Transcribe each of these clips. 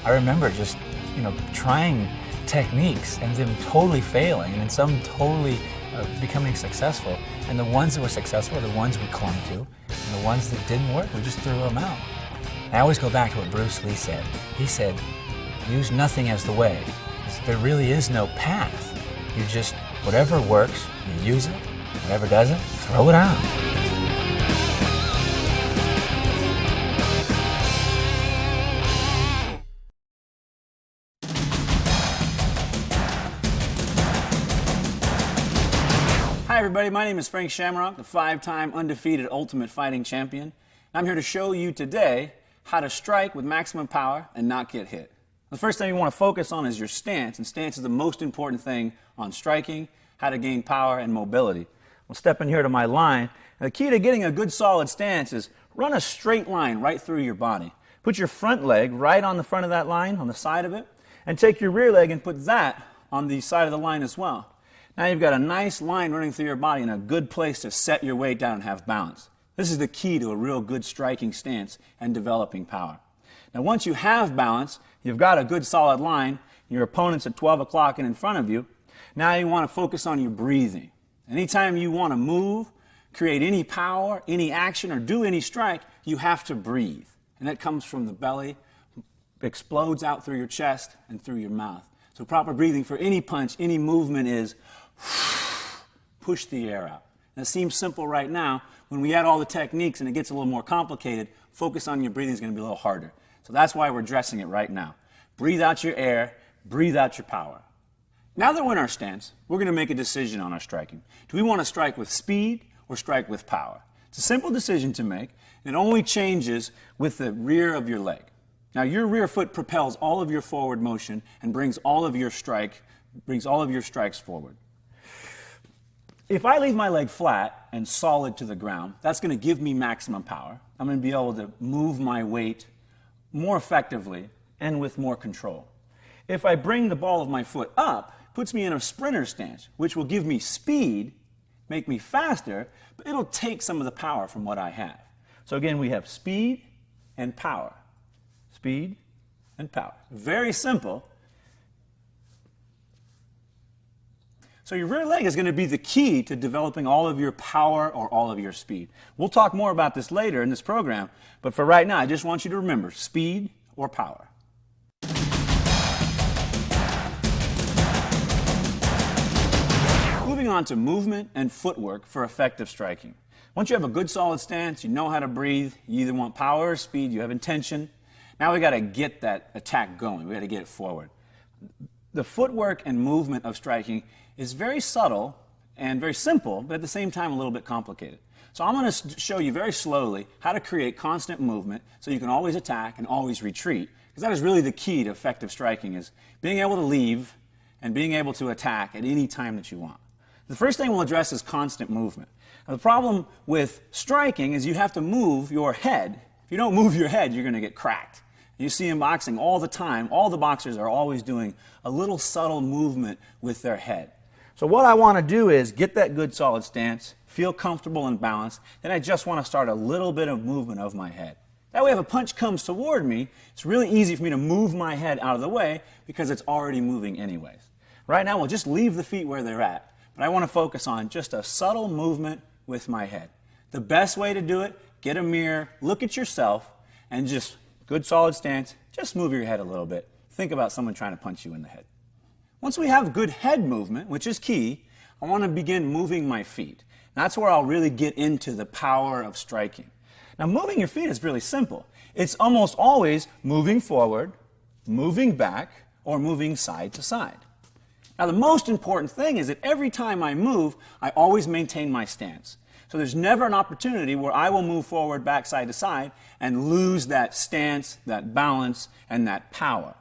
I remember just, trying techniques and them totally failing, and then some totally becoming successful. And the ones that were successful are the ones we clung to, and the ones that didn't work, we just threw them out. I always go back to what Bruce Lee said. He said, use nothing as the way. There really is no path. You just, whatever works, you use it. Whatever doesn't, throw it out. Hi everybody, my name is Frank Shamrock, the 5-time undefeated Ultimate Fighting Champion. I'm here to show you today how to strike with maximum power and not get hit. The first thing you want to focus on is your stance, and stance is the most important thing on striking, how to gain power and mobility. We'll step in here to my line. And the key to getting a good solid stance is run a straight line right through your body. Put your front leg right on the front of that line, on the side of it, and take your rear leg and put that on the side of the line as well. Now you've got a nice line running through your body and a good place to set your weight down and have balance. This is the key to a real good striking stance and developing power. Now once you have balance, you've got a good solid line, your opponent's at 12 o'clock and in front of you, now you want to focus on your breathing. Anytime you want to move, create any power, any action, or do any strike, you have to breathe. And that comes from the belly, explodes out through your chest and through your mouth. So proper breathing for any punch, any movement is push the air out. Now, it seems simple right now. When we add all the techniques and it gets a little more complicated, focus on your breathing is going to be a little harder. So that's why we're addressing it right now. Breathe out your air, breathe out your power. Now that we're in our stance, we're going to make a decision on our striking. Do we want to strike with speed or strike with power? It's a simple decision to make. It only changes with the rear of your leg. Now your rear foot propels all of your forward motion and brings all of your strikes forward. If I leave my leg flat and solid to the ground, that's going to give me maximum power. I'm going to be able to move my weight more effectively and with more control. If I bring the ball of my foot up, it puts me in a sprinter stance, which will give me speed, make me faster, but it'll take some of the power from what I have. So again, we have speed and power. Speed and power. Very simple. So your rear leg is going to be the key to developing all of your power or all of your speed. We'll talk more about this later in this program, but for right now, I just want you to remember speed or power. Moving on to movement and footwork for effective striking. Once you have a good solid stance, you know how to breathe, you either want power or speed, you have intention. Now we got to get that attack going. We got to get it forward. The footwork and movement of striking is very subtle and very simple, but at the same time a little bit complicated. So I'm going to show you very slowly how to create constant movement so you can always attack and always retreat, because that is really the key to effective striking, is being able to leave and being able to attack at any time that you want. The first thing we'll address is constant movement. Now, the problem with striking is you have to move your head. If you don't move your head, you're going to get cracked. You see in boxing all the time, all the boxers are always doing a little subtle movement with their head. So what I want to do is get that good solid stance, feel comfortable and balanced, then I just want to start a little bit of movement of my head. That way if a punch comes toward me, it's really easy for me to move my head out of the way because it's already moving anyways. Right now we'll just leave the feet where they're at, but I want to focus on just a subtle movement with my head. The best way to do it, get a mirror, look at yourself, and just good solid stance, just move your head a little bit. Think about someone trying to punch you in the head. Once we have good head movement, which is key, I want to begin moving my feet. That's where I'll really get into the power of striking. Now moving your feet is really simple. It's almost always moving forward, moving back, or moving side to side. Now the most important thing is that every time I move, I always maintain my stance. So there's never an opportunity where I will move forward, back, side to side, and lose that stance, that balance, and that power.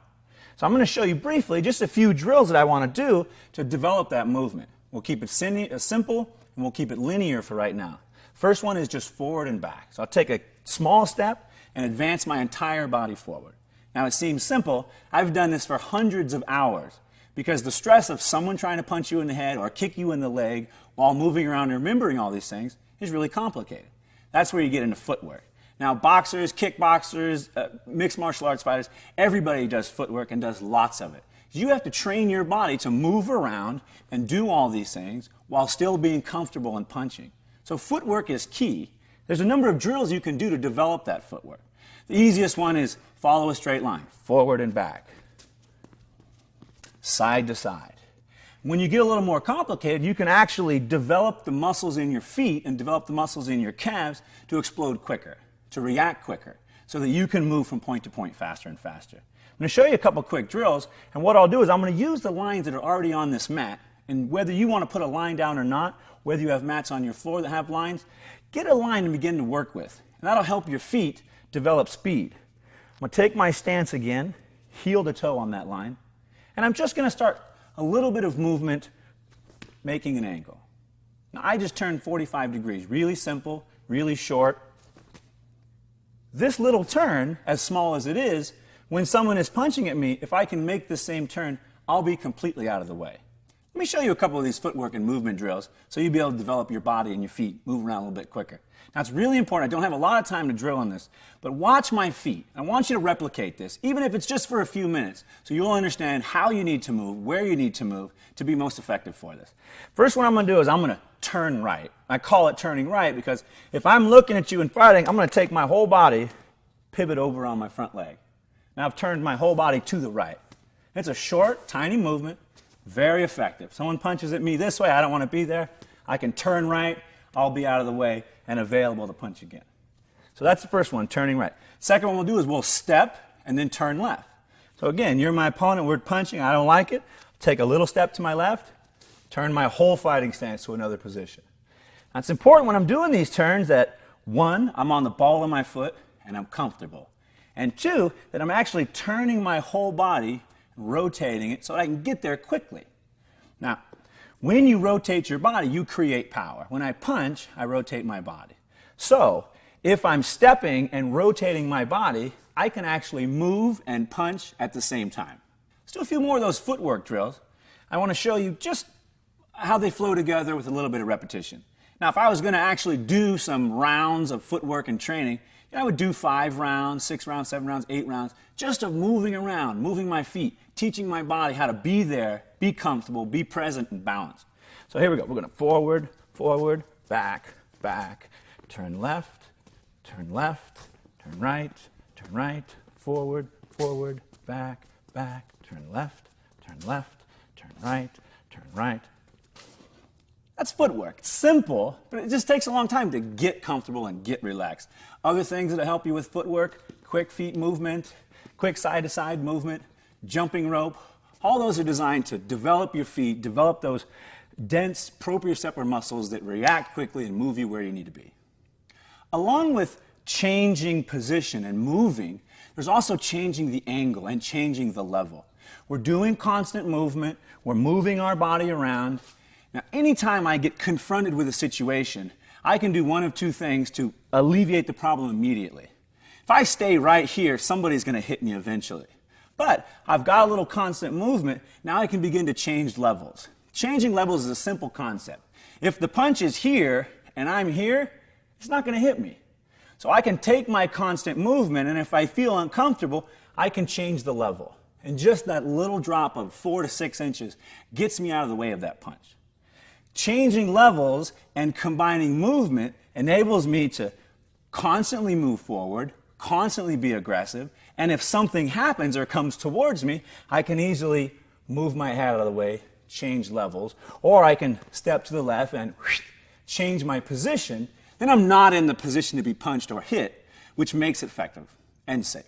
So I'm going to show you briefly just a few drills that I want to do to develop that movement. We'll keep it simple, and we'll keep it linear for right now. First one is just forward and back. So I'll take a small step and advance my entire body forward. Now it seems simple. I've done this for hundreds of hours because the stress of someone trying to punch you in the head or kick you in the leg while moving around and remembering all these things is really complicated. That's where you get into footwork. Now, boxers, kickboxers, mixed martial arts fighters, everybody does footwork and does lots of it. You have to train your body to move around and do all these things while still being comfortable in punching. So footwork is key. There's a number of drills you can do to develop that footwork. The easiest one is follow a straight line, forward and back, side to side. When you get a little more complicated, you can actually develop the muscles in your feet and develop the muscles in your calves to explode quicker, to react quicker, so that you can move from point to point faster and faster. I'm going to show you a couple quick drills, and what I'll do is I'm going to use the lines that are already on this mat, and whether you want to put a line down or not, whether you have mats on your floor that have lines, get a line to begin to work with, and that'll help your feet develop speed. I'm going to take my stance again, heel to toe on that line, and I'm just going to start a little bit of movement making an angle. Now I just turned 45 degrees, really simple, really short. This little turn, as small as it is, when someone is punching at me, if I can make the same turn, I'll be completely out of the way. Let me show you a couple of these footwork and movement drills so you'll be able to develop your body and your feet, move around a little bit quicker. Now it's really important. I don't have a lot of time to drill on this, but watch my feet. I want you to replicate this, even if it's just for a few minutes, so you'll understand how you need to move, where you need to move to be most effective for this. First, what I'm going to do is I'm going to turn right. I call it turning right because if I'm looking at you and fighting, I'm going to take my whole body, pivot over on my front leg. Now I've turned my whole body to the right. It's a short, tiny movement, very effective. Someone punches at me this way, I don't want to be there. I can turn right, I'll be out of the way and available to punch again. So that's the first one, turning right. Second one we'll do is we'll step and then turn left. So again, you're my opponent, we're punching, I don't like it. Take a little step to my left, turn my whole fighting stance to another position. Now it's important when I'm doing these turns that, one, I'm on the ball of my foot and I'm comfortable. And two, that I'm actually turning my whole body, rotating it so I can get there quickly. Now, when you rotate your body, you create power. When I punch, I rotate my body. So, if I'm stepping and rotating my body, I can actually move and punch at the same time. Let's do a few more of those footwork drills. I want to show you just how they flow together with a little bit of repetition. Now, if I was going to actually do some rounds of footwork and training, I would do 5 rounds, 6 rounds, 7 rounds, 8 rounds, just of moving around, moving my feet, teaching my body how to be there, be comfortable, be present, and balanced. So here we go. We're going to forward, forward, back, back, turn left, turn right, forward, forward, back, back, turn left, turn right. That's footwork. It's simple, but it just takes a long time to get comfortable and get relaxed. Other things that help you with footwork, quick feet movement, quick side-to-side movement, jumping rope, all those are designed to develop your feet, develop those dense proprioceptor muscles that react quickly and move you where you need to be. Along with changing position and moving, there's also changing the angle and changing the level. We're doing constant movement, we're moving our body around. Now, anytime I get confronted with a situation, I can do one of two things to alleviate the problem immediately. If I stay right here, somebody's going to hit me eventually. But I've got a little constant movement, now I can begin to change levels. Changing levels is a simple concept. If the punch is here and I'm here, it's not going to hit me. So I can take my constant movement, and if I feel uncomfortable, I can change the level. And just that little drop of 4 to 6 inches gets me out of the way of that punch. Changing levels and combining movement enables me to constantly move forward, constantly be aggressive, and if something happens or comes towards me, I can easily move my head out of the way, change levels, or I can step to the left and change my position. Then I'm not in the position to be punched or hit, which makes it effective and safe.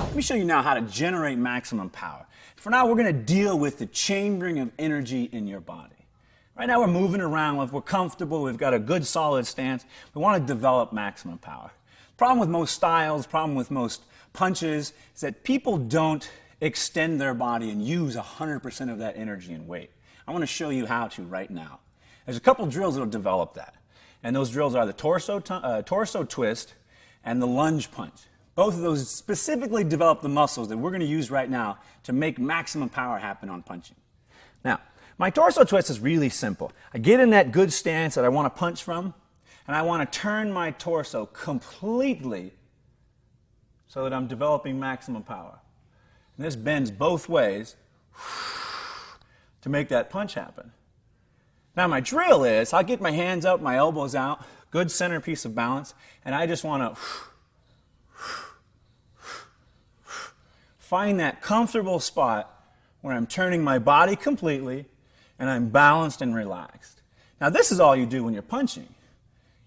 Let me show you now how to generate maximum power. For now, we're going to deal with the chambering of energy in your body. Right now, we're moving around. We're comfortable. We've got a good, solid stance. We want to develop maximum power. Problem with most styles, problem with most punches, is that people don't extend their body and use 100% of that energy and weight. I want to show you how to right now. There's a couple drills that will develop that. And those drills are the torso twist and the lunge punch. Both of those specifically develop the muscles that we're going to use right now to make maximum power happen on punching. Now, My torso twist is really simple. I get in that good stance that I want to punch from, and I want to turn my torso completely so that I'm developing maximum power. And this bends both ways to make that punch happen. Now my drill is, I'll get my hands up, my elbows out, good centerpiece of balance, and I just want to find that comfortable spot where I'm turning my body completely and I'm balanced and relaxed. Now this is all you do when you're punching.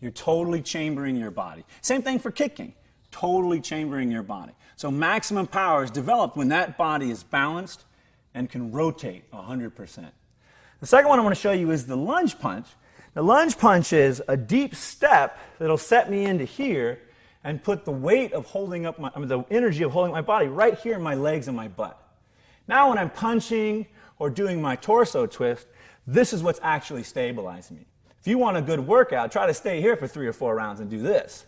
You're totally chambering your body. Same thing for kicking, totally chambering your body. So maximum power is developed when that body is balanced and can rotate 100%. The second one I want to show you is the lunge punch. The lunge punch is a deep step that'll set me into here and put the weight of holding up the energy of holding my body right here in my legs and my butt. Now when I'm punching or doing my torso twist, this is what's actually stabilizing me. If you want a good workout, try to stay here for 3 or 4 rounds and do this.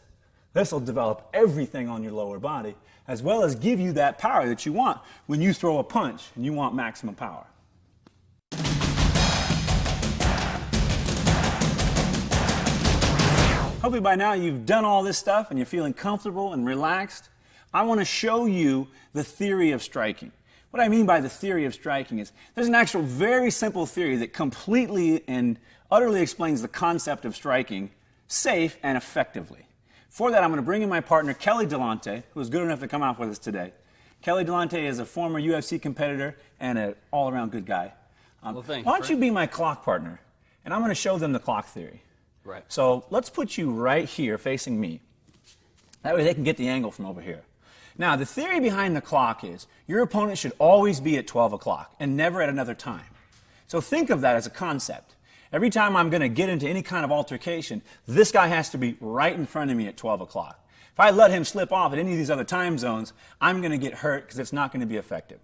This will develop everything on your lower body, as well as give you that power that you want when you throw a punch and you want maximum power. Hopefully by now you've done all this stuff and you're feeling comfortable and relaxed. I want to show you the theory of striking. What I mean by the theory of striking is there's an actual very simple theory that completely and utterly explains the concept of striking safe and effectively. For that, I'm going to bring in my partner, Kelly Delonte, who was good enough to come out with us today. Kelly Delonte is a former UFC competitor and an all-around good guy. Well, thank you, why don't you Frank. be my clock partner? And I'm going to show them the clock theory. Right. So let's put you right here facing me. That way they can get the angle from over here. Now, the theory behind the clock is your opponent should always be at 12 o'clock and never at another time. So think of that as a concept. Every time I'm going to get into any kind of altercation, this guy has to be right in front of me at 12 o'clock. If I let him slip off at any of these other time zones, I'm going to get hurt because it's not going to be effective.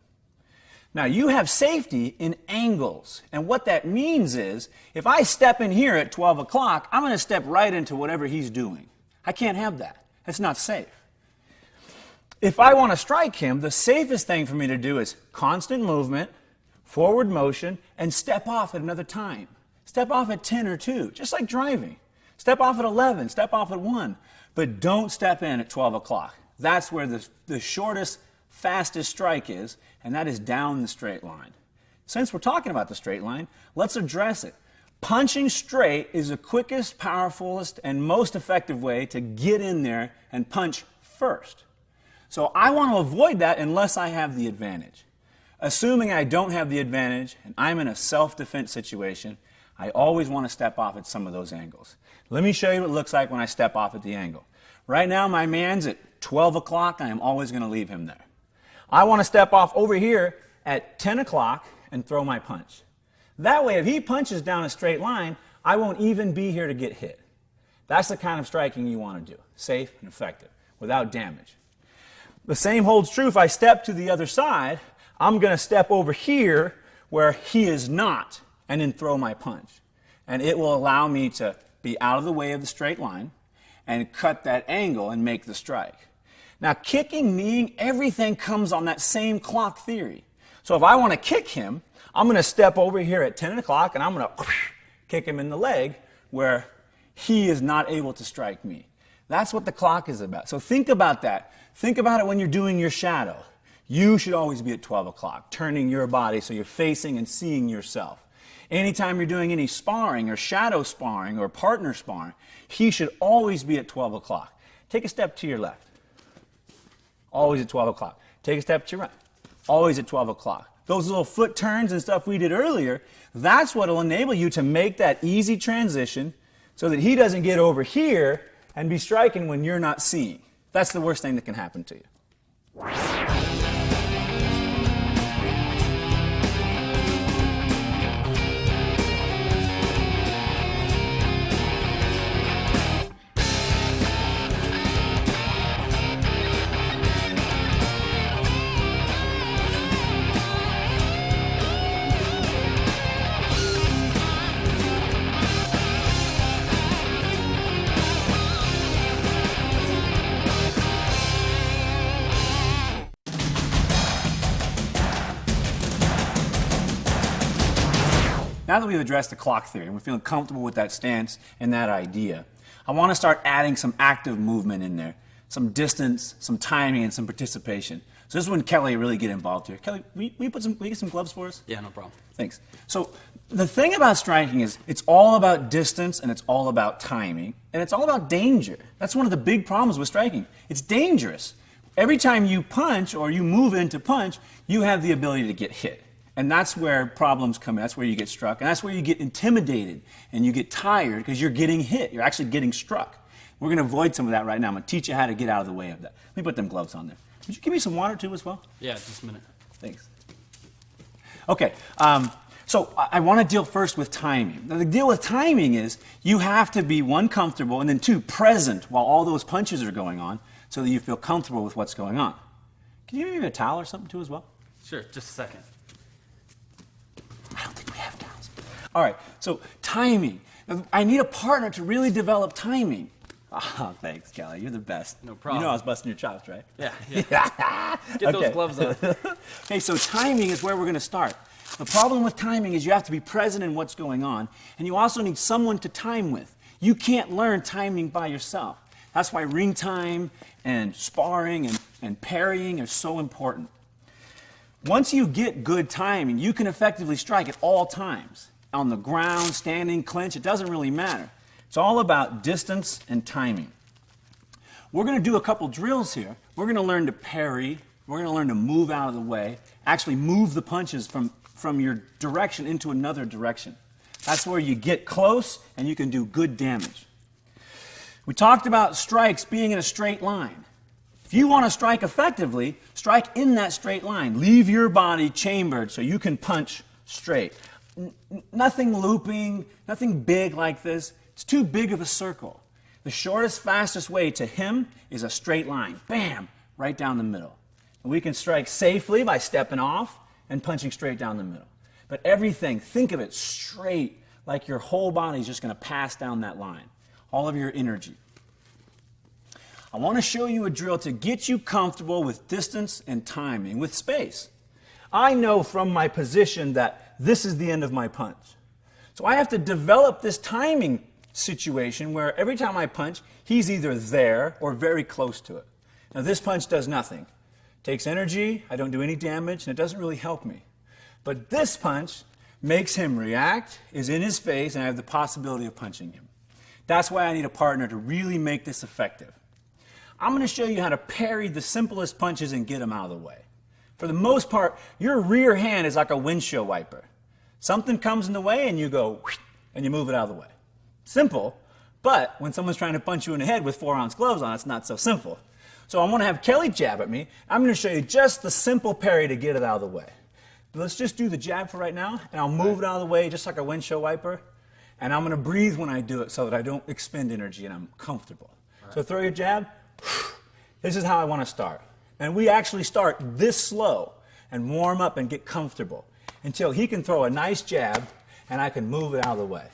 Now, you have safety in angles, and what that means is if I step in here at 12 o'clock, I'm going to step right into whatever he's doing. I can't have that. That's not safe. If I want to strike him, the safest thing for me to do is constant movement, forward motion, and step off at another time. Step off at 10 or 2, just like driving. Step off at 11, step off at 1, but don't step in at 12 o'clock. That's where the shortest, fastest strike is, and that is down the straight line. Since we're talking about the straight line, let's address it. Punching straight is the quickest, powerfulest, and most effective way to get in there and punch first. So I want to avoid that unless I have the advantage. Assuming I don't have the advantage and I'm in a self-defense situation, I always want to step off at some of those angles. Let me show you what it looks like when I step off at the angle. Right now my man's at 12 o'clock. I am always going to leave him there. I want to step off over here at 10 o'clock and throw my punch. That way if he punches down a straight line, I won't even be here to get hit. That's the kind of striking you want to do. Safe and effective, without damage. The same holds true if I step to the other side. I'm going to step over here where he is not and then throw my punch. And it will allow me to be out of the way of the straight line and cut that angle and make the strike. Now, kicking, kneeing, everything comes on that same clock theory. So if I want to kick him, I'm going to step over here at 10 o'clock and I'm going to kick him in the leg where he is not able to strike me. That's what the clock is about. So think about that. Think about it when you're doing your shadow. You should always be at 12 o'clock, turning your body so you're facing and seeing yourself. Anytime you're doing any sparring or shadow sparring or partner sparring, he should always be at 12 o'clock. Take a step to your left. Always at 12 o'clock. Take a step to your right. Always at 12 o'clock. Those little foot turns and stuff we did earlier, that's what will enable you to make that easy transition so that he doesn't get over here and be striking when you're not seeing. That's the worst thing that can happen to you. now that we've addressed the clock theory and we're feeling comfortable with that stance and that idea, I want to start adding some active movement in there, some distance, some timing, and some participation. So this is when Kelly really get involved here. Kelly, will you get some gloves for us? Yeah, no problem. Thanks. So the thing about striking is it's all about distance and it's all about timing and it's all about danger. That's one of the big problems with striking. It's dangerous. Every time you punch or you move into punch, you have the ability to get hit. And that's where problems come in. That's where you get struck. And that's where you get intimidated and you get tired because you're getting hit. You're actually getting struck. We're going to avoid some of that right now. I'm going to teach you how to get out of the way of that. Let me put them gloves on there. Would you give me some water too as well? Yeah, just a minute. Thanks. Okay, so I want to deal first with timing. Now, the deal with timing is you have to be, one, comfortable, and then two, present while all those punches are going on so that you feel comfortable with what's going on. Can you give me a towel or something too as well? Sure, just a second. I don't think we have towels. All right, so timing. Now, I need a partner to really develop timing. Oh, thanks, Kelly. You're the best. No problem. You know I was busting your chops, right? Yeah. Get those gloves on. Okay, so timing is where we're going to start. The problem with timing is you have to be present in what's going on, and you also need someone to time with. You can't learn timing by yourself. That's why ring time and sparring and parrying are so important. Once you get good timing, you can effectively strike at all times. On the ground, standing, clinch, it doesn't really matter. It's all about distance and timing. We're going to do a couple drills here. We're going to learn to parry. We're going to learn to move out of the way, actually move the punches from your direction into another direction. That's where you get close and you can do good damage. We talked about strikes being in a straight line. If you want to strike effectively, strike in that straight line. Leave your body chambered so you can punch straight. Nothing looping, nothing big like this. It's too big of a circle. The shortest, fastest way to him is a straight line. Bam! Right down the middle. And we can strike safely by stepping off and punching straight down the middle. But everything, think of it straight, like your whole body is just going to pass down that line. All of your energy. I want to show you a drill to get you comfortable with distance and timing, with space. I know from my position that this is the end of my punch. So I have to develop this timing situation where every time I punch, he's either there or very close to it. Now this punch does nothing. It takes energy, I don't do any damage, and it doesn't really help me. But this punch makes him react, is in his face, and I have the possibility of punching him. That's why I need a partner to really make this effective. I'm going to show you how to parry the simplest punches and get them out of the way. For the most part, your rear hand is like a windshield wiper. Something comes in the way and you go, and you move it out of the way. Simple, but when someone's trying to punch you in the head with 4-ounce gloves on, it's not so simple. So I'm going to have Kelly jab at me. I'm going to show you just the simple parry to get it out of the way. Let's just do the jab for right now, and I'll move it out of the way just like a windshield wiper. And I'm going to breathe when I do it so that I don't expend energy and I'm comfortable. Right. So throw your jab. This is how I want to start. And we actually start this slow and warm up and get comfortable until he can throw a nice jab and I can move it out of the way.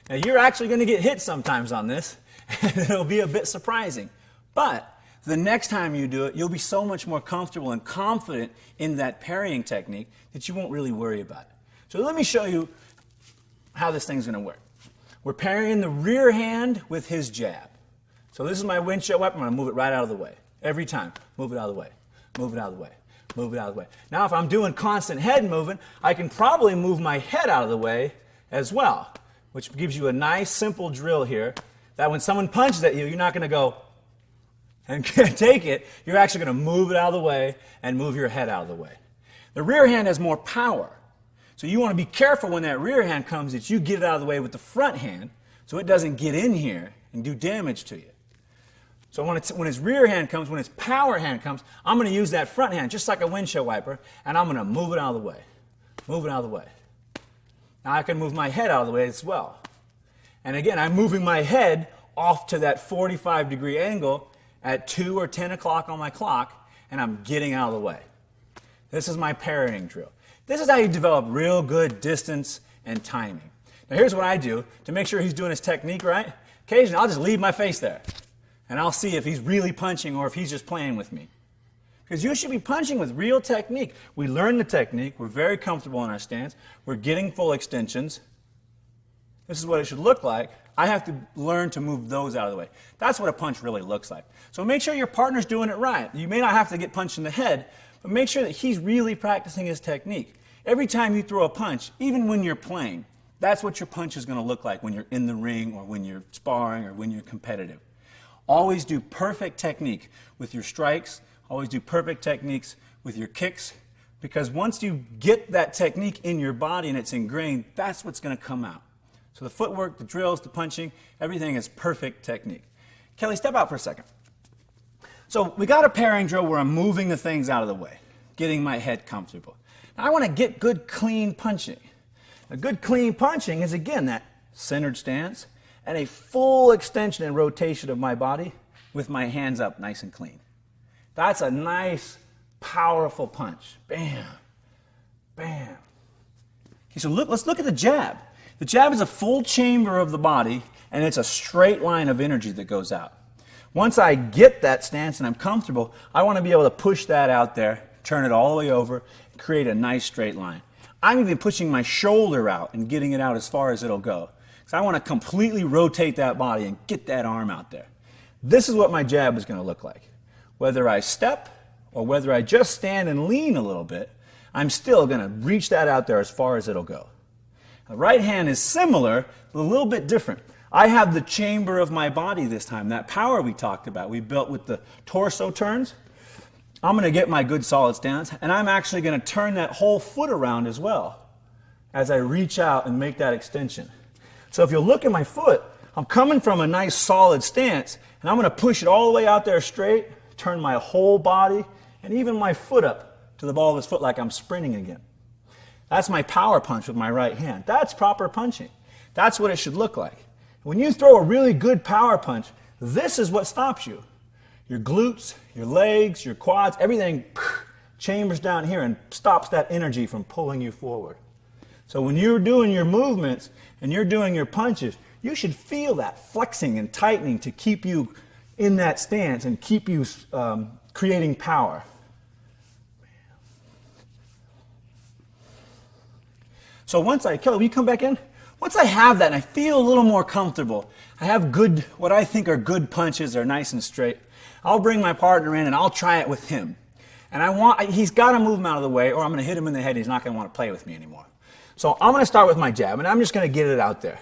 Now you're actually going to get hit sometimes on this, and it'll be a bit surprising. But the next time you do it, you'll be so much more comfortable and confident in that parrying technique that you won't really worry about it. So let me show you how this thing's going to work. We're parrying the rear hand with his jab. So this is my windshield weapon. I'm going to move it right out of the way. Every time. Move it out of the way. Move it out of the way. Move it out of the way. Now if I'm doing constant head movement, I can probably move my head out of the way as well, which gives you a nice simple drill here that when someone punches at you, you're not going to go and take it. You're actually going to move it out of the way and move your head out of the way. The rear hand has more power. So you want to be careful when that rear hand comes that you get it out of the way with the front hand so it doesn't get in here and do damage to you. So when his rear hand comes, when his power hand comes, I'm going to use that front hand just like a windshield wiper, and I'm going to move it out of the way. Move it out of the way. Now I can move my head out of the way as well. And again, I'm moving my head off to that 45-degree angle at 2 or 10 o'clock on my clock, and I'm getting out of the way. This is my parrying drill. This is how you develop real good distance and timing. Now here's what I do to make sure he's doing his technique right. Occasionally I'll just leave my face there, and I'll see if he's really punching or if he's just playing with me. Because you should be punching with real technique. We learn the technique. We're very comfortable in our stance. We're getting full extensions. This is what it should look like. I have to learn to move those out of the way. That's what a punch really looks like. So make sure your partner's doing it right. You may not have to get punched in the head, but make sure that he's really practicing his technique. Every time you throw a punch, even when you're playing, that's what your punch is going to look like when you're in the ring or when you're sparring or when you're competitive. Always do perfect technique with your strikes. Always do perfect techniques with your kicks, because once you get that technique in your body and it's ingrained, that's what's going to come out. So the footwork, the drills, the punching, everything is perfect technique. Kelly, step out for a second. So we got a pairing drill where I'm moving the things out of the way, getting my head comfortable. Now I want to get good, clean punching. A good, clean punching is, again, that centered stance and a full extension and rotation of my body with my hands up nice and clean. That's a nice, powerful punch. Bam, bam. Okay, so let's look at the jab. The jab is a full chamber of the body, and it's a straight line of energy that goes out. Once I get that stance and I'm comfortable, I want to be able to push that out there, turn it all the way over, and create a nice straight line. I'm even pushing my shoulder out and getting it out as far as it'll go. So I want to completely rotate that body and get that arm out there. This is what my jab is going to look like. Whether I step or whether I just stand and lean a little bit, I'm still going to reach that out there as far as it'll go. The right hand is similar, but a little bit different. I have the chamber of my body this time, that power we talked about, we built with the torso turns. I'm going to get my good solid stance, and I'm actually going to turn that whole foot around as well as I reach out and make that extension. So if you look at my foot, I'm coming from a nice solid stance, and I'm going to push it all the way out there straight, turn my whole body, and even my foot up to the ball of his foot like I'm sprinting again. That's my power punch with my right hand. That's proper punching. That's what it should look like. When you throw a really good power punch, this is what stops you. Your glutes, your legs, your quads, everything chambers down here and stops that energy from pulling you forward. So when you're doing your movements and you're doing your punches, you should feel that flexing and tightening to keep you in that stance and keep you creating power. So once Kelly, will you come back in? Once I have that and I feel a little more comfortable, I have good, what I think are good punches, they're nice and straight, I'll bring my partner in and I'll try it with him. And he's got to move him out of the way or I'm going to hit him in the head and he's not going to want to play with me anymore. So I'm going to start with my jab and I'm just going to get it out there.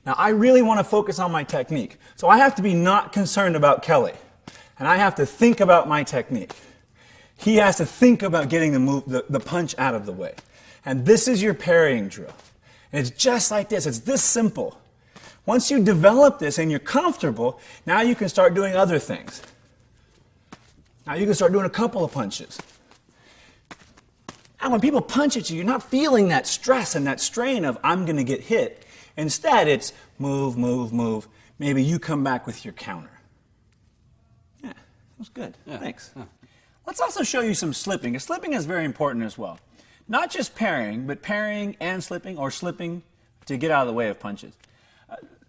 Now I really want to focus on my technique. So I have to be not concerned about Kelly. And I have to think about my technique. He has to think about getting the punch out of the way. And this is your parrying drill. And it's just like this. It's this simple. Once you develop this and you're comfortable, now you can start doing other things. Now you can start doing a couple of punches. And when people punch at you, you're not feeling that stress and that strain of, I'm going to get hit. Instead, it's move, move, move. Maybe you come back with your counter. Yeah, that was good. Yeah. Thanks. Yeah. Let's also show you some slipping. Slipping is very important as well. Not just parrying, but parrying and slipping, or slipping to get out of the way of punches.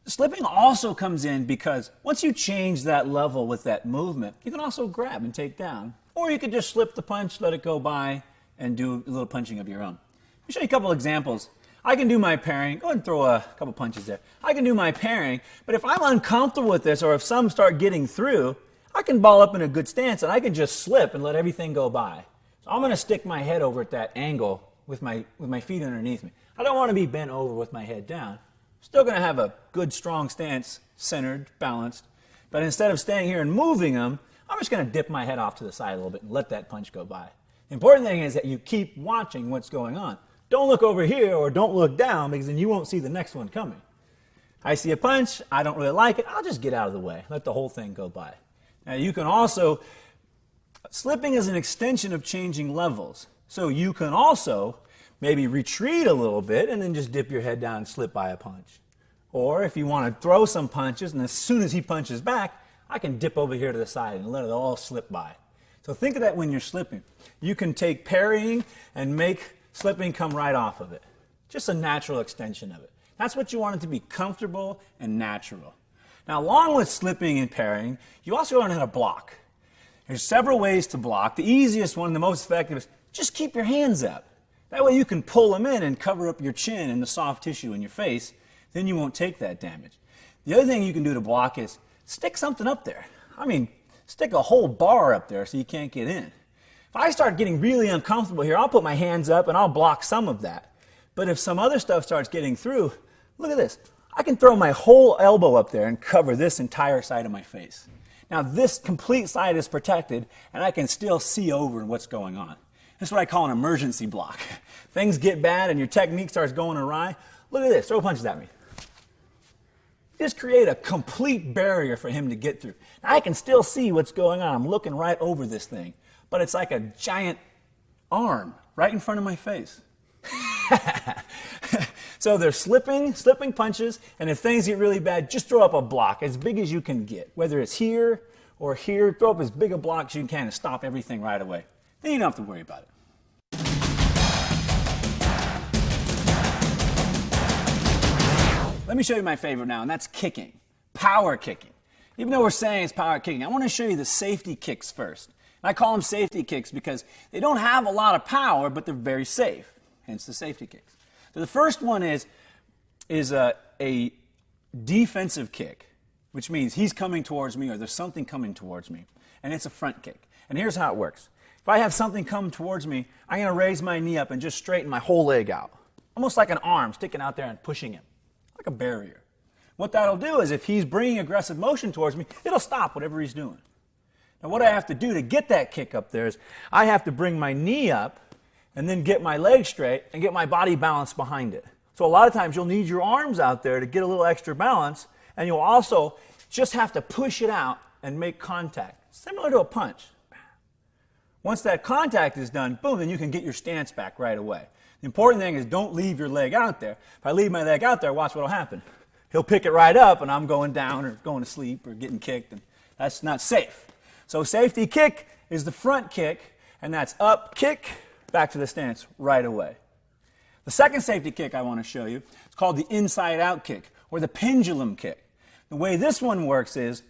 Slipping also comes in because once you change that level with that movement, you can also grab and take down. Or you could just slip the punch, let it go by, and do a little punching of your own. Let me show you a couple examples. I can do my parrying. Go ahead and throw a couple punches there. I can do my parrying, but if I'm uncomfortable with this, or if some start getting through, I can ball up in a good stance, and I can just slip and let everything go by. So I'm going to stick my head over at that angle with my feet underneath me. I don't want to be bent over with my head down. I'm still going to have a good, strong stance, centered, balanced. But instead of staying here and moving them, I'm just going to dip my head off to the side a little bit and let that punch go by. The important thing is that you keep watching what's going on. Don't look over here or don't look down, because then you won't see the next one coming. I see a punch, I don't really like it, I'll just get out of the way. Let the whole thing go by. Now you can also, slipping is an extension of changing levels. So you can also maybe retreat a little bit and then just dip your head down and slip by a punch. Or if you want to throw some punches, and as soon as he punches back, I can dip over here to the side and let it all slip by. So think of that when you're slipping. You can take parrying and make slipping come right off of it. Just a natural extension of it. That's what you want it to be, comfortable and natural. Now, along with slipping and parrying, you also learn how to block. There's several ways to block. The easiest one, the most effective, is just keep your hands up. That way you can pull them in and cover up your chin and the soft tissue in your face. Then you won't take that damage. The other thing you can do to block is stick something up there. I mean, stick a whole bar up there so you can't get in. If I start getting really uncomfortable here, I'll put my hands up and I'll block some of that. But if some other stuff starts getting through, look at this. I can throw my whole elbow up there and cover this entire side of my face. Now this complete side is protected and I can still see over what's going on. This is what I call an emergency block. Things get bad and your technique starts going awry. Look at this, throw punches at me. Just create a complete barrier for him to get through. Now, I can still see what's going on. I'm looking right over this thing, but it's like a giant arm right in front of my face. So they're slipping punches, and if things get really bad, just throw up a block as big as you can get. Whether it's here or here, throw up as big a block as you can to stop everything right away. Then you don't have to worry about it. Let me show you my favorite now, and that's kicking. Power kicking. Even though we're saying it's power kicking, I want to show you the safety kicks first. And I call them safety kicks because they don't have a lot of power, but they're very safe, hence the safety kicks. So the first one is a defensive kick, which means he's coming towards me or there's something coming towards me, and it's a front kick. And here's how it works. If I have something come towards me, I'm going to raise my knee up and just straighten my whole leg out, almost like an arm sticking out there and pushing him, like a barrier. What that'll do is if he's bringing aggressive motion towards me, it'll stop whatever he's doing. Now what I have to do to get that kick up there is I have to bring my knee up and then get my leg straight and get my body balanced behind it. So a lot of times you'll need your arms out there to get a little extra balance, and you'll also just have to push it out and make contact, similar to a punch. Once that contact is done, boom, then you can get your stance back right away. The important thing is don't leave your leg out there. If I leave my leg out there, watch what will happen. He'll pick it right up and I'm going down or going to sleep or getting kicked, and that's not safe. So safety kick is the front kick, and that's up, kick, back to the stance right away. The second safety kick I want to show you is called the inside out kick or the pendulum kick. The way this one works is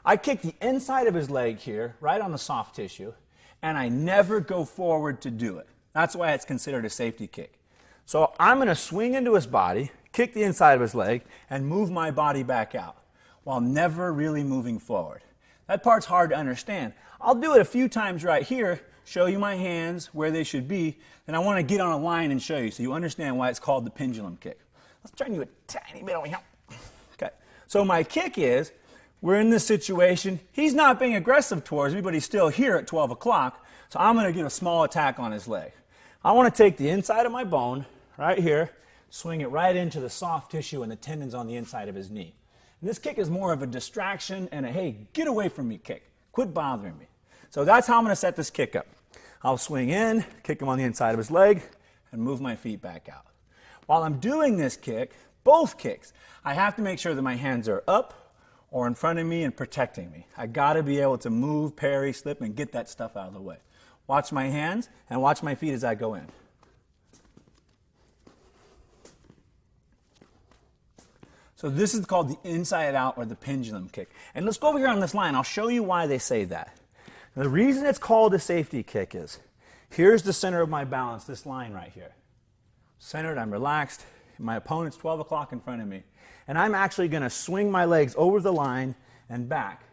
I kick the inside of his leg here, right on the soft tissue, and I never go forward to do it. That's why it's considered a safety kick. So I'm going to swing into his body, kick the inside of his leg, and move my body back out while never really moving forward. That part's hard to understand. I'll do it a few times right here, show you my hands where they should be, and I want to get on a line and show you so you understand why it's called the pendulum kick. Let's turn you a tiny bit over here. Okay. So my kick is, we're in this situation, he's not being aggressive towards me, but he's still here at 12 o'clock, so I'm going to get a small attack on his leg. I want to take the inside of my bone, right here, swing it right into the soft tissue and the tendons on the inside of his knee. And this kick is more of a distraction and a, hey, get away from me kick. Quit bothering me. So that's how I'm going to set this kick up. I'll swing in, kick him on the inside of his leg, and move my feet back out. While I'm doing this kick, both kicks, I have to make sure that my hands are up or in front of me and protecting me. I got to be able to move, parry, slip, and get that stuff out of the way. Watch my hands and watch my feet as I go in. So this is called the inside out or the pendulum kick. And let's go over here on this line. I'll show you why they say that. Now, the reason it's called a safety kick is, here's the center of my balance, this line right here. Centered, I'm relaxed. My opponent's 12 o'clock in front of me. And I'm actually going to swing my legs over the line and back,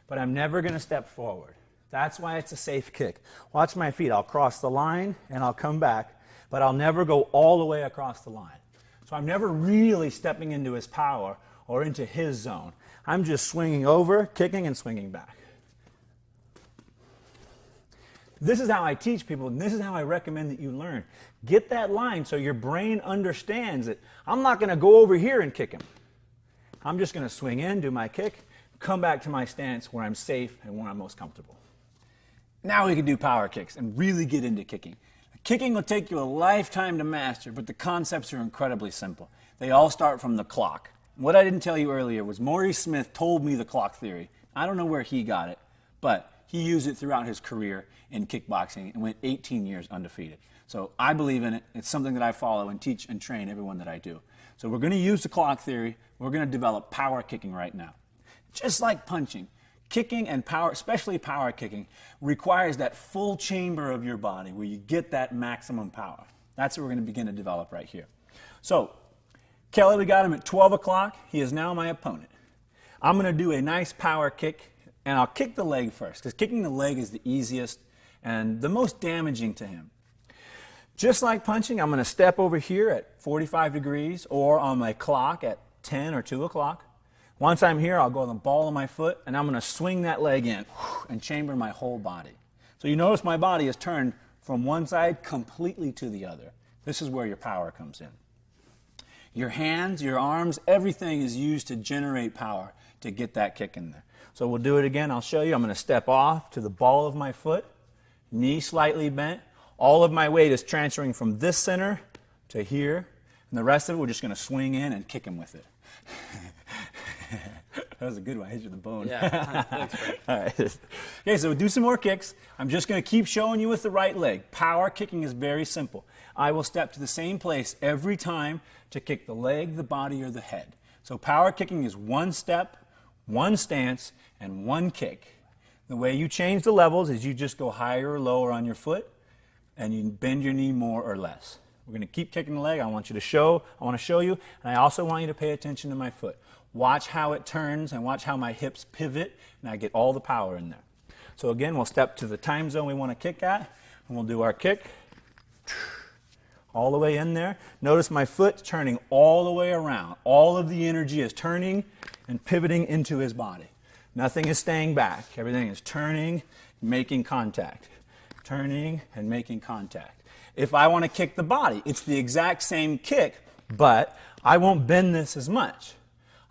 but I'm never going to step forward. That's why it's a safe kick. Watch my feet. I'll cross the line and I'll come back, but I'll never go all the way across the line. So I'm never really stepping into his power or into his zone. I'm just swinging over, kicking, and swinging back. This is how I teach people, and this is how I recommend that you learn. Get that line so your brain understands that I'm not going to go over here and kick him. I'm just going to swing in, do my kick, come back to my stance where I'm safe and where I'm most comfortable. Now we can do power kicks and really get into kicking. Kicking will take you a lifetime to master, but the concepts are incredibly simple. They all start from the clock. What I didn't tell you earlier was Maurice Smith told me the clock theory. I don't know where he got it, but he used it throughout his career in kickboxing and went 18 years undefeated. So I believe in it. It's something that I follow and teach and train everyone that I do. So we're going to use the clock theory. We're going to develop power kicking right now. Just like punching, kicking and power, especially power kicking, requires that full chamber of your body where you get that maximum power. That's what we're going to begin to develop right here. So Kelly, we got him at 12 o'clock. He is now my opponent. I'm going to do a nice power kick, and I'll kick the leg first, because kicking the leg is the easiest and the most damaging to him. Just like punching, I'm going to step over here at 45 degrees or on my clock at 10 or 2 o'clock. Once I'm here, I'll go on the ball of my foot, and I'm going to swing that leg in and chamber my whole body. So you notice my body is turned from one side completely to the other. This is where your power comes in. Your hands, your arms, everything is used to generate power to get that kick in there. So we'll do it again. I'll show you. I'm going to step off to the ball of my foot, knee slightly bent. All of my weight is transferring from this center to here, and the rest of it we're just going to swing in and kick him with it. That was a good one. I hit you in the bone. Yeah, thanks, Frank. All right. Okay, so we'll do some more kicks. I'm just going to keep showing you with the right leg. Power kicking is very simple. I will step to the same place every time to kick the leg, the body, or the head. So power kicking is one step, one stance, and one kick. The way you change the levels is you just go higher or lower on your foot, and you bend your knee more or less. We're going to keep kicking the leg. I want to show you, and I also want you to pay attention to my foot. Watch how it turns and watch how my hips pivot, and I get all the power in there. So again, we'll step to the time zone we want to kick at, and we'll do our kick all the way in there. Notice my foot turning all the way around. All of the energy is turning and pivoting into his body. Nothing is staying back. Everything is turning, making contact. Turning and making contact. If I want to kick the body, it's the exact same kick, but I won't bend this as much.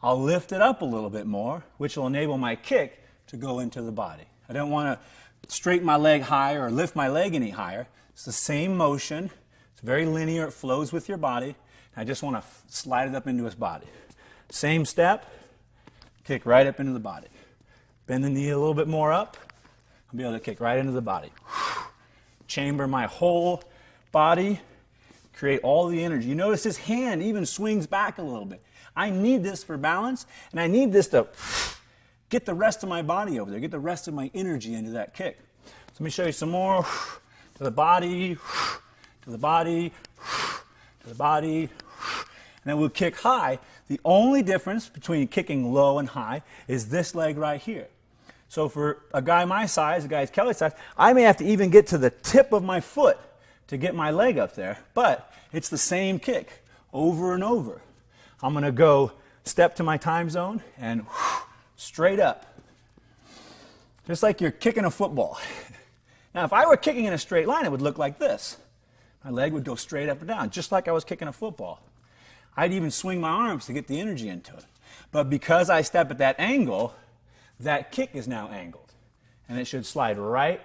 I'll lift it up a little bit more, which will enable my kick to go into the body. I don't want to straighten my leg higher or lift my leg any higher. It's the same motion. It's very linear. It flows with your body. I just want to slide it up into his body. Same step, kick right up into the body. Bend the knee a little bit more up. I'll be able to kick right into the body. Chamber my whole body, create all the energy. You notice his hand even swings back a little bit. I need this for balance, and I need this to get the rest of my body over there, get the rest of my energy into that kick. So let me show you some more. To the body, to the body, to the body, and then we'll kick high. The only difference between kicking low and high is this leg right here. So for a guy my size, a guy Kelly's size, I may have to even get to the tip of my foot to get my leg up there, but it's the same kick over and over. I'm going to go step to my time zone and straight up, just like you're kicking a football. Now, if I were kicking in a straight line, it would look like this. My leg would go straight up and down, just like I was kicking a football. I'd even swing my arms to get the energy into it. But because I step at that angle, that kick is now angled, and it should slide right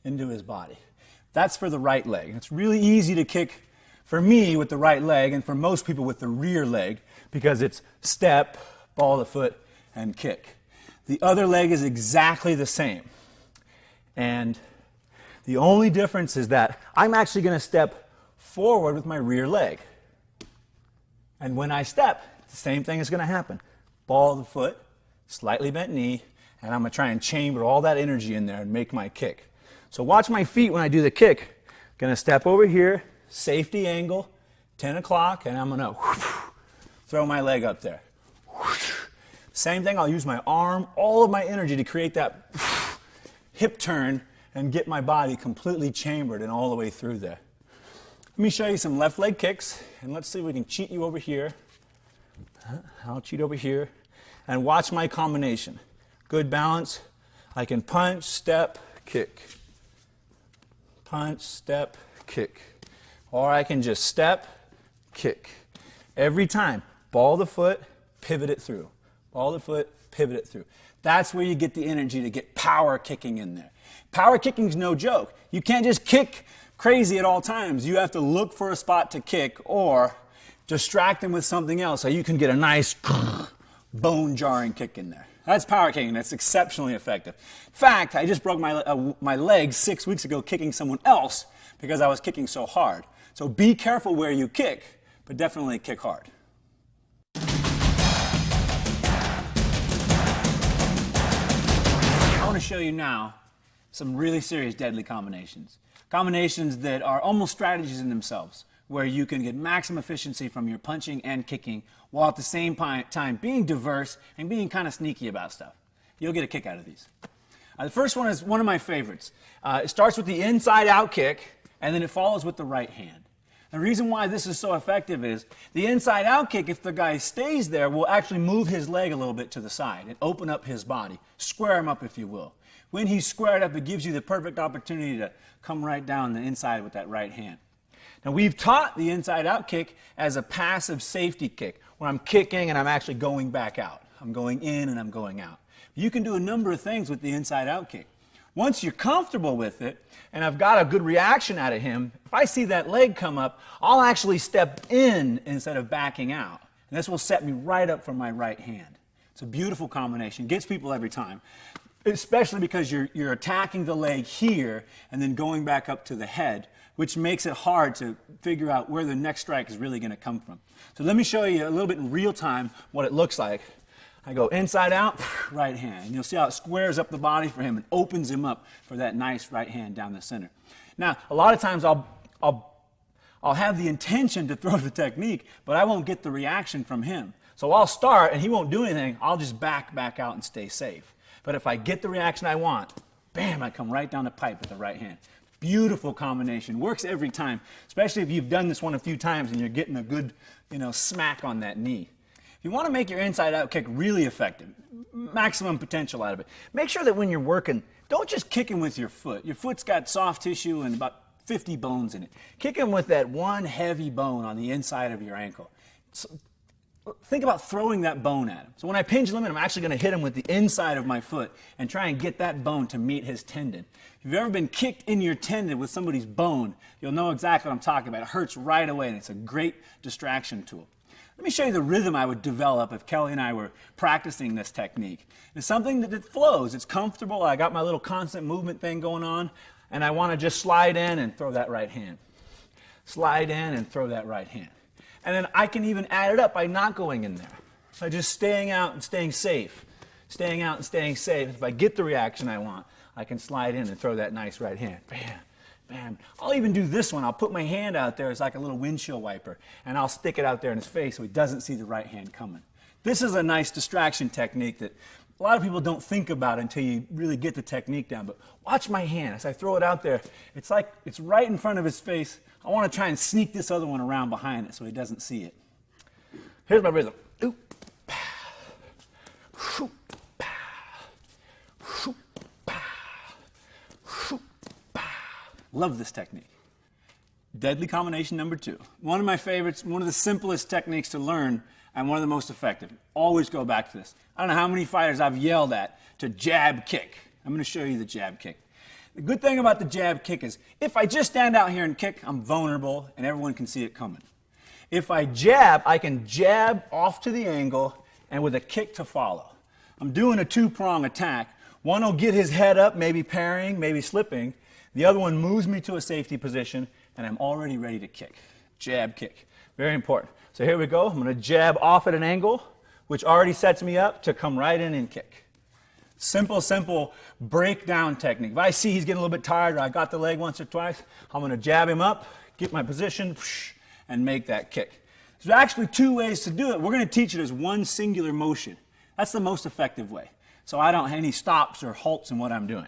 into his body. That's for the right leg. It's really easy to kick for me with the right leg and for most people with the rear leg because it's step, ball of the foot, and kick. The other leg is exactly the same. And the only difference is that I'm actually going to step forward with my rear leg. And when I step, the same thing is going to happen. Ball of the foot, slightly bent knee, and I'm going to try and chamber all that energy in there and make my kick. So watch my feet when I do the kick. Going to step over here, safety angle, 10 o'clock, and I'm going to throw my leg up there. Same thing, I'll use my arm, all of my energy to create that hip turn and get my body completely chambered and all the way through there. Let me show you some left leg kicks, and let's see if we can cheat you over here. I'll cheat over here. And watch my combination. Good balance. I can punch, step, kick. Punch, step, kick. Or I can just step, kick. Every time, ball the foot, pivot it through. Ball the foot, pivot it through. That's where you get the energy to get power kicking in there. Power kicking is no joke. You can't just kick crazy at all times. You have to look for a spot to kick or distract them with something else so you can get a nice bone-jarring kick in there. That's power kicking. That's exceptionally effective. In fact, I just broke my leg 6 weeks ago kicking someone else because I was kicking so hard. So be careful where you kick, but definitely kick hard. I want to show you now some really serious deadly combinations. Combinations that are almost strategies in themselves, where you can get maximum efficiency from your punching and kicking while at the same time being diverse and being kind of sneaky about stuff. You'll get a kick out of these. The first one is one of my favorites. It starts with the inside out kick, and then it follows with the right hand. The reason why this is so effective is the inside out kick, if the guy stays there, will actually move his leg a little bit to the side and open up his body, square him up if you will. When he's squared up, it gives you the perfect opportunity to come right down the inside with that right hand. Now we've taught the inside out kick as a passive safety kick, where I'm kicking and I'm actually going back out. I'm going in and I'm going out. You can do a number of things with the inside out kick. Once you're comfortable with it, and I've got a good reaction out of him, if I see that leg come up, I'll actually step in instead of backing out. And this will set me right up for my right hand. It's a beautiful combination. Gets people every time, especially because you're attacking the leg here and then going back up to the head, which makes it hard to figure out where the next strike is really going to come from. So let me show you a little bit in real time what it looks like. I go inside out, right hand. And you'll see how it squares up the body for him and opens him up for that nice right hand down the center. Now, a lot of times I'll have the intention to throw the technique, but I won't get the reaction from him. So I'll start and he won't do anything. I'll just back out and stay safe. But if I get the reaction I want, bam, I come right down the pipe with the right hand. Beautiful combination. Works every time, especially if you've done this one a few times and you're getting a good, smack on that knee. If you want to make your inside-out kick really effective, maximum potential out of it, make sure that when you're working, don't just kick him with your foot. Your foot's got soft tissue and about 50 bones in it. Kick him with that one heavy bone on the inside of your ankle. So, think about throwing that bone at him. So when I pendulum him, I'm actually going to hit him with the inside of my foot and try and get that bone to meet his tendon. If you've ever been kicked in your tendon with somebody's bone, you'll know exactly what I'm talking about. It hurts right away, and it's a great distraction tool. Let me show you the rhythm I would develop if Kelly and I were practicing this technique. It's something that flows. It's comfortable. I got my little constant movement thing going on, and I want to just slide in and throw that right hand. Slide in and throw that right hand. And then I can even add it up by not going in there. By just staying out and staying safe. Staying out and staying safe. If I get the reaction I want, I can slide in and throw that nice right hand. Bam. Bam. I'll even do this one. I'll put my hand out there as like a little windshield wiper, and I'll stick it out there in his face so he doesn't see the right hand coming. This is a nice distraction technique that a lot of people don't think about until you really get the technique down. But watch my hand as I throw it out there. It's like it's right in front of his face. I want to try and sneak this other one around behind it so he doesn't see it. Here's my rhythm. Oop, pow, shoop, pow, shoop, pow, shoop, pow. Love this technique. Deadly combination number 2. One of my favorites, one of the simplest techniques to learn, and one of the most effective. Always go back to this. I don't know how many fighters I've yelled at to jab kick. I'm going to show you the jab kick. The good thing about the jab kick is if I just stand out here and kick, I'm vulnerable and everyone can see it coming. If I jab, I can jab off to the angle and with a kick to follow. I'm doing a 2-prong attack. One will get his head up, maybe parrying, maybe slipping. The other one moves me to a safety position and I'm already ready to kick. Jab kick. Very important. So here we go. I'm going to jab off at an angle, which already sets me up to come right in and kick. Simple breakdown technique. If I see he's getting a little bit tired or I got the leg once or twice, I'm going to jab him up, get my position, and make that kick. There's actually 2 ways to do it. We're going to teach it as one singular motion. That's the most effective way. So I don't have any stops or halts in what I'm doing.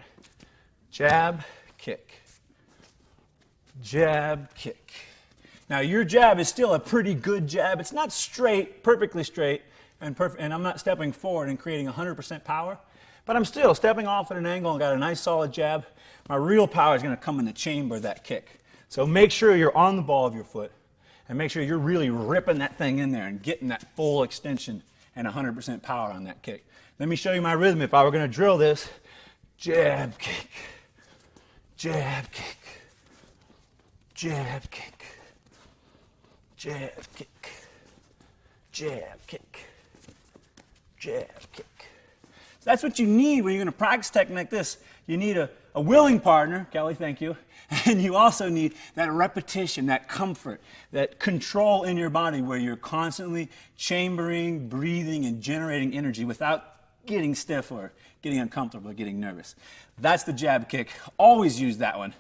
Jab, kick. Jab, kick. Now your jab is still a pretty good jab. It's not straight, perfectly straight, and I'm not stepping forward and creating 100% power. But I'm still stepping off at an angle and got a nice solid jab. My real power is going to come in the chamber of that kick. So make sure you're on the ball of your foot and make sure you're really ripping that thing in there and getting that full extension and 100% power on that kick. Let me show you my rhythm. If I were going to drill this, jab, kick, jab, kick, jab, kick, jab, kick, jab, kick, jab, kick. That's what you need when you're going to practice technique like this. You need a willing partner, Kelly, thank you, and you also need that repetition, that comfort, that control in your body where you're constantly chambering, breathing, and generating energy without getting stiff or getting uncomfortable or getting nervous. That's the jab kick. Always use that one.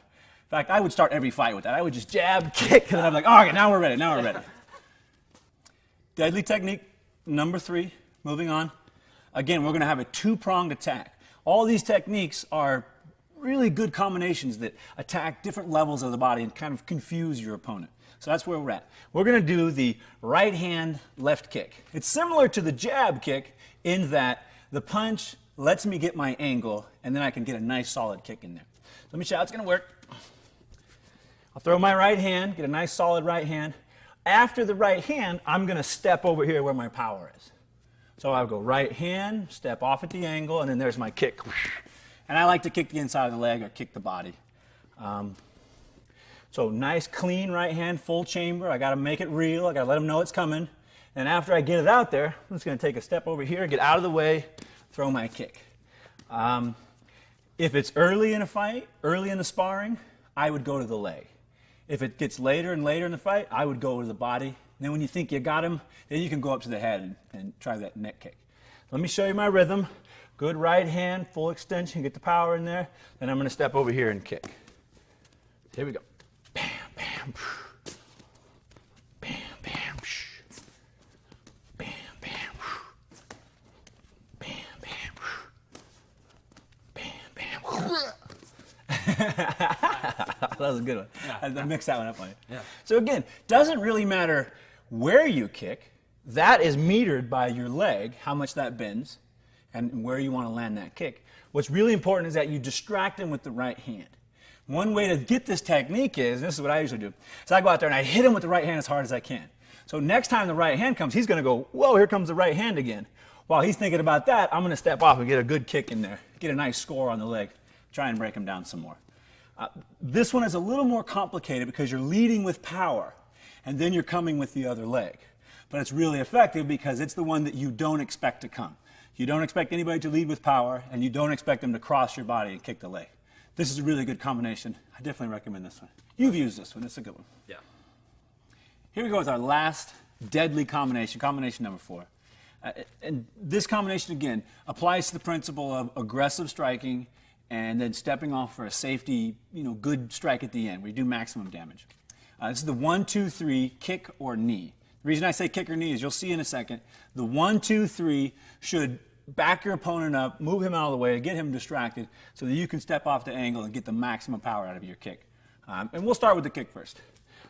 In fact, I would start every fight with that. I would just jab, kick, and then I'm like, all right, now we're ready, now we're ready. Deadly technique number 3, moving on. Again, we're going to have a 2-pronged attack. All these techniques are really good combinations that attack different levels of the body and kind of confuse your opponent. So that's where we're at. We're going to do the right hand, left kick. It's similar to the jab kick in that the punch lets me get my angle, and then I can get a nice solid kick in there. So let me show you how it's going to work. I'll throw my right hand, get a nice solid right hand. After the right hand, I'm going to step over here where my power is. So I'll go right hand, step off at the angle, and then there's my kick. And I like to kick the inside of the leg or kick the body. So nice, clean right hand, full chamber. I got to make it real. I got to let them know it's coming. And after I get it out there, I'm just going to take a step over here, get out of the way, throw my kick. If it's early in a fight, early in the sparring, I would go to the leg. If it gets later and later in the fight, I would go to the body. And then when you think you got him, then you can go up to the head and try that neck kick. Let me show you my rhythm. Good right hand, full extension, get the power in there. Then I'm going to step over here and kick. Here we go. Bam, bam, bam, bam, bam, bam, bam, bam, bam. That was a good one. Yeah. I mixed that one up on you. Yeah. So again, doesn't really matter where you kick. That is metered by your leg, how much that bends, and where you want to land that kick. What's really important is that you distract him with the right hand. One way to get this technique is, and this is what I usually do, is I go out there and I hit him with the right hand as hard as I can. So next time the right hand comes, he's going to go, whoa, here comes the right hand again. While he's thinking about that, I'm going to step off and get a good kick in there, get a nice score on the leg, try and break him down some more. This one is a little more complicated because you're leading with power, and then you're coming with the other leg. But it's really effective because it's the one that you don't expect to come. You don't expect anybody to lead with power, and you don't expect them to cross your body and kick the leg. This is a really good combination. I definitely recommend this one. You've used this one. It's a good one. Yeah. Here we go with our last deadly combination, combination number 4. And this combination, again, applies to the principle of aggressive striking and then stepping off for a safety, good strike at the end where you do maximum damage. This is the 1-2-3 kick or knee. The reason I say kick or knee is you'll see in a second, the 1-2-3 should back your opponent up, move him out of the way, get him distracted so that you can step off the angle and get the maximum power out of your kick. And we'll start with the kick first.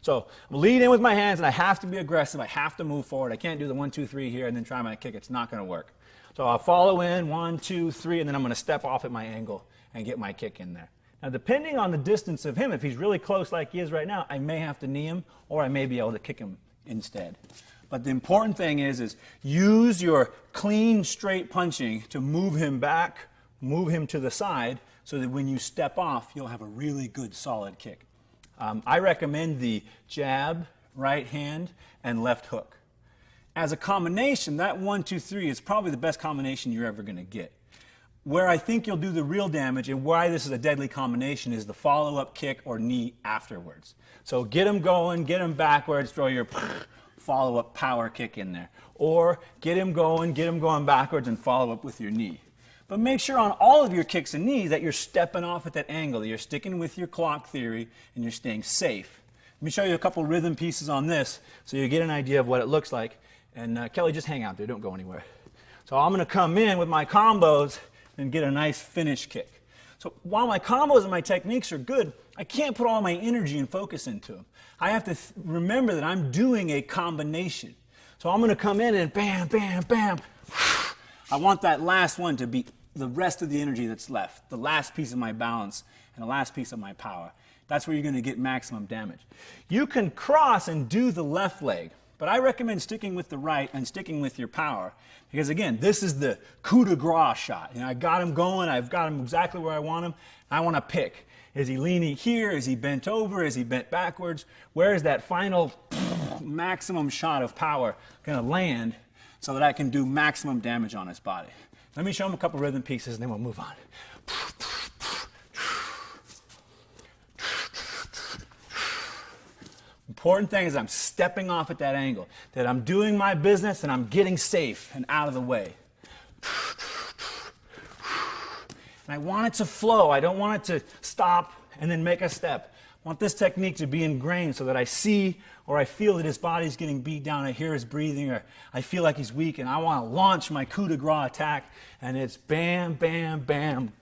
So I'm leading in with my hands, and I have to be aggressive. I have to move forward. I can't do the 1-2-3 here and then try my kick. It's not going to work. So I'll follow in 1-2-3, and then I'm going to step off at my angle and get my kick in there. Now, depending on the distance of him, if he's really close like he is right now, I may have to knee him, or I may be able to kick him instead. But the important thing is use your clean, straight punching to move him back, move him to the side, so that when you step off, you'll have a really good, solid kick. I recommend the jab, right hand, and left hook. As a combination, that 1-2-3 is probably the best combination you're ever going to get. Where I think you'll do the real damage and why this is a deadly combination is the follow-up kick or knee afterwards. So get him going, get him backwards, throw your follow-up power kick in there. Or get him going backwards and follow up with your knee. But make sure on all of your kicks and knees that you're stepping off at that angle, that you're sticking with your clock theory and you're staying safe. Let me show you a couple rhythm pieces on this so you get an idea of what it looks like. And Kelly, just hang out there, don't go anywhere. So I'm going to come in with my combos and get a nice finish kick. So while my combos and my techniques are good, I can't put all my energy and focus into them. I have to remember that I'm doing a combination. So I'm going to come in and bam, bam, bam. I want that last one to be the rest of the energy that's left, the last piece of my balance and the last piece of my power. That's where you're going to get maximum damage. You can cross and do the left leg, but I recommend sticking with the right and sticking with your power because, again, this is the coup de grace shot. I got him going. I've got him exactly where I want him. I want to pick. Is he leaning here? Is he bent over? Is he bent backwards? Where is that final maximum shot of power going to land so that I can do maximum damage on his body? Let me show him a couple rhythm pieces and then we'll move on. Important thing is I'm stepping off at that angle, that I'm doing my business and I'm getting safe and out of the way. And I want it to flow. I don't want it to stop and then make a step. I want this technique to be ingrained so that I see or I feel that his body's getting beat down. I hear his breathing, or I feel like he's weak, and I want to launch my coup de grace attack, and it's bam, bam, bam,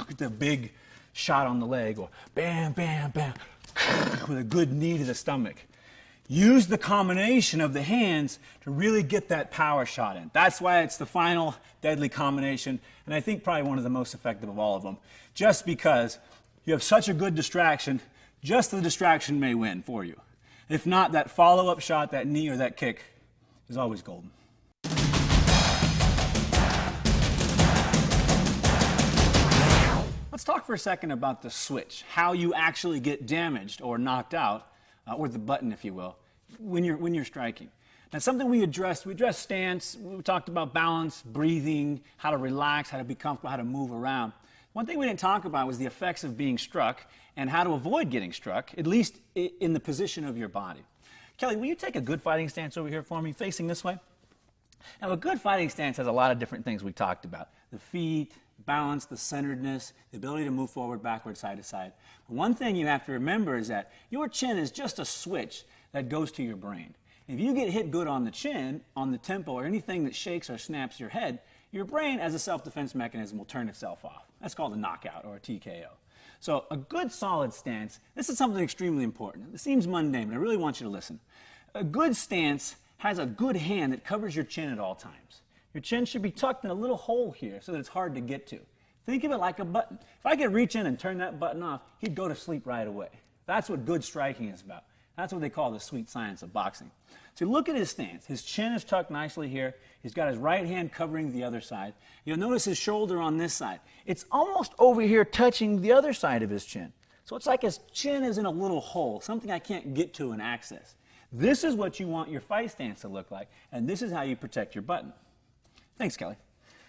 with a big shot on the leg, or bam, bam, bam, with a good knee to the stomach. Use the combination of the hands to really get that power shot in. That's why it's the final deadly combination, and I think probably one of the most effective of all of them, just because you have such a good distraction. Just the distraction may win for you. If not, that follow-up shot, that knee or that kick is always golden. Let's talk for a second about the switch, how you actually get damaged or knocked out, or the button, if you will, when you're striking. Now, something we addressed stance, we talked about balance, breathing, how to relax, how to be comfortable, how to move around. One thing we didn't talk about was the effects of being struck and how to avoid getting struck, at least in the position of your body. Kelly, will you take a good fighting stance over here for me, facing this way? Now, a good fighting stance has a lot of different things we talked about. The feet, balance, the centeredness, the ability to move forward, backward, side to side. But one thing you have to remember is that your chin is just a switch that goes to your brain. If you get hit good on the chin, on the temple, or anything that shakes or snaps your head, your brain, as a self-defense mechanism, will turn itself off. That's called a knockout or a TKO. So a good solid stance, this is something extremely important. It seems mundane, but I really want you to listen. A good stance has a good hand that covers your chin at all times. Your chin should be tucked in a little hole here so that it's hard to get to. Think of it like a button. If I could reach in and turn that button off, he'd go to sleep right away. That's what good striking is about. That's what they call the sweet science of boxing. So look at his stance. His chin is tucked nicely here. He's got his right hand covering the other side. You'll notice his shoulder on this side. It's almost over here touching the other side of his chin. So it's like his chin is in a little hole, something I can't get to and access. This is what you want your fight stance to look like, and this is how you protect your button. Thanks, Kelly.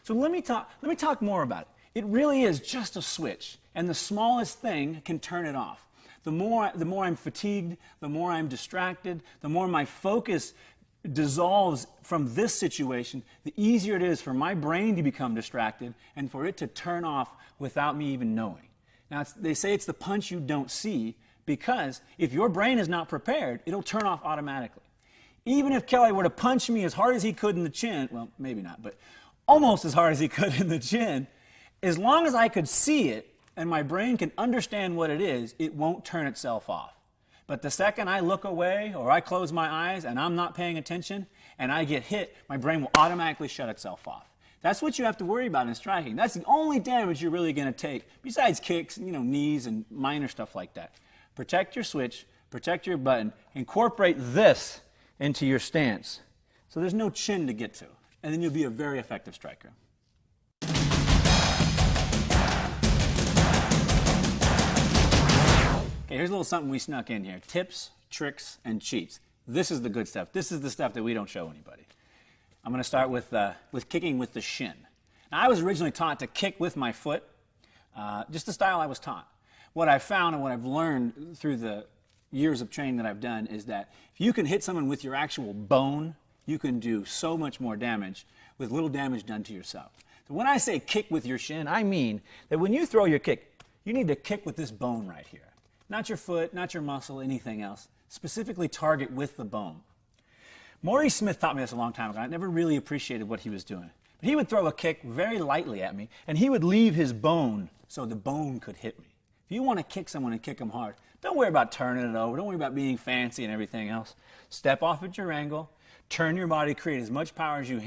So let me talk more about it. It really is just a switch, and the smallest thing can turn it off. The more I'm fatigued, the more I'm distracted, the more my focus dissolves from this situation, the easier it is for my brain to become distracted and for it to turn off without me even knowing. Now, they say it's the punch you don't see, because if your brain is not prepared, it'll turn off automatically. Even if Kelly were to punch me as hard as he could in the chin, well, maybe not, but almost as hard as he could in the chin, as long as I could see it and my brain can understand what it is, it won't turn itself off. But the second I look away or I close my eyes and I'm not paying attention and I get hit, my brain will automatically shut itself off. That's what you have to worry about in striking. That's the only damage you're really going to take, besides kicks, knees and minor stuff like that. Protect your switch, protect your button, incorporate this into your stance so there's no chin to get to, and then you'll be a very effective striker. Okay, here's a little something we snuck in here. Tips, tricks, and cheats. This is the good stuff. This is the stuff that we don't show anybody. I'm going to start with kicking with the shin. Now, I was originally taught to kick with my foot, just the style I was taught. What I've found and what I've learned through the years of training that I've done is that if you can hit someone with your actual bone, you can do so much more damage with little damage done to yourself. So when I say kick with your shin, I mean that when you throw your kick, you need to kick with this bone right here. Not your foot, not your muscle, anything else. Specifically target with the bone. Maurice Smith taught me this a long time ago. I never really appreciated what he was doing. But he would throw a kick very lightly at me, and he would leave his bone so the bone could hit me. If you want to kick someone and kick them hard, don't worry about turning it over. Don't worry about being fancy and everything else. Step off at your angle, turn your body, create as much power as you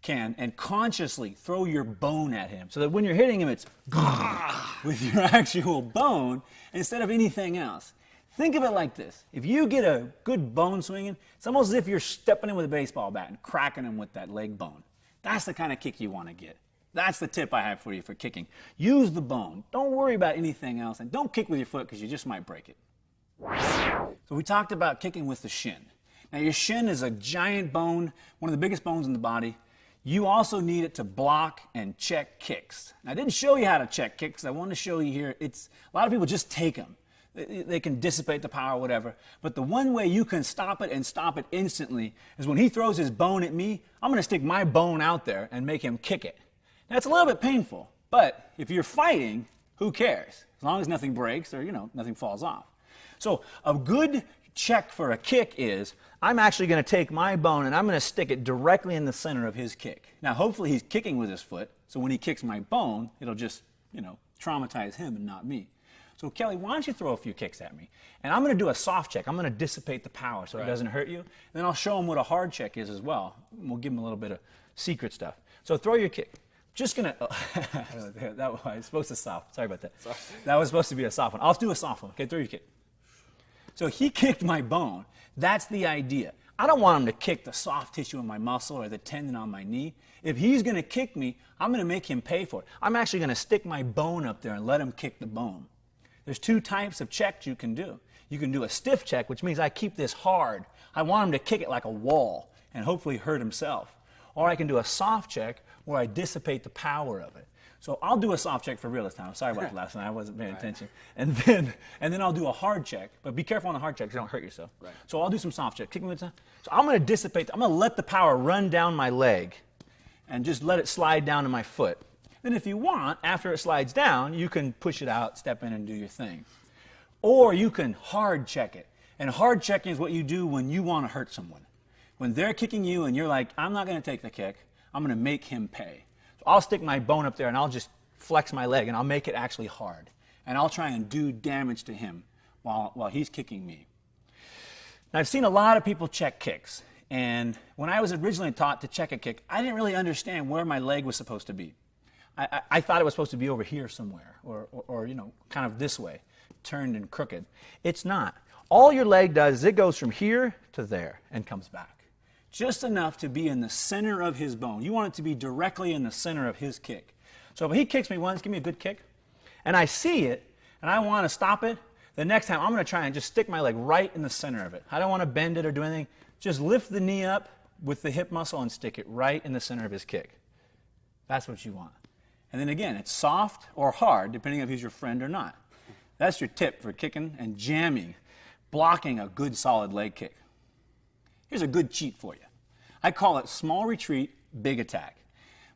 can, and consciously throw your bone at him so that when you're hitting him, it's with your actual bone instead of anything else. Think of it like this. If you get a good bone swinging, it's almost as if you're stepping in with a baseball bat and cracking him with that leg bone. That's the kind of kick you want to get. That's the tip I have for you for kicking. Use the bone. Don't worry about anything else, and don't kick with your foot because you just might break it. So we talked about kicking with the shin. Now your shin is a giant bone, one of the biggest bones in the body. You also need it to block and check kicks. Now, I didn't show you how to check kicks. I want to show you here. A lot of people just take them. They can dissipate the power, whatever. But the one way you can stop it and stop it instantly is when he throws his bone at me, I'm going to stick my bone out there and make him kick it. Now, it's a little bit painful, but if you're fighting, Who cares? As long as nothing breaks or, nothing falls off. So a good check for a kick is, I'm actually going to take my bone and I'm going to stick it directly in the center of his kick. Now, hopefully he's kicking with his foot, so when he kicks my bone, it'll just, traumatize him and not me. So Kelly, why don't you throw a few kicks at me? And I'm going to do a soft check. I'm going to dissipate the power so it doesn't hurt you. And then I'll show him what a hard check is as well. We'll give him a little bit of secret stuff. So throw your kick. Just going to, that was supposed to soft. Sorry about that. Sorry. That was supposed to be a soft one. I'll do a soft one. Okay, throw your kick. So he kicked my bone. That's the idea. I don't want him to kick the soft tissue in my muscle or the tendon on my knee. If he's going to kick me, I'm going to make him pay for it. I'm actually going to stick my bone up there and let him kick the bone. There's two types of checks you can do. You can do a stiff check, which means I keep this hard. I want him to kick it like a wall and hopefully hurt himself. Or I can do a soft check where I dissipate the power of it. So I'll do a soft check for real this time. Sorry about the last one. I wasn't paying attention. And then I'll do a hard check. But be careful on the hard check so you don't hurt yourself. Right. So I'll do some soft check. Kick me with time. So I'm going to dissipate. I'm going to let the power run down my leg and just let it slide down to my foot. Then if you want, after it slides down, you can push it out, step in, and do your thing. Or you can hard check it. And hard checking is what you do when you want to hurt someone. When they're kicking you and you're like, I'm not going to take the kick. I'm going to make him pay. I'll stick my bone up there and I'll just flex my leg and I'll make it actually hard. And I'll try and do damage to him while he's kicking me. Now, I've seen a lot of people check kicks. And when I was originally taught to check a kick, I didn't really understand where my leg was supposed to be. I thought it was supposed to be over here somewhere or kind of this way, turned and crooked. It's not. All your leg does is it goes from here to there and comes back. Just enough to be in the center of his bone. You want it to be directly in the center of his kick. So if he kicks me once, give me a good kick, and I see it, and I want to stop it, the next time I'm going to try and just stick my leg right in the center of it. I don't want to bend it or do anything. Just lift the knee up with the hip muscle and stick it right in the center of his kick. That's what you want. And then again, it's soft or hard, depending if he's your friend or not. That's your tip for kicking and jamming, blocking a good solid leg kick. Here's a good cheat for you. I call it small retreat, big attack.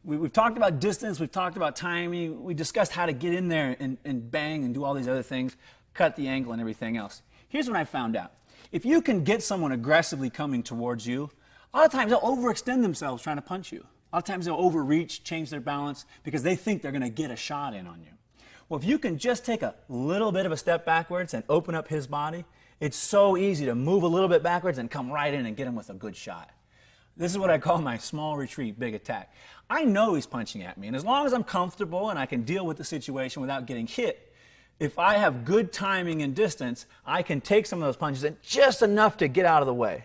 We've talked about distance, we've talked about timing, we discussed how to get in there and bang and do all these other things, cut the angle and everything else. Here's what I found out. If you can get someone aggressively coming towards you, a lot of times they'll overextend themselves trying to punch you. A lot of times they'll overreach, change their balance, because they think they're going to get a shot in on you. Well, if you can just take a little bit of a step backwards and open up his body, it's so easy to move a little bit backwards and come right in and get him with a good shot. This is what I call my small retreat, big attack. I know he's punching at me, and as long as I'm comfortable and I can deal with the situation without getting hit, if I have good timing and distance, I can take some of those punches and just enough to get out of the way,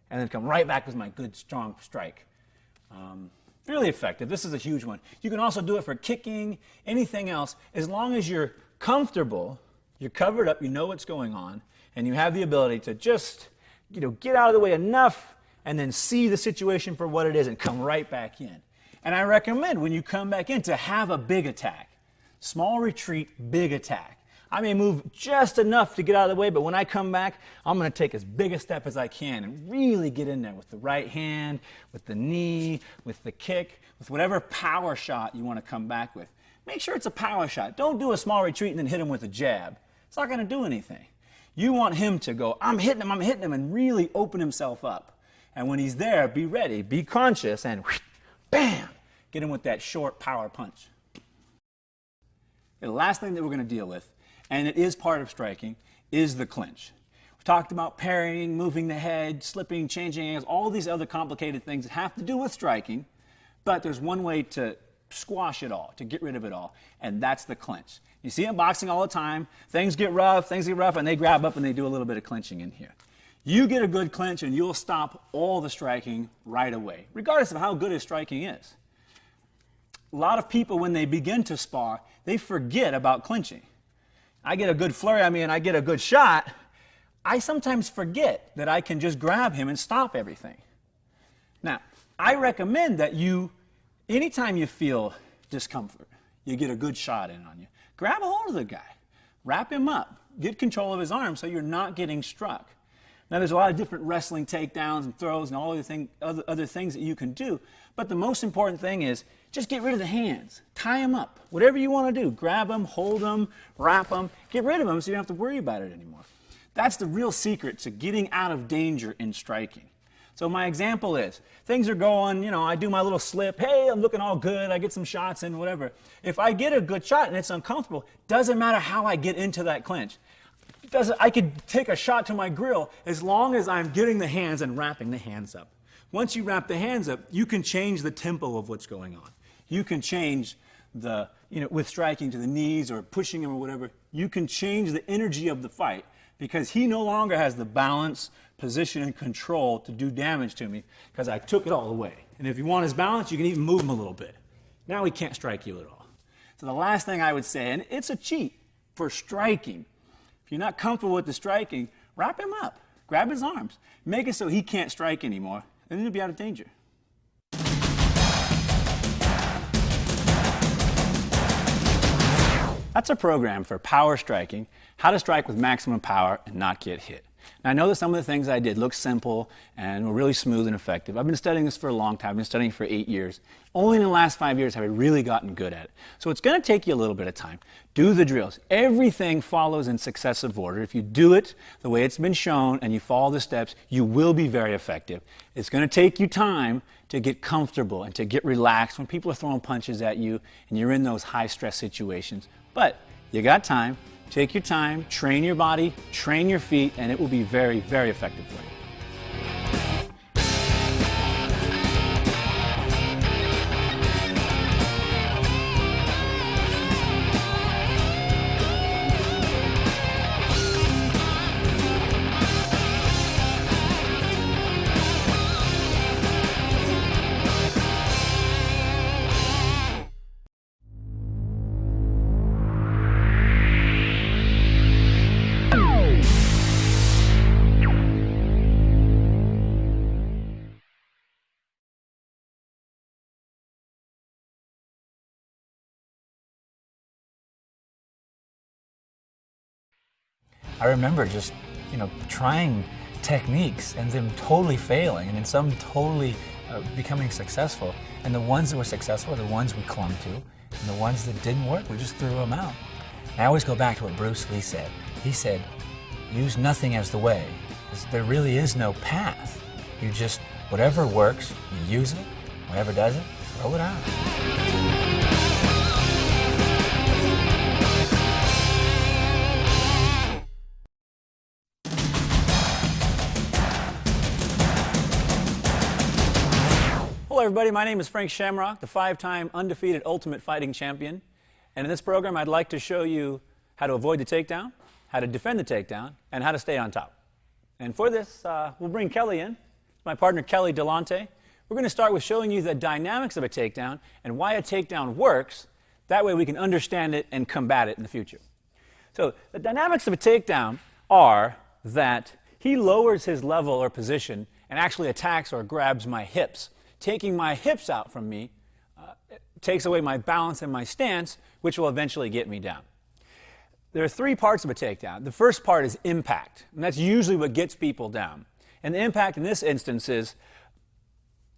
and then come right back with my good, strong strike. Really effective. This is a huge one. You can also do it for kicking, anything else, as long as you're comfortable, you're covered up, you know what's going on, and you have the ability to just, get out of the way enough and then see the situation for what it is and come right back in. And I recommend when you come back in to have a big attack. Small retreat, big attack. I may move just enough to get out of the way, but when I come back, I'm going to take as big a step as I can and really get in there with the right hand, with the knee, with the kick, with whatever power shot you want to come back with. Make sure it's a power shot. Don't do a small retreat and then hit him with a jab. It's not going to do anything. You want him to go, I'm hitting him, and really open himself up. And when he's there, be ready, be conscious, and whoosh, bam, get him with that short power punch. The last thing that we're going to deal with, and it is part of striking, is the clinch. We've talked about parrying, moving the head, slipping, changing angles, all these other complicated things that have to do with striking, but there's one way to squash it all, to get rid of it all, and that's the clinch. You see in boxing all the time, things get rough, and they grab up and they do a little bit of clinching in here. You get a good clinch and you'll stop all the striking right away, regardless of how good his striking is. A lot of people, when they begin to spar, they forget about clinching. I get a good flurry on me and I get a good shot, I sometimes forget that I can just grab him and stop everything. Now, I recommend that anytime you feel discomfort, you get a good shot in on you, grab a hold of the guy, wrap him up, get control of his arm so you're not getting struck. Now, there's a lot of different wrestling takedowns and throws and all other things that you can do, but the most important thing is just get rid of the hands. Tie them up. Whatever you want to do. Grab them, hold them, wrap them. Get rid of them so you don't have to worry about it anymore. That's the real secret to getting out of danger in striking. So my example is, things are going, I do my little slip, hey, I'm looking all good, I get some shots in, whatever. If I get a good shot and it's uncomfortable, doesn't matter how I get into that clinch. I could take a shot to my grill as long as I'm getting the hands and wrapping the hands up. Once you wrap the hands up, you can change the tempo of what's going on. You can change with striking to the knees or pushing him or whatever, you can change the energy of the fight because he no longer has the balance, position, and control to do damage to me because I took it all away. And if you want his balance, you can even move him a little bit. Now he can't strike you at all. So the last thing I would say, and it's a cheat for striking, if you're not comfortable with the striking, wrap him up. Grab his arms. Make it so he can't strike anymore, and then he'll be out of danger. That's a program for power striking, how to strike with maximum power and not get hit. Now, I know that some of the things I did look simple and were really smooth and effective. I've been studying this for a long time. I've been studying for 8 years. Only in the last 5 years have I really gotten good at it. So it's going to take you a little bit of time. Do the drills. Everything follows in successive order. If you do it the way it's been shown and you follow the steps, you will be very effective. It's going to take you time to get comfortable and to get relaxed when people are throwing punches at you and you're in those high-stress situations. But you got time. Take your time, train your body, train your feet, and it will be very, very effective for you. I remember just, trying techniques and them totally failing, and then some totally becoming successful. And the ones that were successful are the ones we clung to, and the ones that didn't work, we just threw them out. And I always go back to what Bruce Lee said. He said, use nothing as the way, because there really is no path. You just, whatever works, you use it. Whatever doesn't, throw it out. Hello everybody, my name is Frank Shamrock, the 5-time undefeated Ultimate Fighting Champion. And in this program I'd like to show you how to avoid the takedown, how to defend the takedown, and how to stay on top. And for this, we'll bring Kelly in, my partner Kelly Delonte. We're going to start with showing you the dynamics of a takedown and why a takedown works. That way we can understand it and combat it in the future. So the dynamics of a takedown are that he lowers his level or position and actually attacks or grabs my hips. Taking my hips out from me takes away my balance and my stance, which will eventually get me down. There are 3 parts of a takedown. The first part is impact, and that's usually what gets people down. And the impact in this instance is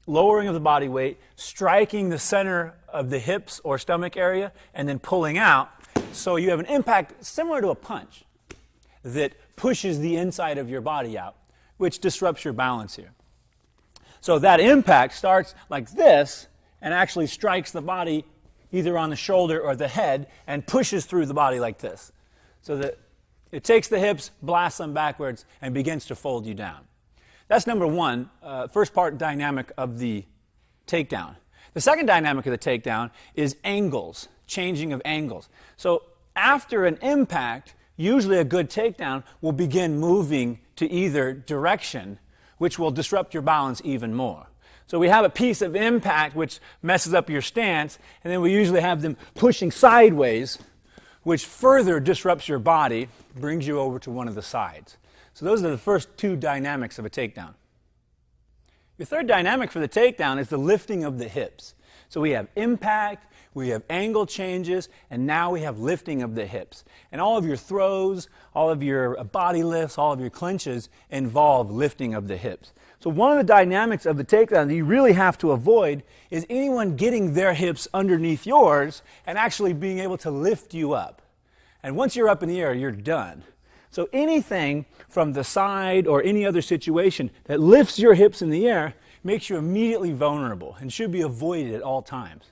lowering of the body weight, striking the center of the hips or stomach area, and then pulling out. So you have an impact similar to a punch that pushes the inside of your body out, which disrupts your balance here. So that impact starts like this and actually strikes the body either on the shoulder or the head and pushes through the body like this. So that it takes the hips, blasts them backwards, and begins to fold you down. That's number 1, first part dynamic of the takedown. The second dynamic of the takedown is angles, changing of angles. So after an impact, usually a good takedown will begin moving to either direction, which will disrupt your balance even more. So we have a piece of impact which messes up your stance, and then we usually have them pushing sideways, which further disrupts your body, brings you over to one of the sides. So those are the first 2 dynamics of a takedown. Your third dynamic for the takedown is the lifting of the hips. So we have impact, we have angle changes, and now we have lifting of the hips. And all of your throws, all of your body lifts, all of your clinches involve lifting of the hips. So one of the dynamics of the takedown that you really have to avoid is anyone getting their hips underneath yours and actually being able to lift you up. And once you're up in the air, you're done. So anything from the side or any other situation that lifts your hips in the air makes you immediately vulnerable and should be avoided at all times.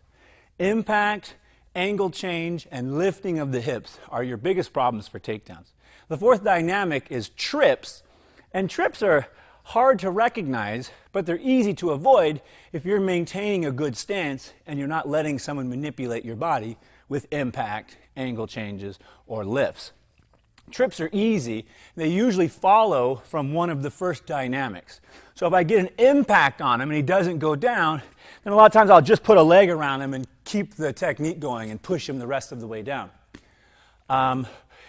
Impact, angle change, and lifting of the hips are your biggest problems for takedowns. The fourth dynamic is trips, and trips are hard to recognize, but they're easy to avoid if you're maintaining a good stance and you're not letting someone manipulate your body with impact, angle changes, or lifts. Trips are easy. They usually follow from one of the first dynamics. So if I get an impact on him and he doesn't go down, then a lot of times I'll just put a leg around him and keep the technique going and push him the rest of the way down.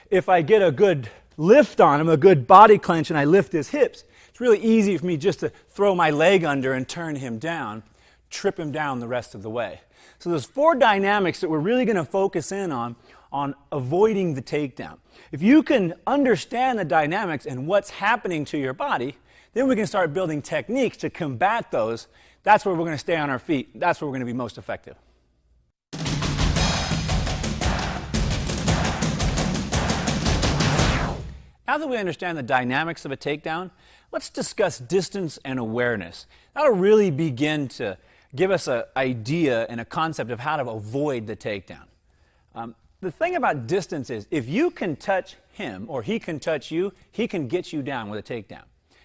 If I get a good lift on him, a good body clench, and I lift his hips, it's really easy for me just to throw my leg under and turn him down, trip him down the rest of the way. So there's four dynamics that we're really going to focus in on avoiding the takedown. If you can understand the dynamics and what's happening to your body, then we can start building techniques to combat those. That's where we're going to stay on our feet. That's where we're going to be most effective. Now that we understand the dynamics of a takedown, let's discuss distance and awareness. That'll really begin to give us an idea and a concept of how to avoid the takedown. The thing about distance is if you can touch him or he can touch you, he can get you down with a takedown.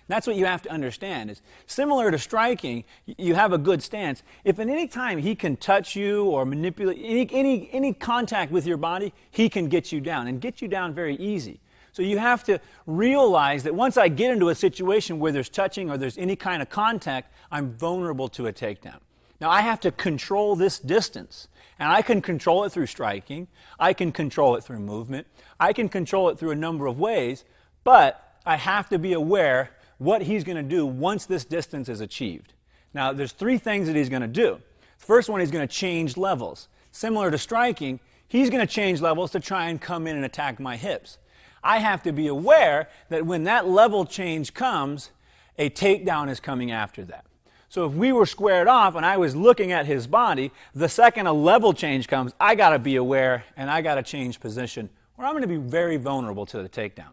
That's what you have to understand. Is similar to striking, you have a good stance. If at any time he can touch you or manipulate any contact with your body, he can get you down and get you down very easy. So you have to realize that once I get into a situation where there's touching or there's any kind of contact, I'm vulnerable to a takedown. Now I have to control this distance, and I can control it through striking, I can control it through movement, I can control it through a number of ways, but I have to be aware what he's going to do once this distance is achieved. Now there's three things that he's going to do. The first one, he's going to change levels. Similar to striking, he's going to change levels to try and come in and attack my hips. I have to be aware that when that level change comes, a takedown is coming after that. So if we were squared off and I was looking at his body, the second a level change comes, I got to be aware and I got to change position, or I'm going to be very vulnerable to the takedown.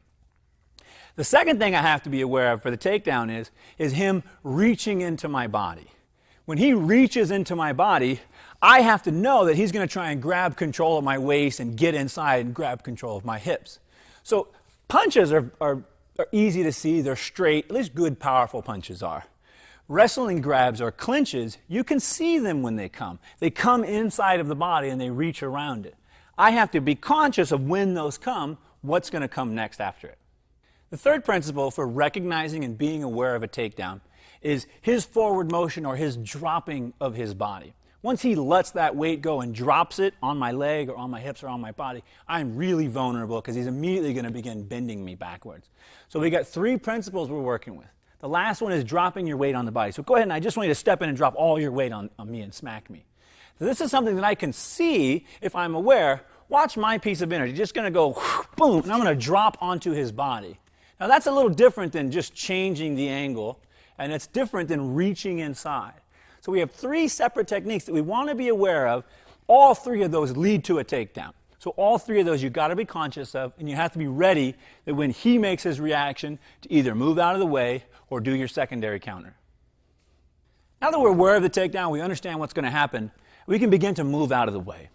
The second thing I have to be aware of for the takedown is him reaching into my body. When he reaches into my body, I have to know that he's going to try and grab control of my waist and get inside and grab control of my hips. So punches are easy to see. They're straight. At least good, powerful punches are. Wrestling grabs or clinches, you can see them when they come. They come inside of the body and they reach around it. I have to be conscious of when those come, what's going to come next after it. The third principle for recognizing and being aware of a takedown is his forward motion or his dropping of his body. Once he lets that weight go and drops it on my leg or on my hips or on my body, I'm really vulnerable because he's immediately going to begin bending me backwards. So we got three principles we're working with. The last one is dropping your weight on the body. So go ahead and I just want you to step in and drop all your weight on me and smack me. So this is something that I can see if I'm aware. Watch my piece of energy. Just going to go boom, and I'm going to drop onto his body. Now that's a little different than just changing the angle, and it's different than reaching inside. So we have three separate techniques that we want to be aware of. All three of those lead to a takedown. So all three of those you've got to be conscious of, and you have to be ready that when he makes his reaction to either move out of the way or do your secondary counter. Now that we're aware of the takedown, we understand what's going to happen, we can begin to move out of the way.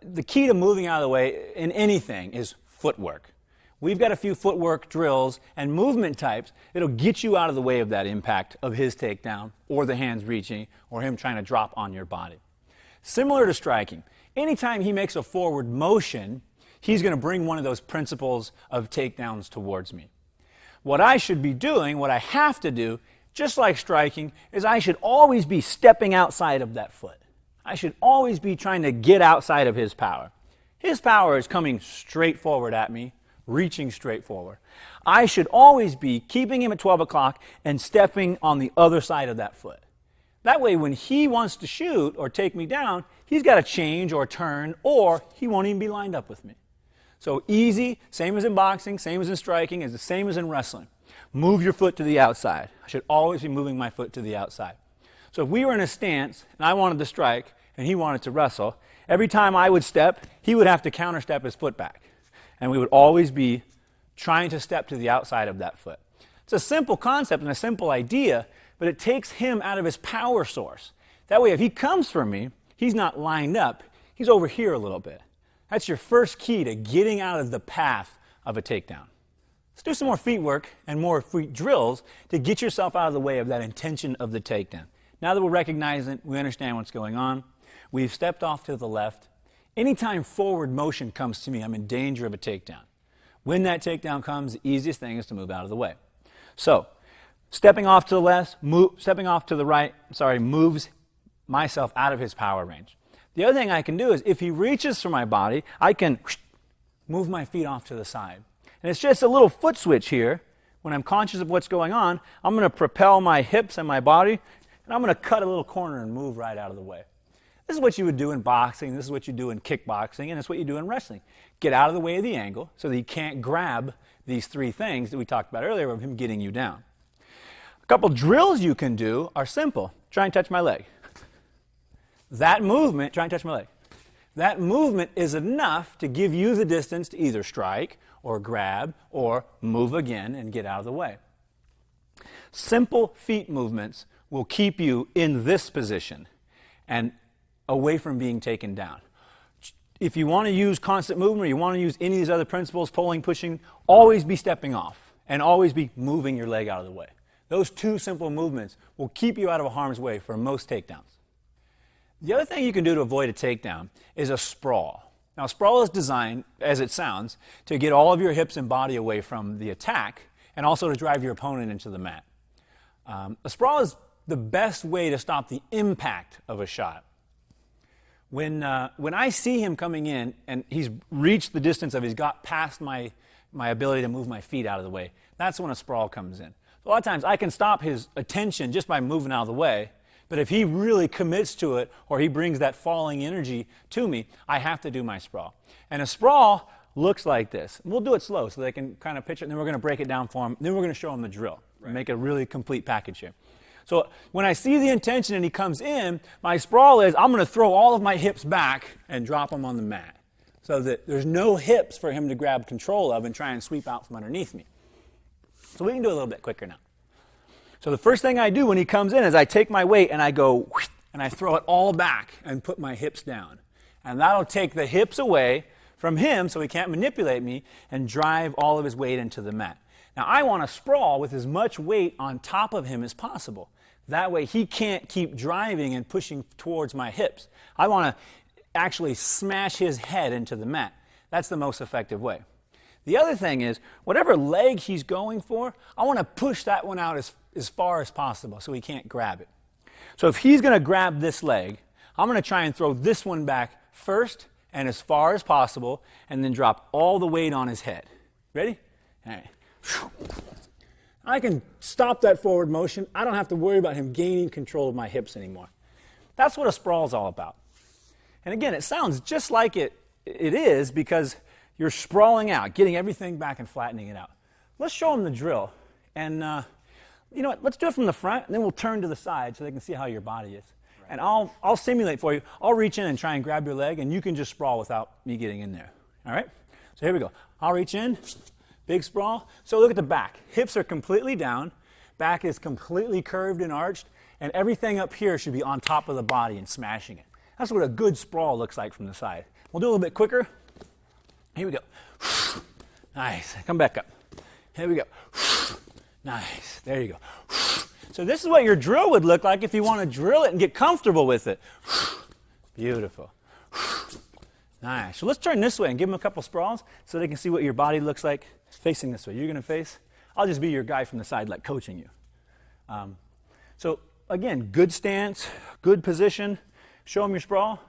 The key to moving out of the way in anything is footwork. We've got a few footwork drills and movement types that'll get you out of the way of that impact of his takedown or the hands reaching or him trying to drop on your body. Similar to striking, anytime he makes a forward motion, he's going to bring one of those principles of takedowns towards me. What I should be doing, what I have to do, just like striking, is I should always be stepping outside of that foot. I should always be trying to get outside of his power. His power is coming straight forward at me, reaching straight forward. I should always be keeping him at 12 o'clock and stepping on the other side of that foot. That way, when he wants to shoot or take me down, he's got to change or turn, or he won't even be lined up with me. So easy, same as in boxing, same as in striking, is the same as in wrestling. Move your foot to the outside. I should always be moving my foot to the outside. So if we were in a stance, and I wanted to strike, and he wanted to wrestle, every time I would step, he would have to counter-step his foot back. And we would always be trying to step to the outside of that foot. It's a simple concept and a simple idea, but it takes him out of his power source. That way, if he comes for me, he's not lined up, he's over here a little bit. That's your first key to getting out of the path of a takedown. Let's do some more feet work and more feet drills to get yourself out of the way of that intention of the takedown. Now that we're recognizing, we understand what's going on, we've stepped off to the left. Anytime forward motion comes to me, I'm in danger of a takedown. When that takedown comes, the easiest thing is to move out of the way. So, stepping off to the left, stepping off to the right, moves myself out of his power range. The other thing I can do is, if he reaches for my body, I can move my feet off to the side. And it's just a little foot switch here. When I'm conscious of what's going on, I'm going to propel my hips and my body, and I'm going to cut a little corner and move right out of the way. This is what you would do in boxing, this is what you do in kickboxing, and it's what you do in wrestling. Get out of the way of the angle so that he can't grab these three things that we talked about earlier of him getting you down. A couple drills you can do are simple. Try and touch my leg. That movement, try and touch my leg. That movement is enough to give you the distance to either strike or grab or move again and get out of the way. Simple feet movements will keep you in this position and away from being taken down. If you want to use constant movement or you want to use any of these other principles, pulling, pushing, always be stepping off and always be moving your leg out of the way. Those two simple movements will keep you out of harm's way for most takedowns. The other thing you can do to avoid a takedown is a sprawl. Now, a sprawl is designed, as it sounds, to get all of your hips and body away from the attack and also to drive your opponent into the mat. A sprawl is the best way to stop the impact of a shot. When I see him coming in and he's reached the distance of he's got past my ability to move my feet out of the way, that's when a sprawl comes in. So a lot of times I can stop his attention just by moving out of the way, but if he really commits to it or he brings that falling energy to me, I have to do my sprawl. And a sprawl looks like this. We'll do it slow so they can kind of picture it, and then we're going to break it down for them. Then we're going to show them the drill and make a really complete package here. So when I see the intention and he comes in, my sprawl is I'm going to throw all of my hips back and drop them on the mat so that there's no hips for him to grab control of and try and sweep out from underneath me. So we can do it a little bit quicker now. So the first thing I do when he comes in is I take my weight and I go and I throw it all back and put my hips down. And that'll take the hips away from him so he can't manipulate me and drive all of his weight into the mat. Now, I want to sprawl with as much weight on top of him as possible. That way, he can't keep driving and pushing towards my hips. I want to actually smash his head into the mat. That's the most effective way. The other thing is, whatever leg he's going for, I want to push that one out as far as possible so he can't grab it. So if he's going to grab this leg, I'm going to try and throw this one back first and as far as possible, and then drop all the weight on his head. Ready? All right. I can stop that forward motion. I don't have to worry about him gaining control of my hips anymore. That's what a sprawl is all about. And again, it sounds just like it is because you're sprawling out, getting everything back and flattening it out. Let's show them the drill. And you know what? Let's do it from the front, and then we'll turn to the side so they can see how your body is. Right. And I'll simulate for you. I'll reach in and try and grab your leg, and you can just sprawl without me getting in there. All right? So here we go. I'll reach in. Big sprawl. So look at the back. Hips are completely down. Back is completely curved and arched. And everything up here should be on top of the body and smashing it. That's what a good sprawl looks like from the side. We'll do a little bit quicker. Here we go. Nice. Come back up. Here we go. Nice. There you go. So this is what your drill would look like if you want to drill it and get comfortable with it. Beautiful. Nice. So let's turn this way and give them a couple sprawls so they can see what your body looks like facing this way. You're going to face. I'll just be your guy from the side, like coaching you. So again, good stance, good position. Show them your sprawl.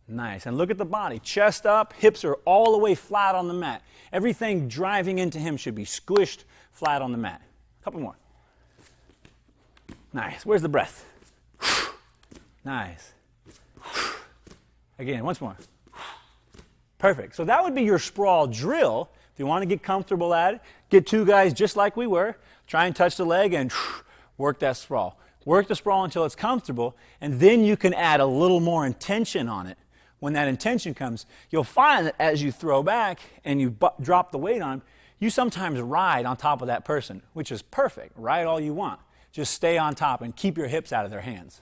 Nice. And look at the body. Chest up, hips are all the way flat on the mat. Everything driving into him should be squished flat on the mat. A couple more. Nice. Where's the breath? Nice. Again, once more. Perfect. So that would be your sprawl drill. If you want to get comfortable at it, get two guys just like we were, try and touch the leg and work that sprawl. Work the sprawl until it's comfortable, and then you can add a little more intention on it. When that intention comes, you'll find that as you throw back and you drop the weight on, you sometimes ride on top of that person, which is perfect. Ride all you want. Just stay on top and keep your hips out of their hands.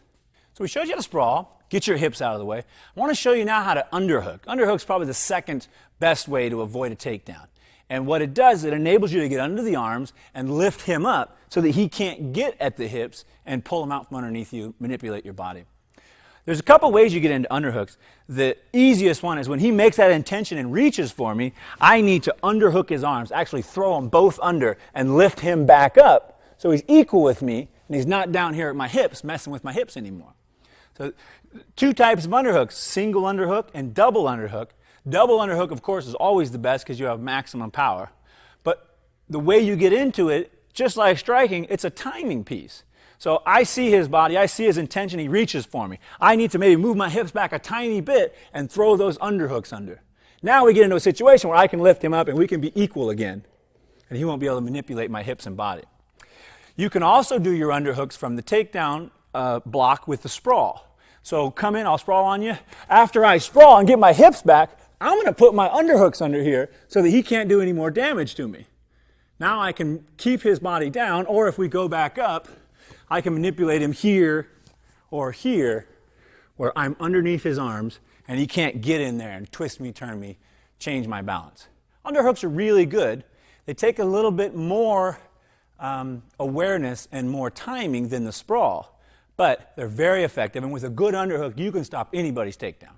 So we showed you how to sprawl. Get your hips out of the way. I want to show you now how to underhook. Underhook's probably the second best way to avoid a takedown. And what it does, it enables you to get under the arms and lift him up so that he can't get at the hips and pull him out from underneath you, manipulate your body. There's a couple ways you get into underhooks. The easiest one is when he makes that intention and reaches for me, I need to underhook his arms, actually throw them both under and lift him back up so he's equal with me and he's not down here at my hips, messing with my hips anymore. So two types of underhooks, single underhook and double underhook. Double underhook, of course, is always the best because you have maximum power. But the way you get into it, just like striking, it's a timing piece. So I see his body, I see his intention, he reaches for me. I need to maybe move my hips back a tiny bit and throw those underhooks under. Now we get into a situation where I can lift him up and we can be equal again. And he won't be able to manipulate my hips and body. You can also do your underhooks from the takedown block with the sprawl. So come in, I'll sprawl on you. After I sprawl and get my hips back, I'm going to put my underhooks under here so that he can't do any more damage to me. Now I can keep his body down, or if we go back up, I can manipulate him here or here where I'm underneath his arms and he can't get in there and twist me, turn me, change my balance. Underhooks are really good. They take a little bit more awareness and more timing than the sprawl, but they're very effective, and with a good underhook, you can stop anybody's takedown.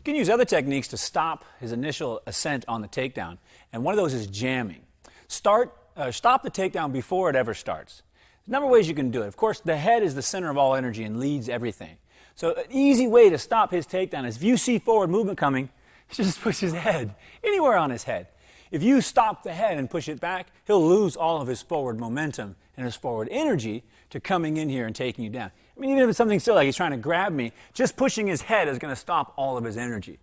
You can use other techniques to stop his initial ascent on the takedown, and one of those is jamming. Stop the takedown before it ever starts. There's a number of ways you can do it. Of course, the head is the center of all energy and leads everything. So an easy way to stop his takedown is if you see forward movement coming, just push his head anywhere on his head. If you stop the head and push it back, he'll lose all of his forward momentum and his forward energy to coming in here and taking you down. I mean, even if it's something still like he's trying to grab me, just pushing his head is going to stop all of his energy.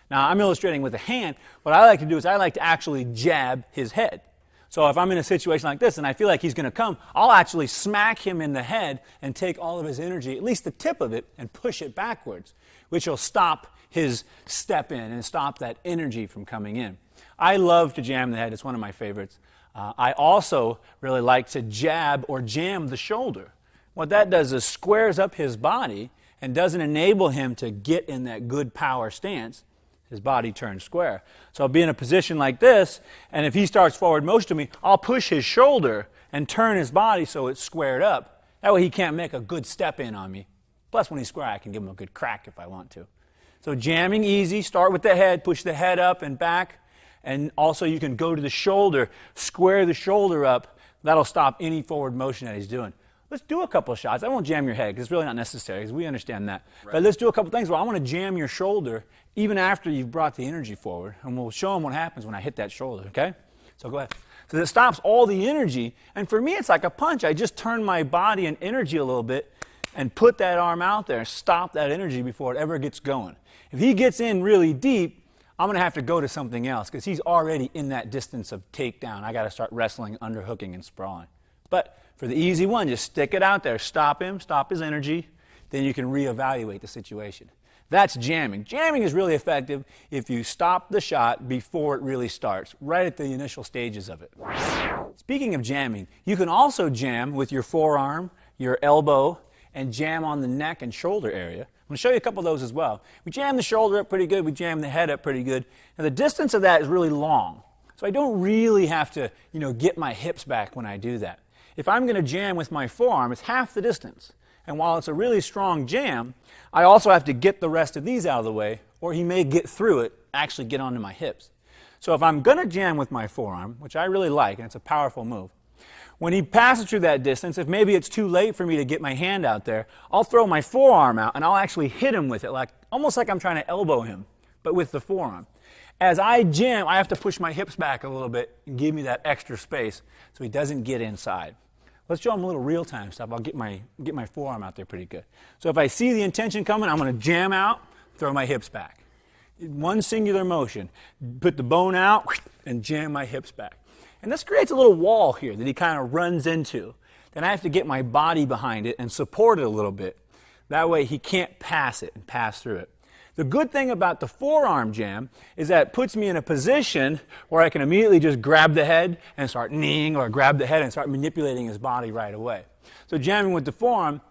Now, I'm illustrating with a hand. What I like to do is I like to actually jab his head. So if I'm in a situation like this and I feel like he's going to come, I'll actually smack him in the head and take all of his energy, at least the tip of it, and push it backwards, which will stop his step in and stop that energy from coming in. I love to jam the head. It's one of my favorites. I also really like to jab or jam the shoulder. What that does is squares up his body and doesn't enable him to get in that good power stance. His body turns square. So I'll be in a position like this, and if he starts forward motion to me, I'll push his shoulder and turn his body so it's squared up. That way he can't make a good step in on me. Plus, when he's square, I can give him a good crack if I want to. So jamming easy, start with the head, push the head up and back, and also you can go to the shoulder, square the shoulder up. That'll stop any forward motion that he's doing. Let's do a couple of shots. I won't jam your head because it's really not necessary because we understand that. Right. But let's do a couple things where I want to jam your shoulder even after you've brought the energy forward, and we'll show them what happens when I hit that shoulder, okay? So go ahead. So that stops all the energy, and for me it's like a punch. I just turn my body and energy a little bit and put that arm out there, stop that energy before it ever gets going. If he gets in really deep, I'm going to have to go to something else because he's already in that distance of takedown. I got to start wrestling, underhooking, and sprawling. But for the easy one, just stick it out there, stop him, stop his energy, then you can reevaluate the situation. That's jamming. Jamming is really effective if you stop the shot before it really starts, right at the initial stages of it. Speaking of jamming, you can also jam with your forearm, your elbow, and jam on the neck and shoulder area. I'm going to show you a couple of those as well. We jam the shoulder up pretty good, we jam the head up pretty good. Now the distance of that is really long, so I don't really have to, get my hips back when I do that. if I'm going to jam with my forearm, it's half the distance. And while it's a really strong jam, I also have to get the rest of these out of the way, or he may get through it, actually get onto my hips. So if I'm going to jam with my forearm, which I really like, and it's a powerful move, when he passes through that distance, if maybe it's too late for me to get my hand out there, I'll throw my forearm out and I'll actually hit him with it, almost like I'm trying to elbow him, but with the forearm. As I jam, I have to push my hips back a little bit and give me that extra space so he doesn't get inside. Let's show him a little real-time stuff. I'll get my forearm out there pretty good. So if I see the intention coming, I'm going to jam out, throw my hips back. One singular motion. Put the bone out and jam my hips back. And this creates a little wall here that he kind of runs into. Then I have to get my body behind it and support it a little bit. That way he can't pass it and pass through it. The good thing about the forearm jam is that it puts me in a position where I can immediately just grab the head and start kneeing, or grab the head and start manipulating his body right away. So jamming with the forearm,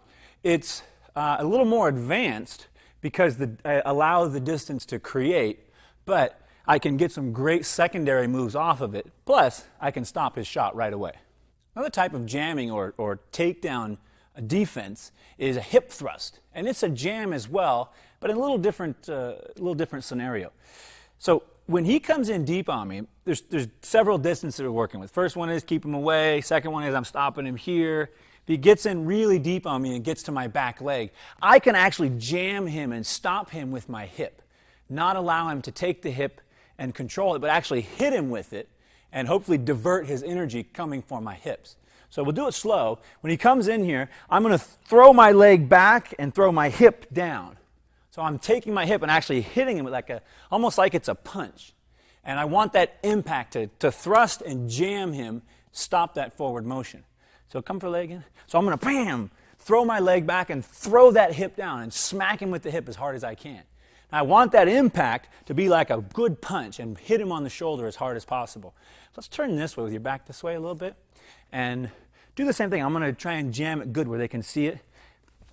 it's a little more advanced because it allows the distance to create, but I can get some great secondary moves off of it. Plus, I can stop his shot right away. Another type of jamming or takedown defense is a hip thrust, and it's a jam as well, but in a little different scenario. So when he comes in deep on me, there's several distances we're working with. First one is keep him away. Second one is I'm stopping him here. If he gets in really deep on me and gets to my back leg, I can actually jam him and stop him with my hip, not allow him to take the hip and control it, but actually hit him with it and hopefully divert his energy coming from my hips. So we'll do it slow. When he comes in here, I'm going to throw my leg back and throw my hip down. So I'm taking my hip and actually hitting him with almost like it's a punch. And I want that impact to thrust and jam him, stop that forward motion. So come for leg in. So I'm going to bam, throw my leg back and throw that hip down and smack him with the hip as hard as I can. I want that impact to be like a good punch and hit him on the shoulder as hard as possible. Let's turn this way with your back this way a little bit and do the same thing. I'm going to try and jam it good where they can see it.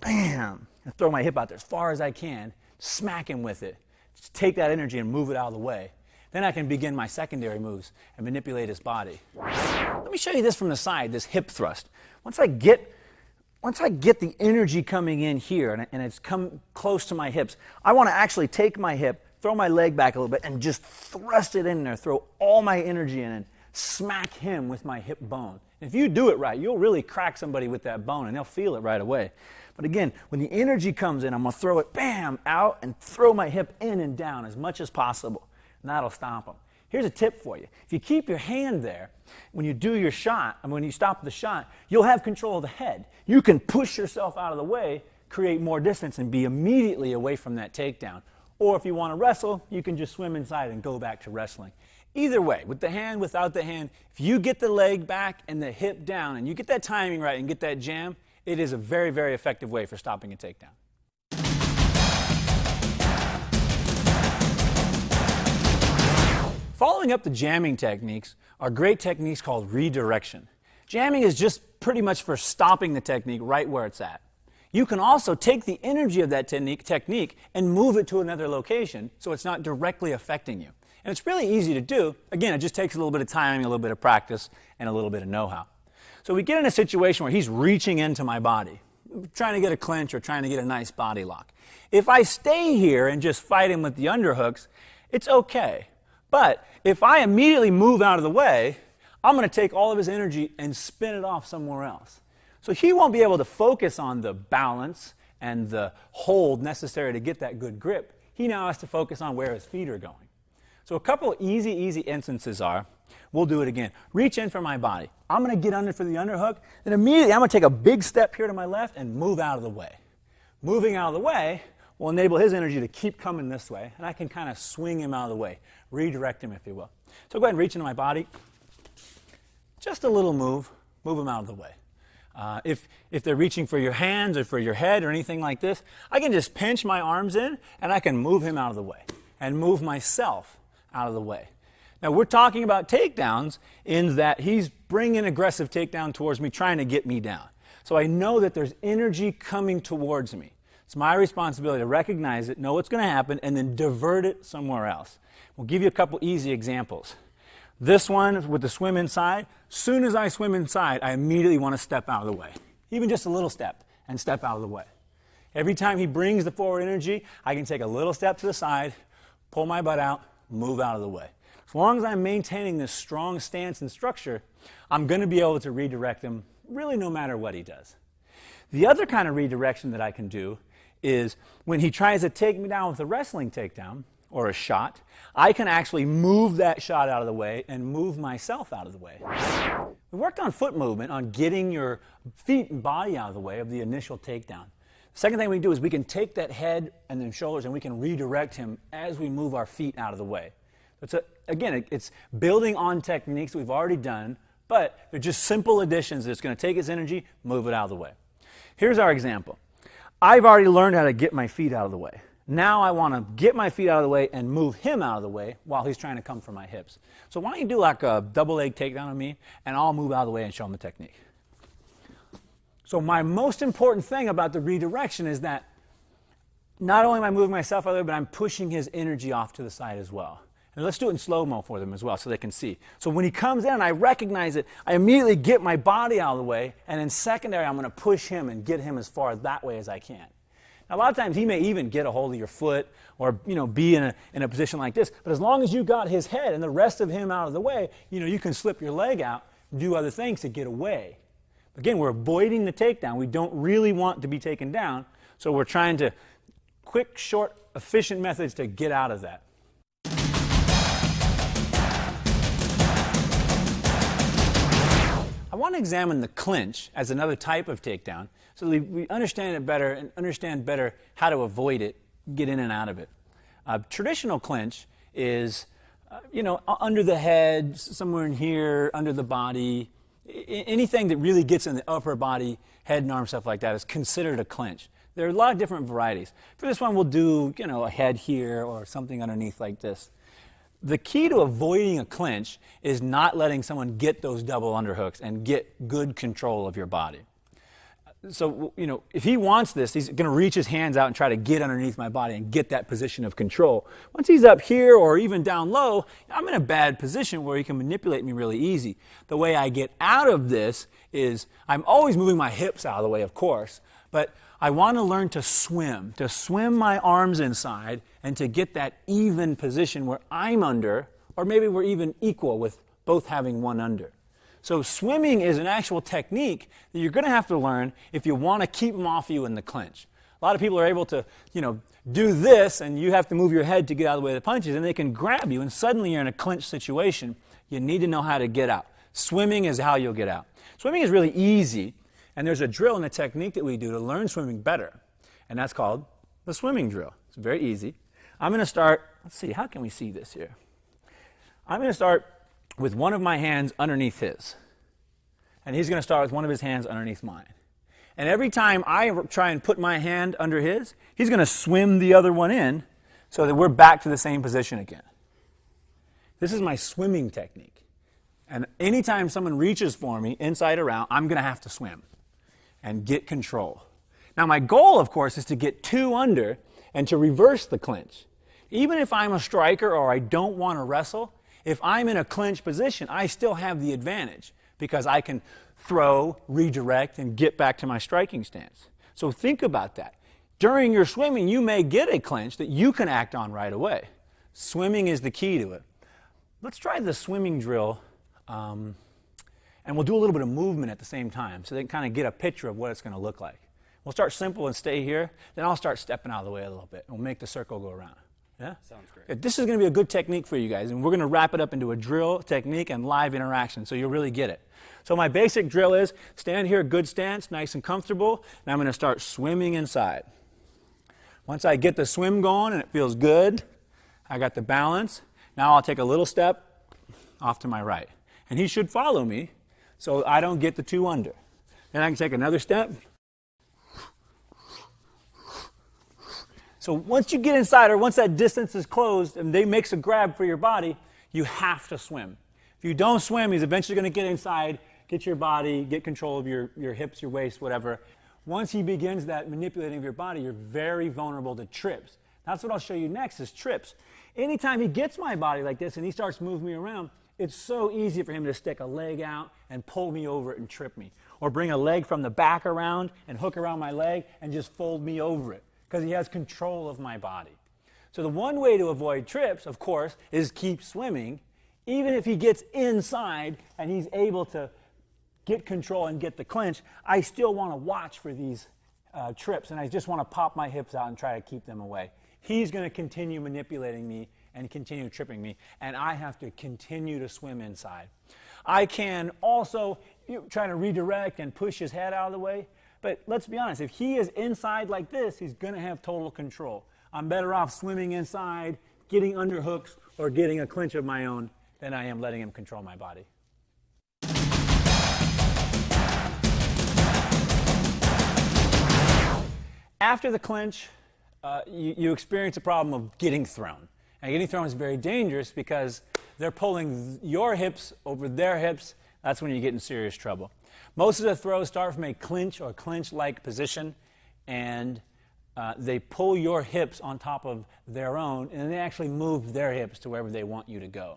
Bam! And throw my hip out there as far as I can. Smack him with it. Just take that energy and move it out of the way. Then I can begin my secondary moves and manipulate his body. Let me show you this from the side, this hip thrust. Once I get the energy coming in here and it's come close to my hips, I want to actually take my hip, throw my leg back a little bit, and just thrust it in there, throw all my energy in and smack him with my hip bone. If you do it right, you'll really crack somebody with that bone and they'll feel it right away. But again, when the energy comes in, I'm going to throw it, bam, out and throw my hip in and down as much as possible. And that'll stop them. Here's a tip for you. If you keep your hand there, when you do your shot, and when you stop the shot, you'll have control of the head. You can push yourself out of the way, create more distance, and be immediately away from that takedown. Or if you want to wrestle, you can just swim inside and go back to wrestling. Either way, with the hand, without the hand, if you get the leg back and the hip down, and you get that timing right and get that jam, it is a very, very effective way for stopping a takedown. Following up the jamming techniques are great techniques called redirection. Jamming is just pretty much for stopping the technique right where it's at. You can also take the energy of that technique and move it to another location so it's not directly affecting you. And it's really easy to do. Again, it just takes a little bit of timing, a little bit of practice, and a little bit of know-how. So we get in a situation where he's reaching into my body, trying to get a clinch or trying to get a nice body lock. If I stay here and just fight him with the underhooks, it's okay. But if I immediately move out of the way, I'm going to take all of his energy and spin it off somewhere else. So he won't be able to focus on the balance and the hold necessary to get that good grip. He now has to focus on where his feet are going. So a couple of easy instances are, we'll do it again. Reach in for my body. I'm going to get under for the underhook. Then immediately I'm going to take a big step here to my left and move out of the way. Moving out of the way will enable his energy to keep coming this way, and I can kind of swing him out of the way, redirect him if you will. So go ahead and reach into my body. Just a little move him out of the way. If they're reaching for your hands or for your head or anything like this, I can just pinch my arms in and I can move him out of the way and move myself out of the way. Now we're talking about takedowns in that he's bringing aggressive takedown towards me, trying to get me down. So I know that there's energy coming towards me. It's my responsibility to recognize it, know what's going to happen, and then divert it somewhere else. We'll give you a couple easy examples. This one with the swim inside, soon as I swim inside, I immediately want to step out of the way. Even just a little step and step out of the way. Every time he brings the forward energy, I can take a little step to the side, pull my butt out, move out of the way. As long as I'm maintaining this strong stance and structure, I'm going to be able to redirect him really no matter what he does. The other kind of redirection that I can do is when he tries to take me down with a wrestling takedown or a shot, I can actually move that shot out of the way and move myself out of the way. We worked on foot movement, on getting your feet and body out of the way of the initial takedown. The second thing we do is we can take that head and then shoulders and we can redirect him as we move our feet out of the way. It's building on techniques that we've already done, but they're just simple additions that's going to take his energy, move it out of the way. Here's our example. I've already learned how to get my feet out of the way. Now I want to get my feet out of the way and move him out of the way while he's trying to come for my hips. So why don't you do like a double leg takedown on me, and I'll move out of the way and show him the technique. So my most important thing about the redirection is that not only am I moving myself out of the way, but I'm pushing his energy off to the side as well. And let's do it in slow-mo for them as well so they can see. So when he comes in and I recognize it, I immediately get my body out of the way, and in secondary I'm going to push him and get him as far that way as I can. Now, a lot of times he may even get a hold of your foot or be in a position like this, but as long as you got his head and the rest of him out of the way, you can slip your leg out and do other things to get away. Again, we're avoiding the takedown. We don't really want to be taken down, so we're trying to quick, short, efficient methods to get out of that. I want to examine the clinch as another type of takedown so that we understand it better and understand better how to avoid it, get in and out of it. Traditional clinch is, under the head, somewhere in here, under the body. Anything that really gets in the upper body, head and arm, stuff like that is considered a clinch. There are a lot of different varieties. For this one, we'll do, a head here or something underneath like this. The key to avoiding a clinch is not letting someone get those double underhooks and get good control of your body. So, if he wants this, he's going to reach his hands out and try to get underneath my body and get that position of control. Once he's up here or even down low, I'm in a bad position where he can manipulate me really easy. The way I get out of this is I'm always moving my hips out of the way, of course, but I want to learn to swim my arms inside and to get that even position where I'm under, or maybe we're even equal with both having one under. So swimming is an actual technique that you're going to have to learn if you want to keep them off you in the clinch. A lot of people are able to, do this, and you have to move your head to get out of the way of the punches, and they can grab you, and suddenly you're in a clinch situation. You need to know how to get out. Swimming is how you'll get out. Swimming is really easy, and there's a drill and a technique that we do to learn swimming better, and that's called the swimming drill. It's very easy. I'm going to start, let's see, how can we see this here? I'm going to start with one of my hands underneath his. And he's going to start with one of his hands underneath mine. And every time I try and put my hand under his, he's going to swim the other one in so that we're back to the same position again. This is my swimming technique. And anytime someone reaches for me, inside or out, I'm going to have to swim and get control. Now my goal, of course, is to get two under and to reverse the clinch. Even if I'm a striker or I don't want to wrestle, if I'm in a clinch position, I still have the advantage because I can throw, redirect, and get back to my striking stance. So think about that. During your swimming, you may get a clinch that you can act on right away. Swimming is the key to it. Let's try the swimming drill, and we'll do a little bit of movement at the same time so they can kind of get a picture of what it's going to look like. We'll start simple and stay here, then I'll start stepping out of the way a little bit, and we'll make the circle go around. Yeah? Sounds great. Yeah, this is going to be a good technique for you guys, and we're going to wrap it up into a drill, technique, and live interaction, so you'll really get it. So my basic drill is stand here, good stance, nice and comfortable, and I'm going to start swimming inside. Once I get the swim going and it feels good, I got the balance, now I'll take a little step off to my right. And he should follow me so I don't get the two under. Then I can take another step. So once you get inside, or once that distance is closed and they makes a grab for your body, you have to swim. If you don't swim, he's eventually going to get inside, get your body, get control of your hips, your waist, whatever. Once he begins that manipulating of your body, you're very vulnerable to trips. That's what I'll show you next is trips. Anytime he gets my body like this and he starts moving me around, It's so easy for him to stick a leg out and pull me over it and trip me. Or bring a leg from the back around and hook around my leg and just fold me over it, because he has control of my body. So the one way to avoid trips, of course, is keep swimming. Even if he gets inside and he's able to get control and get the clinch, I still want to watch for these trips, and I just want to pop my hips out and try to keep them away. He's going to continue manipulating me and continue tripping me, and I have to continue to swim inside. I can also try to redirect and push his head out of the way, but let's be honest, if he is inside like this, he's going to have total control. I'm better off swimming inside, getting under hooks, or getting a clinch of my own than I am letting him control my body. After the clinch, you experience a problem of getting thrown. And getting thrown is very dangerous because they're pulling your hips over their hips. That's when you get in serious trouble. Most of the throws start from a clinch or clinch-like position, and they pull your hips on top of their own, and they actually move their hips to wherever they want you to go.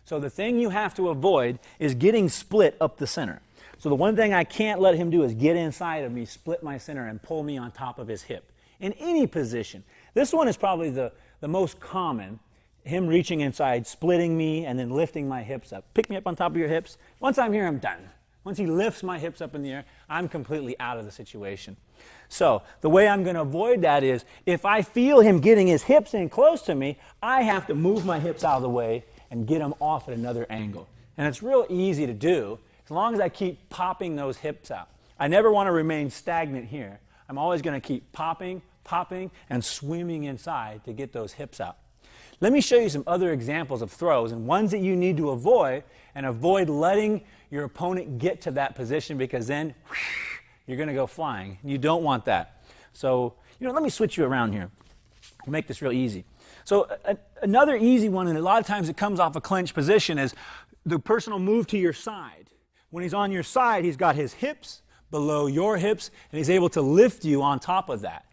So the thing you have to avoid is getting split up the center. So the one thing I can't let him do is get inside of me, split my center, and pull me on top of his hip. In any position. This one is probably the most common, him reaching inside, splitting me, and then lifting my hips up. Pick me up on top of your hips. Once I'm here, I'm done. Once he lifts my hips up in the air, I'm completely out of the situation. So the way I'm going to avoid that is, if I feel him getting his hips in close to me, I have to move my hips out of the way and get him off at another angle. And it's real easy to do as long as I keep popping those hips out. I never want to remain stagnant here. I'm always going to keep popping, and swimming inside to get those hips out. Let me show you some other examples of throws and ones that you need to avoid, and avoid letting your opponent get to that position, because then you're going to go flying. You don't want that. So, let me switch you around here. We'll make this real easy. So another easy one, and a lot of times it comes off a clinch position, is the person will move to your side. When he's on your side, he's got his hips below your hips, and he's able to lift you on top of that.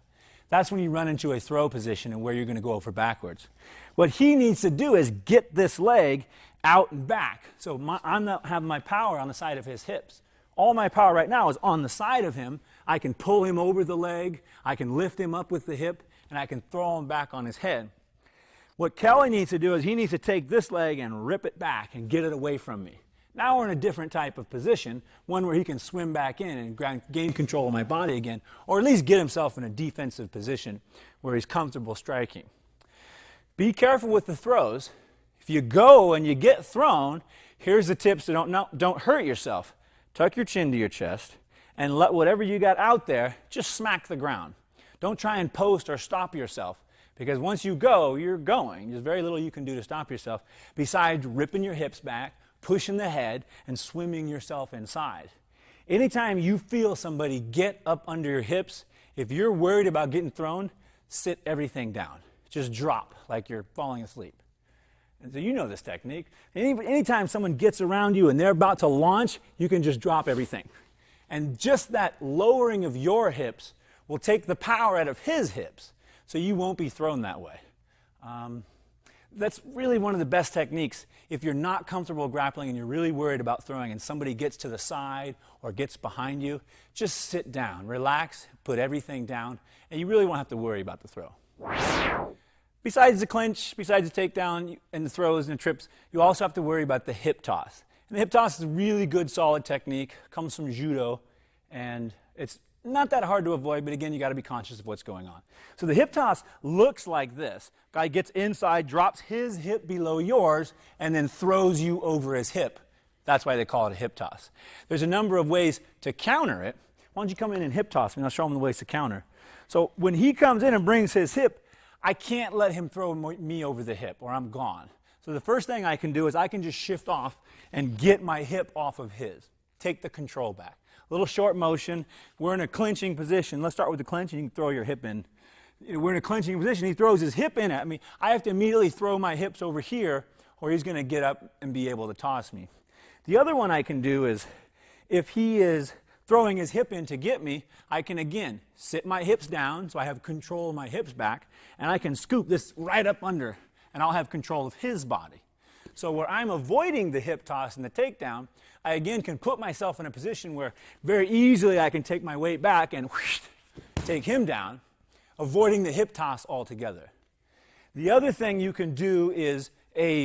That's when you run into a throw position and where you're going to go over backwards. What he needs to do is get this leg out and back. So I'm not having my power on the side of his hips. All my power right now is on the side of him. I can pull him over the leg, I can lift him up with the hip, and I can throw him back on his head. What Kelly needs to do is he needs to take this leg and rip it back and get it away from me. Now we're in a different type of position, one where he can swim back in and gain control of my body again, or at least get himself in a defensive position where he's comfortable striking. Be careful with the throws. If you go and you get thrown, here's the tips to don't hurt yourself. Tuck your chin to your chest and let whatever you got out there just smack the ground. Don't try and post or stop yourself, because once you go, you're going. There's very little you can do to stop yourself besides ripping your hips back, pushing the head, and swimming yourself inside. Anytime you feel somebody get up under your hips, if you're worried about getting thrown, sit everything down. Just drop like you're falling asleep. And so you know this technique. Anytime someone gets around you and they're about to launch, you can just drop everything. And just that lowering of your hips will take the power out of his hips, so you won't be thrown that way. That's really one of the best techniques. If you're not comfortable grappling and you're really worried about throwing and somebody gets to the side or gets behind you, just sit down, relax, put everything down, and you really won't have to worry about the throw. Besides the clinch, besides the takedown and the throws and the trips, you also have to worry about the hip toss. And the hip toss is a really good, solid technique, comes from judo, and it's not that hard to avoid, but again, you got to be conscious of what's going on. So the hip toss looks like this. Guy gets inside, drops his hip below yours, and then throws you over his hip. That's why they call it a hip toss. There's a number of ways to counter it. Why don't you come in and hip toss me, and I'll show him the ways to counter. So when he comes in and brings his hip, I can't let him throw me over the hip, or I'm gone. So the first thing I can do is I can just shift off and get my hip off of his. Take the control back. A little short motion. We're in a clinching position. Let's start with the clinch, and you can throw your hip in. We're in a clinching position. He throws his hip in at me. I have to immediately throw my hips over here, or he's going to get up and be able to toss me. The other one I can do is, if he is throwing his hip in to get me, I can again sit my hips down so I have control of my hips back, and I can scoop this right up under, and I'll have control of his body. So where I'm avoiding the hip toss and the takedown, I again can put myself in a position where very easily I can take my weight back and whoosh, take him down, avoiding the hip toss altogether. The other thing you can do is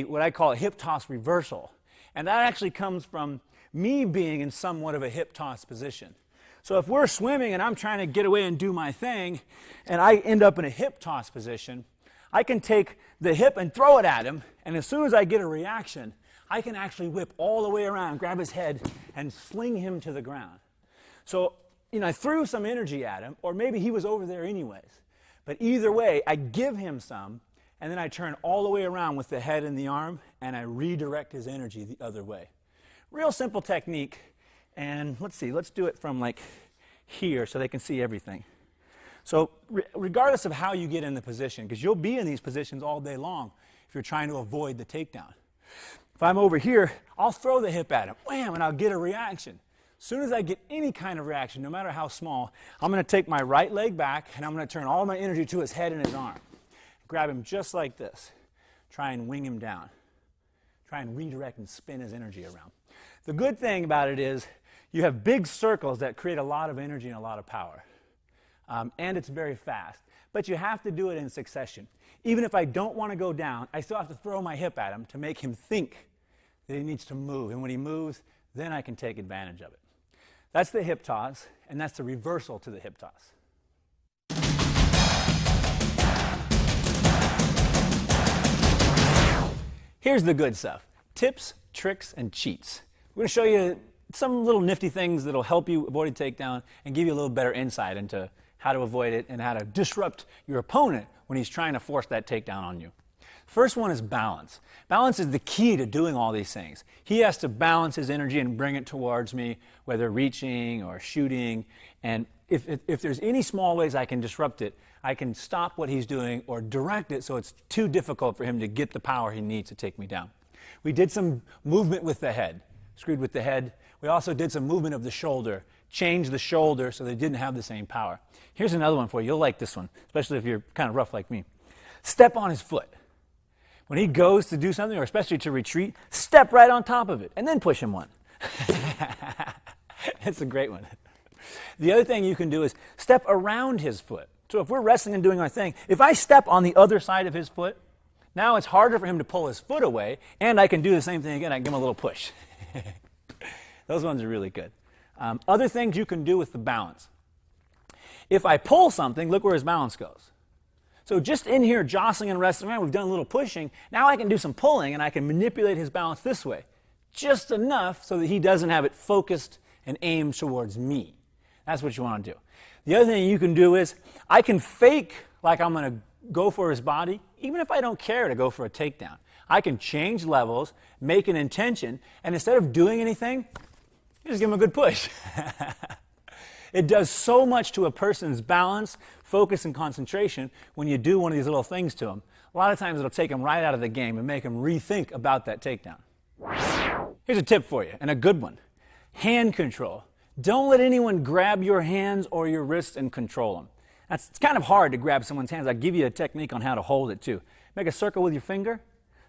what I call a hip toss reversal. And that actually comes from me being in somewhat of a hip toss position. So if we're swimming and I'm trying to get away and do my thing, and I end up in a hip toss position, I can take the hip and throw it at him, and as soon as I get a reaction, I can actually whip all the way around, grab his head, and sling him to the ground. So, I threw some energy at him, or maybe he was over there anyways. But either way, I give him some, and then I turn all the way around with the head and the arm, and I redirect his energy the other way. Real simple technique, and let's do it from like here so they can see everything. So regardless of how you get in the position, because you'll be in these positions all day long if you're trying to avoid the takedown. If I'm over here, I'll throw the hip at him, wham, and I'll get a reaction. As soon as I get any kind of reaction, no matter how small, I'm going to take my right leg back, and I'm going to turn all my energy to his head and his arm. Grab him just like this. Try and wing him down. Try and redirect and spin his energy around. The good thing about it is you have big circles that create a lot of energy and a lot of power. And it's very fast. But you have to do it in succession. Even if I don't want to go down, I still have to throw my hip at him to make him think that he needs to move. And when he moves, then I can take advantage of it. That's the hip toss, and that's the reversal to the hip toss. Here's the good stuff. Tips, tricks, and cheats. We're going to show you some little nifty things that'll help you avoid a takedown and give you a little better insight into how to avoid it and how to disrupt your opponent when he's trying to force that takedown on you. First one is balance. Balance is the key to doing all these things. He has to balance his energy and bring it towards me, whether reaching or shooting. And if there's any small ways I can disrupt it, I can stop what he's doing or direct it so it's too difficult for him to get the power he needs to take me down. We did some movement with the head, screwed with the head. We also did some movement of the shoulder, changed the shoulder so they didn't have the same power. Here's another one for you. You'll like this one, especially if you're kind of rough like me. Step on his foot. When he goes to do something, or especially to retreat, step right on top of it and then push him one. That's a great one. The other thing you can do is step around his foot. So if we're wrestling and doing our thing, if I step on the other side of his foot, now it's harder for him to pull his foot away, and I can do the same thing again. I can give him a little push. Those ones are really good. Other things you can do with the balance. If I pull something, look where his balance goes. So just in here jostling and wrestling around, we've done a little pushing. Now I can do some pulling, and I can manipulate his balance this way. Just enough so that he doesn't have it focused and aimed towards me. That's what you want to do. The other thing you can do is I can fake like I'm going to go for his body, even if I don't care to go for a takedown. I can change levels, make an intention, and instead of doing anything, you just give him a good push. It does so much to a person's balance, focus, and concentration when you do one of these little things to them. A lot of times it'll take them right out of the game and make them rethink about that takedown. Here's a tip for you, and a good one. Hand control. Don't let anyone grab your hands or your wrists and control them. It's kind of hard to grab someone's hands. I'll give you a technique on how to hold it too. Make a circle with your finger,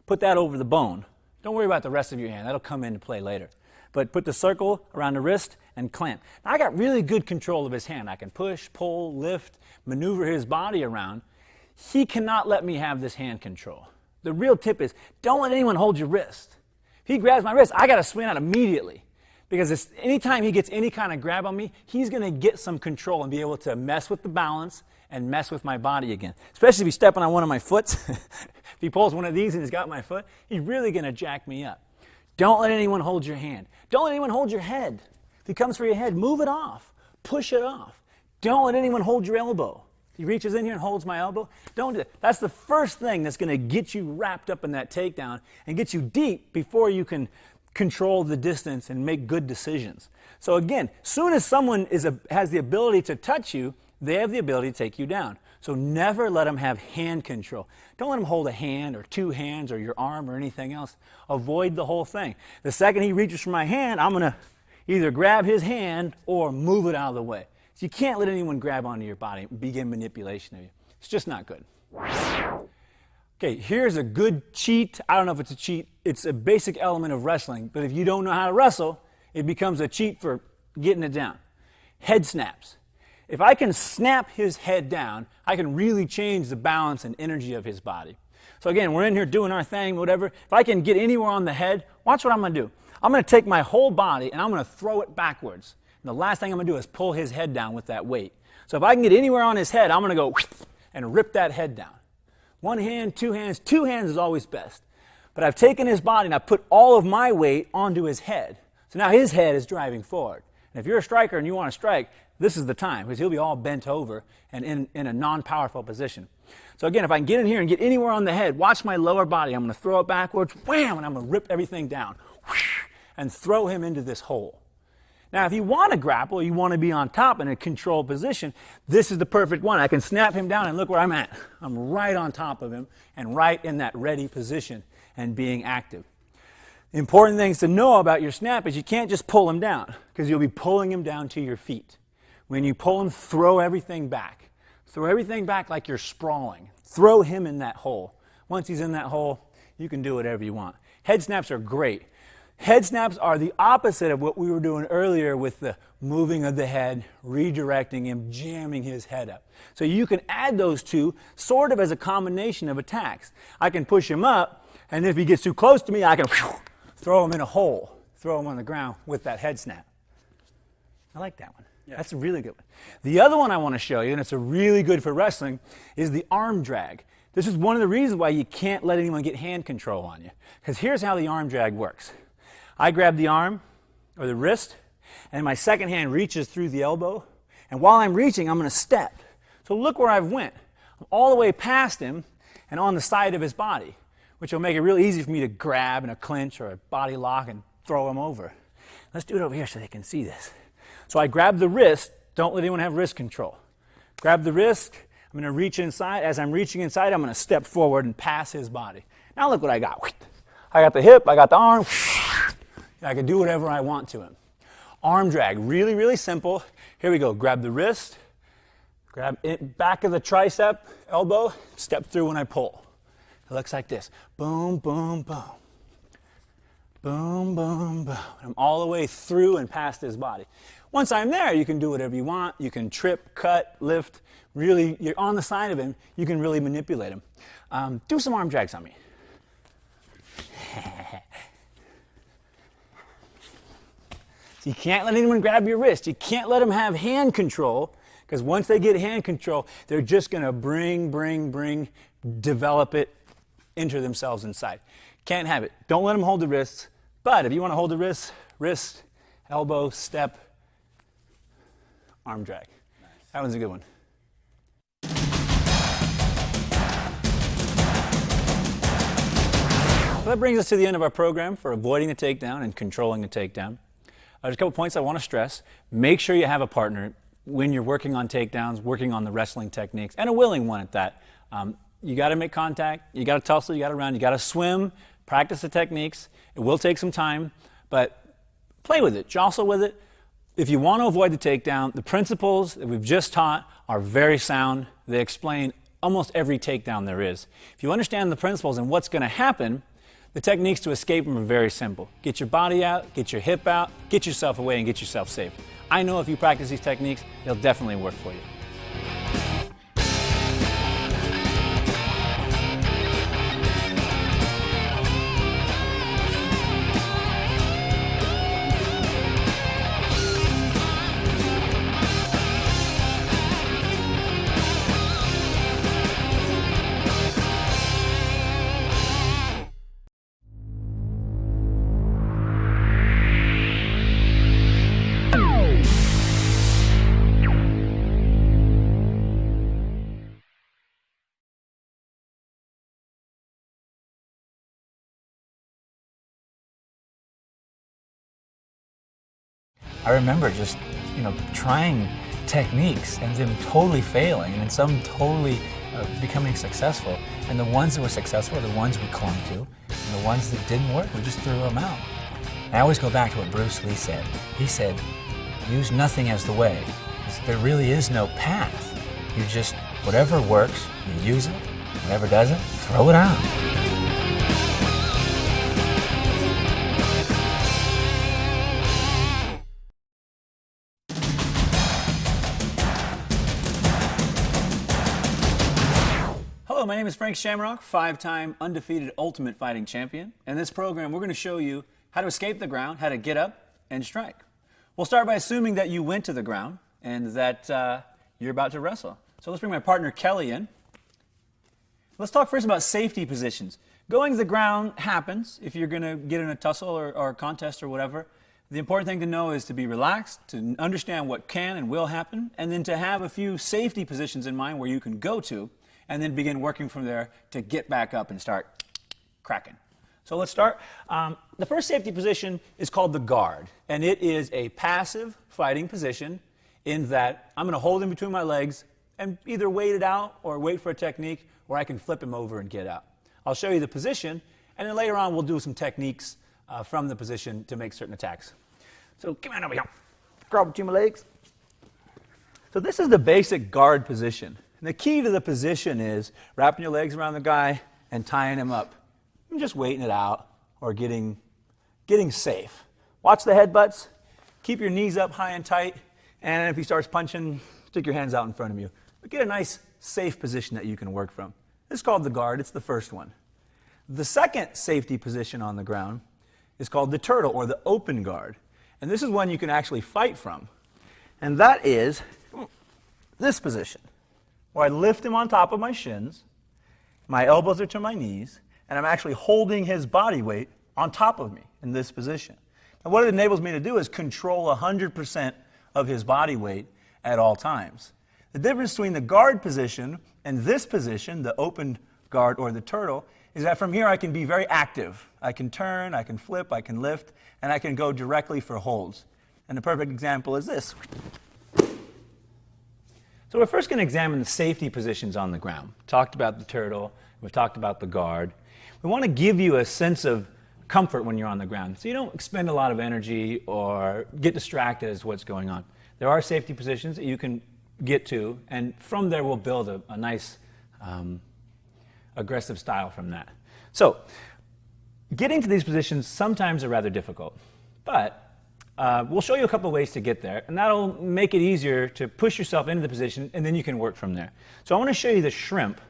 put that over the bone. Don't worry about the rest of your hand. That'll come into play later. But put the circle around the wrist and clamp. Now I got really good control of his hand. I can push, pull, lift, maneuver his body around. He cannot let me have this hand control. The real tip is don't let anyone hold your wrist. If he grabs my wrist, I got to swing out immediately. Because anytime he gets any kind of grab on me, he's going to get some control and be able to mess with the balance and mess with my body again. Especially if he's stepping on one of my foot. If he pulls one of these and he's got my foot, he's really going to jack me up. Don't let anyone hold your hand. Don't let anyone hold your head. If he comes for your head, move it off. Push it off. Don't let anyone hold your elbow. If he reaches in here and holds my elbow, don't do that. That's the first thing that's going to get you wrapped up in that takedown and get you deep before you can control the distance and make good decisions. So again, soon as someone has the ability to touch you, they have the ability to take you down. So never let them have hand control. Don't let them hold a hand or two hands or your arm or anything else. Avoid the whole thing. The second he reaches for my hand, I'm going to either grab his hand or move it out of the way. So you can't let anyone grab onto your body and begin manipulation of you. It's just not good. Okay, here's a good cheat. I don't know if it's a cheat. It's a basic element of wrestling, but if you don't know how to wrestle, it becomes a cheat for getting it down. Head snaps. If I can snap his head down, I can really change the balance and energy of his body. So again, we're in here doing our thing, whatever. If I can get anywhere on the head, watch what I'm going to do. I'm going to take my whole body and I'm going to throw it backwards. And the last thing I'm going to do is pull his head down with that weight. So if I can get anywhere on his head, I'm going to go and rip that head down. One hand, two hands is always best. But I've taken his body and I've put all of my weight onto his head. So now his head is driving forward. And if you're a striker and you want to strike, this is the time, because he'll be all bent over and in a non-powerful position. So again, if I can get in here and get anywhere on the head, watch my lower body. I'm going to throw it backwards, wham, and I'm going to rip everything down and throw him into this hole. Now, if you want to grapple, you want to be on top in a controlled position, this is the perfect one. I can snap him down and look where I'm at. I'm right on top of him and right in that ready position and being active. The important things to know about your snap is you can't just pull him down, because you'll be pulling him down to your feet. When you pull him, throw everything back. Throw everything back like you're sprawling. Throw him in that hole. Once he's in that hole, you can do whatever you want. Head snaps are great. Head snaps are the opposite of what we were doing earlier with the moving of the head, redirecting him, jamming his head up. So you can add those two sort of as a combination of attacks. I can push him up, and if he gets too close to me, I can throw him in a hole, throw him on the ground with that head snap. I like that one. Yeah. That's a really good one. The other one I want to show you, and it's a really good for wrestling, is the arm drag. This is one of the reasons why you can't let anyone get hand control on you. Because here's how the arm drag works. I grab the arm or the wrist, and my second hand reaches through the elbow. And while I'm reaching, I'm going to step. So look where I've went. I'm all the way past him and on the side of his body, which will make it really easy for me to grab in a clinch or a body lock and throw him over. Let's do it over here so they can see this. So I grab the wrist. Don't let anyone have wrist control. Grab the wrist. I'm going to reach inside. As I'm reaching inside, I'm going to step forward and pass his body. Now look what I got. I got the hip. I got the arm. I can do whatever I want to him. Arm drag. Really, really simple. Here we go. Grab the wrist. Grab it, back of the tricep, elbow. Step through when I pull. It looks like this. Boom, boom, boom. Boom, boom, boom. I'm all the way through and past his body. Once I'm there, you can do whatever you want. You can trip, cut, lift. Really, you're on the side of him. You can really manipulate him. Do some arm drags on me. So you can't let anyone grab your wrist. You can't let them have hand control, because once they get hand control, they're just going to bring, develop it, enter themselves inside. Can't have it. Don't let them hold the wrists. But if you want to hold the wrist, elbow, step, arm drag. Nice. That one's a good one. So that brings us to the end of our program for avoiding the takedown and controlling the takedown. There's a couple points I want to stress. Make sure you have a partner when you're working on takedowns, working on the wrestling techniques, and a willing one at that. You got to make contact, you got to tussle, you got to run, you got to swim, practice the techniques. It will take some time, but play with it, jostle with it. If you want to avoid the takedown, the principles that we've just taught are very sound. They explain almost every takedown there is. If you understand the principles and what's going to happen, the techniques to escape them are very simple. Get your body out, get your hip out, get yourself away, and get yourself safe. I know if you practice these techniques, they'll definitely work for you. I remember just, trying techniques and them totally failing, and then some totally becoming successful. And the ones that were successful are the ones we clung to, and the ones that didn't work, we just threw them out. And I always go back to what Bruce Lee said. He said, use nothing as the way. There really is no path. You just, whatever works, you use it, Whatever doesn't, throw it out. Hello, my name is Frank Shamrock, 5-time undefeated Ultimate Fighting Champion. In this program, we're going to show you how to escape the ground, how to get up and strike. We'll start by assuming that you went to the ground and that you're about to wrestle. So let's bring my partner Kelly in. Let's talk first about safety positions. Going to the ground happens if you're going to get in a tussle or a contest or whatever. The important thing to know is to be relaxed, to understand what can and will happen, and then to have a few safety positions in mind where you can go to, and then begin working from there to get back up and start cracking. So let's start. The first safety position is called the guard, and it is a passive fighting position in that I'm going to hold him between my legs and either wait it out or wait for a technique where I can flip him over and get out. I'll show you the position, and then later on we'll do some techniques from the position to make certain attacks. So come on over here. Grab between my legs. So this is the basic guard position. And the key to the position is wrapping your legs around the guy and tying him up. And just waiting it out or getting safe. Watch the headbutts. Keep your knees up high and tight. And if he starts punching, stick your hands out in front of you. But get a nice, safe position that you can work from. This is called the guard. It's the first one. The second safety position on the ground is called the turtle or the open guard. And this is one you can actually fight from. And that is this position, where I lift him on top of my shins, my elbows are to my knees, and I'm actually holding his body weight on top of me in this position. And what it enables me to do is control 100% of his body weight at all times. The difference between the guard position and this position, the open guard or the turtle, is that from here I can be very active. I can turn, I can flip, I can lift, and I can go directly for holds. And the perfect example is this. So we're first going to examine the safety positions on the ground. We talked about the turtle, we've talked about the guard. We want to give you a sense of comfort when you're on the ground, so you don't expend a lot of energy or get distracted as to what's going on. There are safety positions that you can get to, and from there we'll build a nice aggressive style from that. So getting to these positions sometimes are rather difficult, but we'll show you a couple of ways to get there, and that'll make it easier to push yourself into the position, and then you can work from there. So I want to show you the shrimp,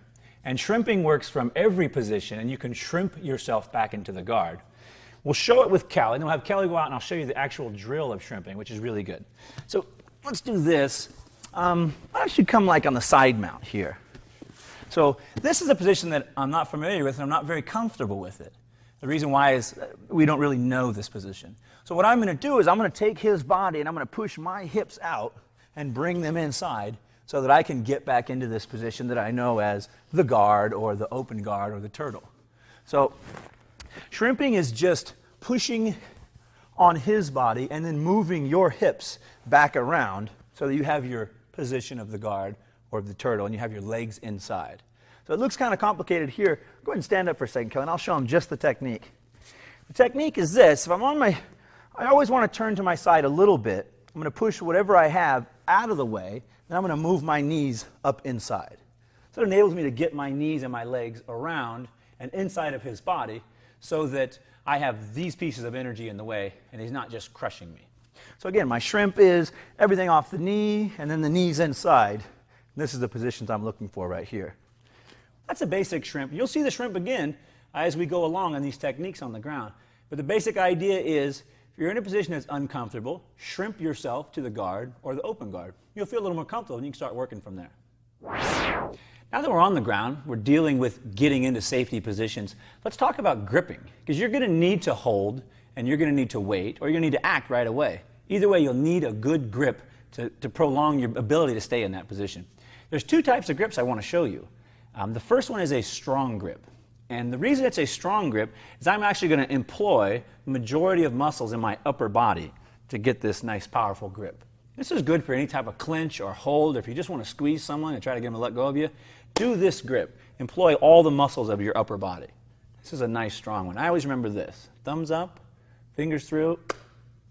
and shrimping works from every position, and you can shrimp yourself back into the guard. We'll show it with Kelly, and we'll have Kelly go out, and I'll show you the actual drill of shrimping, which is really good. So let's do this. I should come like on the side mount here. So this is a position that I'm not familiar with, and I'm not very comfortable with it. The reason why is we don't really know this position. So what I'm going to do is I'm going to take his body and I'm going to push my hips out and bring them inside so that I can get back into this position that I know as the guard or the open guard or the turtle. So shrimping is just pushing on his body and then moving your hips back around so that you have your position of the guard or the turtle and you have your legs inside. So it looks kind of complicated here. Go ahead and stand up for a second, Kelly, and I'll show them just the technique. The technique is this. If I'm on my, I always want to turn to my side a little bit. I'm going to push whatever I have out of the way, and I'm going to move my knees up inside. So it enables me to get my knees and my legs around and inside of his body so that I have these pieces of energy in the way, and he's not just crushing me. So again, my shrimp is everything off the knee, and then the knees inside. This is the positions I'm looking for right here. That's a basic shrimp. You'll see the shrimp again as we go along on these techniques on the ground. But the basic idea is, if you're in a position that's uncomfortable, shrimp yourself to the guard or the open guard. You'll feel a little more comfortable and you can start working from there. Now that we're on the ground, we're dealing with getting into safety positions. Let's talk about gripping, because you're going to need to hold and you're going to need to wait, or you're going to need to act right away. Either way, you'll need a good grip to prolong your ability to stay in that position. There's two types of grips I want to show you. The first one is a strong grip. And the reason it's a strong grip is I'm actually going to employ the majority of muscles in my upper body to get this nice, powerful grip. This is good for any type of clinch or hold. If you just want to squeeze someone and try to get them to let go of you, do this grip. Employ all the muscles of your upper body. This is a nice, strong one. I always remember this. Thumbs up, fingers through,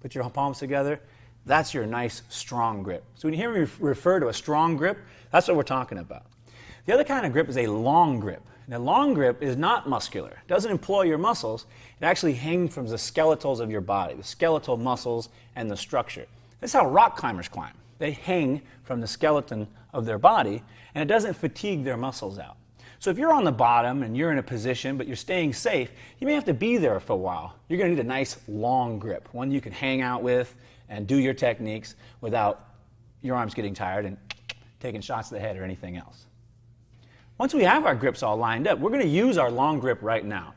put your palms together. That's your nice, strong grip. So when you hear me refer to a strong grip, that's what we're talking about. The other kind of grip is a long grip. Now, long grip is not muscular. It doesn't employ your muscles. It actually hangs from the skeletals of your body, the skeletal muscles and the structure. That's how rock climbers climb. They hang from the skeleton of their body, and it doesn't fatigue their muscles out. So if you're on the bottom and you're in a position, but you're staying safe, you may have to be there for a while. You're going to need a nice long grip, one you can hang out with and do your techniques without your arms getting tired and taking shots to the head or anything else. Once we have our grips all lined up, we're going to use our long grip right now.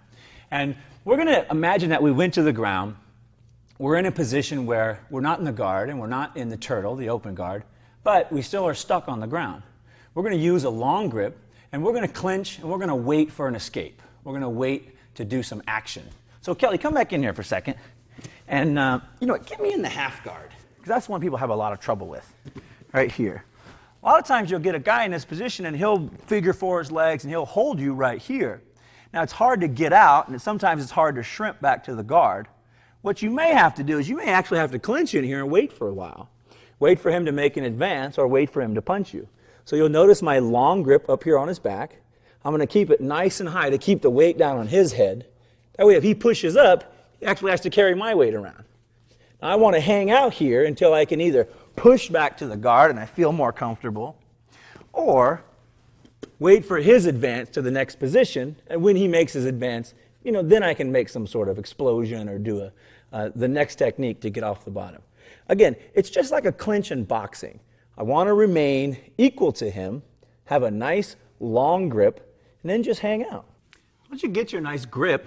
And we're going to imagine that we went to the ground. We're in a position where we're not in the guard and we're not in the turtle, the open guard, but we still are stuck on the ground. We're going to use a long grip, and we're going to clinch, and we're going to wait for an escape. We're going to wait to do some action. So Kelly, come back in here for a second. And, get me in the half guard, because that's one people have a lot of trouble with, right here. A lot of times you'll get a guy in this position and he'll figure four his legs and he'll hold you right here. Now it's hard to get out, and sometimes it's hard to shrimp back to the guard. What you may have to do is you may actually have to clinch in here and wait for a while. Wait for him to make an advance or wait for him to punch you. So you'll notice my long grip up here on his back. I'm going to keep it nice and high to keep the weight down on his head. That way if he pushes up, he actually has to carry my weight around. Now I want to hang out here until I can either push back to the guard and I feel more comfortable, or wait for his advance to the next position, and when he makes his advance, then I can make some sort of explosion or do the next technique to get off the bottom. Again, it's just like a clinch in boxing. I want to remain equal to him, have a nice long grip, and then just hang out. Once you get your nice grip,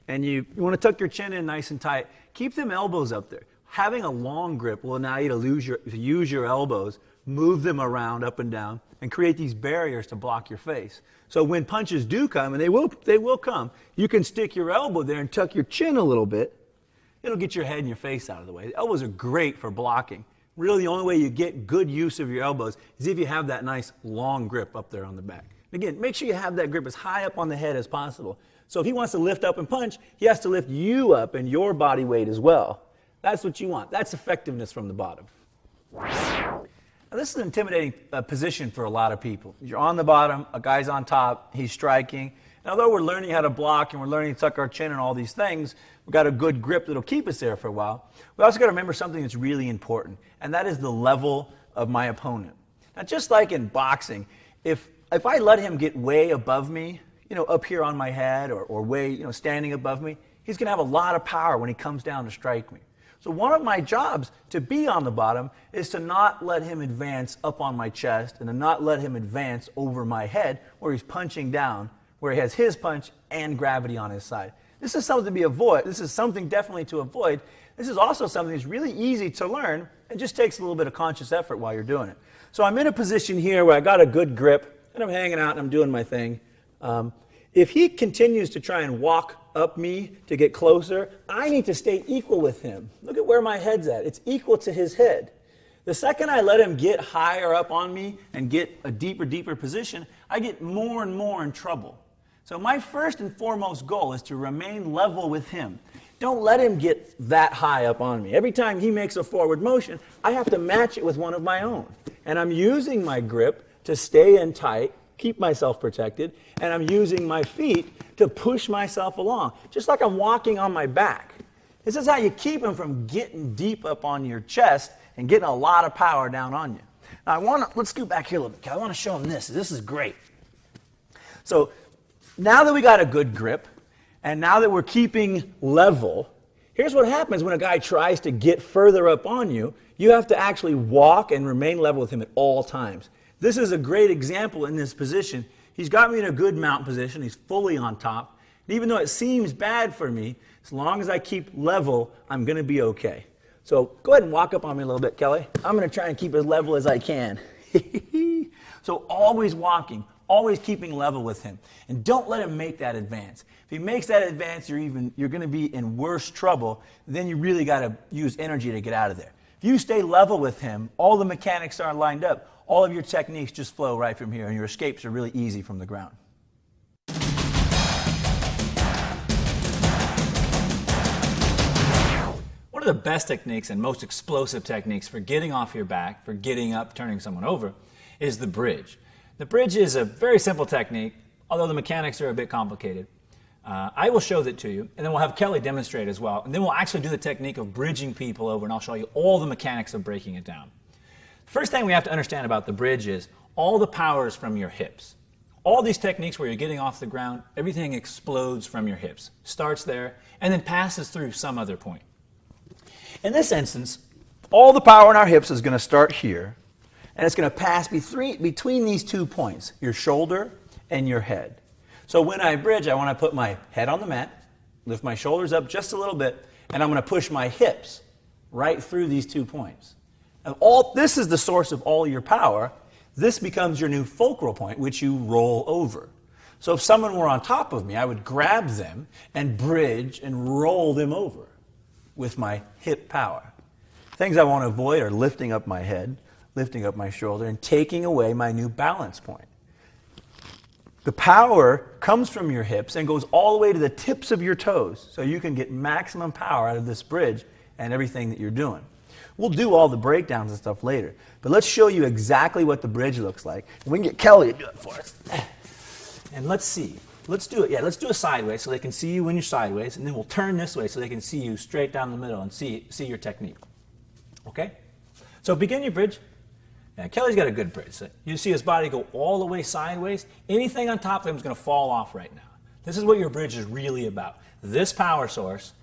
and you want to tuck your chin in nice and tight, keep them elbows up there. Having a long grip will allow you to use your elbows, move them around up and down, and create these barriers to block your face. So when punches do come, and they will come, you can stick your elbow there and tuck your chin a little bit. It'll get your head and your face out of the way. The elbows are great for blocking. Really, the only way you get good use of your elbows is if you have that nice long grip up there on the back. Again, make sure you have that grip as high up on the head as possible. So if he wants to lift up and punch, he has to lift you up and your body weight as well. That's what you want. That's effectiveness from the bottom. Now, this is an intimidating position for a lot of people. You're on the bottom, a guy's on top, he's striking. And although we're learning how to block and we're learning to tuck our chin and all these things, we've got a good grip that'll keep us there for a while. We also got to remember something that's really important, and that is the level of my opponent. Now, just like in boxing, if I let him get way above me, up here on my head or way, standing above me, he's going to have a lot of power when he comes down to strike me. So one of my jobs to be on the bottom is to not let him advance up on my chest and to not let him advance over my head where he's punching down, where he has his punch and gravity on his side. This is something This is something definitely to avoid. This is also something that's really easy to learn and just takes a little bit of conscious effort while you're doing it. So I'm in a position here where I got a good grip and I'm hanging out and I'm doing my thing. If he continues to try and walk up me to get closer, I need to stay equal with him. Look at where my head's at. It's equal to his head. The second I let him get higher up on me and get a deeper position, I get more and more in trouble. So my first and foremost goal is to remain level with him. Don't let him get that high up on me. Every time he makes a forward motion, I have to match it with one of my own. And I'm using my grip to stay in tight, keep myself protected, and I'm using my feet to push myself along, just like I'm walking on my back. This is how you keep him from getting deep up on your chest and getting a lot of power down on you. Now let's scoot back here a little bit. I want to show him this. This is great. So now that we got a good grip, and now that we're keeping level, here's what happens when a guy tries to get further up on you. You have to actually walk and remain level with him at all times. This is a great example in this position. He's got me in a good mount position. He's fully on top. And even though it seems bad for me, as long as I keep level, I'm going to be okay. So go ahead and walk up on me a little bit, Kelly. I'm going to try and keep as level as I can. So always walking, always keeping level with him. And don't let him make that advance. If he makes that advance, you're going to be in worse trouble. Then you really got to use energy to get out of there. If you stay level with him, all the mechanics are lined up. All of your techniques just flow right from here, and your escapes are really easy from the ground. One of the best techniques and most explosive techniques for getting off your back, for getting up, turning someone over, is the bridge. The bridge is a very simple technique, although the mechanics are a bit complicated. I will show that to you, and then we'll have Kelly demonstrate as well. And then we'll actually do the technique of bridging people over, and I'll show you all the mechanics of breaking it down. The first thing we have to understand about the bridge is all the power is from your hips. All these techniques where you're getting off the ground, everything explodes from your hips. Starts there, and then passes through some other point. In this instance, all the power in our hips is going to start here, and it's going to pass between these 2 points, your shoulder and your head. So when I bridge, I want to put my head on the mat, lift my shoulders up just a little bit, and I'm going to push my hips right through these 2 points. And this is the source of all your power. This becomes your new fulcral point, which you roll over. So if someone were on top of me, I would grab them and bridge and roll them over with my hip power. Things I want to avoid are lifting up my head, lifting up my shoulder, and taking away my new balance point. The power comes from your hips and goes all the way to the tips of your toes, so you can get maximum power out of this bridge and everything that you're doing. We'll do all the breakdowns and stuff later, but let's show you exactly what the bridge looks like. And we can get Kelly to do it for us. And let's see. Let's do it. Yeah, let's do it sideways so they can see you when you're sideways, and then we'll turn this way so they can see you straight down the middle and see your technique. Okay? So begin your bridge. Now, Kelly's got a good bridge. So you see his body go all the way sideways. Anything on top of him is going to fall off right now. This is what your bridge is really about. This power source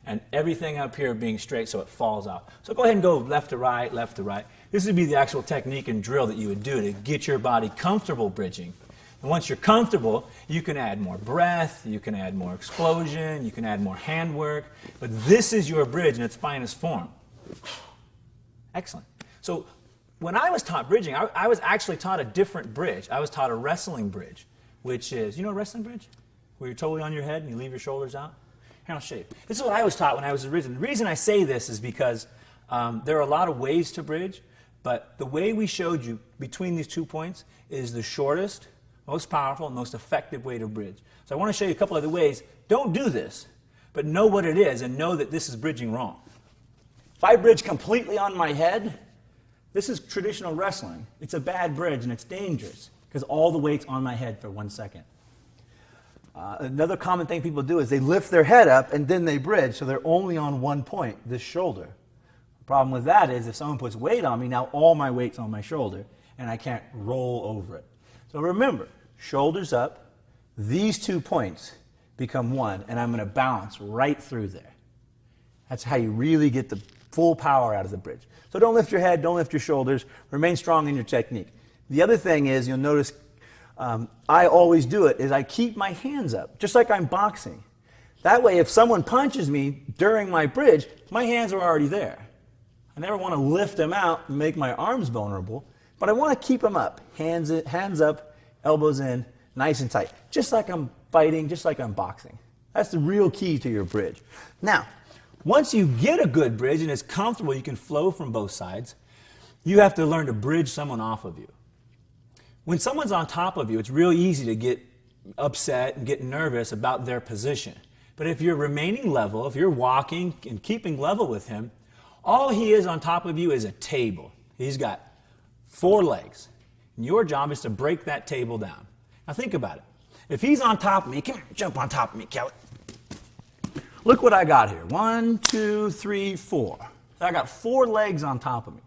and everything up here being straight so it falls out. So go ahead and go left to right, left to right. This would be the actual technique and drill that you would do to get your body comfortable bridging. And once you're comfortable, you can add more breath, you can add more explosion, you can add more handwork. But this is your bridge in its finest form. Excellent. So when I was taught bridging, I was actually taught a different bridge. I was taught a wrestling bridge, which is, you know a wrestling bridge? Where you're totally on your head and you leave your shoulders out? Here, I'll show you. This is what I was taught when I was originally. The reason I say this is because there are a lot of ways to bridge, but the way we showed you between these 2 points is the shortest, most powerful, and most effective way to bridge. So I want to show you a couple other ways. Don't do this, but know what it is and know that this is bridging wrong. If I bridge completely on my head, this is traditional wrestling. It's a bad bridge and it's dangerous because all the weight's on my head for 1 second. Another common thing people do is they lift their head up and then they bridge, so they're only on 1 point, this shoulder. The problem with that is if someone puts weight on me, now all my weight's on my shoulder and I can't roll over it. So remember, shoulders up, these 2 points become one, and I'm going to balance right through there. That's how you really get the full power out of the bridge. So don't lift your head, don't lift your shoulders, remain strong in your technique. The other thing is, you'll notice I always do it, is I keep my hands up, just like I'm boxing. That way, if someone punches me during my bridge, my hands are already there. I never want to lift them out and make my arms vulnerable, but I want to keep them up. Hands up, elbows in, nice and tight. Just like I'm fighting, just like I'm boxing. That's the real key to your bridge. Now, once you get a good bridge and it's comfortable, you can flow from both sides, you have to learn to bridge someone off of you. When someone's on top of you, it's real easy to get upset and get nervous about their position. But if you're remaining level, if you're walking and keeping level with him, all he is on top of you is a table. He's got 4 legs. And your job is to break that table down. Now think about it. If he's on top of me, come here, jump on top of me, Kelly. Look what I got here. 1, 2, 3, 4. So I got 4 legs on top of me.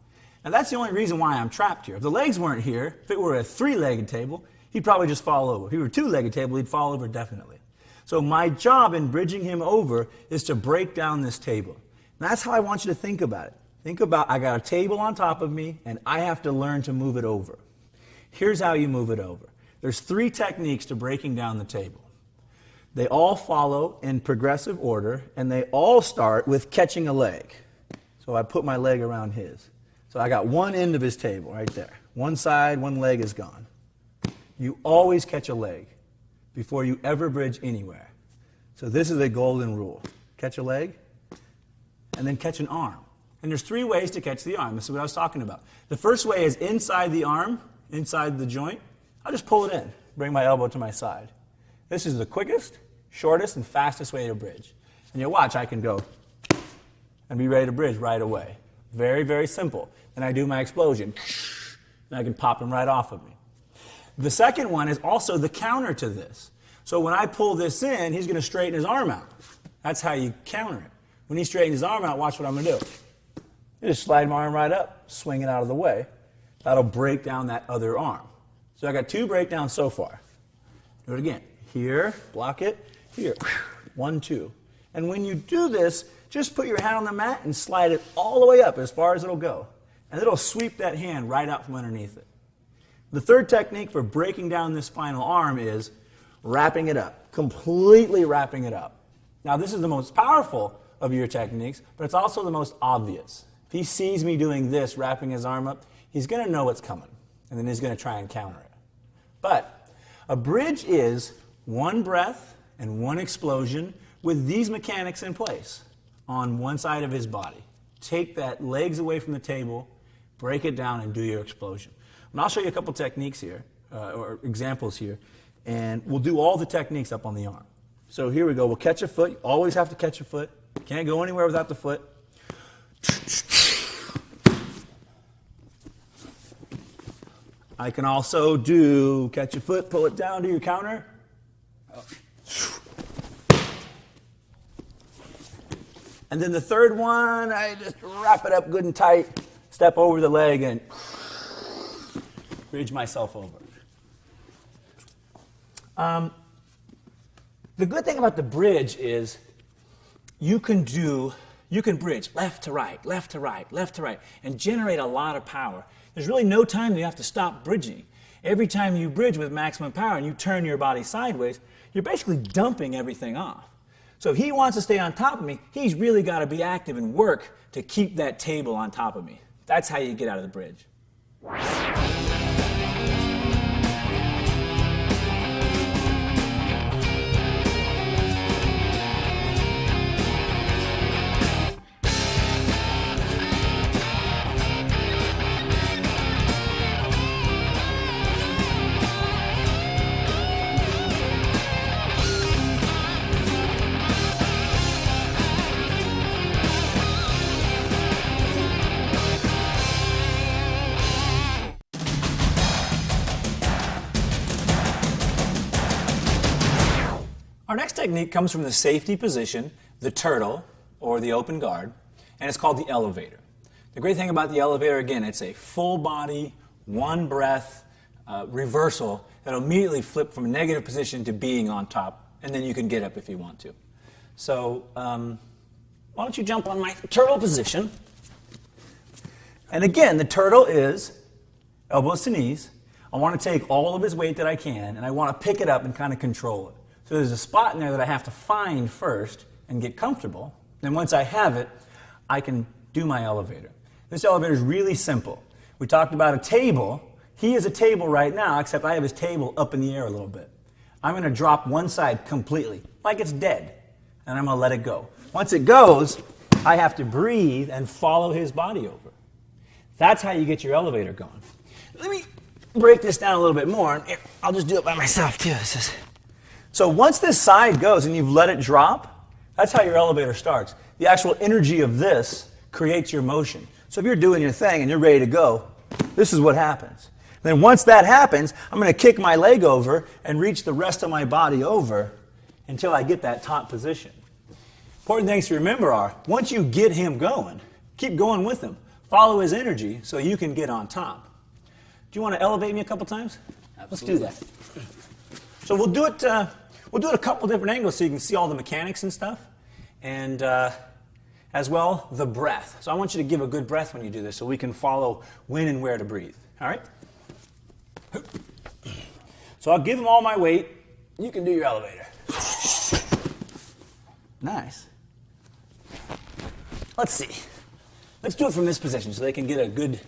Now that's the only reason why I'm trapped here. If the legs weren't here, if it were a 3-legged table, he'd probably just fall over. If he were a 2-legged table, he'd fall over definitely. So my job in bridging him over is to break down this table. And that's how I want you to think about it. Think about, I got a table on top of me, and I have to learn to move it over. Here's how you move it over. There's 3 techniques to breaking down the table. They all follow in progressive order, and they all start with catching a leg. So I put my leg around his. So I got one end of his table right there. One side, one leg is gone. You always catch a leg before you ever bridge anywhere. So this is a golden rule. Catch a leg, and then catch an arm. And there's 3 ways to catch the arm. This is what I was talking about. The first way is inside the arm, inside the joint. I'll just pull it in, bring my elbow to my side. This is the quickest, shortest, and fastest way to bridge. And you'll watch, I can go and be ready to bridge right away. Very, very simple. Then I do my explosion, and I can pop him right off of me. The second one is also the counter to this. So when I pull this in, he's going to straighten his arm out. That's how you counter it. When he straightens his arm out, watch what I'm going to do. I just slide my arm right up, swing it out of the way. That'll break down that other arm. So I got 2 breakdowns so far. Do it again. Here, block it. Here, 1, 2. And when you do this, just put your hand on the mat and slide it all the way up as far as it'll go. And it'll sweep that hand right out from underneath it. The third technique for breaking down this final arm is wrapping it up, completely wrapping it up. Now, this is the most powerful of your techniques, but it's also the most obvious. If he sees me doing this, wrapping his arm up, he's going to know what's coming, and then he's going to try and counter it. But a bridge is 1 breath and 1 explosion with these mechanics in place on one side of his body. Take that legs away from the table, break it down, and do your explosion. And I'll show you a couple techniques here, or examples here, and we'll do all the techniques up on the arm. So here we go. We'll catch a foot. You always have to catch a foot. Can't go anywhere without the foot. I can also do catch a foot, pull it down to your counter. And then the third one, I just wrap it up good and tight, step over the leg, and bridge myself over. The good thing about the bridge is you can bridge left to right, left to right, left to right, and generate a lot of power. There's really no time that you have to stop bridging. Every time you bridge with maximum power and you turn your body sideways, you're basically dumping everything off. So if he wants to stay on top of me, he's really got to be active and work to keep that table on top of me. That's how you get out of the bridge. Our next technique comes from the safety position, the turtle, or the open guard, and it's called the elevator. The great thing about the elevator, again, it's a full body, 1 breath reversal that'll immediately flip from a negative position to being on top, and then you can get up if you want to. So why don't you jump on my turtle position? And again, the turtle is elbows to knees. I want to take all of his weight that I can, and I want to pick it up and kind of control it. So there's a spot in there that I have to find first and get comfortable. Then once I have it, I can do my elevator. This elevator is really simple. We talked about a table. He is a table right now, except I have his table up in the air a little bit. I'm going to drop one side completely, like it's dead, and I'm going to let it go. Once it goes, I have to breathe and follow his body over. That's how you get your elevator going. Let me break this down a little bit more. I'll just do it by myself, too. So once this side goes and you've let it drop, that's how your elevator starts. The actual energy of this creates your motion. So if you're doing your thing and you're ready to go, this is what happens. Then once that happens, I'm going to kick my leg over and reach the rest of my body over until I get that top position. Important things to remember are, once you get him going, keep going with him. Follow his energy so you can get on top. Do you want to elevate me a couple times? Absolutely. Let's do that. So we'll do it a couple different angles so you can see all the mechanics and stuff. And as well, the breath. So I want you to give a good breath when you do this so we can follow when and where to breathe. All right? So I'll give him all my weight. You can do your elevator. Nice. Let's see. Let's do it from this position so they can get a good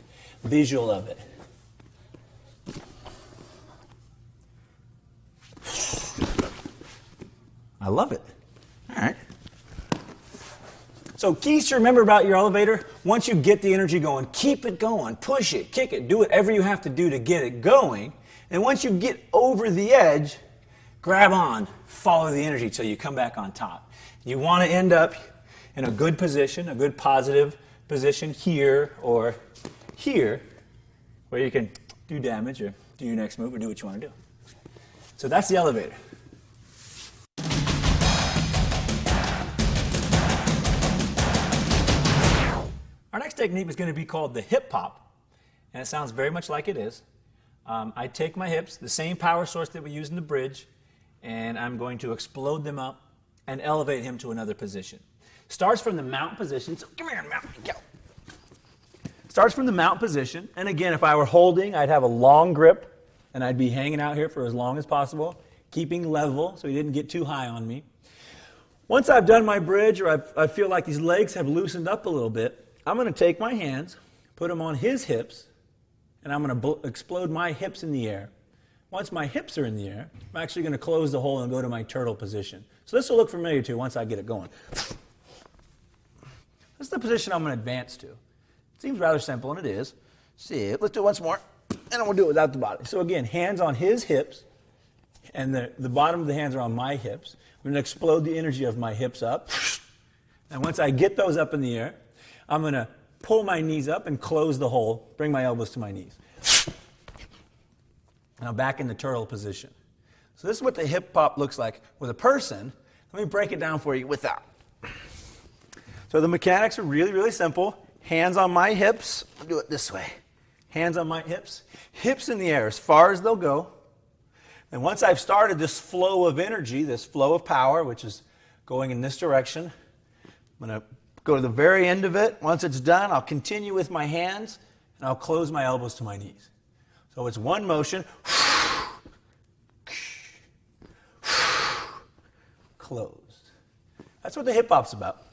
visual of it. I love it. All right. So keys to remember about your elevator, once you get the energy going, keep it going, push it, kick it, do whatever you have to do to get it going. And once you get over the edge, grab on, follow the energy till you come back on top. You want to end up in a good position, a good positive position here or here, where you can do damage or do your next move or do what you want to do. So that's the elevator. Our next technique is going to be called the hip pop, and it sounds very much like it is. I take my hips, the same power source that we use in the bridge, and I'm going to explode them up and elevate him to another position. Starts from the mount position. So come here, mount, go. Starts from the mount position, and again, if I were holding, I'd have a long grip, and I'd be hanging out here for as long as possible, keeping level so he didn't get too high on me. Once I've done my bridge, or I feel like these legs have loosened up a little bit, I'm going to take my hands, put them on his hips, and I'm going to explode my hips in the air. Once my hips are in the air, I'm actually going to close the hole and go to my turtle position. So this will look familiar to you once I get it going. This is the position I'm going to advance to. It seems rather simple, and it is. See, let's do it once more, and then we'll do it without the body. So again, hands on his hips, and the bottom of the hands are on my hips. I'm going to explode the energy of my hips up. And once I get those up in the air, I'm going to pull my knees up and close the hole, bring my elbows to my knees. Now back in the turtle position. So this is what the hip pop looks like with a person. Let me break it down for you without. So the mechanics are really, really simple. Hands on my hips. I'll do it this way. Hands on my hips. Hips in the air as far as they'll go. And once I've started this flow of energy, this flow of power, which is going in this direction, I'm going to go to the very end of it. Once it's done, I'll continue with my hands, and I'll close my elbows to my knees. So it's one motion. Closed. That's what the hip hop's about.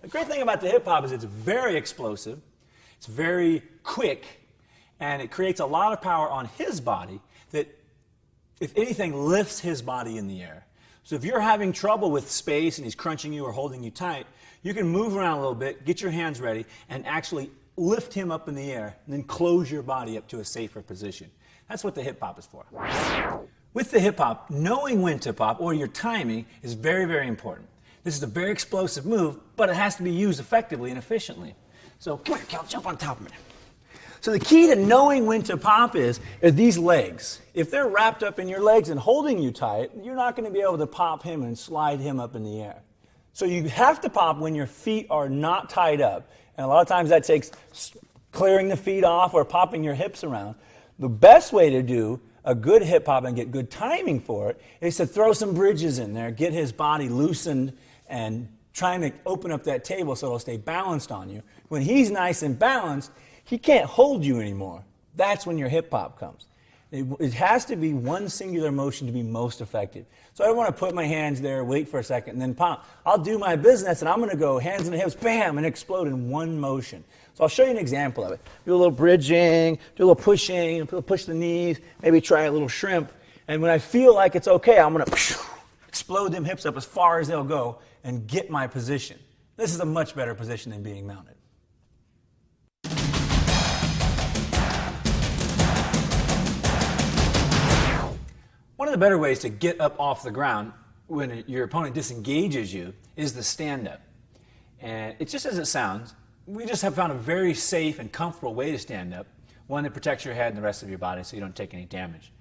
The great thing about the hip hop is it's very explosive, it's very quick, and it creates a lot of power on his body that, if anything, lifts his body in the air. So if you're having trouble with space and he's crunching you or holding you tight, you can move around a little bit, get your hands ready, and actually lift him up in the air, and then close your body up to a safer position. That's what the hip hop is for. With the hip hop, knowing when to pop, or your timing, is very, very important. This is a very explosive move, but it has to be used effectively and efficiently. So come here, Cal, jump on top of me. So the key to knowing when to pop is these legs. If they're wrapped up in your legs and holding you tight, you're not going to be able to pop him and slide him up in the air. So you have to pop when your feet are not tied up. And a lot of times that takes clearing the feet off or popping your hips around. The best way to do a good hip hop and get good timing for it is to throw some bridges in there, get his body loosened and trying to open up that table so it'll stay balanced on you. When he's nice and balanced, he can't hold you anymore. That's when your hip hop comes. It has to be one singular motion to be most effective. So I don't want to put my hands there, wait for a second, and then pop. I'll do my business, and I'm going to go hands in the hips, bam, and explode in one motion. So I'll show you an example of it. Do a little bridging, do a little pushing, push the knees, maybe try a little shrimp. And when I feel like it's okay, I'm going to explode them hips up as far as they'll go and get my position. This is a much better position than being mounted. One of the better ways to get up off the ground when your opponent disengages you is the stand-up. And it's just as it sounds. We just have found a very safe and comfortable way to stand up, one that protects your head and the rest of your body so you don't take any damage.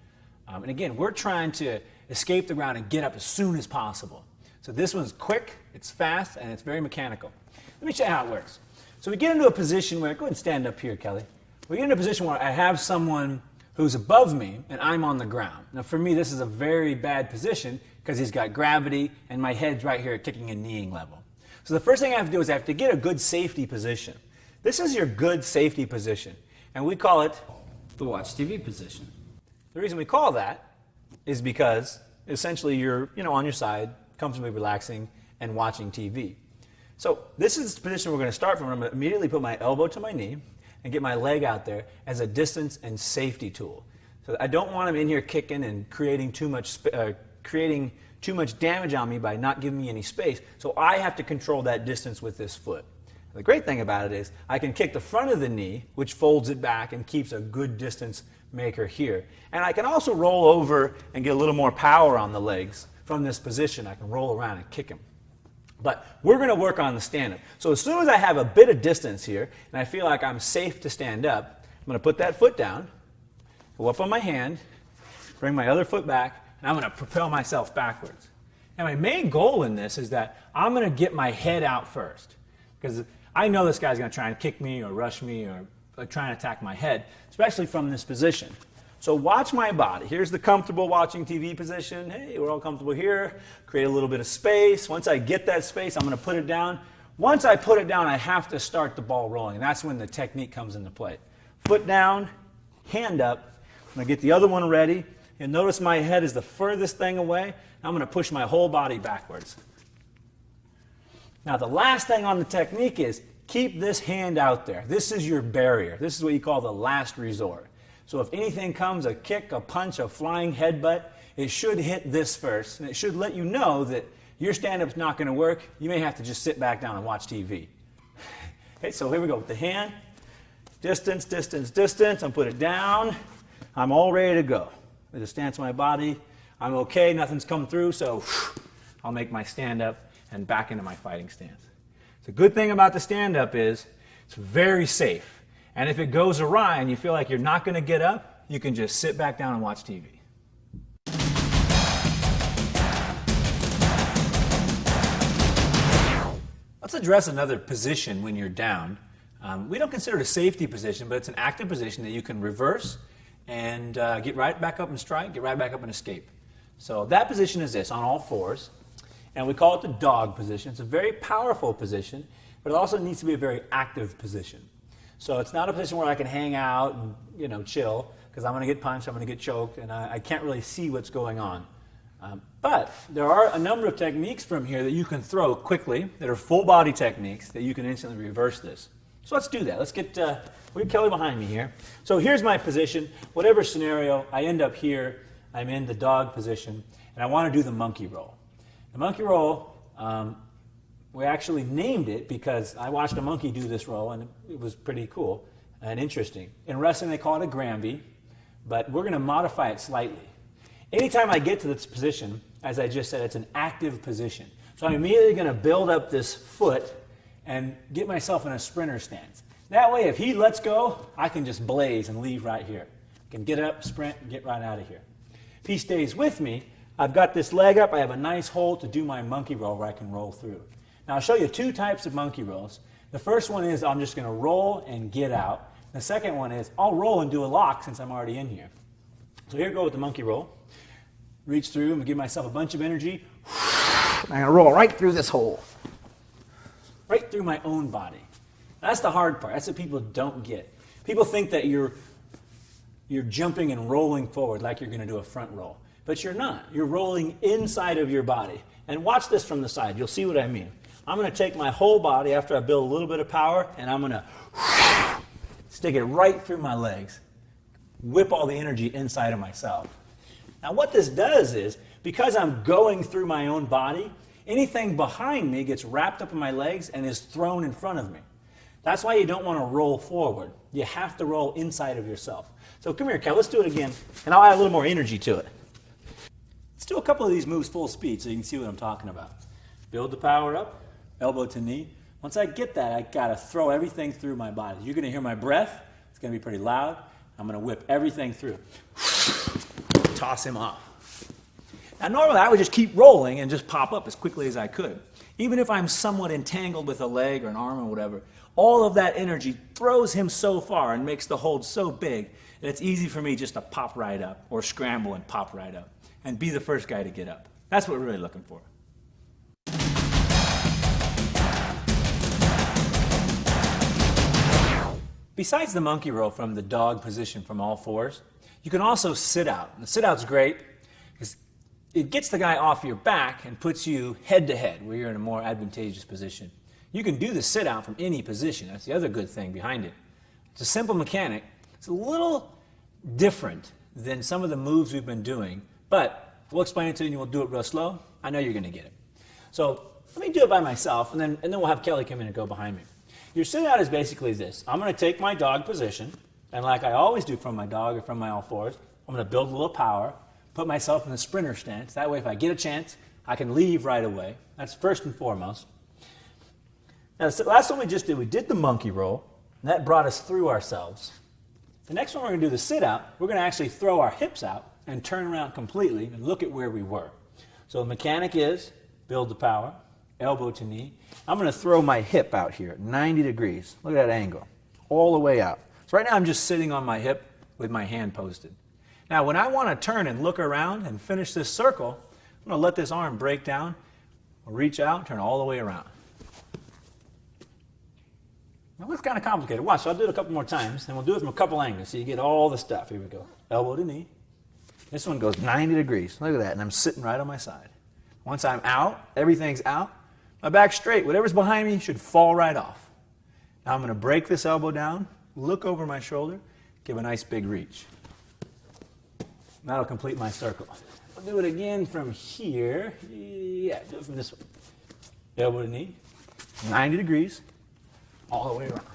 And again, we're trying to escape the ground and get up as soon as possible. So this one's quick, it's fast, and it's very mechanical. Let me show you how it works. So we get into a position where, go ahead and stand up here, Kelly. We get into a position where I have someone who's above me and I'm on the ground. Now for me, this is a very bad position because he's got gravity and my head's right here at kicking and kneeing level. So the first thing I have to do is I have to get a good safety position. This is your good safety position, and we call it The watch TV position. The reason we call that is because essentially you're on your side, comfortably relaxing and watching TV. So this is the position we're going to start from. I'm going to immediately put my elbow to my knee and get my leg out there as a distance and safety tool. So I don't want him in here kicking and creating too much damage on me by not giving me any space. So I have to control that distance with this foot. The great thing about it is I can kick the front of the knee, which folds it back and keeps a good distance maker here. And I can also roll over and get a little more power on the legs from this position. I can roll around and kick him. But we're going to work on the stand-up. So as soon as I have a bit of distance here and I feel like I'm safe to stand up, I'm going to put that foot down. go up on my hand, bring my other foot back, and I'm going to propel myself backwards. Now, my main goal in this is that I'm going to get my head out first, because I know this guy's going to try and kick me or rush me or try and attack my head, especially from this position. So watch my body. Here's the comfortable watching TV position. Hey, we're all comfortable here. Create a little bit of space. Once I get that space, I'm going to put it down. Once I put it down, I have to start the ball rolling. And that's when the technique comes into play. Foot down, hand up. I'm going to get the other one ready. And notice my head is the furthest thing away. I'm going to push my whole body backwards. Now, the last thing on the technique is keep this hand out there. This is your barrier. This is what you call the last resort. So if anything comes, a kick, a punch, a flying headbutt, it should hit this first. And it should let you know that your stand-up's not going to work. You may have to just sit back down and watch TV. Okay, so here we go with the hand. Distance, distance, distance. I'll put it down. I'm all ready to go. With the stance of my body, I'm okay. Nothing's come through, so I'll make my stand-up and back into my fighting stance. The good thing about the stand-up is it's very safe. And if it goes awry and you feel like you're not going to get up, you can just sit back down and watch TV. Let's address another position when you're down. We don't consider it a safety position, but it's an active position that you can reverse and get right back up and strike, get right back up and escape. So that position is this, on all fours. And we call it the dog position. It's a very powerful position, but it also needs to be a very active position. So it's not a position where I can hang out and chill, because I'm going to get punched, I'm going to get choked, and I can't really see what's going on. But there are a number of techniques from here that you can throw quickly that are full body techniques that you can instantly reverse this. So let's do that. Let's get Kelly behind me here. So here's my position. Whatever scenario, I end up here. I'm in the dog position, and I want to do the monkey roll. The monkey roll, we actually named it because I watched a monkey do this roll, and it was pretty cool and interesting. In wrestling, they call it a Granby, but we're going to modify it slightly. Anytime I get to this position, as I just said, it's an active position. So I'm immediately going to build up this foot and get myself in a sprinter stance. That way, if he lets go, I can just blaze and leave right here. I can get up, sprint, and get right out of here. If he stays with me, I've got this leg up. I have a nice hole to do my monkey roll where I can roll through. Now, I'll show you two types of monkey rolls. The first one is I'm just going to roll and get out. The second one is I'll roll and do a lock since I'm already in here. So here we go with the monkey roll. Reach through and give myself a bunch of energy. I'm going to roll right through this hole. Right through my own body. That's the hard part. That's what people don't get. People think that you're jumping and rolling forward like you're going to do a front roll. But you're not. You're rolling inside of your body. And watch this from the side. You'll see what I mean. I'm going to take my whole body after I build a little bit of power, and I'm going to stick it right through my legs. Whip all the energy inside of myself. Now what this does is, because I'm going through my own body, anything behind me gets wrapped up in my legs and is thrown in front of me. That's why you don't want to roll forward. You have to roll inside of yourself. So come here, Kel, let's do it again, and I'll add a little more energy to it. Let's do a couple of these moves full speed so you can see what I'm talking about. Build the power up, elbow to knee. Once I get that, I got to throw everything through my body. You're going to hear my breath. It's going to be pretty loud. I'm going to whip everything through. Toss him off. Now, normally I would just keep rolling and just pop up as quickly as I could. Even if I'm somewhat entangled with a leg or an arm or whatever, all of that energy throws him so far and makes the hold so big that it's easy for me just to pop right up or scramble and pop right up and be the first guy to get up. That's what we're really looking for. Besides the monkey roll from the dog position from all fours, you can also sit out. And the sit out's great because it gets the guy off your back and puts you head to head where you're in a more advantageous position. You can do the sit out from any position. That's the other good thing behind it. It's a simple mechanic. It's a little different than some of the moves we've been doing, but we'll explain it to you and we'll do it real slow. I know you're going to get it. So let me do it by myself, and then we'll have Kelly come in and go behind me. Your sit out is basically this. I'm going to take my dog position, and like I always do from my dog or from my all fours, I'm going to build a little power, put myself in the sprinter stance. That way, if I get a chance, I can leave right away. That's first and foremost. Now, the last one we just did, we did the monkey roll, and that brought us through ourselves. The next one we're going to do the sit-out. We're going to actually throw our hips out and turn around completely and look at where we were. So the mechanic is build the power, elbow to knee. I'm going to throw my hip out here, 90 degrees. Look at that angle, all the way out. So right now I'm just sitting on my hip with my hand posted. Now when I want to turn and look around and finish this circle, I'm going to let this arm break down, reach out, turn all the way around. Now it's kind of complicated. Watch, so I'll do it a couple more times, and we'll do it from a couple angles so you get all the stuff. Here we go. Elbow to knee. This one goes 90 degrees. Look at that, and I'm sitting right on my side. Once I'm out, everything's out, my back's straight. Whatever's behind me should fall right off. Now I'm going to break this elbow down, look over my shoulder, give a nice big reach. That'll complete my circle. I'll do it again from here. Yeah, do it from this way. Elbow to knee, 90 degrees, all the way around.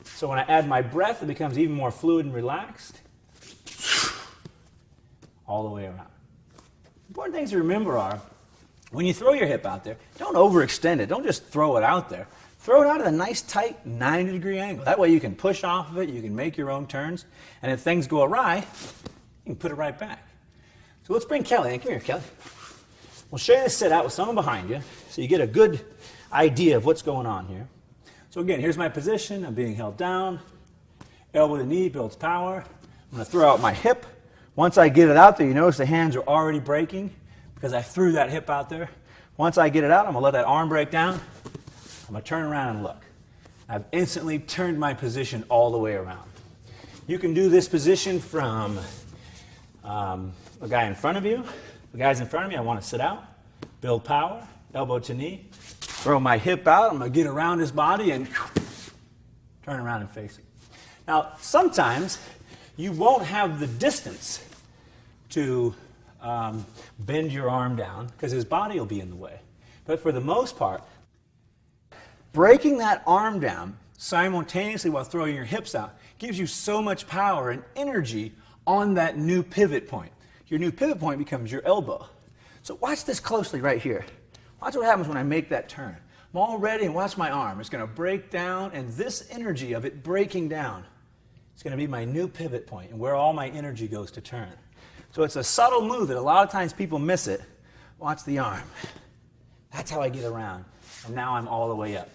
So when I add my breath, it becomes even more fluid and relaxed. All the way around. Important things to remember are, when you throw your hip out there, don't overextend it. Don't just throw it out there. Throw it out at a nice, tight 90-degree angle. That way you can push off of it, you can make your own turns, and if things go awry, you can put it right back. So let's bring Kelly in. Come here, Kelly. We'll show you the sit out with someone behind you so you get a good idea of what's going on here. So again, here's my position. I'm being held down. Elbow to knee builds power. I'm going to throw out my hip. Once I get it out there, you notice the hands are already breaking because I threw that hip out there. Once I get it out, I'm going to let that arm break down. I'm going to turn around and look. I've instantly turned my position all the way around. You can do this position from a guy in front of you. The guy's in front of me, I want to sit out, build power, elbow to knee, throw my hip out. I'm going to get around his body and turn around and face it. Now, sometimes you won't have the distance to bend your arm down because his body will be in the way. But for the most part, breaking that arm down simultaneously while throwing your hips out gives you so much power and energy on that new pivot point. Your new pivot point becomes your elbow. So watch this closely right here. Watch what happens when I make that turn. I'm all ready, and watch my arm. It's going to break down, and this energy of it breaking down is going to be my new pivot point and where all my energy goes to turn. So it's a subtle move that a lot of times people miss it. Watch the arm. That's how I get around. And now I'm all the way up.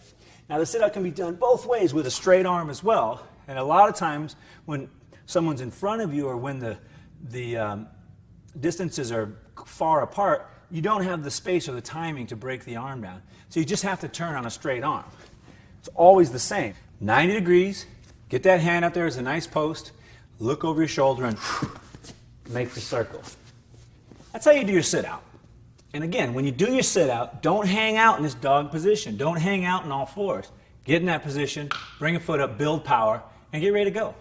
Now the sit-out can be done both ways with a straight arm as well. And a lot of times when someone's in front of you or when the distances are far apart, you don't have the space or the timing to break the arm down. So you just have to turn on a straight arm. It's always the same. 90 degrees, get that hand up there as a nice post, look over your shoulder and make the circle. That's how you do your sit-out. And again, when you do your sit-out, don't hang out in this dog position. Don't hang out in all fours. Get in that position, bring a foot up, build power, and get ready to go.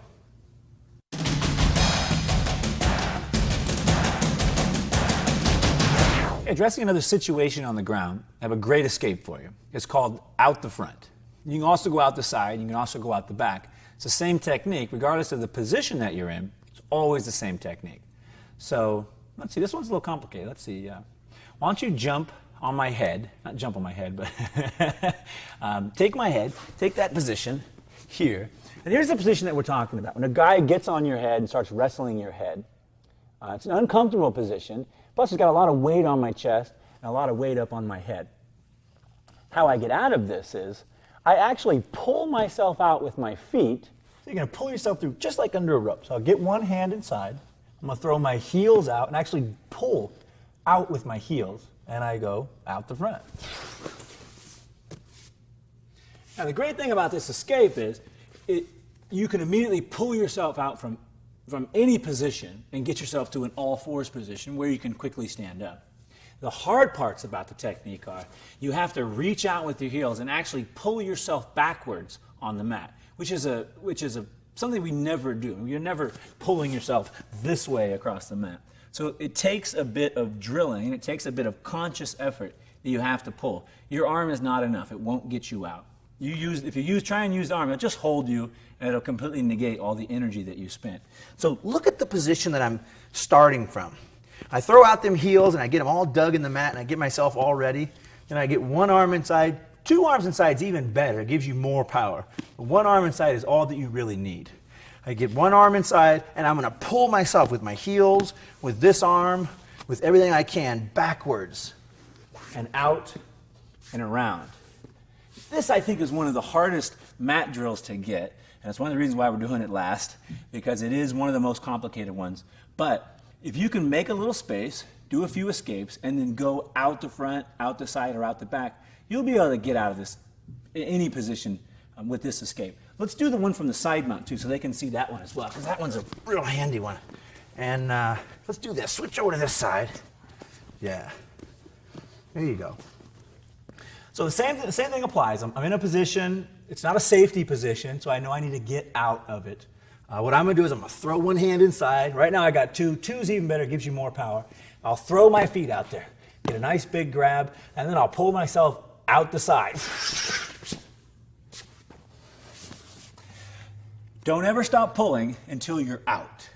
Addressing another situation on the ground, I have a great escape for you. It's called out the front. You can also go out the side, you can also go out the back. It's the same technique, regardless of the position that you're in, it's always the same technique. So, let's see, this one's a little complicated. Let's see, why don't you jump on my head, not jump on my head, but take my head, take that position here. And here's the position that we're talking about. When a guy gets on your head and starts wrestling your head, it's an uncomfortable position. Plus, it's got a lot of weight on my chest and a lot of weight up on my head. How I get out of this is I actually pull myself out with my feet. So you're going to pull yourself through just like under a rope. So I'll get one hand inside. I'm going to throw my heels out and actually pull out with my heels. And I go out the front. Now, the great thing about this escape is you can immediately pull yourself out from any position and get yourself to an all-fours position where you can quickly stand up. The hard parts about the technique are you have to reach out with your heels and actually pull yourself backwards on the mat, which is something we never do. You're never pulling yourself this way across the mat. So it takes a bit of drilling and it takes a bit of conscious effort that you have to pull. Your arm is not enough. It won't get you out. If you try and use the arm, it'll just hold you and it'll completely negate all the energy that you spent. So look at the position that I'm starting from. I throw out them heels and I get them all dug in the mat and I get myself all ready. Then I get one arm inside. Two arms inside is even better. It gives you more power. But one arm inside is all that you really need. I get one arm inside, and I'm going to pull myself with my heels, with this arm, with everything I can, backwards and out and around. This, I think, is one of the hardest mat drills to get, and it's one of the reasons why we're doing it last, because it is one of the most complicated ones. But if you can make a little space, do a few escapes, and then go out the front, out the side, or out the back, you'll be able to get out of this in any position with this escape. Let's do the one from the side mount, too, so they can see that one as well, because that one's a real handy one. And let's do this. Switch over to this side. Yeah. There you go. So the same thing applies. I'm in a position. It's not a safety position, so I know I need to get out of it. What I'm going to do is I'm going to throw one hand inside. Right now I got two. Two's even better. Gives you more power. I'll throw my feet out there. Get a nice big grab, and then I'll pull myself out the side. Don't ever stop pulling until you're out.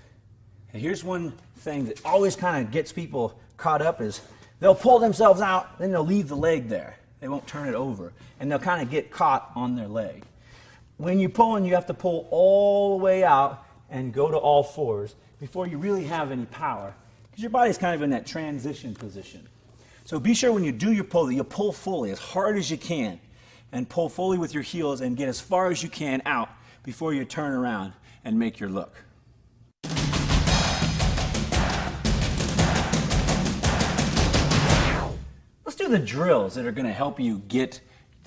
And here's one thing that always kind of gets people caught up is they'll pull themselves out, then they'll leave the leg there. They won't turn it over, and they'll kind of get caught on their leg. When you're pulling, you have to pull all the way out and go to all fours before you really have any power, because your body's kind of in that transition position. So be sure when you do your pull that you pull fully, as hard as you can, and pull fully with your heels and get as far as you can out before you turn around and make your look. Let's do the drills that are going to help you get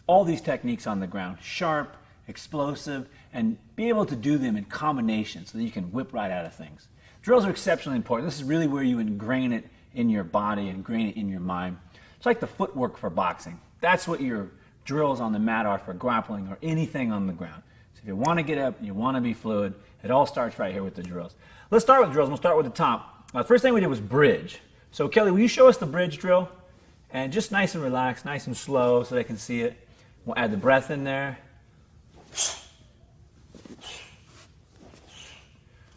all these techniques on the ground, sharp, explosive, and be able to do them in combination so that you can whip right out of things. Drills are exceptionally important. This is really where you ingrain it in your body, ingrain it in your mind. It's like the footwork for boxing. That's what your drills on the mat are for grappling or anything on the ground. So if you want to get up, you want to be fluid, it all starts right here with the drills. Let's start with drills. We'll start with the top. The first thing we did was bridge. So Kelly, will you show us the bridge drill? And just nice and relaxed, nice and slow so they can see it. We'll add the breath in there.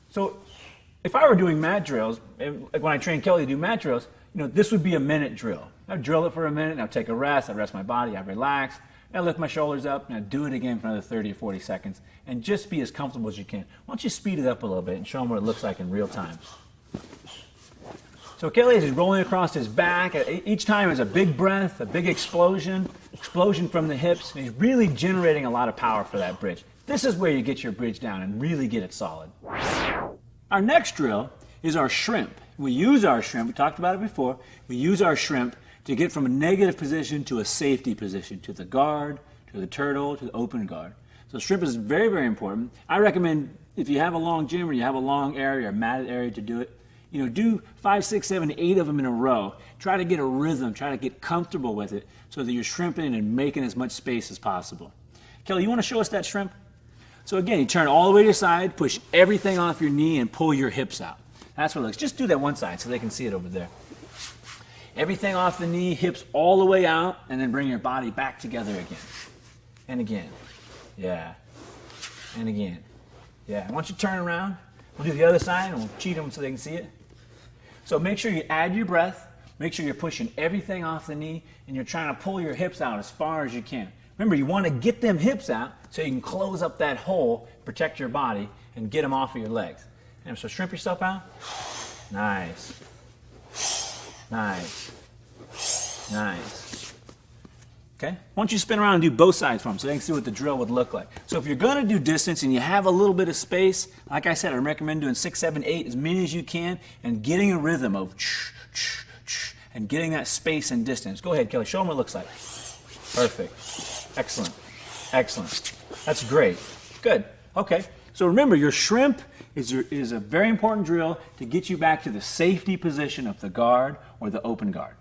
So if I were doing mat drills, like when I train Kelly to do mat drills, this would be a minute drill. I'd drill it for a minute, I'd take a rest, I'd rest my body, I'd relax, I'd lift my shoulders up, and I'd do it again for another 30 or 40 seconds, and just be as comfortable as you can. Why don't you speed it up a little bit and show them what it looks like in real time. So Kelly is rolling across his back. Each time is a big breath, a big explosion from the hips, and he's really generating a lot of power for that bridge. This is where you get your bridge down and really get it solid. Our next drill is our shrimp. We use our shrimp, we talked about it before, we use our shrimp to get from a negative position to a safety position, to the guard, to the turtle, to the open guard. So shrimp is very, very important. I recommend if you have a long gym or you have a long area or matted area to do it, do 5, 6, 7, 8 of them in a row. Try to get a rhythm, try to get comfortable with it so that you're shrimping and making as much space as possible. Kelly, you want to show us that shrimp? So again, you turn all the way to your side, push everything off your knee and pull your hips out. That's what it looks. Just do that one side so they can see it over there. Everything off the knee, hips all the way out, and then bring your body back together again. And again. Yeah. And again. Yeah. Once you turn around, we'll do the other side and we'll cheat them so they can see it. So make sure you add your breath. Make sure you're pushing everything off the knee and you're trying to pull your hips out as far as you can. Remember, you want to get them hips out so you can close up that hole, protect your body, and get them off of your legs. And so shrimp yourself out. Nice. Nice. Nice. Okay? Why don't you spin around and do both sides for them so they can see what the drill would look like. So if you're going to do distance and you have a little bit of space, like I said, I recommend doing 6, 7, 8, as many as you can, and getting a rhythm of and getting that space and distance. Go ahead, Kelly. Show them what it looks like. Perfect. Excellent. Excellent. That's great. Good. Okay. So remember, your shrimp is a very important drill to get you back to the safety position of the guard or the open guard.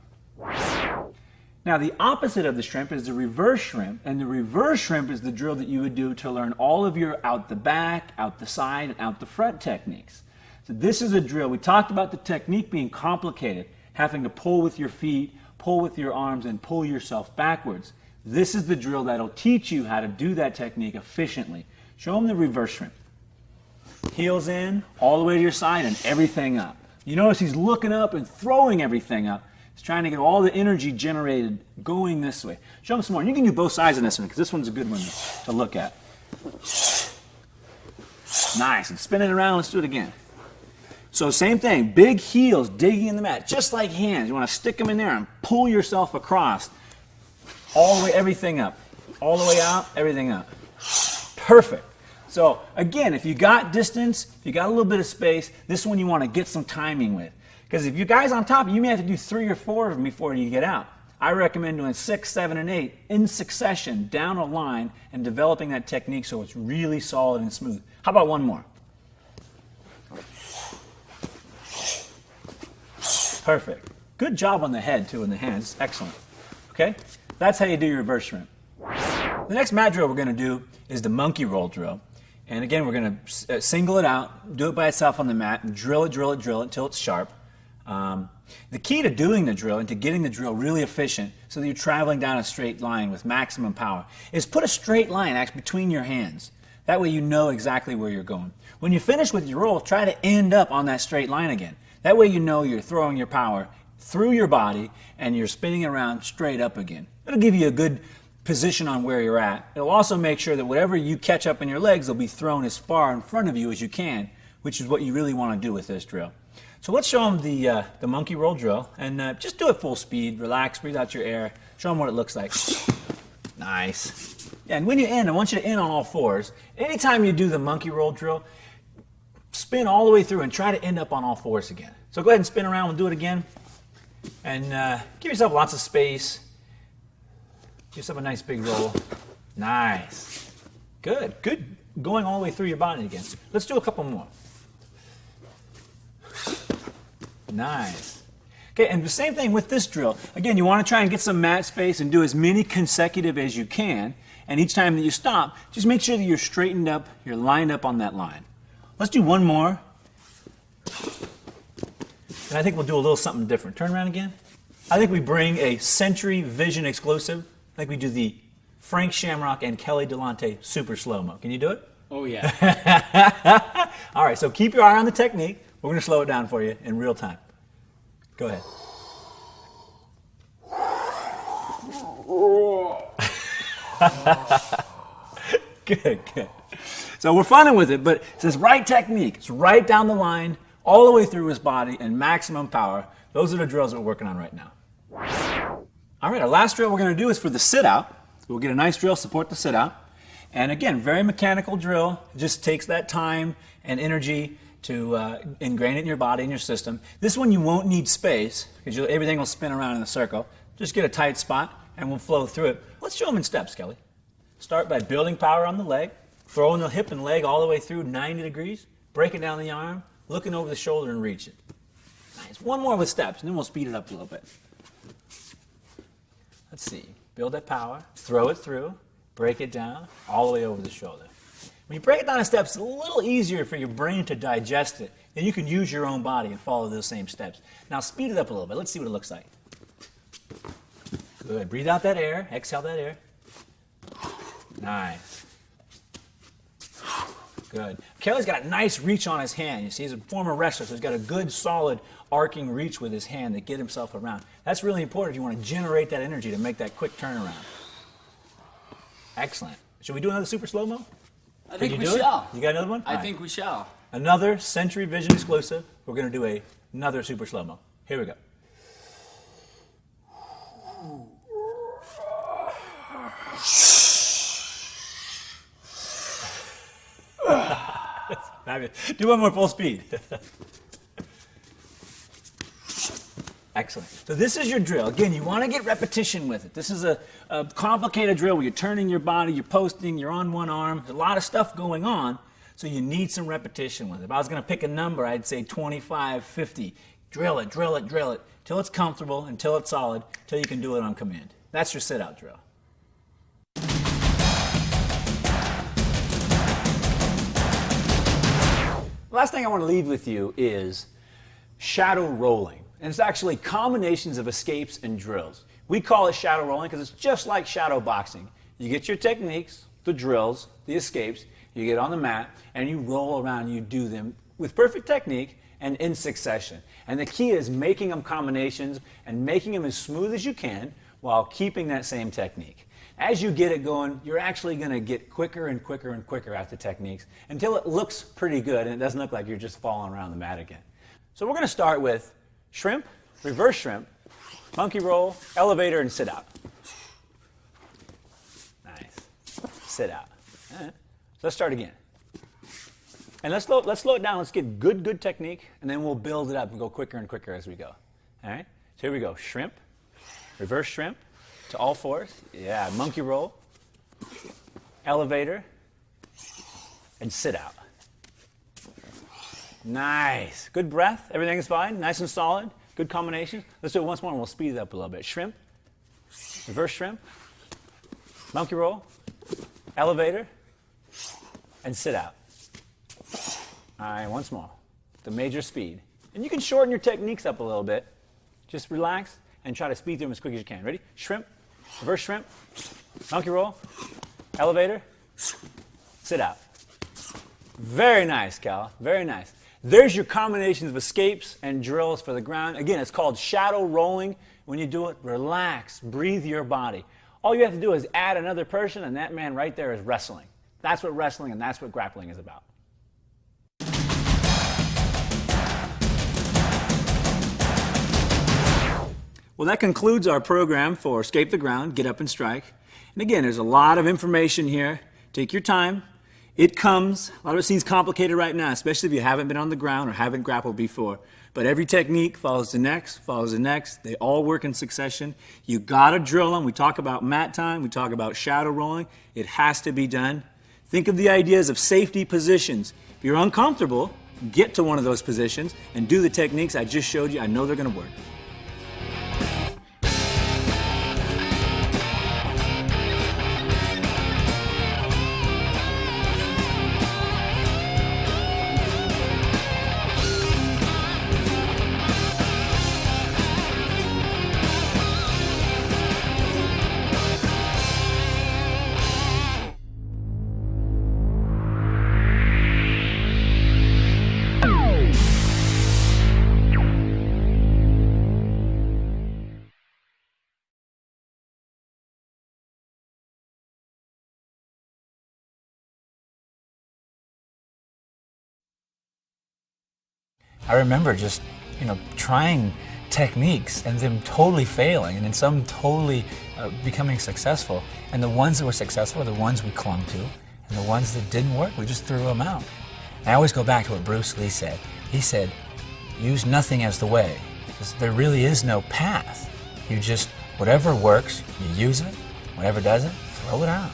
Now, the opposite of the shrimp is the reverse shrimp, and the reverse shrimp is the drill that you would do to learn all of your out the back, out the side, and out the front techniques. So this is a drill. We talked about the technique being complicated, having to pull with your feet, pull with your arms, and pull yourself backwards. This is the drill that'll teach you how to do that technique efficiently. Show them the reverse shrimp. Heels in, all the way to your side, and everything up. You notice he's looking up and throwing everything up. He's trying to get all the energy generated going this way. Show them some more. And you can do both sides of this one because this one's a good one to look at. Nice. And spin it around. Let's do it again. So same thing. Big heels digging in the mat, just like hands. You want to stick them in there and pull yourself across. All the way, everything up. All the way out, everything up. Perfect. So again, if you got distance, if you got a little bit of space, this one you want to get some timing with. Because if you guys on top, you may have to do 3 or 4 of them before you get out. I recommend doing 6, 7, and 8 in succession down a line and developing that technique so it's really solid and smooth. How about one more? Perfect. Good job on the head too and the hands. Excellent. Okay? That's how you do your reverse shrimp. The next mat drill we're going to do is the monkey roll drill. And again, we're going to single it out, do it by itself on the mat, and drill it until it's sharp. The key to doing the drill and to getting the drill really efficient so that you're traveling down a straight line with maximum power is put a straight line actually between your hands. That way you know exactly where you're going. When you finish with your roll, try to end up on that straight line again. That way you know you're throwing your power through your body and you're spinning around straight up again. It'll give you a good position on where you're at. It'll also make sure that whatever you catch up in your legs will be thrown as far in front of you as you can, which is what you really want to do with this drill. So let's show them the monkey roll drill, and just do it full speed. Relax, breathe out your air. Show them what it looks like. Nice. Yeah, and when you end, I want you to end on all fours. Anytime you do the monkey roll drill, spin all the way through and try to end up on all fours again. So go ahead and spin around and do it again. And give yourself lots of space. Give yourself a nice big roll. Nice. Good. Good going all the way through your body again. Let's do a couple more. Nice. Okay, and the same thing with this drill. Again, you want to try and get some mat space and do as many consecutive as you can. And each time that you stop, just make sure that you're straightened up, you're lined up on that line. Let's do one more. And I think we'll do a little something different. Turn around again. I think we bring a Century Vision exclusive. I think we do the Frank Shamrock and Kelly Delonte super slow-mo. Can you do it? Oh, yeah. All right, so keep your eye on the technique. We're going to slow it down for you in real time. Go ahead. Good. So we're funning with it, but it's this right technique. It's right down the line, all the way through his body, and maximum power. Those are the drills that we're working on right now. All right, our last drill we're going to do is for the sit-out. We'll get a nice drill, support the sit-out. And again, very mechanical drill. It just takes that time and energy to ingrain it in your body and your system. This one you won't need space because everything will spin around in a circle. Just get a tight spot and we'll flow through it. Let's show them in steps, Kelly. Start by building power on the leg, throwing the hip and leg all the way through 90 degrees, breaking down the arm, looking over the shoulder and reach it. Nice. One more with steps and then we'll speed it up a little bit. Let's see. Build that power, throw it through, break it down, all the way over the shoulder. When you break it down in steps, it's a little easier for your brain to digest it. Then you can use your own body and follow those same steps. Now speed it up a little bit. Let's see what it looks like. Good. Breathe out that air. Exhale that air. Nice. Good. Kelly's got a nice reach on his hand. You see, he's a former wrestler, so he's got a good, solid, arcing reach with his hand to get himself around. That's really important if you want to generate that energy to make that quick turnaround. Excellent. Should we do another super slow-mo? I think we shall. You got another one? I think we shall. Another Century Vision exclusive. We're going to do another super slow-mo. Here we go. Do one more full speed. Excellent. So this is your drill. Again, you want to get repetition with it. This is a complicated drill where you're turning your body, you're posting, you're on one arm. There's a lot of stuff going on, so you need some repetition with it. If I was going to pick a number, I'd say 25, 50. Drill it, drill it, drill it, till it's comfortable, until it's solid, till you can do it on command. That's your sit-out drill. The last thing I want to leave with you is shadow rolling. And it's actually combinations of escapes and drills. We call it shadow rolling because it's just like shadow boxing. You get your techniques, the drills, the escapes, you get on the mat, and you roll around and you do them with perfect technique and in succession. And the key is making them combinations and making them as smooth as you can while keeping that same technique. As you get it going, you're actually going to get quicker and quicker and quicker at the techniques until it looks pretty good and it doesn't look like you're just falling around the mat again. So we're going to start with shrimp, reverse shrimp, monkey roll, elevator, and sit out. Nice. Sit out. All right. So let's start again. And let's slow it down. Let's get good technique, and then we'll build it up and go quicker and quicker as we go. All right? So here we go. Shrimp, reverse shrimp, to all fours. Yeah, monkey roll, elevator, and sit out. Nice. Good breath. Everything is fine. Nice and solid. Good combination. Let's do it once more, and we'll speed it up a little bit. Shrimp, reverse shrimp, monkey roll, elevator, and sit out. All right, once more. The major speed. And you can shorten your techniques up a little bit. Just relax and try to speed through them as quick as you can. Ready? Shrimp, reverse shrimp, monkey roll, elevator, sit out. Very nice, Cal. Very nice. There's your combinations of escapes and drills for the ground. Again, it's called shadow rolling. When you do it, relax, breathe your body. All you have to do is add another person, and that man right there is wrestling. That's what wrestling and that's what grappling is about. Well, that concludes our program for Escape the Ground, Get Up and Strike. And again, there's a lot of information here. Take your time. It comes. A lot of it seems complicated right now, especially if you haven't been on the ground or haven't grappled before. But every technique follows the next, follows the next. They all work in succession. You got to drill them. We talk about mat time. We talk about shadow rolling. It has to be done. Think of the ideas of safety positions. If you're uncomfortable, get to one of those positions and do the techniques I just showed you. I know they're going to work. I remember just, trying techniques and them totally failing, and then some totally becoming successful. And the ones that were successful are the ones we clung to, and the ones that didn't work, we just threw them out. And I always go back to what Bruce Lee said. He said, use nothing as the way, because there really is no path. You just, whatever works, you use it. Whatever doesn't, throw it out.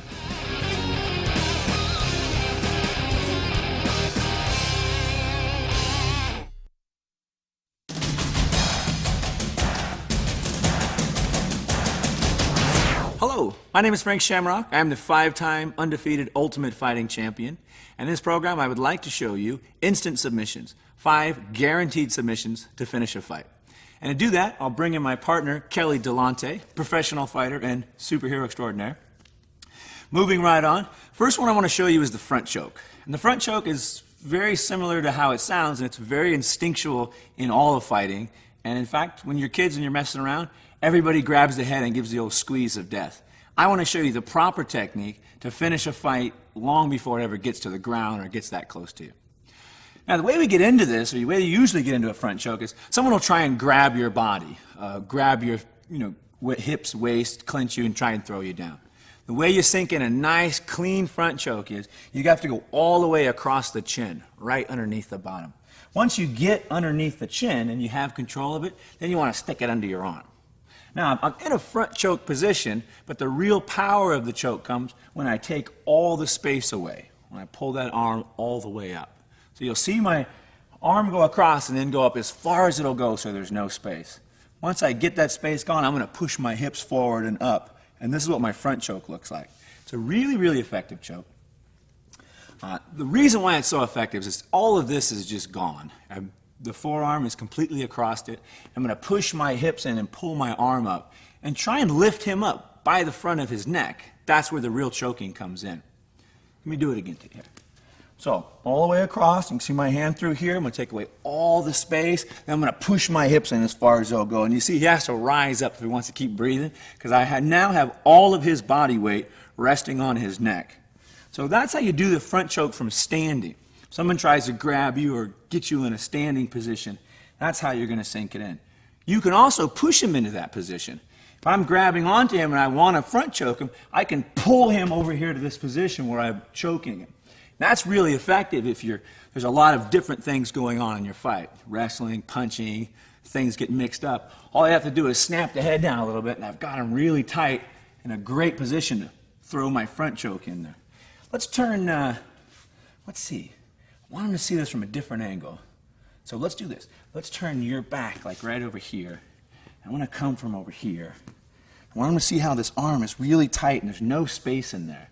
Hello, my name is Frank Shamrock. I am the 5-time undefeated Ultimate Fighting Champion. And in this program, I would like to show you instant submissions, 5 guaranteed submissions to finish a fight. And to do that, I'll bring in my partner, Kelly Delonte, professional fighter and superhero extraordinaire. Moving right on, first one I want to show you is the front choke. And the front choke is very similar to how it sounds, and it's very instinctual in all of fighting. And in fact, when you're kids and you're messing around, everybody grabs the head and gives the old squeeze of death. I want to show you the proper technique to finish a fight long before it ever gets to the ground or gets that close to you. Now, the way we get into this, or the way you usually get into a front choke, is someone will try and grab your body, grab your hips, waist, clinch you, and try and throw you down. The way you sink in a nice, clean front choke is you have to go all the way across the chin, right underneath the bottom. Once you get underneath the chin and you have control of it, then you want to stick it under your arm. Now, I'm in a front choke position, but the real power of the choke comes when I take all the space away, when I pull that arm all the way up. So you'll see my arm go across and then go up as far as it'll go so there's no space. Once I get that space gone, I'm going to push my hips forward and up, and this is what my front choke looks like. It's a really, really effective choke. The reason why it's so effective is all of this is just gone. The forearm is completely across it. I'm going to push my hips in and pull my arm up and try and lift him up by the front of his neck. That's where the real choking comes in. Let me do it again here. So, all the way across, you can see my hand through here. I'm going to take away all the space. Then I'm going to push my hips in as far as they'll go. And you see he has to rise up if he wants to keep breathing, because I now have all of his body weight resting on his neck. So that's how you do the front choke from standing. If someone tries to grab you or get you in a standing position, that's how you're going to sink it in. You can also push him into that position. If I'm grabbing onto him and I want to front choke him, I can pull him over here to this position where I'm choking him. That's really effective if there's a lot of different things going on in your fight. Wrestling, punching, things get mixed up. All I have to do is snap the head down a little bit, and I've got him really tight in a great position to throw my front choke in there. Let's turn, let's see. I want him to see this from a different angle. So let's do this. Let's turn your back like right over here. I want to come from over here. I want him to see how this arm is really tight and there's no space in there.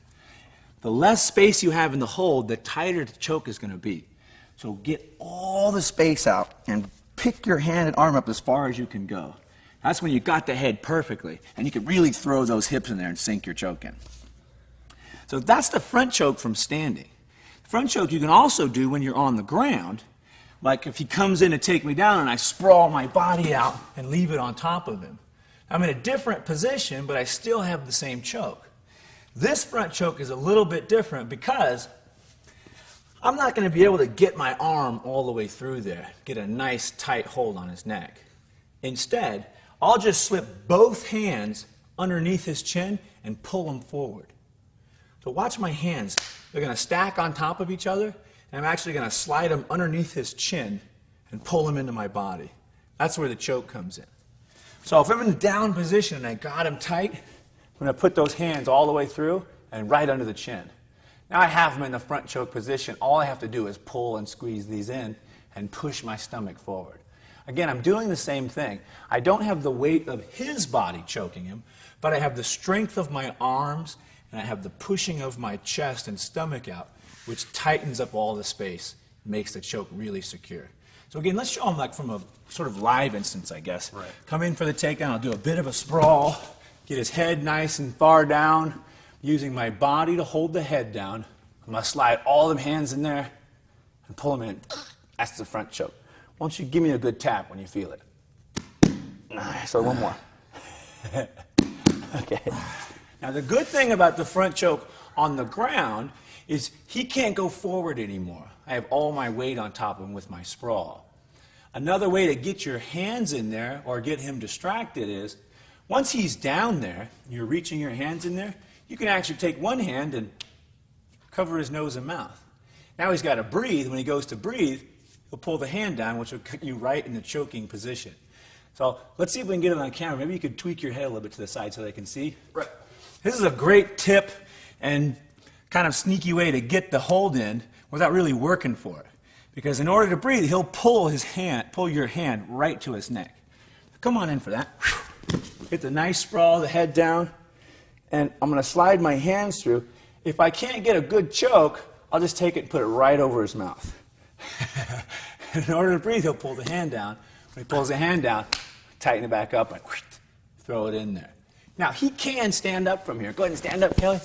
The less space you have in the hold, the tighter the choke is going to be. So get all the space out and pick your hand and arm up as far as you can go. That's when you got the head perfectly, and you can really throw those hips in there and sink your choke in. So that's the front choke from standing. The front choke you can also do when you're on the ground, like if he comes in to take me down and I sprawl my body out and leave it on top of him. I'm in a different position, but I still have the same choke. This front choke is a little bit different because I'm not going to be able to get my arm all the way through there, get a nice tight hold on his neck. Instead, I'll just slip both hands underneath his chin and pull him forward. So watch my hands. They're going to stack on top of each other, and I'm actually going to slide them underneath his chin and pull him into my body. That's where the choke comes in. So if I'm in a down position and I got him tight, I'm going to put those hands all the way through and right under the chin. Now I have him in the front choke position. All I have to do is pull and squeeze these in and push my stomach forward. Again, I'm doing the same thing. I don't have the weight of his body choking him, but I have the strength of my arms and I have the pushing of my chest and stomach out, which tightens up all the space, makes the choke really secure. So again, let's show him like from a sort of live instance, I guess. Right. Come in for the takedown. I'll do a bit of a sprawl. Get his head nice and far down, using my body to hold the head down. I'm going to slide all the hands in there and pull them in. That's the front choke. Why don't you give me a good tap when you feel it? So one more. Okay. Now the good thing about the front choke on the ground is he can't go forward anymore. I have all my weight on top of him with my sprawl. Another way to get your hands in there or get him distracted is once he's down there, you're reaching your hands in there, you can actually take one hand and cover his nose and mouth. Now he's got to breathe. When he goes to breathe, he'll pull the hand down, which will put you right in the choking position. So let's see if we can get it on camera. Maybe you could tweak your head a little bit to the side so they can see. Right. This is a great tip and kind of sneaky way to get the hold in without really working for it. Because in order to breathe, he'll pull your hand right to his neck. Come on in for that. Get the nice sprawl, the head down, and I'm going to slide my hands through. If I can't get a good choke, I'll just take it and put it right over his mouth. In order to breathe, he'll pull the hand down. When he pulls the hand down, tighten it back up and throw it in there. Now, he can stand up from here. Go ahead and stand up, Kelly.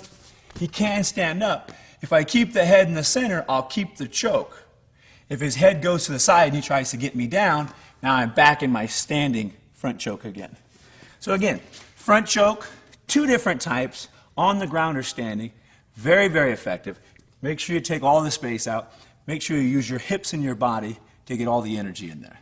He can stand up. If I keep the head in the center, I'll keep the choke. If his head goes to the side and he tries to get me down, now I'm back in my standing front choke again. So again, front choke, two different types, on the ground or standing. Very, very effective. Make sure you take all the space out. Make sure you use your hips and your body to get all the energy in there.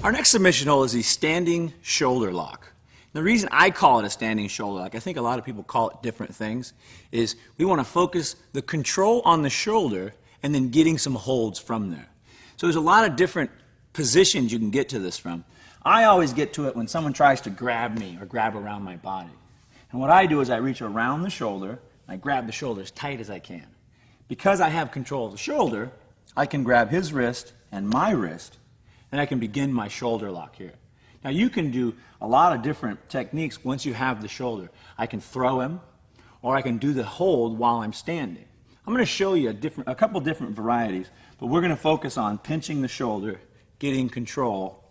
Our next submission hold is the standing shoulder lock. The reason I call it a standing shoulder lock, I think a lot of people call it different things, is we want to focus the control on the shoulder and then getting some holds from there. So there's a lot of different positions you can get to this from. I always get to it when someone tries to grab me or grab around my body. And what I do is I reach around the shoulder, and I grab the shoulder as tight as I can. Because I have control of the shoulder, I can grab his wrist and my wrist, and I can begin my shoulder lock here. Now you can do a lot of different techniques once you have the shoulder. I can throw him, or I can do the hold while I'm standing. I'm going to show you a couple different varieties, but we're going to focus on pinching the shoulder, getting control,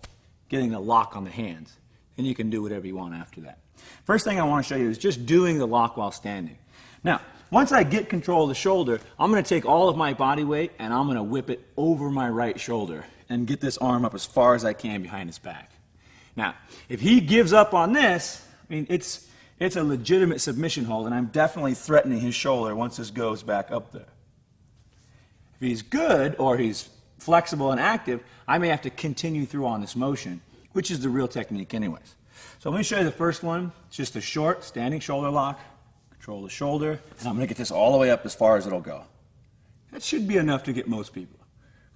getting the lock on the hands. And you can do whatever you want after that. First thing I want to show you is just doing the lock while standing. Now, once I get control of the shoulder, I'm going to take all of my body weight and I'm going to whip it over my right shoulder and get this arm up as far as I can behind his back. Now, if he gives up on this, I mean, it's a legitimate submission hold, and I'm definitely threatening his shoulder once this goes back up there. If he's good or he's flexible and active, I may have to continue through on this motion, which is the real technique anyways. So let me show you the first one. It's just a short standing shoulder lock. Control the shoulder, and I'm going to get this all the way up as far as it'll go. That should be enough to get most people.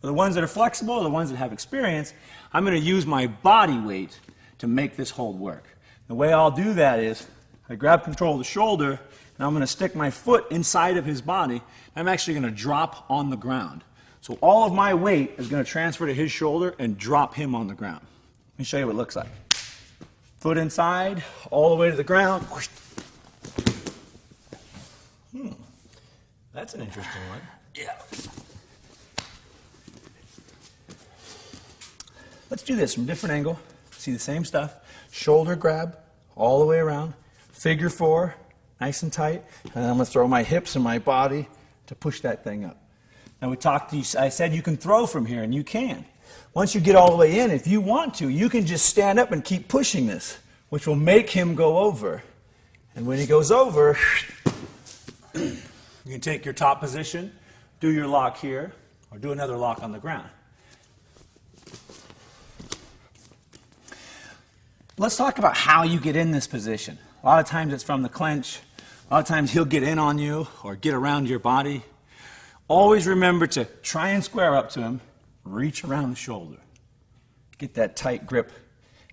For the ones that are flexible, the ones that have experience, I'm going to use my body weight to make this hold work. The way I'll do that is I grab control of the shoulder, and I'm going to stick my foot inside of his body. I'm actually going to drop on the ground. So all of my weight is going to transfer to his shoulder and drop him on the ground. Let me show you what it looks like. Foot inside, all the way to the ground. Whoosh. That's an interesting one. Yeah. Let's do this from a different angle. See the same stuff. Shoulder grab all the way around. Figure 4, nice and tight. And then I'm going to throw my hips and my body to push that thing up. Now I said you can throw from here, and you can. Once you get all the way in, if you want to, you can just stand up and keep pushing this, which will make him go over. And when he goes over, you can take your top position, do your lock here, or do another lock on the ground. Let's talk about how you get in this position. A lot of times it's from the clinch. A lot of times he'll get in on you or get around your body. Always remember to try and square up to him, reach around the shoulder. Get that tight grip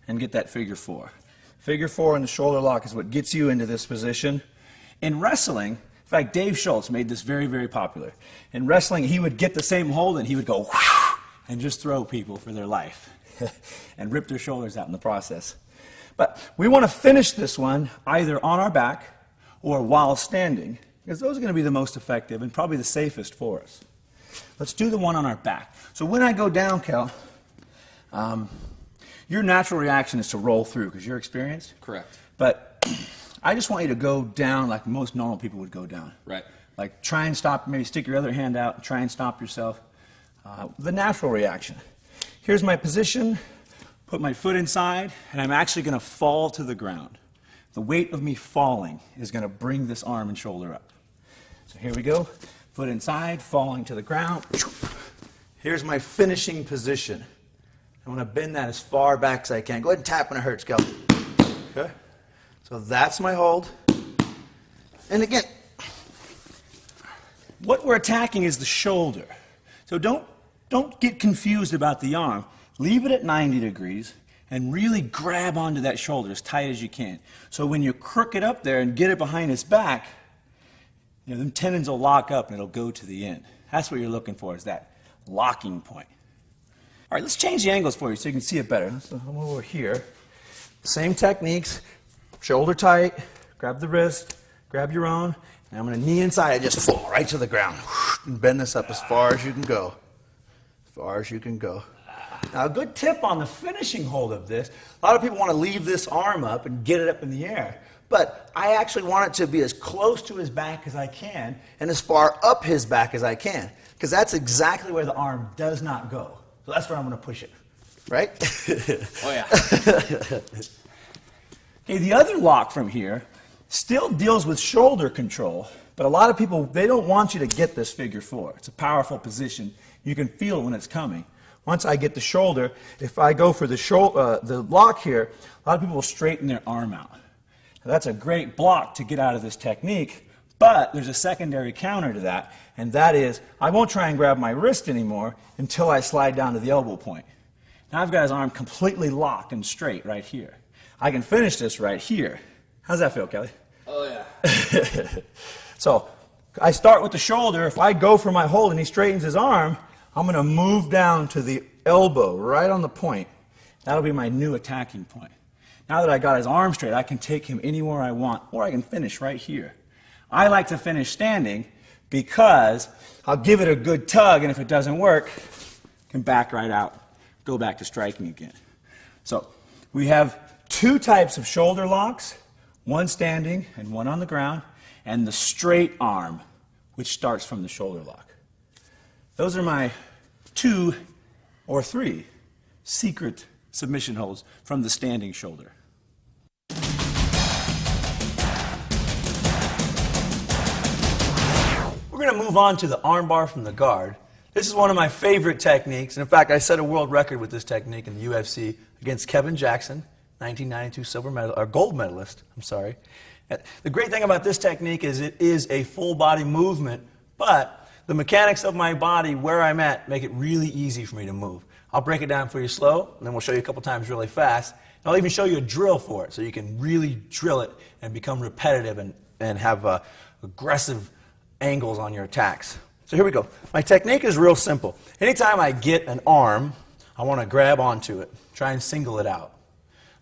and get that figure 4. Figure 4 in the shoulder lock is what gets you into this position. In wrestling, in fact, Dave Schultz made this very, very popular. In wrestling, he would get the same hold and he would go whoosh, and just throw people for their life and rip their shoulders out in the process. But we want to finish this one either on our back or while standing, because those are going to be the most effective and probably the safest for us. Let's do the one on our back. So when I go down, Cal, your natural reaction is to roll through because you're experienced. Correct. But I just want you to go down like most normal people would go down. Right. Like try and stop, maybe stick your other hand out, try and stop yourself. The natural reaction. Here's my position. Put my foot inside, and I'm actually going to fall to the ground. The weight of me falling is going to bring this arm and shoulder up. So here we go. Foot inside, falling to the ground. Here's my finishing position. I want to bend that as far back as I can. Go ahead and tap when it hurts, Cal. Okay? So that's my hold. And again, what we're attacking is the shoulder. So don't get confused about the arm. Leave it at 90 degrees and really grab onto that shoulder as tight as you can. So when you crook it up there and get it behind his back, you know, them tendons will lock up and it'll go to the end. That's what you're looking for, is that locking point. All right, let's change the angles for you so you can see it better. So I'm over here. Same techniques. Shoulder tight, grab the wrist, grab your own, and I'm going to knee inside and just fall right to the ground. And bend this up as far as you can go. As far as you can go. Now, a good tip on the finishing hold of this, a lot of people want to leave this arm up and get it up in the air. But I actually want it to be as close to his back as I can and as far up his back as I can. Because that's exactly where the arm does not go. So that's where I'm going to push it. Right? Oh, yeah. Okay, the other lock from here still deals with shoulder control, but a lot of people, they don't want you to get this figure 4. It's a powerful position. You can feel it when it's coming. Once I get the shoulder, if I go for the lock here, a lot of people will straighten their arm out. Now, that's a great block to get out of this technique, but there's a secondary counter to that, and that is I won't try and grab my wrist anymore until I slide down to the elbow point. Now I've got his arm completely locked and straight right here. I can finish this right here. How's that feel, Kelly? Oh, yeah. So I start with the shoulder. If I go for my hold and he straightens his arm, I'm going to move down to the elbow, right on the point. That'll be my new attacking point. Now that I got his arm straight, I can take him anywhere I want, or I can finish right here. I like to finish standing because I'll give it a good tug, and if it doesn't work, I can back right out, go back to striking again. So we have two types of shoulder locks. one standing and one on the ground, and the straight arm, which starts from the shoulder lock. Those are my 2 or 3 secret submission holds from the standing shoulder. We're going to move on to the arm bar from the guard. This is one of my favorite techniques. And in fact, I set a world record with this technique in the UFC against Kevin Jackson, 1992 gold medalist. The great thing about this technique is it is a full body movement, but the mechanics of my body, where I'm at, make it really easy for me to move. I'll break it down for you slow, and then we'll show you a couple times really fast. And I'll even show you a drill for it, so you can really drill it and become repetitive and have aggressive angles on your attacks. So here we go. My technique is real simple. Anytime I get an arm, I want to grab onto it, try and single it out.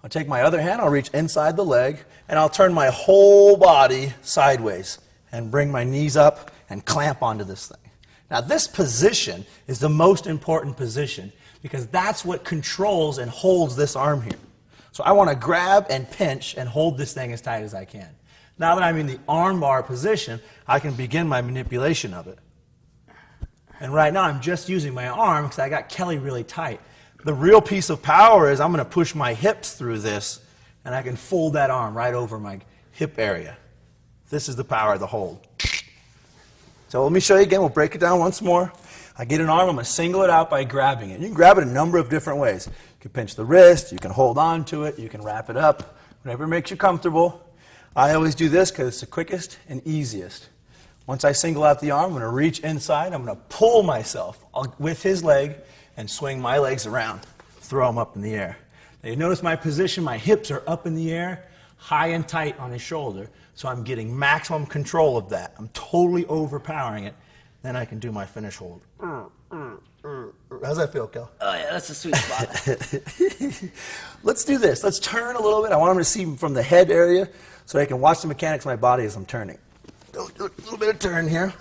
I'll take my other hand, I'll reach inside the leg, and I'll turn my whole body sideways and bring my knees up and clamp onto this thing. Now this position is the most important position because that's what controls and holds this arm here. So I want to grab and pinch and hold this thing as tight as I can. Now that I'm in the arm bar position, I can begin my manipulation of it. And right now I'm just using my arm because I got Kelly really tight. The real piece of power is I'm going to push my hips through this, and I can fold that arm right over my hip area. This is the power of the hold. So let me show you again. We'll break it down once more. I get an arm, I'm going to single it out by grabbing it. You can grab it a number of different ways. You can pinch the wrist, you can hold on to it, you can wrap it up, whatever makes you comfortable. I always do this because it's the quickest and easiest. Once I single out the arm, I'm going to reach inside. I'm going to pull myself with his leg and swing my legs around, throw them up in the air. Now you notice my position, my hips are up in the air, high and tight on his shoulder, so I'm getting maximum control of that. I'm totally overpowering it. Then I can do my finish hold. How's that feel, Kel? Oh yeah, that's a sweet spot. Let's do this. Let's turn a little bit. I want him to see from the head area so I can watch the mechanics of my body as I'm turning. Do a little bit of turn here.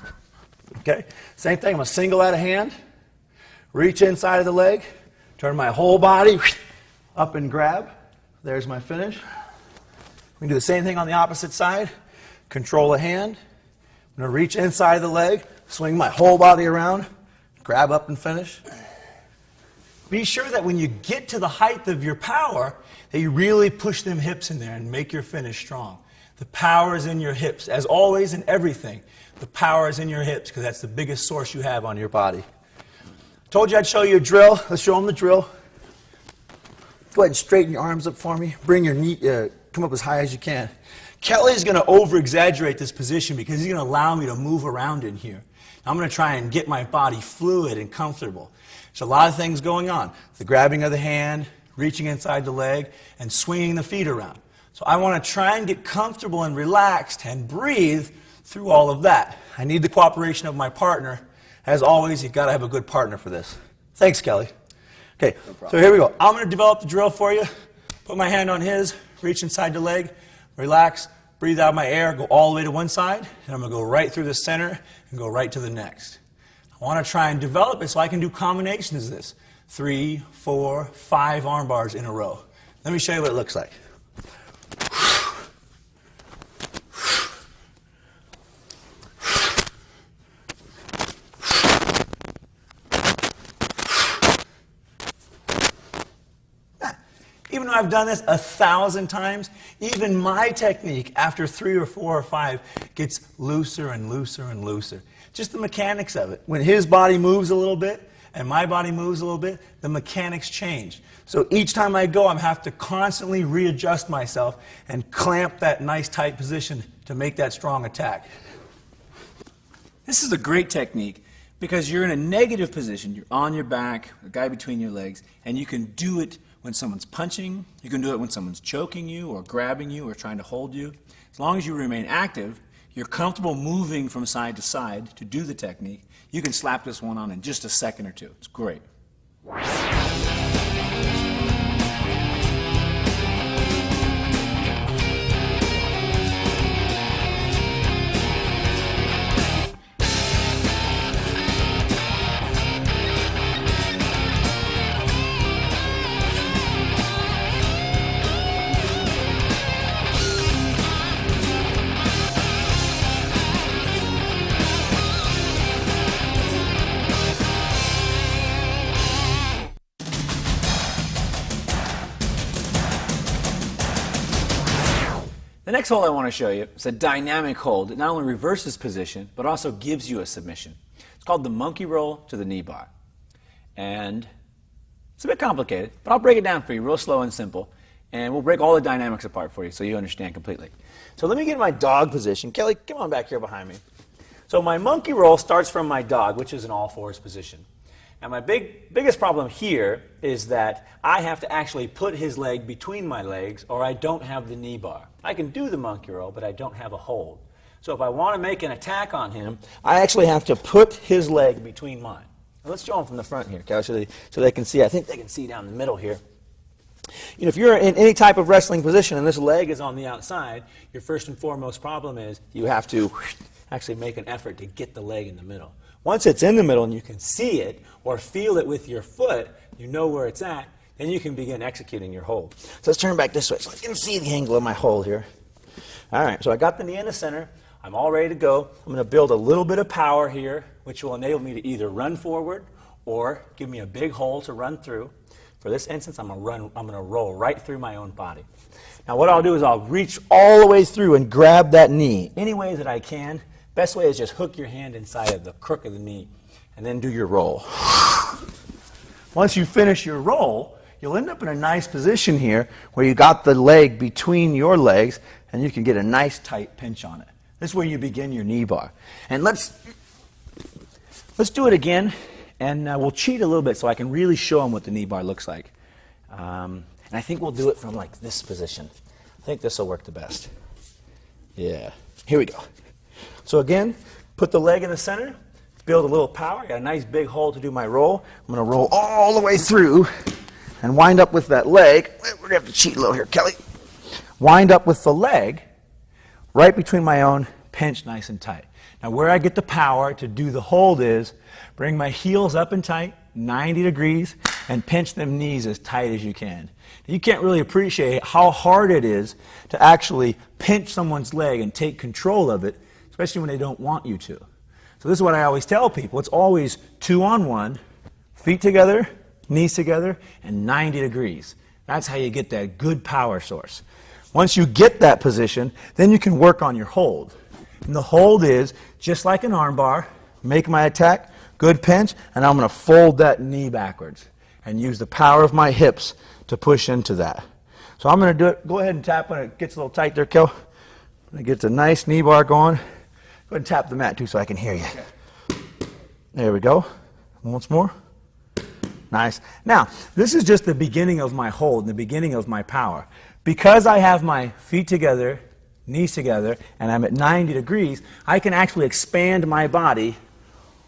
Okay. Same thing. I'm going to single out a hand, reach inside of the leg, turn my whole body up and grab. There's my finish. We can do the same thing on the opposite side. Control a hand. I'm going to reach inside of the leg, swing my whole body around, grab up and finish. Be sure that when you get to the height of your power, that you really push them hips in there and make your finish strong. The power is in your hips. As always in everything, the power is in your hips because that's the biggest source you have on your body. Told you I'd show you a drill. Let's show them the drill. Go ahead and straighten your arms up for me. Bring your knee, come up as high as you can. Kelly's going to over-exaggerate this position because he's going to allow me to move around in here. I'm going to try and get my body fluid and comfortable. There's a lot of things going on. The grabbing of the hand, reaching inside the leg, and swinging the feet around. So I want to try and get comfortable and relaxed and breathe through all of that. I need the cooperation of my partner. As always, you've got to have a good partner for this. Thanks, Kelly. Okay, so here we go. I'm going to develop the drill for you. Put my hand on his, reach inside the leg, relax, breathe out my air, go all the way to one side, and I'm going to go right through the center and go right to the next. I want to try and develop it so I can do combinations of this. 3, 4, 5 arm bars in a row. Let me show you what it looks like. Even though I've done this 1,000 times, even my technique after 3 or 4 or 5 gets looser and looser and looser. Just the mechanics of it. When his body moves a little bit and my body moves a little bit, the mechanics change. So each time I go, I have to constantly readjust myself and clamp that nice tight position to make that strong attack. This is a great technique because you're in a negative position. You're on your back, a guy between your legs, and you can do it when someone's punching. You can do it when someone's choking you or grabbing you or trying to hold you. As long as you remain active, you're comfortable moving from side to side to do the technique. You can slap this one on in just a second or two. It's great. The next hold I want to show you is a dynamic hold. It not only reverses position, but also gives you a submission. It's called the monkey roll to the knee bar. And it's a bit complicated, but I'll break it down for you real slow and simple. And we'll break all the dynamics apart for you so you understand completely. So let me get in my dog position. Kelly, come on back here behind me. So my monkey roll starts from my dog, which is an all-fours position. Now my biggest problem here is that I have to actually put his leg between my legs or I don't have the knee bar. I can do the monkey roll, but I don't have a hold. So if I want to make an attack on him, I actually have to put his leg between mine. Now let's show him from the front here, Kelly, so they can see. I think they can see down the middle here. You know, if you're in any type of wrestling position and this leg is on the outside, your first and foremost problem is you have to actually make an effort to get the leg in the middle. Once it's in the middle and you can see it or feel it with your foot, you know where it's at, then you can begin executing your hold. So let's turn back this way so I can see the angle of my hold here. All right, so I got the knee in the center. I'm all ready to go. I'm going to build a little bit of power here, which will enable me to either run forward or give me a big hole to run through. For this instance, I'm going to roll right through my own body. Now what I'll do is I'll reach all the way through and grab that knee any way that I can. Best way is just hook your hand inside of the crook of the knee and then do your roll. Once you finish your roll, you'll end up in a nice position here where you got the leg between your legs and you can get a nice tight pinch on it. This is where you begin your knee bar. And let's do it again, and we'll cheat a little bit so I can really show them what the knee bar looks like. And I think we'll do it from like this position. I think this will work the best. Yeah, here we go. So again, put the leg in the center, build a little power. Got a nice big hole to do my roll. I'm going to roll all the way through and wind up with that leg. We're going to have to cheat a little here, Kelly. Wind up with the leg right between my own, pinch nice and tight. Now where I get the power to do the hold is bring my heels up and tight, 90 degrees, and pinch them knees as tight as you can. You can't really appreciate how hard it is to actually pinch someone's leg and take control of it, especially when they don't want you to. So this is what I always tell people. It's always 2-on-1, feet together, knees together, and 90 degrees. That's how you get that good power source. Once you get that position, then you can work on your hold. And the hold is just like an arm bar, make my attack, good pinch, and I'm going to fold that knee backwards and use the power of my hips to push into that. So I'm going to do it. Go ahead and tap when it gets a little tight there, Kel. When it gets a nice knee bar going. Go ahead and tap the mat too so I can hear you. There we go. Once more. Nice. Now, this is just the beginning of my hold, the beginning of my power. Because I have my feet together, knees together, and I'm at 90 degrees, I can actually expand my body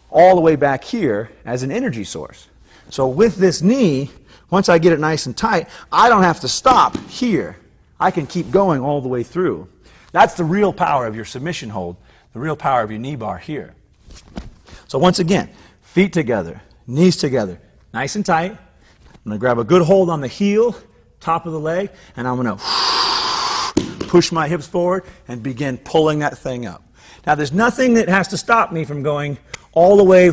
all the way back here as an energy source. So with this knee, once I get it nice and tight, I don't have to stop here. I can keep going all the way through. That's the real power of your submission hold, the real power of your knee bar here. So once again, feet together, knees together, nice and tight. I'm going to grab a good hold on the heel, top of the leg, and I'm going to push my hips forward and begin pulling that thing up. Now there's nothing that has to stop me from going all the way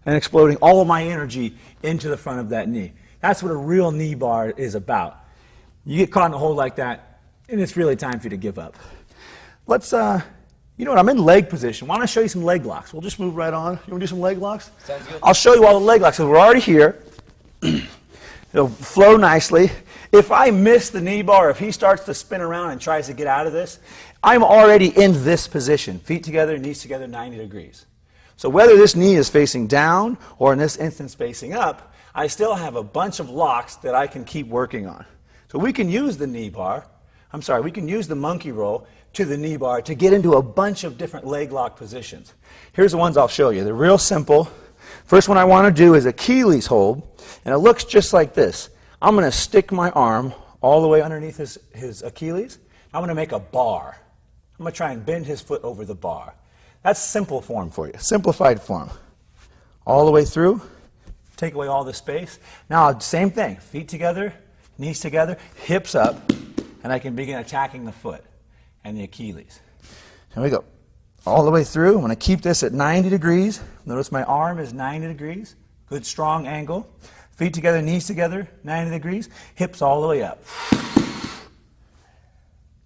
and exploding all of my energy into the front of that knee. That's what a real knee bar is about. You get caught in a hold like that, and it's really time for you to give up. Let's, you know what, I'm in leg position. Why don't I show you some leg locks? We'll just move right on. You want to do some leg locks? Sounds good. I'll show you all the leg locks. So we're already here. It'll flow nicely. If I miss the knee bar, if he starts to spin around and tries to get out of this, I'm already in this position. Feet together, knees together, 90 degrees. So whether this knee is facing down or in this instance facing up, I still have a bunch of locks that I can keep working on. So we can use the knee bar, we can use the monkey roll to the knee bar to get into a bunch of different leg lock positions. Here's the ones I'll show you. They're real simple. First one I want to do is Achilles hold, and it looks just like this. I'm going to stick my arm all the way underneath his Achilles. I'm going to make a bar. I'm going to try and bend his foot over the bar. That's simple form for you, simplified form. All the way through, take away all the space. Now, same thing, feet together, knees together, hips up, and I can begin attacking the foot and the Achilles. Here we go. All the way through. I'm going to keep this at 90 degrees. Notice my arm is 90 degrees. Good strong angle. Feet together, knees together, 90 degrees. Hips all the way up.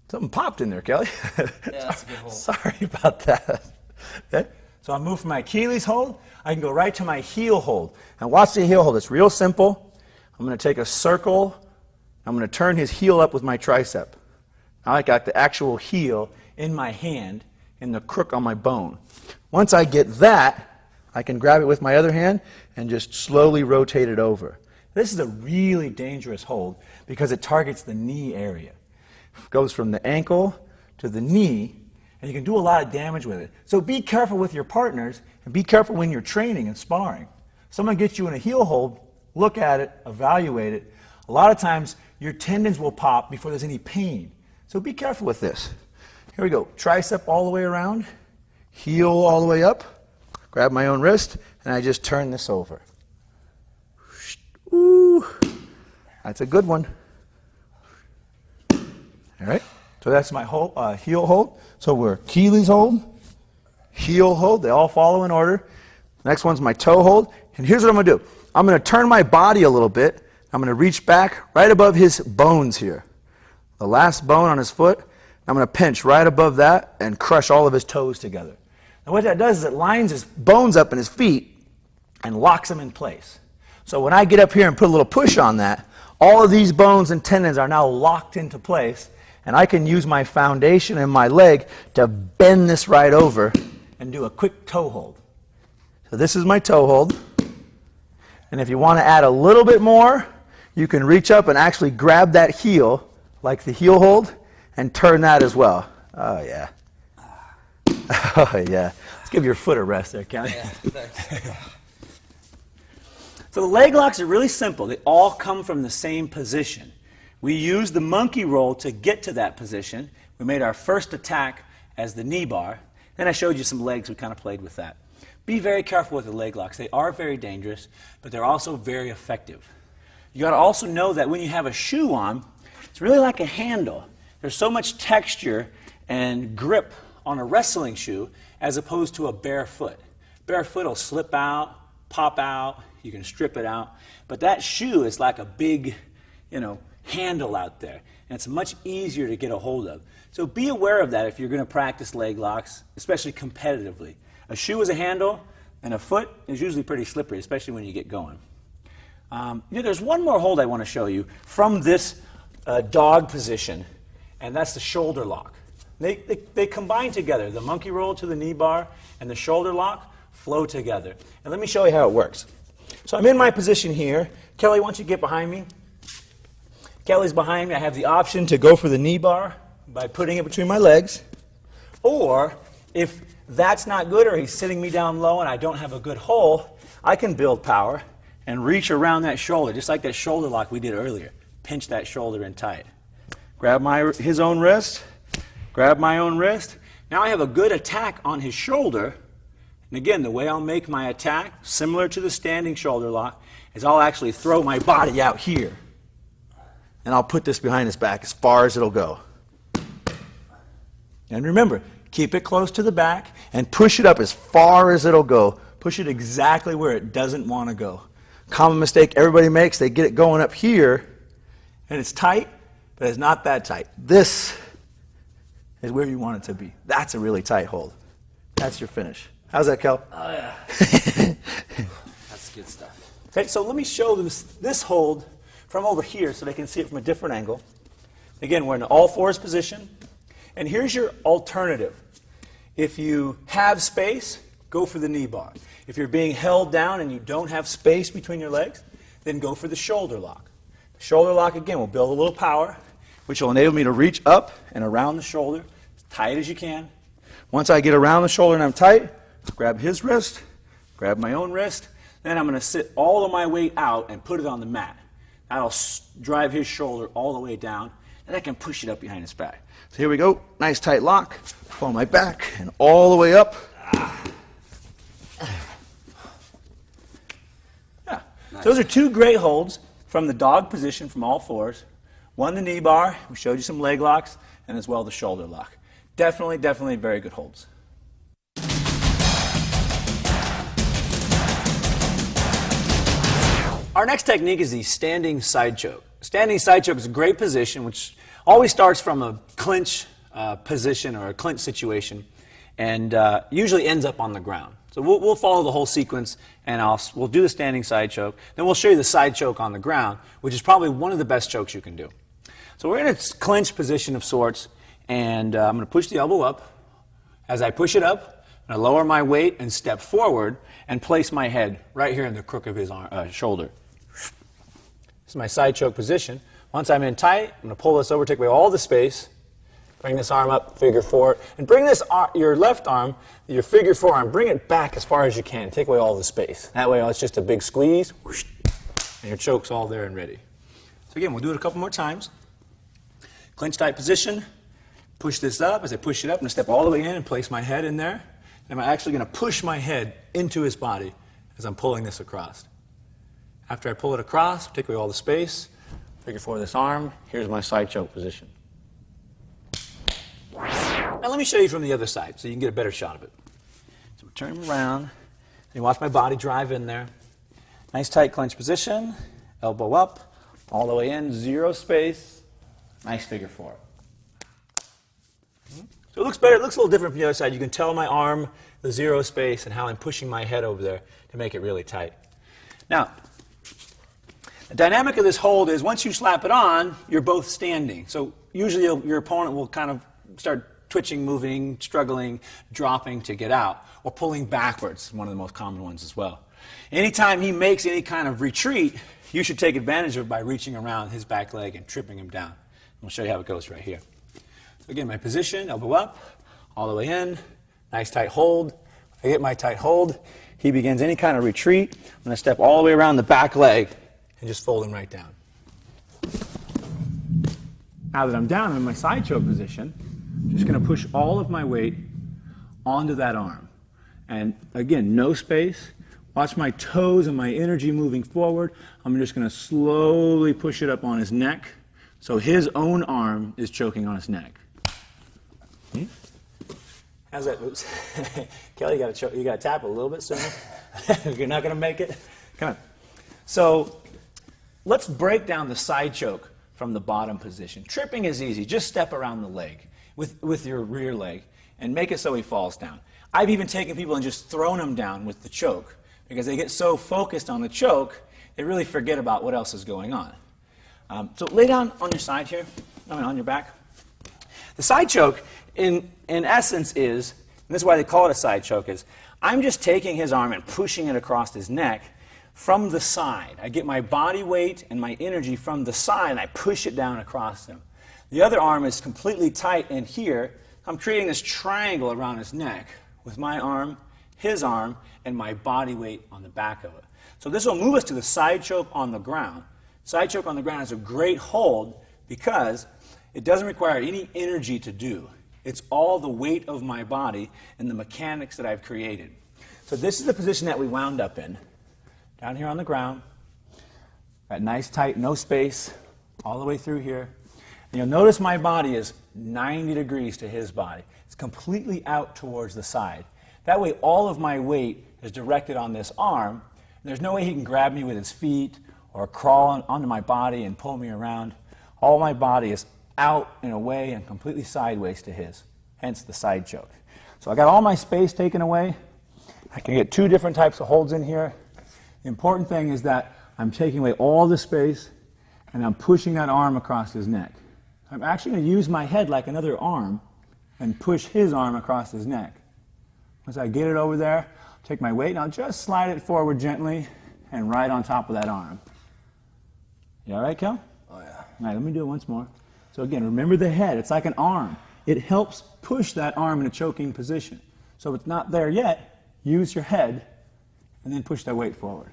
Something popped in there, Kelly. Yeah, that's a good hold. Sorry about that. Okay. So I move from my Achilles hold. I can go right to my heel hold. And watch the heel hold. It's real simple. I'm going to take a circle. I'm going to turn his heel up with my tricep. Now I got the actual heel in my hand and the crook on my bone. Once I get that, I can grab it with my other hand and just slowly rotate it over. This is a really dangerous hold because it targets the knee area. It goes from the ankle to the knee, and you can do a lot of damage with it. So be careful with your partners, and be careful when you're training and sparring. Someone gets you in a heel hold, look at it, evaluate it. A lot of times, your tendons will pop before there's any pain. So be careful with this. Here we go. Tricep all the way around, heel all the way up, grab my own wrist, and I just turn this over. Ooh, that's a good one. All right, so that's my heel hold. So we're Achilles hold, heel hold, they all follow in order. Next one's my toe hold, and here's what I'm going to do. I'm going to turn my body a little bit. I'm going to reach back right above his bones here. The last bone on his foot, I'm going to pinch right above that and crush all of his toes together. And what that does is it lines his bones up in his feet and locks them in place. So when I get up here and put a little push on that, all of these bones and tendons are now locked into place, and I can use my foundation and my leg to bend this right over and do a quick toe hold. So this is my toe hold. And if you want to add a little bit more, you can reach up and actually grab that heel, like the heel hold, and turn that as well. Oh, yeah. Oh, yeah. Let's give your foot a rest there, Kelly. Yeah, thanks. So the leg locks are really simple. They all come from the same position. We use the monkey roll to get to that position. We made our first attack as the knee bar. Then I showed you some legs. We kind of played with that. Be very careful with the leg locks. They are very dangerous, but they're also very effective. You got to also know that when you have a shoe on, it's really like a handle. There's so much texture and grip on a wrestling shoe as opposed to a bare foot. Bare foot will slip out, pop out, you can strip it out, but that shoe is like a big, handle out there, and it's much easier to get a hold of. So be aware of that if you're going to practice leg locks, especially competitively. A shoe is a handle, and a foot is usually pretty slippery, especially when you get going. There's one more hold I want to show you from this dog position, and that's the shoulder lock. They combine together. The monkey roll to the knee bar and the shoulder lock flow together. And let me show you how it works. So I'm in my position here. Kelly, why don't you get behind me? Kelly's behind me. I have the option to go for the knee bar by putting it between my legs. Or if that's not good or he's sitting me down low and I don't have a good hold, I can build power and reach around that shoulder, just like that shoulder lock we did earlier. Pinch that shoulder in tight. Grab his own wrist. Grab my own wrist. Now I have a good attack on his shoulder. And again, the way I'll make my attack, similar to the standing shoulder lock, is I'll actually throw my body out here. And I'll put this behind his back as far as it'll go. And remember, keep it close to the back and push it up as far as it'll go. Push it exactly where it doesn't want to go. Common mistake everybody makes, they get it going up here, and it's tight, but it's not that tight. This is where you want it to be. That's a really tight hold. That's your finish. How's that, Kel? Oh, yeah. That's good stuff. Okay, so let me show this hold from over here so they can see it from a different angle. Again, we're in an all-fours position. And here's your alternative. If you have space, go for the knee bar. If you're being held down and you don't have space between your legs, then go for the shoulder lock. The shoulder lock, again, will build a little power, which will enable me to reach up and around the shoulder as tight as you can. Once I get around the shoulder and I'm tight, grab his wrist, grab my own wrist, then I'm going to sit all of my weight out and put it on the mat. That'll drive his shoulder all the way down, and I can push it up behind his back. So here we go, nice tight lock, pull my back, and all the way up. Yeah. Nice. Those are two great holds from the dog position from all fours. One, the knee bar, we showed you some leg locks, and as well the shoulder lock. Definitely very good holds. Our next technique is the standing side choke. Standing side choke is a great position, which always starts from a clinch position or a clinch situation, and usually ends up on the ground. So we'll follow the whole sequence, and we'll do the standing side choke. Then we'll show you the side choke on the ground, which is probably one of the best chokes you can do. So we're in a clinch position of sorts, and I'm going to push the elbow up. As I push it up, I'm going to lower my weight and step forward and place my head right here in the crook of his shoulder. This is my side choke position. Once I'm in tight, I'm going to pull this over, take away all the space, bring this arm up, figure four, and bring this your left arm, your figure four arm, bring it back as far as you can. Take away all the space. That way, it's just a big squeeze, whoosh, and your choke's all there and ready. So again, we'll do it a couple more times. Clinch tight position. Push this up. As I push it up, I'm going to step all the way in and place my head in there. And I'm actually going to push my head into his body as I'm pulling this across. After I pull it across, take away all the space, figure four this arm. Here's my side choke position. Now let me show you from the other side so you can get a better shot of it. So turn him around, and you watch my body drive in there. Nice tight clench position, elbow up, all the way in, zero space, nice figure four. So it looks better, it looks a little different from the other side. You can tell my arm, the zero space, and how I'm pushing my head over there to make it really tight. Now, the dynamic of this hold is once you slap it on, you're both standing. So usually your opponent will kind of start twitching, moving, struggling, dropping to get out, or pulling backwards, one of the most common ones as well. Anytime he makes any kind of retreat, you should take advantage of it by reaching around his back leg and tripping him down. We'll show you how it goes right here. So again, my position, elbow up, all the way in, nice tight hold. I get my tight hold. He begins any kind of retreat. I'm going to step all the way around the back leg and just fold him right down. Now that I'm down, I'm in my side choke position. I'm just going to push all of my weight onto that arm. And again, no space. Watch my toes and my energy moving forward. I'm just going to slowly push it up on his neck so his own arm is choking on his neck. How's that? Oops. Kelly, you got to tap a little bit sooner. You're not going to make it. Come on. So let's break down the side choke from the bottom position. Tripping is easy. Just step around the leg with your rear leg and make it so he falls down. I've even taken people and just thrown them down with the choke because they get so focused on the choke, they really forget about what else is going on. So lay down on your side here, on your back. The side choke, in essence, is, and this is why they call it a side choke, is I'm just taking his arm and pushing it across his neck from the side. I get my body weight and my energy from the side, and I push it down across him. The other arm is completely tight in here. I'm creating this triangle around his neck with my arm, his arm, and my body weight on the back of it. So this will move us to the side choke on the ground. Side choke on the ground is a great hold because it doesn't require any energy to do. It's all the weight of my body and the mechanics that I've created. So this is the position that we wound up in. Down here on the ground. That nice tight, no space, all the way through here. And you'll notice my body is 90 degrees to his body. It's completely out towards the side. That way all of my weight is directed on this arm. And there's no way he can grab me with his feet or crawl onto my body and pull me around. All my body is out and away and completely sideways to his, hence the side choke. So I got all my space taken away. I can get two different types of holds in here. The important thing is that I'm taking away all the space and I'm pushing that arm across his neck. I'm actually going to use my head like another arm and push his arm across his neck. Once I get it over there, I'll take my weight and I'll just slide it forward gently and right on top of that arm. You all right, Kel? Oh, yeah. All right, let me do it once more. So again, remember the head. It's like an arm. It helps push that arm in a choking position. So if it's not there yet, use your head and then push that weight forward.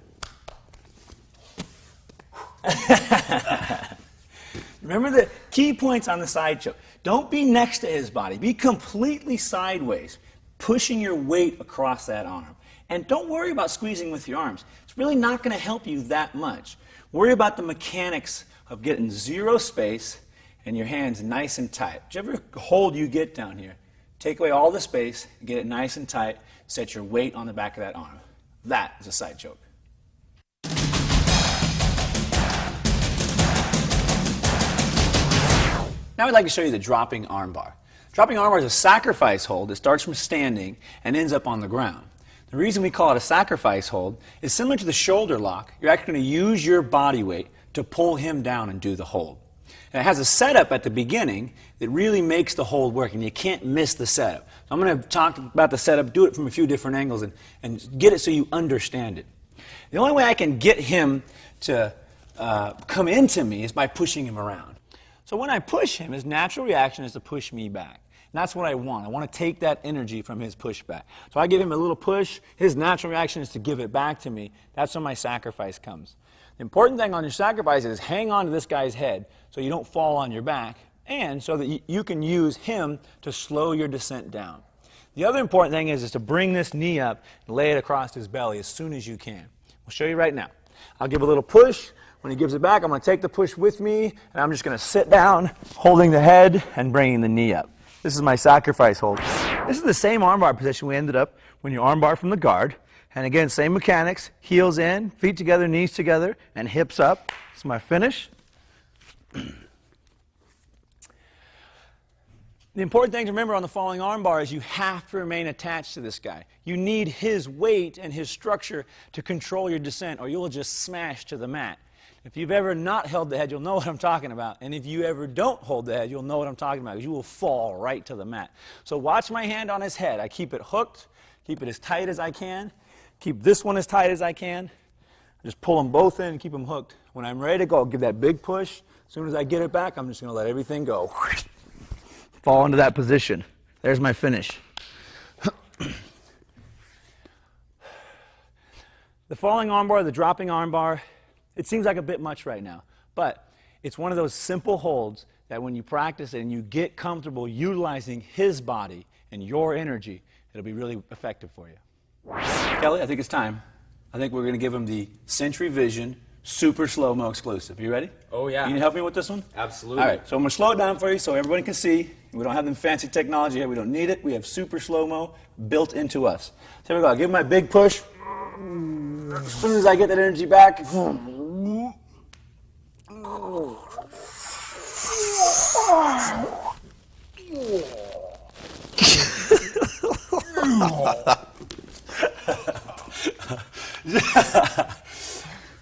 Remember the key points on the side choke. Don't be next to his body. Be completely sideways, pushing your weight across that arm. And don't worry about squeezing with your arms. It's really not going to help you that much. Worry about the mechanics of getting zero space and your hands nice and tight. Whichever hold you get down here, take away all the space, get it nice and tight, set your weight on the back of that arm. That is a side choke. Now I'd like to show you the dropping armbar. Dropping armbar is a sacrifice hold that starts from standing and ends up on the ground. The reason we call it a sacrifice hold is similar to the shoulder lock. You're actually going to use your body weight to pull him down and do the hold. And it has a setup at the beginning that really makes the hold work, and you can't miss the setup. So I'm going to talk about the setup, do it from a few different angles, and get it so you understand it. The only way I can get him to come into me is by pushing him around. So when I push him, his natural reaction is to push me back. And that's what I want. I want to take that energy from his pushback. So I give him a little push. His natural reaction is to give it back to me. That's when my sacrifice comes. The important thing on your sacrifice is hang on to this guy's head so you don't fall on your back, and so that you can use him to slow your descent down. The other important thing is to bring this knee up and lay it across his belly as soon as you can. I'll show you right now. I'll give a little push. When he gives it back, I'm going to take the push with me, and I'm just going to sit down, holding the head and bringing the knee up. This is my sacrifice hold. This is the same armbar position we ended up when you armbar from the guard. And again, same mechanics. Heels in, feet together, knees together, and hips up. This is my finish. The important thing to remember on the falling armbar is you have to remain attached to this guy. You need his weight and his structure to control your descent, or you'll just smash to the mat. If you've ever not held the head, you'll know what I'm talking about. And if you ever don't hold the head, you'll know what I'm talking about, because you will fall right to the mat. So watch my hand on his head. I keep it hooked, keep it as tight as I can, keep this one as tight as I can. Just pull them both in and keep them hooked. When I'm ready to go, I'll give that big push. As soon as I get it back, I'm just going to let everything go. Fall into that position. There's my finish. The falling armbar, the dropping armbar, it seems like a bit much right now, but it's one of those simple holds that when you practice it and you get comfortable utilizing his body and your energy, it'll be really effective for you. Kelly, I think it's time. I think we're going to give him the Century Vision Super Slow-Mo exclusive. You ready? Oh, yeah. You need help me with this one? Absolutely. All right, so I'm going to slow it down for you so everybody can see. We don't have them fancy technology here. We don't need it. We have super slow-mo built into us. So here we go. I'll give him my big push. As soon as I get that energy back,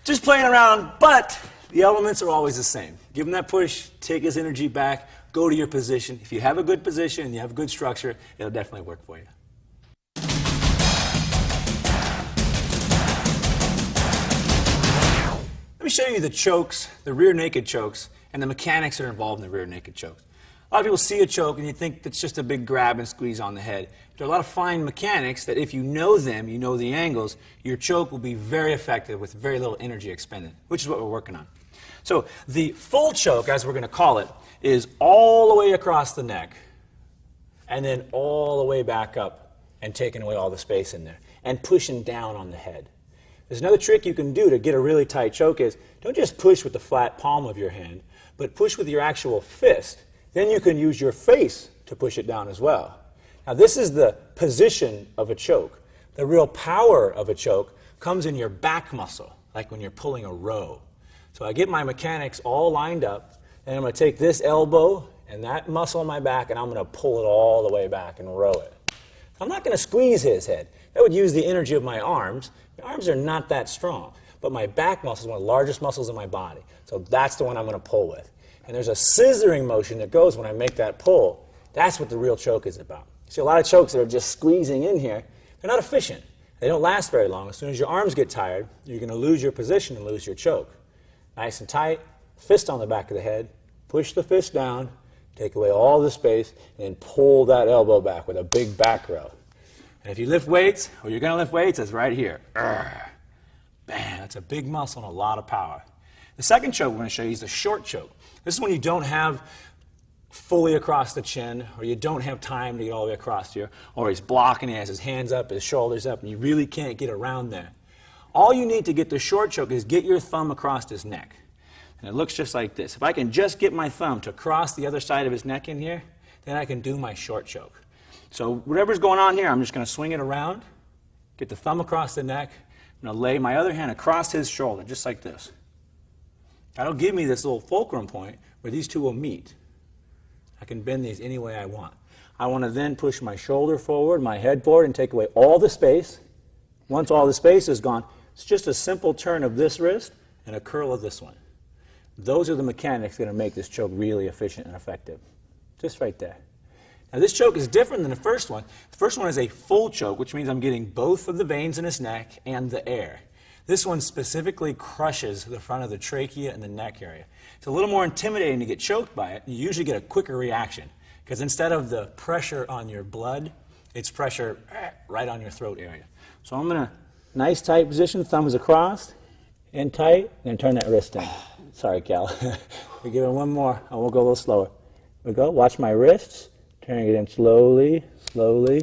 just playing around, but the elements are always the same. Give him that push, take his energy back, go to your position. If you have a good position and you have a good structure, it'll definitely work for you. Let me show you the chokes, the rear naked chokes, and the mechanics that are involved in the rear naked chokes. A lot of people see a choke and you think it's just a big grab and squeeze on the head. There are a lot of fine mechanics that if you know them, you know the angles, your choke will be very effective with very little energy expended, which is what we're working on. So the full choke, as we're going to call it, is all the way across the neck and then all the way back up and taking away all the space in there and pushing down on the head. There's another trick you can do to get a really tight choke is don't just push with the flat palm of your hand, but push with your actual fist. Then you can use your face to push it down as well. Now this is the position of a choke. The real power of a choke comes in your back muscle, like when you're pulling a row. So I get my mechanics all lined up, and I'm going to take this elbow and that muscle in my back, and I'm going to pull it all the way back and row it. I'm not going to squeeze his head. That would use the energy of my arms. My arms are not that strong, but my back muscle is one of the largest muscles in my body. So that's the one I'm going to pull with. And there's a scissoring motion that goes when I make that pull. That's what the real choke is about. You see a lot of chokes that are just squeezing in here. They're not efficient. They don't last very long. As soon as your arms get tired, you're going to lose your position and lose your choke. Nice and tight, fist on the back of the head, push the fist down, take away all the space, and then pull that elbow back with a big back row. And if you lift weights, or you're going to lift weights, it's right here. Bam, that's a big muscle and a lot of power. The second choke we're going to show you is the short choke. This is when you don't have fully across the chin, or you don't have time to get all the way across here, or he's blocking, he has his hands up, his shoulders up, and you really can't get around there. All you need to get the short choke is get your thumb across his neck. And it looks just like this. If I can just get my thumb to cross the other side of his neck in here, then I can do my short choke. So whatever's going on here, I'm just going to swing it around, get the thumb across the neck, I'm going to lay my other hand across his shoulder, just like this. That'll give me this little fulcrum point where these two will meet. I can bend these any way I want. I want to then push my shoulder forward, my head forward, and take away all the space. Once all the space is gone, it's just a simple turn of this wrist and a curl of this one. Those are the mechanics that are going to make this choke really efficient and effective. Just right there. Now this choke is different than the first one. The first one is a full choke, which means I'm getting both of the veins in his neck and the air. This one specifically crushes the front of the trachea and the neck area. It's a little more intimidating to get choked by it. You usually get a quicker reaction because instead of the pressure on your blood, it's pressure right on your throat area. So I'm going to, nice tight position, thumbs across, in tight, and turn that wrist in. Sorry, Cal. We give it one more, and we'll go a little slower. We go, watch my wrists, turning it in slowly, slowly.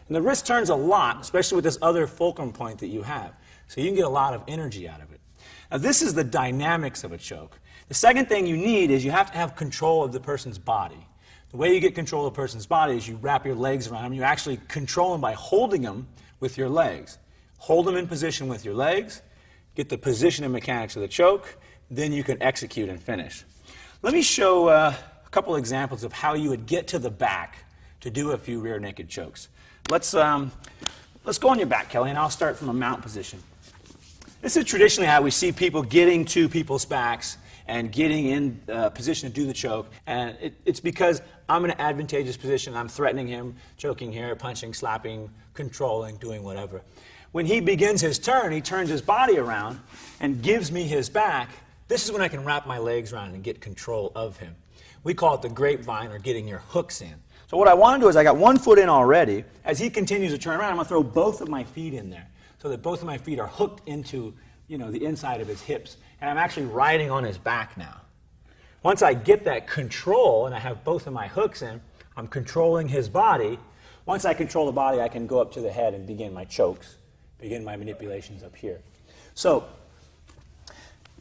And the wrist turns a lot, especially with this other fulcrum point that you have. So you can get a lot of energy out of it. Now this is the dynamics of a choke. The second thing you need is you have to have control of the person's body. The way you get control of a person's body is you wrap your legs around them. You actually control them by holding them with your legs. Hold them in position with your legs, get the position and mechanics of the choke, then you can execute and finish. Let me show a couple examples of how you would get to the back to do a few rear naked chokes. Let's go on your back, Kelly, and I'll start from a mount position. This is traditionally how we see people getting to people's backs and getting in position to do the choke. And it's because I'm in an advantageous position. I'm threatening him, choking here, punching, slapping, controlling, doing whatever. When he begins his turn, he turns his body around and gives me his back. This is when I can wrap my legs around and get control of him. We call it the grapevine or getting your hooks in. So what I want to do is I got one foot in already. As he continues to turn around, I'm going to throw both of my feet in there so that both of my feet are hooked into, the inside of his hips. And I'm actually riding on his back now. Once I get that control and I have both of my hooks in, I'm controlling his body. Once I control the body, I can go up to the head and begin my chokes, begin my manipulations up here. So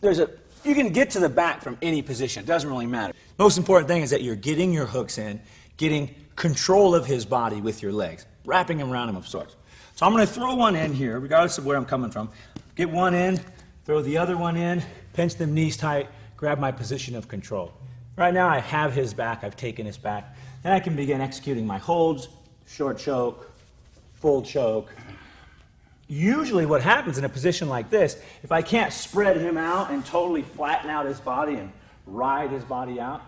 you can get to the back from any position. It doesn't really matter. Most important thing is that you're getting your hooks in, getting control of his body with your legs, wrapping him around him of sorts. So I'm going to throw one in here, regardless of where I'm coming from. Get one in, throw the other one in, pinch them knees tight, grab my position of control. Right now I have his back, I've taken his back. Then I can begin executing my holds, short choke, full choke. Usually what happens in a position like this, if I can't spread him out and totally flatten out his body and ride his body out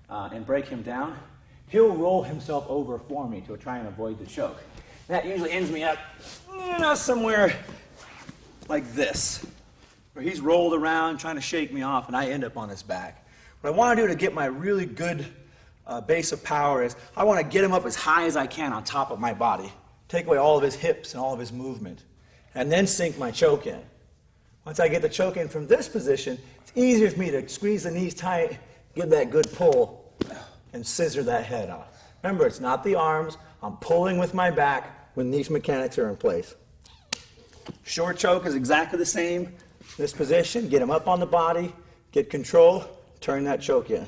and break him down, he'll roll himself over for me to try and avoid the choke. That usually ends me up somewhere like this, where he's rolled around trying to shake me off and I end up on his back. What I want to do to get my really good base of power is I want to get him up as high as I can on top of my body, take away all of his hips and all of his movement, and then sink my choke in. Once I get the choke in from this position, it's easier for me to squeeze the knees tight, give that good pull, and scissor that head off. Remember, it's not the arms. I'm pulling with my back when these mechanics are in place. Short choke is exactly the same. This position, get him up on the body, get control, turn that choke in.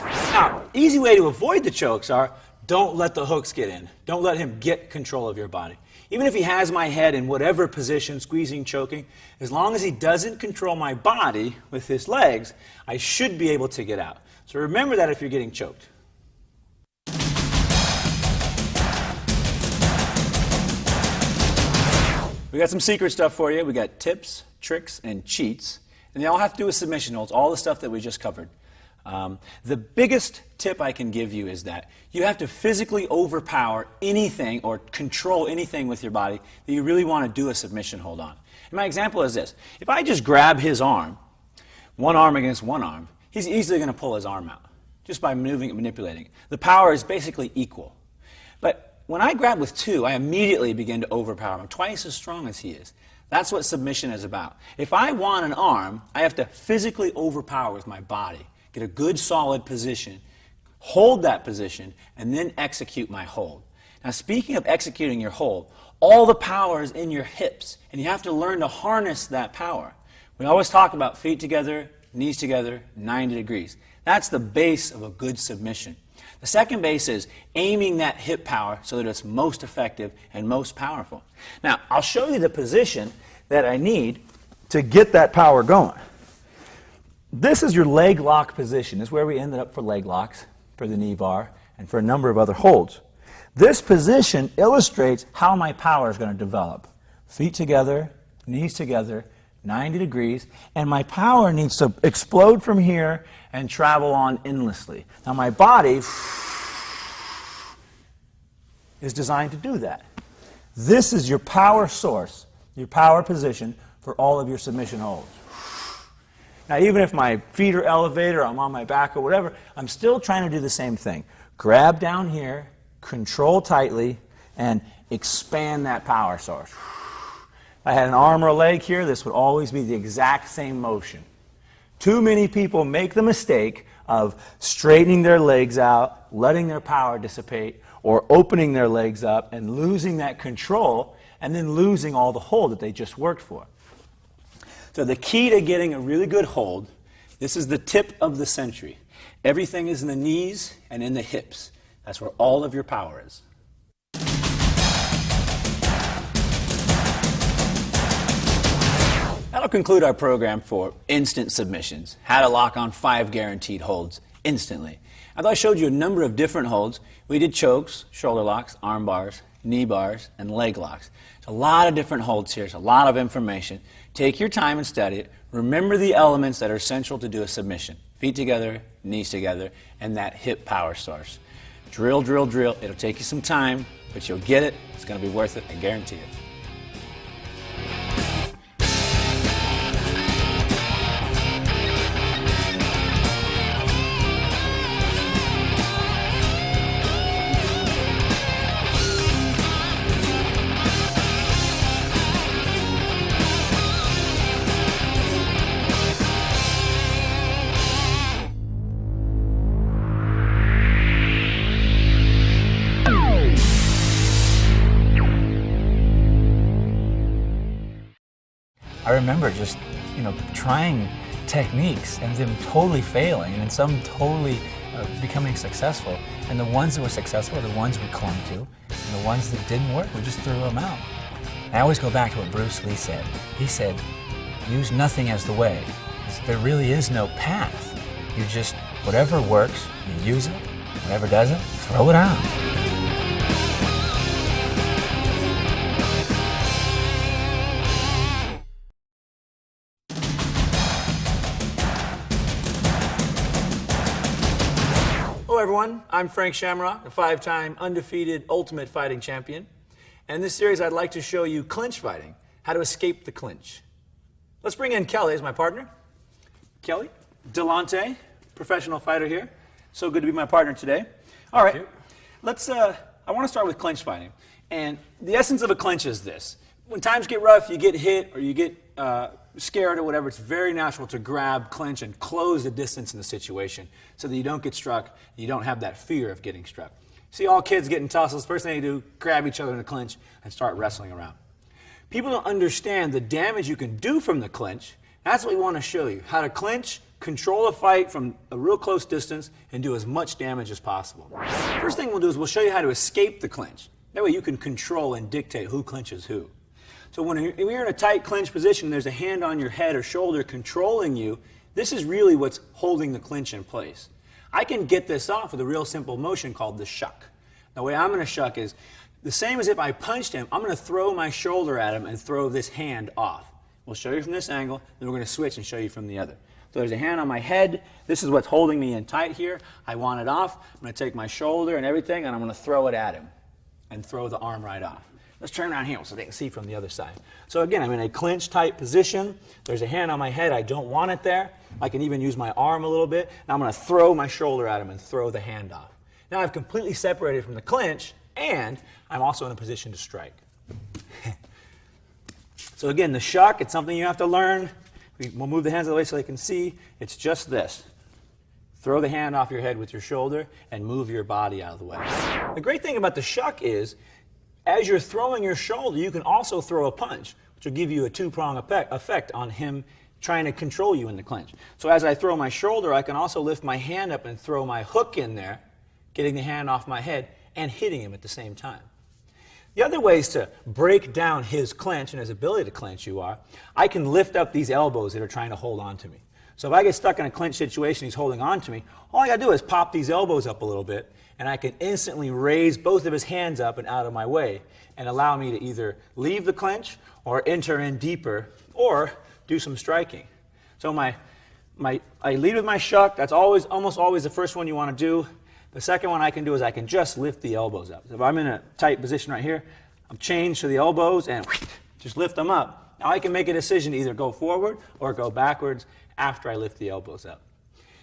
Now, easy way to avoid the chokes are, don't let the hooks get in. Don't let him get control of your body. Even if he has my head in whatever position, squeezing, choking, as long as he doesn't control my body with his legs, I should be able to get out. So remember that if you're getting choked. We got some secret stuff for you. We got tips, tricks, and cheats. And they all have to do with submission holds, all the stuff that we just covered. The biggest tip I can give you is that you have to physically overpower anything or control anything with your body that you really want to do a submission hold on. And my example is this. If I just grab his arm, one arm against one arm, he's easily going to pull his arm out just by moving and manipulating it. The power is basically equal. But when I grab with two, I immediately begin to overpower him, twice as strong as he is. That's what submission is about. If I want an arm, I have to physically overpower with my body, get a good solid position, hold that position, and then execute my hold. Now, speaking of executing your hold, all the power is in your hips, and you have to learn to harness that power. We always talk about feet together, knees together, 90 degrees. That's the base of a good submission. The second base is aiming that hip power so that it's most effective and most powerful. Now, I'll show you the position that I need to get that power going. this is your leg lock position. This is where we ended up for leg locks, for the knee bar, and for a number of other holds. This position illustrates how my power is going to develop. Feet together, knees together, 90 degrees, and my power needs to explode from here and travel on endlessly. Now my body is designed to do that. This is your power source, your power position for all of your submission holds. Now even if my feet are elevated or I'm on my back or whatever, I'm still trying to do the same thing. Grab down here, control tightly, and expand that power source. If I had an arm or a leg here, this would always be the exact same motion. Too many people make the mistake of straightening their legs out, letting their power dissipate, or opening their legs up and losing that control, and then losing all the hold that they just worked for. So the key to getting a really good hold, this is the tip of the century. Everything is in the knees and in the hips. That's where all of your power is. That'll conclude our program for instant submissions, how to lock on 5 guaranteed holds instantly. Although I showed you a number of different holds, we did chokes, shoulder locks, arm bars, knee bars, and leg locks. There's a lot of different holds here. There's a lot of information. Take your time and study it. Remember the elements that are essential to do a submission. Feet together, knees together, and that hip power source. Drill, drill, drill. It'll take you some time, but you'll get it. It's going to be worth it, I guarantee it. I remember just, trying techniques and them totally failing, and then some totally becoming successful. And the ones that were successful are the ones we clung to, and the ones that didn't work, we just threw them out. And I always go back to what Bruce Lee said. He said, use nothing as the way. There really is no path. You just, whatever works, you use it. Whatever doesn't, throw it out. Hello everyone, I'm Frank Shamrock, a 5-time undefeated Ultimate Fighting Champion. And in this series I'd like to show you clinch fighting, how to escape the clinch. Let's bring in Kelly as my partner. Kelly, Delonte, professional fighter here. So good to be my partner today. All right, I want to start with clinch fighting. And the essence of a clinch is this. When times get rough, you get hit or you get scared or whatever, it's very natural to grab, clinch, and close the distance in the situation so that you don't get struck and you don't have that fear of getting struck. See all kids getting tussles, first thing they do, grab each other in a clinch and start wrestling around. People don't understand the damage you can do from the clinch. That's what we want to show you, how to clinch, control a fight from a real close distance, and do as much damage as possible. First thing we'll do is we'll show you how to escape the clinch. That way you can control and dictate who clinches who. So when you're in a tight clinch position, there's a hand on your head or shoulder controlling you, this is really what's holding the clinch in place. I can get this off with a real simple motion called the shuck. The way I'm going to shuck is the same as if I punched him, I'm going to throw my shoulder at him and throw this hand off. We'll show you from this angle, then we're going to switch and show you from the other. So there's a hand on my head. This is what's holding me in tight here. I want it off. I'm going to take my shoulder and everything, and I'm going to throw it at him and throw the arm right off. Let's turn around here so they can see from the other side. So again, I'm in a clinch tight position. There's a hand on my head. I don't want it there. I can even use my arm a little bit. Now I'm going to throw my shoulder at him and throw the hand off. Now I've completely separated from the clinch, and I'm also in a position to strike. So again, the shuck, it's something you have to learn. We'll move the hands out of the way so they can see. It's just this. Throw the hand off your head with your shoulder and move your body out of the way. The great thing about the shuck is, as you're throwing your shoulder, you can also throw a punch, which will give you a two-prong effect on him trying to control you in the clinch. So as I throw my shoulder, I can also lift my hand up and throw my hook in there, getting the hand off my head and hitting him at the same time. The other ways to break down his clinch and his ability to clinch I can lift up these elbows that are trying to hold on to me. So if I get stuck in a clinch situation, he's holding on to me, all I got to do is pop these elbows up a little bit, and I can instantly raise both of his hands up and out of my way and allow me to either leave the clinch or enter in deeper or do some striking. So I lead with my shuck. That's almost always the first one you want to do. The second one I can do is I can just lift the elbows up. So if I'm in a tight position right here, I'm changed to the elbows and just lift them up. Now I can make a decision to either go forward or go backwards after I lift the elbows up.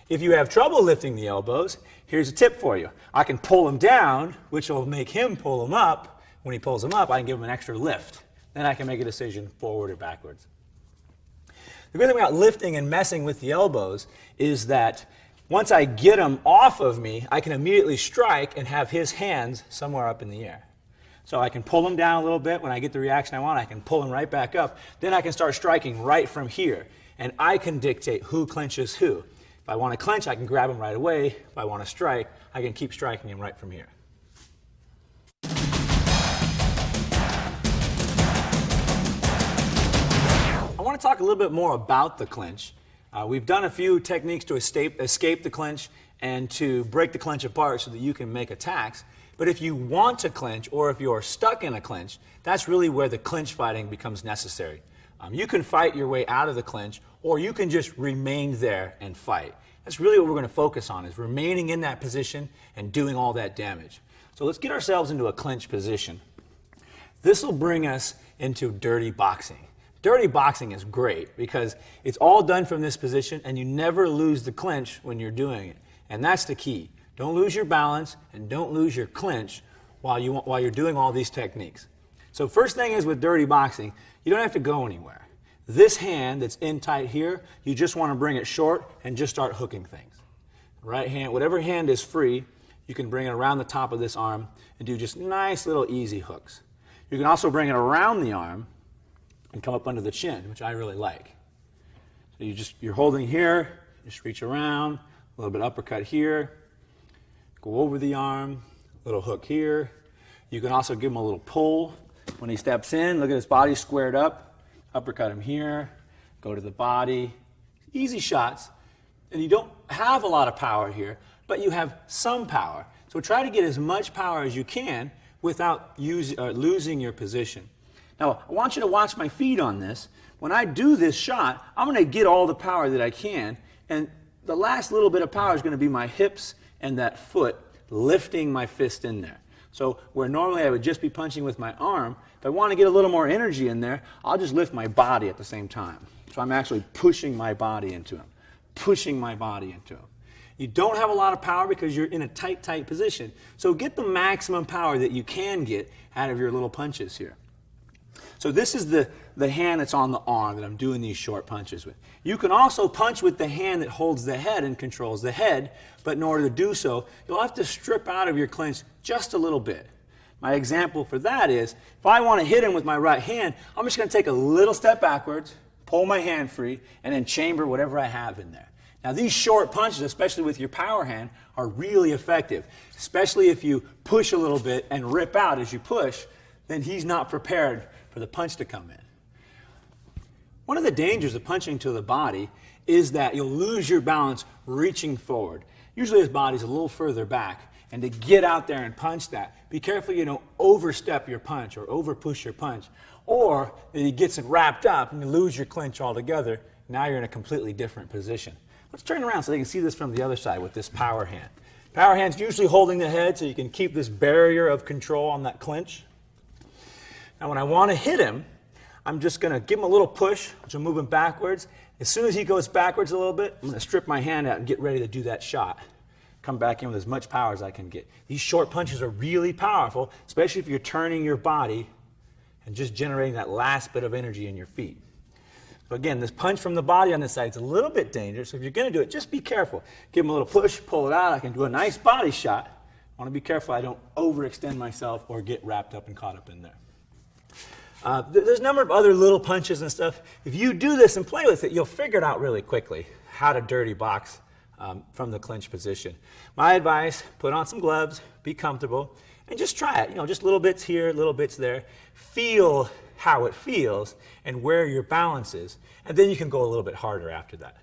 If you have trouble lifting the elbows, here's a tip for you. I can pull them down, which will make him pull them up. When he pulls them up, I can give him an extra lift. Then I can make a decision forward or backwards. The good thing about lifting and messing with the elbows is that once I get him off of me, I can immediately strike and have his hands somewhere up in the air. So I can pull him down a little bit. When I get the reaction I want, I can pull him right back up. Then I can start striking right from here. And I can dictate who clinches who. If I want to clinch, I can grab him right away. If I want to strike, I can keep striking him right from here. I want to talk a little bit more about the clinch. We've done a few techniques to escape the clinch and to break the clinch apart so that you can make attacks. But if you want to clinch, or if you're stuck in a clinch, that's really where the clinch fighting becomes necessary. You can fight your way out of the clinch, or you can just remain there and fight. That's really what we're going to focus on, is remaining in that position and doing all that damage. So let's get ourselves into a clinch position. This will bring us into dirty boxing. Dirty boxing is great because it's all done from this position and you never lose the clinch when you're doing it. And that's the key. Don't lose your balance and don't lose your clinch while you're doing all these techniques. So first thing is with dirty boxing, you don't have to go anywhere. This hand that's in tight here, you just want to bring it short and just start hooking things. Right hand, whatever hand is free, you can bring it around the top of this arm and do just nice little easy hooks. You can also bring it around the arm and come up under the chin, which I really like. So you're holding here, just reach around, a little bit uppercut here, go over the arm, little hook here. You can also give him a little pull when he steps in. Look at his body squared up, uppercut him here, go to the body. Easy shots, and you don't have a lot of power here, but you have some power. So try to get as much power as you can without losing your position. Now, I want you to watch my feet on this. When I do this shot, I'm going to get all the power that I can, and the last little bit of power is going to be my hips and that foot lifting my fist in there. So where normally I would just be punching with my arm, if I want to get a little more energy in there, I'll just lift my body at the same time. So I'm actually pushing my body into him, pushing my body into him. You don't have a lot of power because you're in a tight, tight position. So get the maximum power that you can get out of your little punches here. So this is the hand that's on the arm that I'm doing these short punches with. You can also punch with the hand that holds the head and controls the head, but in order to do so, you'll have to strip out of your clinch just a little bit. My example for that is, if I want to hit him with my right hand, I'm just going to take a little step backwards, pull my hand free, and then chamber whatever I have in there. Now these short punches, especially with your power hand, are really effective, especially if you push a little bit and rip out as you push, then he's not prepared for the punch to come in. One of the dangers of punching to the body is that you'll lose your balance reaching forward. Usually his body's a little further back, and to get out there and punch that, be careful you don't overstep your punch or overpush your punch, or that he gets it wrapped up and you lose your clinch altogether. Now you're in a completely different position. Let's turn around so they can see this from the other side with this power hand. Power hand's usually holding the head so you can keep this barrier of control on that clinch. Now when I want to hit him, I'm just going to give him a little push, which will move him backwards. As soon as he goes backwards a little bit, I'm going to strip my hand out and get ready to do that shot. Come back in with as much power as I can get. These short punches are really powerful, especially if you're turning your body and just generating that last bit of energy in your feet. But again, this punch from the body on this side is a little bit dangerous, so if you're going to do it, just be careful. Give him a little push, pull it out. I can do a nice body shot. I want to be careful I don't overextend myself or get wrapped up and caught up in there. There's a number of other little punches and stuff. If you do this and play with it, you'll figure it out really quickly how to dirty box from the clinch position. My advice, put on some gloves, be comfortable, and just try it. Just little bits here, little bits there. Feel how it feels and where your balance is, and then you can go a little bit harder after that.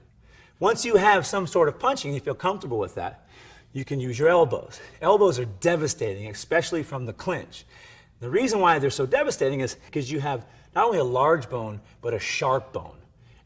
Once you have some sort of punching, you feel comfortable with that, you can use your elbows. Elbows are devastating, especially from the clinch. The reason why they're so devastating is because you have not only a large bone, but a sharp bone.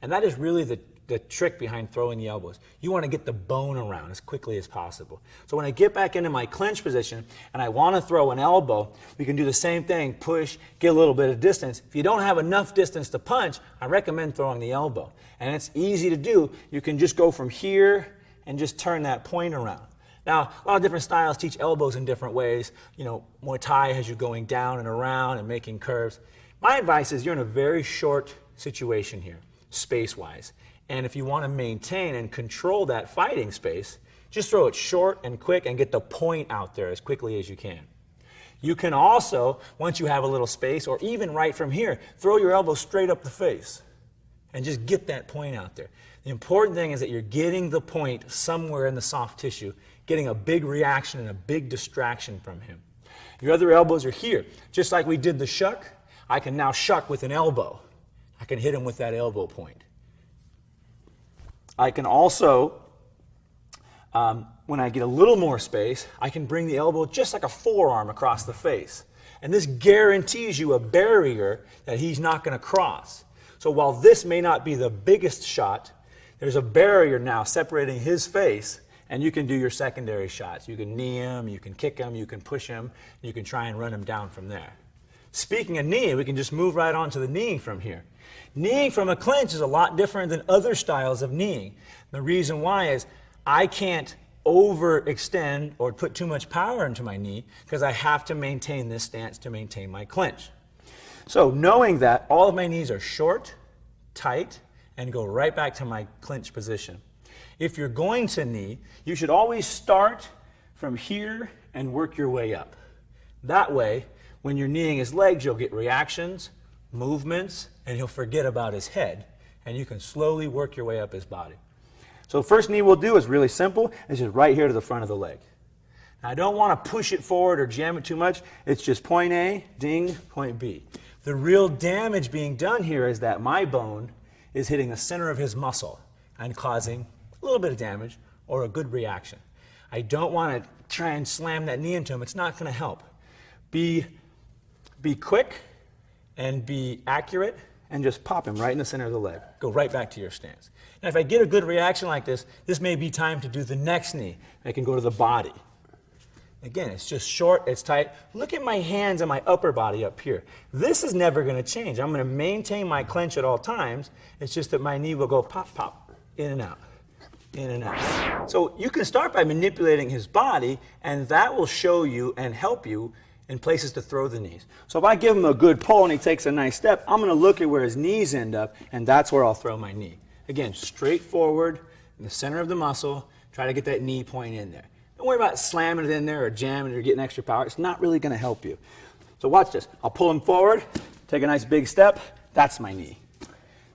And that is really the trick behind throwing the elbows. You want to get the bone around as quickly as possible. So when I get back into my clinch position and I want to throw an elbow, we can do the same thing, push, get a little bit of distance. If you don't have enough distance to punch, I recommend throwing the elbow. And it's easy to do. You can just go from here and just turn that point around. Now, a lot of different styles teach elbows in different ways. You know, Muay Thai has you going down and around and making curves. My advice is you're in a very short situation here, space-wise. And if you want to maintain and control that fighting space, just throw it short and quick and get the point out there as quickly as you can. You can also, once you have a little space, or even right from here, throw your elbow straight up the face and just get that point out there. The important thing is that you're getting the point somewhere in the soft tissue, getting a big reaction and a big distraction from him. Your other elbows are here. Just like we did the shuck, I can now shuck with an elbow. I can hit him with that elbow point. I can also, when I get a little more space, I can bring the elbow just like a forearm across the face. And this guarantees you a barrier that he's not going to cross. So while this may not be the biggest shot, there's a barrier now separating his face, and you can do your secondary shots. You can knee him, you can kick him, you can push him, you can try and run him down from there. Speaking of knee, we can just move right on to the kneeing from here. Kneeing from a clinch is a lot different than other styles of kneeing. The reason why is I can't overextend or put too much power into my knee because I have to maintain this stance to maintain my clinch. So knowing that, all of my knees are short, tight, and go right back to my clinch position. If you're going to knee, you should always start from here and work your way up. That way, when you're kneeing his legs, you'll get reactions, movements, and he'll forget about his head, and you can slowly work your way up his body. So the first knee we'll do is really simple. It's just right here to the front of the leg. Now, I don't want to push it forward or jam it too much. It's just point A, ding, point B. The real damage being done here is that my bone is hitting the center of his muscle and causing a little bit of damage or a good reaction. I don't want to try and slam that knee into him. It's not going to help. Be quick and be accurate and just pop him right in the center of the leg. Go right back to your stance. Now, if I get a good reaction like this, this may be time to do the next knee. I can go to the body. Again, it's just short, it's tight. Look at my hands and my upper body up here. This is never going to change. I'm going to maintain my clench at all times. It's just that my knee will go pop, pop, in and out, in and out. So you can start by manipulating his body, and that will show you and help you in places to throw the knees. So if I give him a good pull and he takes a nice step, I'm going to look at where his knees end up, and that's where I'll throw my knee. Again, straight forward, in the center of the muscle, try to get that knee point in there. Don't worry about slamming it in there or jamming it or getting extra power. It's not really going to help you. So watch this. I'll pull him forward, take a nice big step. That's my knee.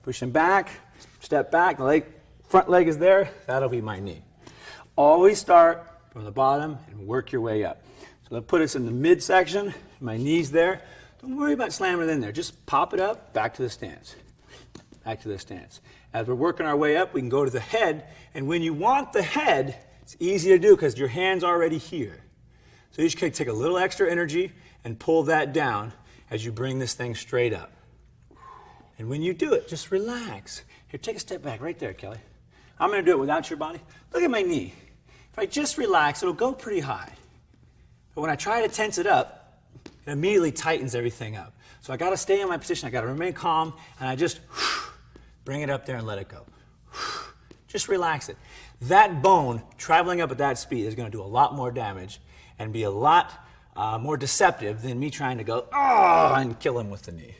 Push him back, step back. The front leg is there. That'll be my knee. Always start from the bottom and work your way up. So that'll put us in the midsection. My knee's there. Don't worry about slamming it in there. Just pop it up, back to the stance. Back to the stance. As we're working our way up, we can go to the head. And when you want the head, it's easy to do because your hand's already here. So you just take a little extra energy and pull that down as you bring this thing straight up. And when you do it, just relax. Here, take a step back right there, Kelly. I'm going to do it without your body. Look at my knee. If I just relax, it'll go pretty high. But when I try to tense it up, it immediately tightens everything up. So I got to stay in my position. I got to remain calm, and I just bring it up there and let it go. Just relax it. That bone traveling up at that speed is going to do a lot more damage and be a lot more deceptive than me trying to go, and kill him with the knee.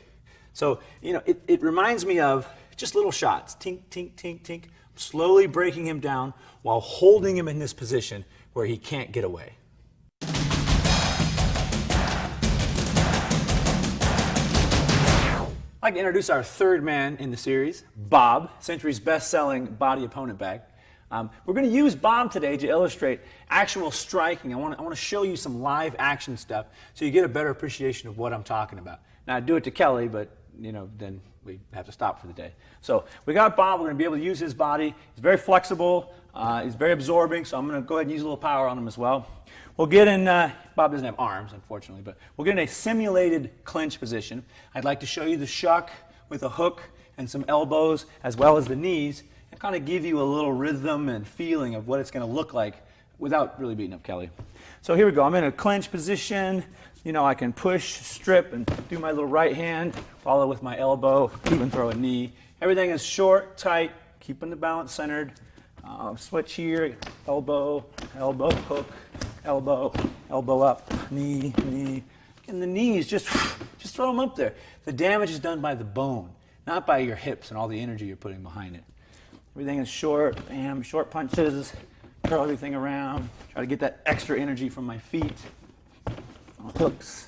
So, it reminds me of just little shots. Tink, tink, tink, tink. Slowly breaking him down while holding him in this position where he can't get away. I'd like to introduce our third man in the series, Bob, Century's best-selling body opponent bag. We're going to use Bob today to illustrate actual striking. I want to show you some live action stuff so you get a better appreciation of what I'm talking about. Now, I do it to Kelly, but then we have to stop for the day. So we got Bob. We're going to be able to use his body. He's very flexible. He's very absorbing, so I'm going to go ahead and use a little power on him as well. We'll get in, Bob doesn't have arms, unfortunately, but we'll get in a simulated clinch position. I'd like to show you the shuck with a hook and some elbows as well as the knees and kind of give you a little rhythm and feeling of what it's going to look like without really beating up Kelly. So here we go. I'm in a clinch position. I can push, strip, and do my little right hand, follow with my elbow, even throw a knee. Everything is short, tight, keeping the balance centered. Switch here, elbow, elbow, hook, elbow, elbow up, knee, knee. And the knees, just throw them up there. The damage is done by the bone, not by your hips and all the energy you're putting behind it. Everything is short, bam, short punches, curl everything around, try to get that extra energy from my feet. Hooks.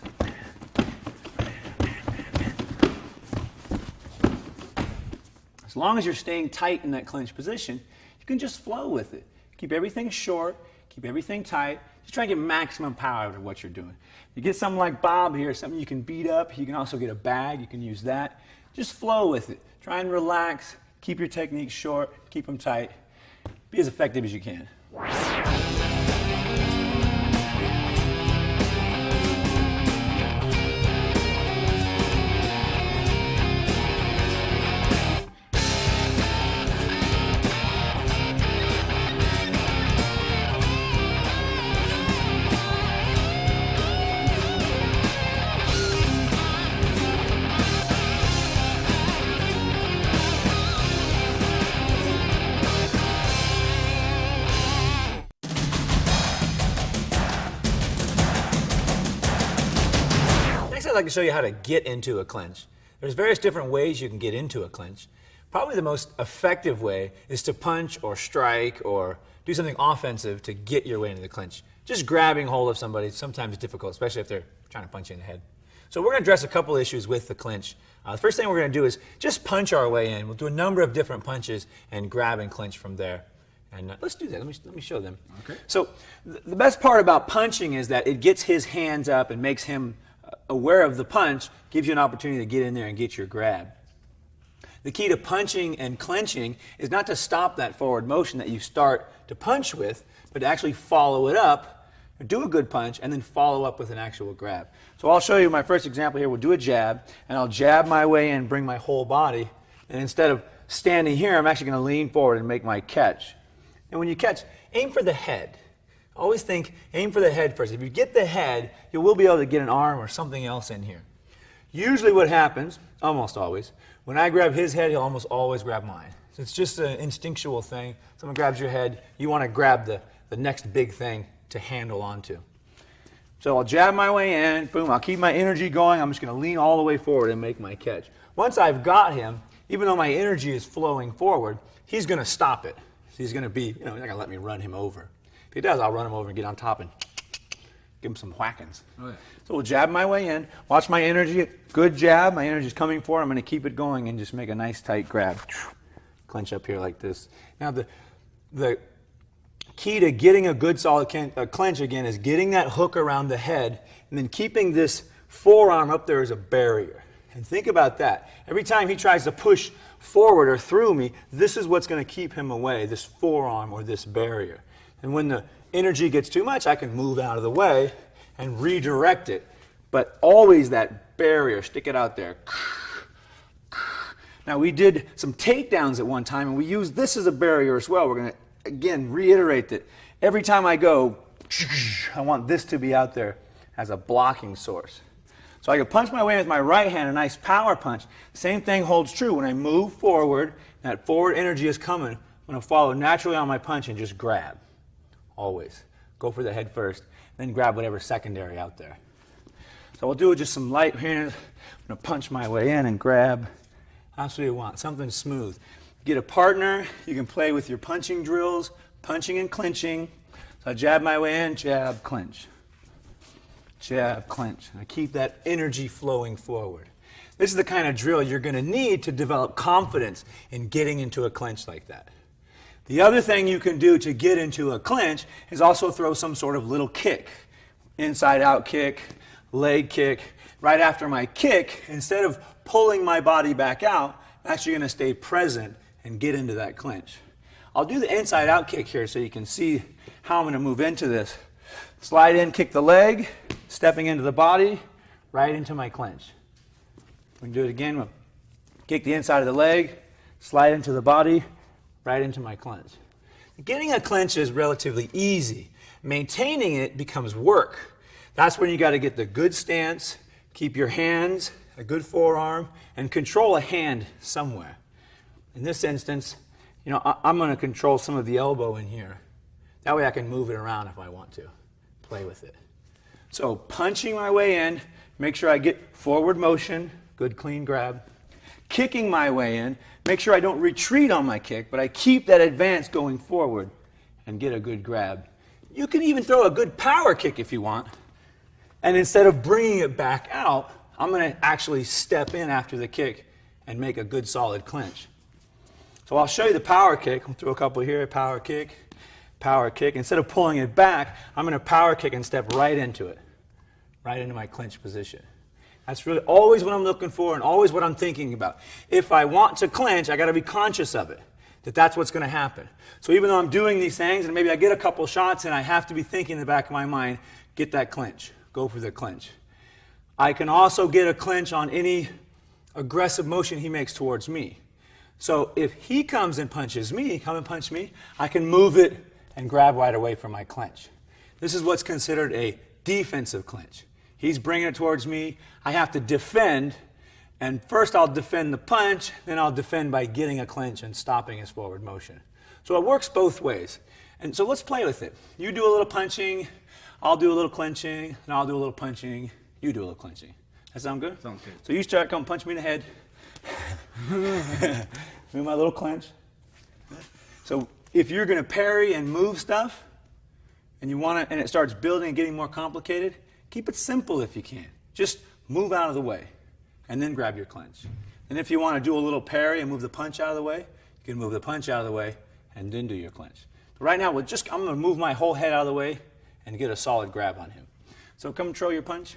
As long as you're staying tight in that clinch position, you can just flow with it. Keep everything short, keep everything tight. Just try to get maximum power out of what you're doing. You get something like Bob here, something you can beat up. You can also get a bag. You can use that. Just flow with it. Try and relax. Keep your techniques short. Keep them tight. Be as effective as you can. I'd like to show you how to get into a clinch. There's various different ways you can get into a clinch. Probably the most effective way is to punch or strike or do something offensive to get your way into the clinch. Just grabbing hold of somebody is sometimes difficult, especially if they're trying to punch you in the head. So we're going to address a couple issues with the clinch. The first thing we're going to do is just punch our way in. We'll do a number of different punches and grab and clinch from there. And let's do that. Let me show them. Okay. So the best part about punching is that it gets his hands up and makes him aware of the punch, gives you an opportunity to get in there and get your grab. The key to punching and clinching is not to stop that forward motion that you start to punch with, but to actually follow it up, do a good punch, and then follow up with an actual grab. So I'll show you my first example here. We'll do a jab, and I'll jab my way in, bring my whole body, and instead of standing here, I'm actually going to lean forward and make my catch. And when you catch, aim for the head. Always think, aim for the head first. If you get the head, you will be able to get an arm or something else in here. Usually what happens, almost always, when I grab his head, he'll almost always grab mine. So it's just an instinctual thing. Someone grabs your head, you want to grab the next big thing to handle onto. So I'll jab my way in, boom, I'll keep my energy going. I'm just going to lean all the way forward and make my catch. Once I've got him, even though my energy is flowing forward, he's going to stop it. So he's going to be, he's not going to let me run him over. If he does, I'll run him over and get on top and give him some whackings. Oh, yeah. So we'll jab my way in. Watch my energy. Good jab. My energy's coming forward. I'm going to keep it going and just make a nice tight grab. Clinch up here like this. Now the key to getting a good solid clinch again is getting that hook around the head and then keeping this forearm up there as a barrier. And think about that. Every time he tries to push forward or through me, this is what's going to keep him away, this forearm or this barrier. And when the energy gets too much, I can move out of the way and redirect it. But always that barrier, stick it out there. Now we did some takedowns at one time, and we used this as a barrier as well. We're going to, again, reiterate that every time I go, I want this to be out there as a blocking source. So I can punch my way with my right hand, a nice power punch. Same thing holds true. When I move forward, that forward energy is coming. I'm going to follow naturally on my punch and just grab. Always. Go for the head first, then grab whatever's secondary out there. So we'll do just some light hands. I'm going to punch my way in and grab. That's what you want, something smooth. Get a partner. You can play with your punching drills, punching and clinching. So I jab my way in, jab, clinch. Jab, clinch. And I keep that energy flowing forward. This is the kind of drill you're going to need to develop confidence in getting into a clinch like that. The other thing you can do to get into a clinch is also throw some sort of little kick. Inside out kick, leg kick. right after my kick, instead of pulling my body back out, I'm actually going to stay present and get into that clinch. I'll do the inside out kick here so you can see how I'm going to move into this. Slide in, kick the leg, stepping into the body, right into my clinch. We can do it again. We'll kick the inside of the leg, slide into the body, right into my clinch. Getting a clinch is relatively easy. Maintaining it becomes work. That's when you got to get the good stance, keep your hands, a good forearm, and control a hand somewhere. In this instance, I'm going to control some of the elbow in here. That way I can move it around if I want to, play with it. So punching my way in, make sure I get forward motion, good clean grab. Kicking my way in, make sure I don't retreat on my kick, but I keep that advance going forward and get a good grab. You can even throw a good power kick if you want. And instead of bringing it back out, I'm going to actually step in after the kick and make a good solid clinch. So I'll show you the power kick. I'll throw a couple here, power kick, power kick. Instead of pulling it back, I'm going to power kick and step right into it, right into my clinch position. That's really always what I'm looking for and always what I'm thinking about. If I want to clinch, I got to be conscious of it, that's what's going to happen. So even though I'm doing these things and maybe I get a couple shots and I have to be thinking in the back of my mind, get that clinch, go for the clinch. I can also get a clinch on any aggressive motion he makes towards me. So if he comes and punches me, I can move it and grab right away from my clinch. This is what's considered a defensive clinch. He's bringing it towards me. I have to defend, and first I'll defend the punch, then I'll defend by getting a clinch and stopping his forward motion. So it works both ways. And so let's play with it. You do a little punching, I'll do a little clinching, and I'll do a little punching, you do a little clinching. That sound good? Sounds good. So you start, come punch me in the head. Do my little clinch. So if you're going to parry and move stuff, and it starts building and getting more complicated, keep it simple if you can. Just move out of the way, and then grab your clinch. And if you want to do a little parry and move the punch out of the way, you can move the punch out of the way, and then do your clinch. But right now, I'm going to move my whole head out of the way and get a solid grab on him. So come control your punch.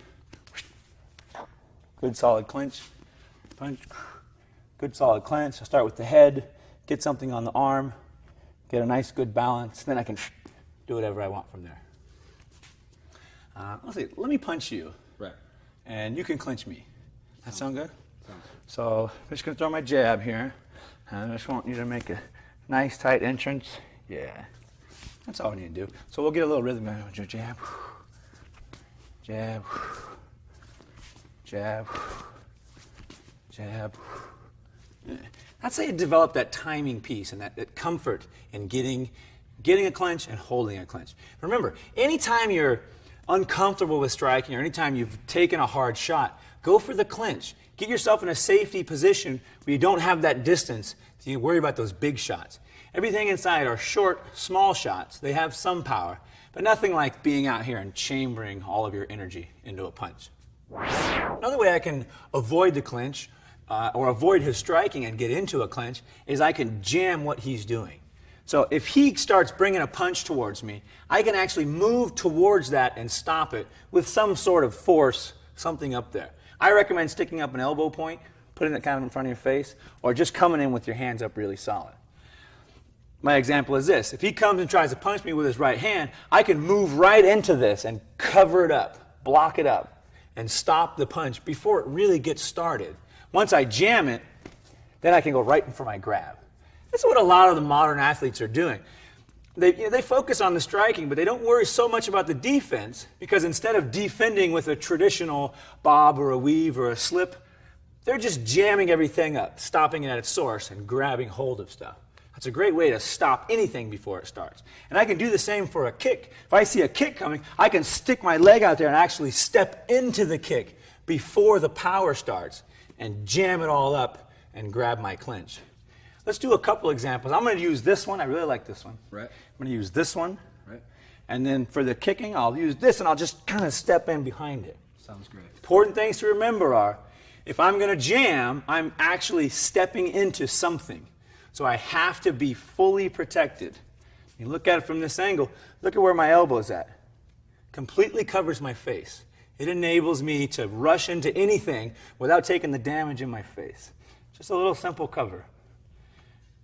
Good solid clinch. Punch. Good solid clinch. I'll start with the head, get something on the arm, get a nice good balance, then I can do whatever I want from there. Let me punch you. Right. And you can clinch me. That sound good? Sounds good. So I'm just going to throw my jab here. And I just want you to make a nice tight entrance. Yeah. That's all we need to do. So we'll get a little rhythm going. Jab. Jab. Jab. Jab. That's how you develop that timing piece and that comfort in getting a clinch and holding a clinch. Remember, anytime you're uncomfortable with striking or anytime you've taken a hard shot, go for the clinch. Get yourself in a safety position where you don't have that distance so you worry about those big shots. Everything inside are short, small shots. They have some power, but nothing like being out here and chambering all of your energy into a punch. Another way I can avoid the clinch or avoid his striking and get into a clinch is I can jam what he's doing. So if he starts bringing a punch towards me, I can actually move towards that and stop it with some sort of force, something up there. I recommend sticking up an elbow point, putting it kind of in front of your face, or just coming in with your hands up really solid. My example is this. If he comes and tries to punch me with his right hand, I can move right into this and cover it up, block it up, and stop the punch before it really gets started. Once I jam it, then I can go right in for my grab. That's what a lot of the modern athletes are doing. They focus on the striking, but they don't worry so much about the defense because instead of defending with a traditional bob or a weave or a slip, they're just jamming everything up, stopping it at its source and grabbing hold of stuff. That's a great way to stop anything before it starts. And I can do the same for a kick. If I see a kick coming, I can stick my leg out there and actually step into the kick before the power starts and jam it all up and grab my clinch. Let's do a couple examples. I'm going to use this one. I really like this one. Right. I'm going to use this one. Right. And then for the kicking, I'll use this and I'll just kind of step in behind it. Sounds great. Important things to remember are, if I'm going to jam, I'm actually stepping into something. So I have to be fully protected. You look at it from this angle, look at where my elbow's at. Completely covers my face. It enables me to rush into anything without taking the damage in my face. Just a little simple cover.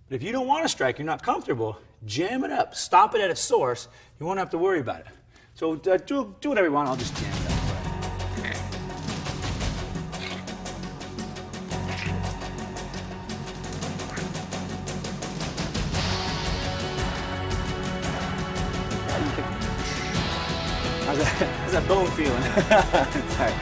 But if you don't want to strike, you're not comfortable, jam it up. Stop it at its source. You won't have to worry about it. So do whatever you want. I'll just jam it up. How's that bone feeling? Sorry.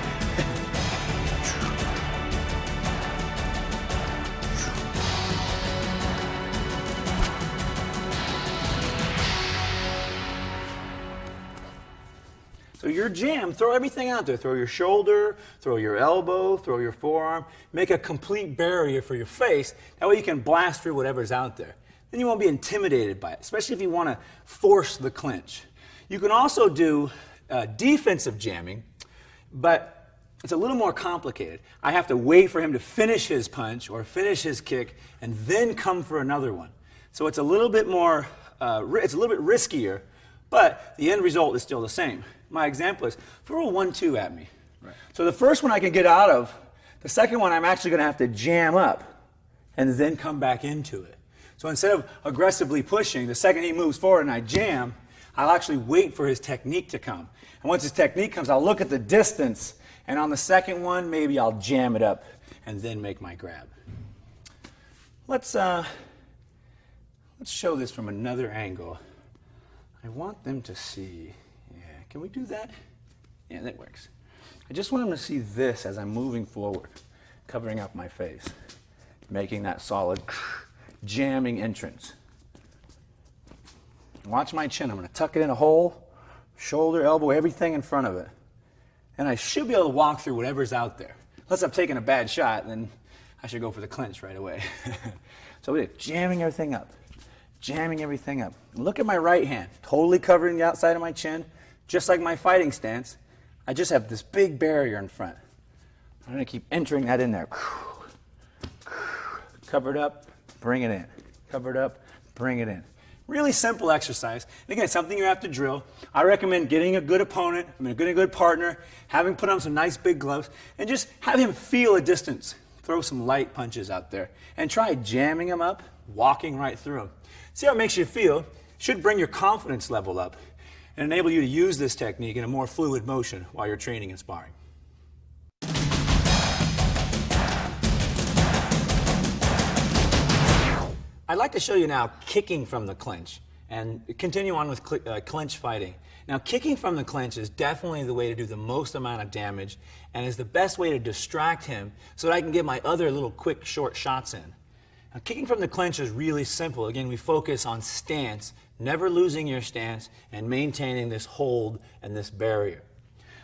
So your jam, throw everything out there. Throw your shoulder, throw your elbow, throw your forearm. Make a complete barrier for your face. That way you can blast through whatever's out there. Then you won't be intimidated by it, especially if you want to force the clinch. You can also do defensive jamming, but it's a little more complicated. I have to wait for him to finish his punch or finish his kick and then come for another one. So it's a little bit more, it's a little bit riskier, but the end result is still the same. My example is throw a 1-2 at me. Right. So the first one I can get out of, the second one I'm actually going to have to jam up and then come back into it. So instead of aggressively pushing, the second he moves forward and I jam, I'll actually wait for his technique to come. And once his technique comes, I'll look at the distance, and on the second one, maybe I'll jam it up and then make my grab. Let's show this from another angle. I want them to see. Yeah, can we do that? Yeah, that works. I just want them to see this as I'm moving forward, covering up my face, making that solid jamming entrance. Watch my chin. I'm going to tuck it in a hole, shoulder, elbow, everything in front of it. And I should be able to walk through whatever's out there. Unless I'm taking a bad shot, then I should go for the clinch right away. So we're jamming everything up, jamming everything up. Look at my right hand, totally covering the outside of my chin, just like my fighting stance. I just have this big barrier in front. I'm going to keep entering that in there. Cover it up, bring it in. Cover it up, bring it in. Really simple exercise. And again, something you have to drill. I recommend getting a good opponent, getting a good partner, having put on some nice big gloves, and just have him feel a distance. Throw some light punches out there. And try jamming them up, walking right through them. See how it makes you feel. Should bring your confidence level up and enable you to use this technique in a more fluid motion while you're training and sparring. I'd like to show you now kicking from the clinch and continue on with clinch fighting. Now, kicking from the clinch is definitely the way to do the most amount of damage and is the best way to distract him so that I can get my other little quick short shots in. Now, kicking from the clinch is really simple. Again, we focus on stance, never losing your stance and maintaining this hold and this barrier.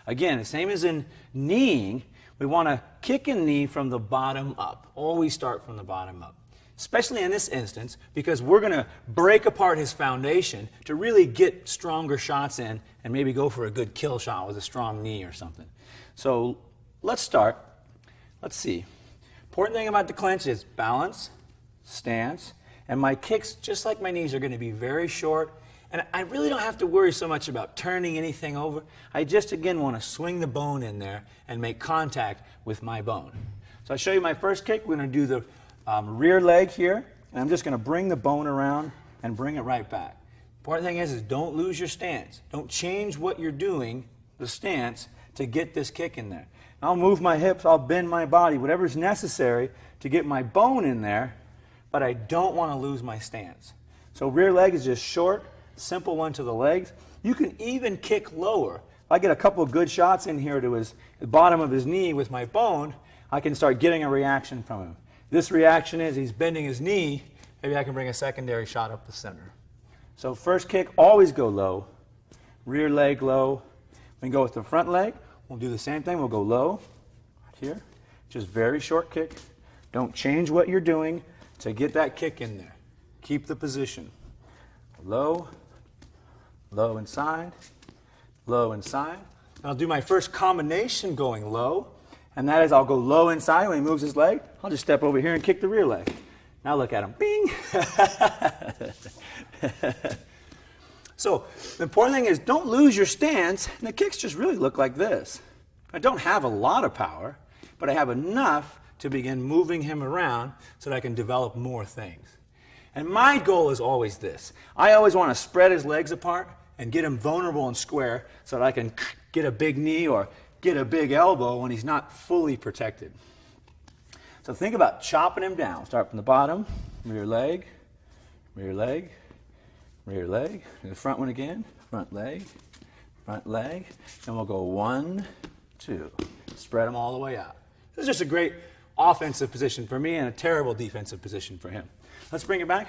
Again, the same as in kneeing, we want to kick and knee from the bottom up. Always start from the bottom up. Especially in this instance, because we're going to break apart his foundation to really get stronger shots in and maybe go for a good kill shot with a strong knee or something. So let's start. Let's see. Important thing about the clinch is balance, stance, and my kicks, just like my knees, are going to be very short. And I really don't have to worry so much about turning anything over. I just, again, want to swing the bone in there and make contact with my bone. So I'll show you my first kick. We're going to do the rear leg here, and I'm just going to bring the bone around and bring it right back. Important thing is don't lose your stance. Don't change what you're doing, the stance, to get this kick in there. I'll move my hips, I'll bend my body, whatever's necessary to get my bone in there, but I don't want to lose my stance. So rear leg is just short, simple one to the legs. You can even kick lower. If I get a couple of good shots in here to the bottom of his knee with my bone, I can start getting a reaction from him. This reaction is he's bending his knee. Maybe I can bring a secondary shot up the center. So first kick, always go low. Rear leg low. We can go with the front leg. We'll do the same thing. We'll go low here. Just very short kick. Don't change what you're doing to get that kick in there. Keep the position. Low, low inside, low inside. I'll do my first combination going low. And that is, I'll go low inside when he moves his leg. I'll just step over here and kick the rear leg. Now look at him. Bing! So the important thing is don't lose your stance. And the kicks just really look like this. I don't have a lot of power, but I have enough to begin moving him around so that I can develop more things. And my goal is always this. I always want to spread his legs apart and get him vulnerable and square so that I can get a big knee or get a big elbow when he's not fully protected. So think about chopping him down. Start from the bottom, rear leg, rear leg, rear leg. Do the front one again, front leg, and we'll go 1, 2. Spread them all the way out. This is just a great offensive position for me and a terrible defensive position for him. Let's bring it back.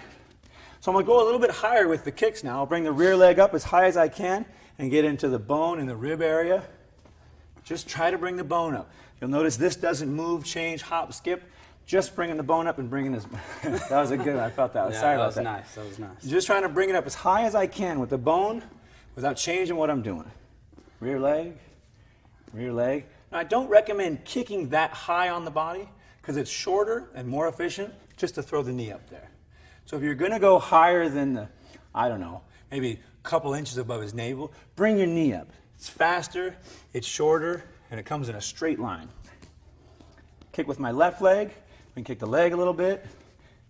So I'm going to go a little bit higher with the kicks now. I'll bring the rear leg up as high as I can and get into the bone in the rib area. Just try to bring the bone up. You'll notice this doesn't move, change, hop, skip. Just bringing the bone up and bringing this. That was a good one. I felt that. Sorry about that. Nice. That was nice. Just trying to bring it up as high as I can with the bone without changing what I'm doing. Rear leg, rear leg. Now, I don't recommend kicking that high on the body because it's shorter and more efficient just to throw the knee up there. So if you're going to go higher than the, I don't know, maybe a couple inches above his navel, bring your knee up. It's faster, it's shorter, and it comes in a straight line. Kick with my left leg. We can kick the leg a little bit,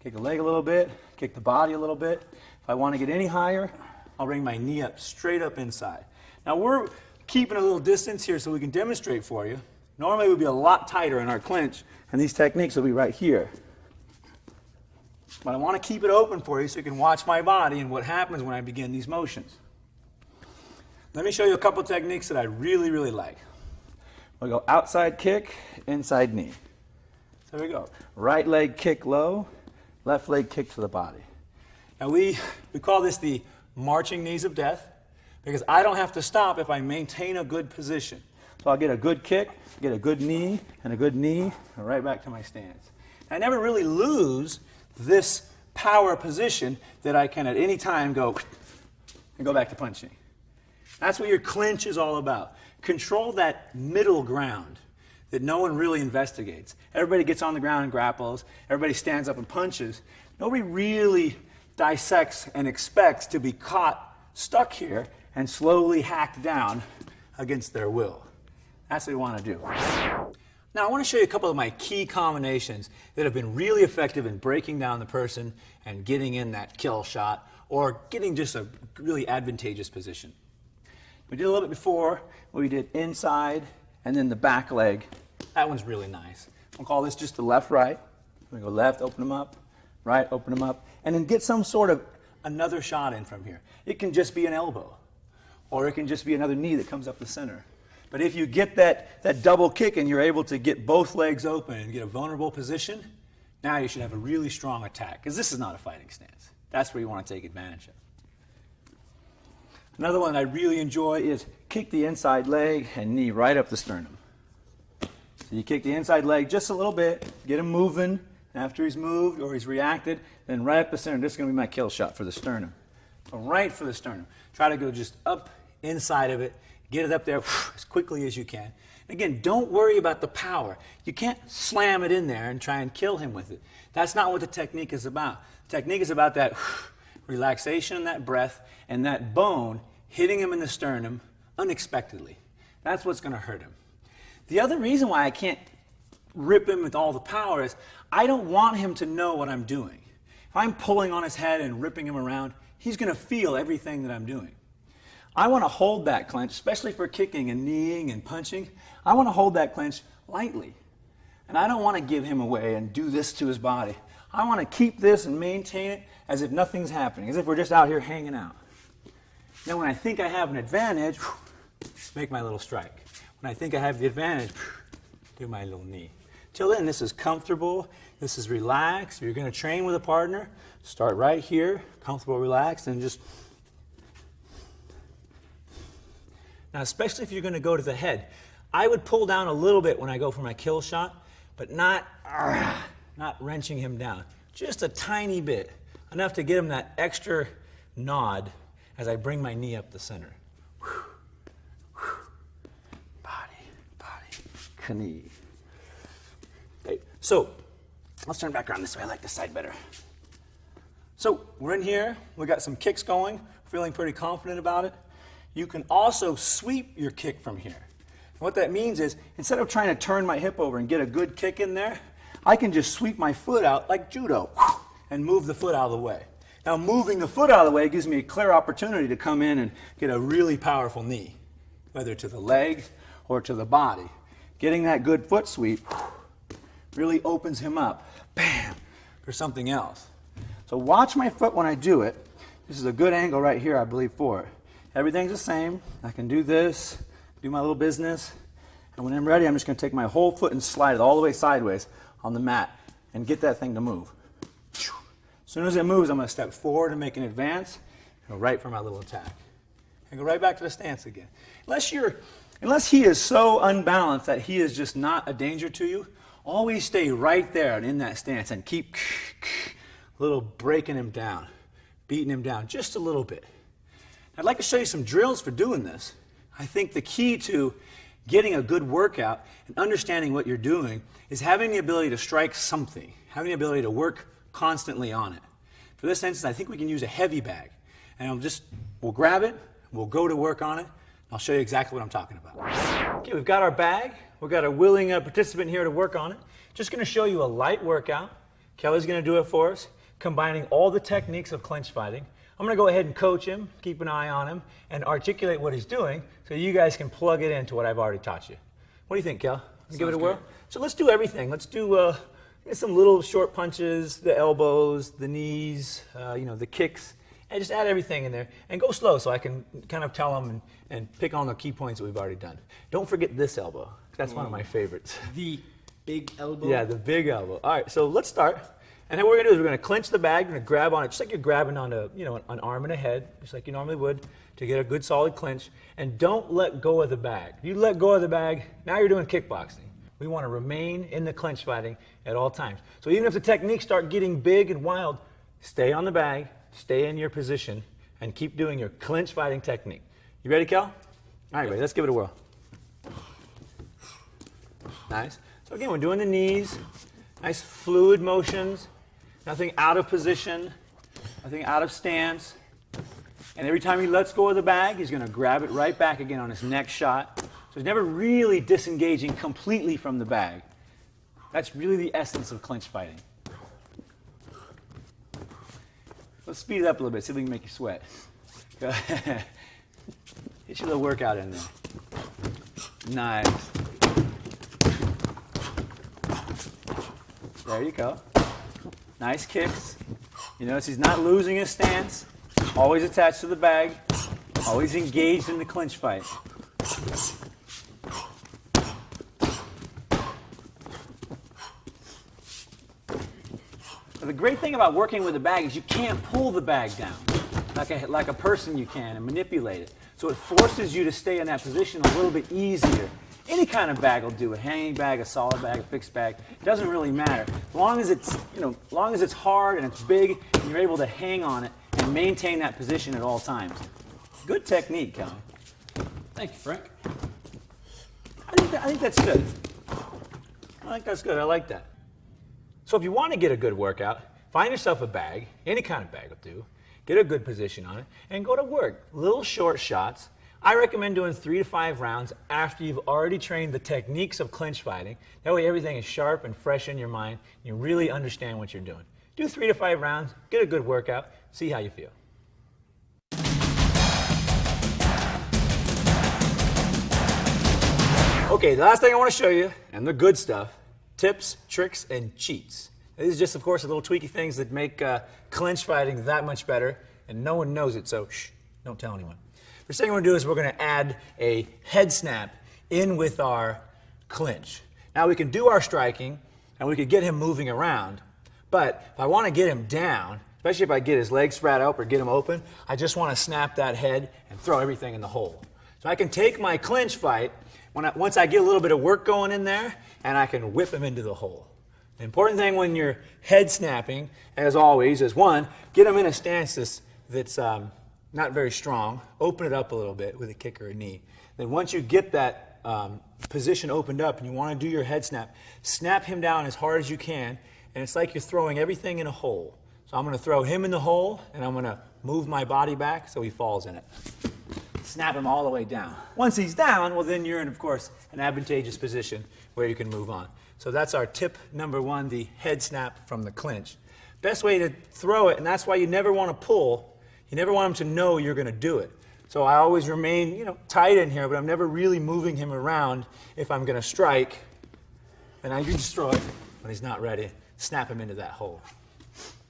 kick the leg a little bit, kick the body a little bit. If I want to get any higher, I'll bring my knee up, straight up inside. Now we're keeping a little distance here so we can demonstrate for you. Normally we'd be a lot tighter in our clinch, and these techniques will be right here. But I want to keep it open for you so you can watch my body and what happens when I begin these motions. Let me show you a couple techniques that I really, really like. We'll go outside kick, inside knee. So there we go. Right leg kick low, left leg kick to the body. Now we call this the marching knees of death because I don't have to stop if I maintain a good position. So I'll get a good kick, get a good knee, and right back to my stance. I never really lose this power position that I can at any time go and go back to punching. That's what your clinch is all about. Control that middle ground that no one really investigates. Everybody gets on the ground and grapples. Everybody stands up and punches. Nobody really dissects and expects to be caught stuck here and slowly hacked down against their will. That's what we want to do. Now, I want to show you a couple of my key combinations that have been really effective in breaking down the person and getting in that kill shot or getting just a really advantageous position. We did a little bit before. We did inside and then the back leg. That one's really nice. We'll call this just the left-right. We go left, open them up, right, open them up, and then get some sort of another shot in from here. It can just be an elbow, or it can just be another knee that comes up the center. But if you get that double kick and you're able to get both legs open and get a vulnerable position, now you should have a really strong attack, because this is not a fighting stance. That's where you want to take advantage of. Another one I really enjoy is kick the inside leg and knee right up the sternum. So you kick the inside leg just a little bit, get him moving. After he's moved or he's reacted, then right up the sternum. This is going to be my kill shot for the sternum. So right for the sternum. Try to go just up inside of it, get it up there as quickly as you can. Again, don't worry about the power. You can't slam it in there and try and kill him with it. That's not what the technique is about. The technique is about that relaxation, that breath, and that bone hitting him in the sternum unexpectedly. That's what's going to hurt him. The other reason why I can't rip him with all the power is I don't want him to know what I'm doing. If I'm pulling on his head and ripping him around, he's going to feel everything that I'm doing. I want to hold that clench, especially for kicking and kneeing and punching. I want to hold that clench lightly. And I don't want to give him away and do this to his body. I want to keep this and maintain it as if nothing's happening, as if we're just out here hanging out. Then when I think I have an advantage, make my little strike. When I think I have the advantage, do my little knee. Till then, this is comfortable, this is relaxed. If you're going to train with a partner, start right here, comfortable, relaxed, and just... Now, especially if you're going to go to the head, I would pull down a little bit when I go for my kill shot, but not wrenching him down. Just a tiny bit, enough to get him that extra nod as I bring my knee up the center. Body, knee. Okay, so let's turn back around this way. I like this side better. So we're in here. We got some kicks going. Feeling pretty confident about it. You can also sweep your kick from here. What that means is, instead of trying to turn my hip over and get a good kick in there, I can just sweep my foot out like judo and move the foot out of the way. Now, moving the foot out of the way gives me a clear opportunity to come in and get a really powerful knee, whether to the leg or to the body. Getting that good foot sweep really opens him up, bam, for something else. So watch my foot when I do it. This is a good angle right here, I believe, for it. Everything's the same. I can do this, do my little business, and when I'm ready, I'm just going to take my whole foot and slide it all the way sideways on the mat and get that thing to move. As soon as it moves, I'm going to step forward and make an advance, and go right for my little attack. And go right back to the stance again. Unless he is so unbalanced that he is just not a danger to you, always stay right there and in that stance and keep little breaking him down, beating him down just a little bit. I'd like to show you some drills for doing this. I think the key to getting a good workout and understanding what you're doing is having the ability to strike something, having the ability to work constantly on it. For this instance, I think we can use a heavy bag. And we'll grab it, we'll go to work on it, and I'll show you exactly what I'm talking about. Okay, we've got our bag. We've got a willing participant here to work on it. Just going to show you a light workout. Kelly's going to do it for us, combining all the techniques of clinch fighting. I'm going to go ahead and coach him, keep an eye on him, and articulate what he's doing so you guys can plug it into what I've already taught you. What do you think, Kel? Give it a whirl? So let's do everything. Let's do some little short punches, the elbows, the knees, the kicks, and just add everything in there. And go slow so I can kind of tell him and pick on the key points that we've already done. Don't forget this elbow. That's one of my favorites. The big elbow? Yeah, the big elbow. All right, so let's start. And then what we're going to do is we're going to clinch the bag, we're going to grab on it just like you're grabbing on an arm and a head, just like you normally would, to get a good solid clinch. And don't let go of the bag. If you let go of the bag, now you're doing kickboxing. We want to remain in the clinch fighting at all times. So even if the techniques start getting big and wild, stay on the bag, stay in your position, and keep doing your clinch fighting technique. You ready, Kel? All right, ready. Let's give it a whirl. Nice. So again, we're doing the knees, nice fluid motions. Nothing out of position, nothing out of stance. And every time he lets go of the bag, he's going to grab it right back again on his next shot. So he's never really disengaging completely from the bag. That's really the essence of clinch fighting. Let's speed it up a little bit, see if we can make you sweat. Go ahead. Get your little workout in there. Nice. There you go. Nice kicks. You notice he's not losing his stance. Always attached to the bag. Always engaged in the clinch fight. But the great thing about working with a bag is you can't pull the bag down like a person you can and manipulate it. So it forces you to stay in that position a little bit easier. Any kind of bag will do, a hanging bag, a solid bag, a fixed bag. It doesn't really matter. As long as it's hard and it's big and you're able to hang on it and maintain that position at all times. Good technique, Kelly. Thank you, Frank. I think that's good. I think that's good. I like that. So if you want to get a good workout, find yourself a bag, any kind of bag will do, get a good position on it, and go to work. Little short shots. I recommend doing 3 to 5 rounds after you've already trained the techniques of clinch fighting. That way everything is sharp and fresh in your mind. You really understand what you're doing. Do 3 to 5 rounds, get a good workout, see how you feel. Okay, the last thing I want to show you, and the good stuff, tips, tricks, and cheats. These are just, of course, the little tweaky things that make clinch fighting that much better, and no one knows it, so shh, don't tell anyone. First thing we're going to do is we're going to add a head snap in with our clinch. Now we can do our striking, and we could get him moving around, but if I want to get him down, especially if I get his legs spread out or get him open, I just want to snap that head and throw everything in the hole. So I can take my clinch fight, once I get a little bit of work going in there, and I can whip him into the hole. The important thing when you're head snapping, as always, is one, get him in a stance that's not very strong. Open it up a little bit with a kick or a knee. Then once you get that position opened up and you want to do your head snap him down as hard as you can, and it's like you're throwing everything in a hole. So I'm going to throw him in the hole, and I'm going to move my body back so he falls in it. snap him all the way down. Once he's down, well, then you're in, of course, an advantageous position where you can move on. So that's our tip number one, the head snap from the clinch. Best way to throw it, and that's why you never want to pull. You never want him to know you're going to do it. So I always remain, tight in here, but I'm never really moving him around if I'm going to strike. And I can just throw it when he's not ready, snap him into that hole.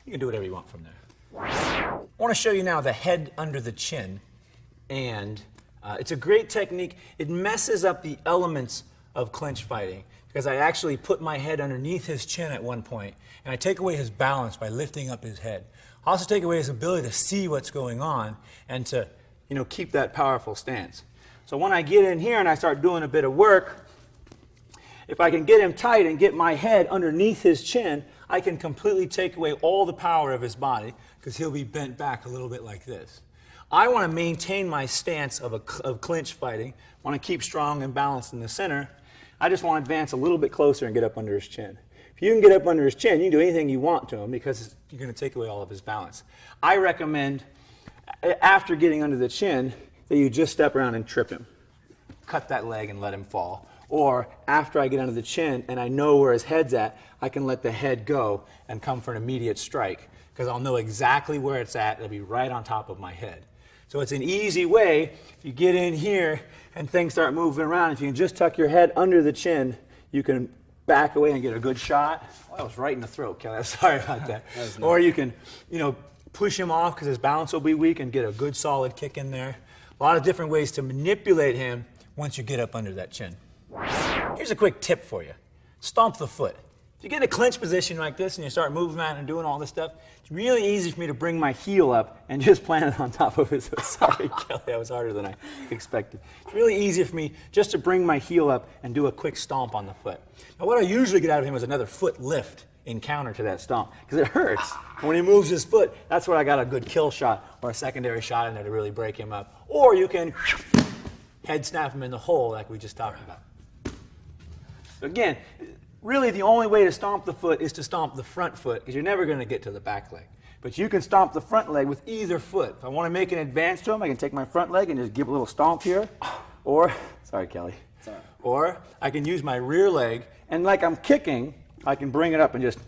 You can do whatever you want from there. I want to show you now the head under the chin. And it's a great technique. It messes up the elements of clinch fighting because I actually put my head underneath his chin at one point, and I take away his balance by lifting up his head. I also take away his ability to see what's going on and to keep that powerful stance. So when I get in here and I start doing a bit of work, if I can get him tight and get my head underneath his chin, I can completely take away all the power of his body because he'll be bent back a little bit like this. I want to maintain my stance of clinch fighting. I want to keep strong and balanced in the center. I just want to advance a little bit closer and get up under his chin. If you can get up under his chin, you can do anything you want to him because you're going to take away all of his balance. I recommend, after getting under the chin, that you just step around and trip him. Cut that leg and let him fall. Or after I get under the chin and I know where his head's at, I can let the head go and come for an immediate strike because I'll know exactly where it's at. It'll be right on top of my head. So it's an easy way. If you get in here and things start moving around, if you can just tuck your head under the chin, you can back away and get a good shot. Oh, that was right in the throat, Kelly. Sorry about that. Or you can, push him off because his balance will be weak and get a good solid kick in there. A lot of different ways to manipulate him once you get up under that chin. Here's a quick tip for you. Stomp the foot. If you get in a clinch position like this and you start moving around and doing all this stuff, it's really easy for me to bring my heel up and just plant it on top of his foot. Sorry, Kelly, that was harder than I expected. It's really easy for me just to bring my heel up and do a quick stomp on the foot. Now, what I usually get out of him is another foot lift in counter to that stomp because it hurts. When he moves his foot, that's where I got a good kill shot or a secondary shot in there to really break him up. Or you can head snap him in the hole like we just talked about. Again, really the only way to stomp the foot is to stomp the front foot because you're never going to get to the back leg. But you can stomp the front leg with either foot. If I want to make an advance to him, I can take my front leg and just give a little stomp here. Or, sorry, Kelly. Sorry. Or I can use my rear leg, and like I'm kicking, I can bring it up and just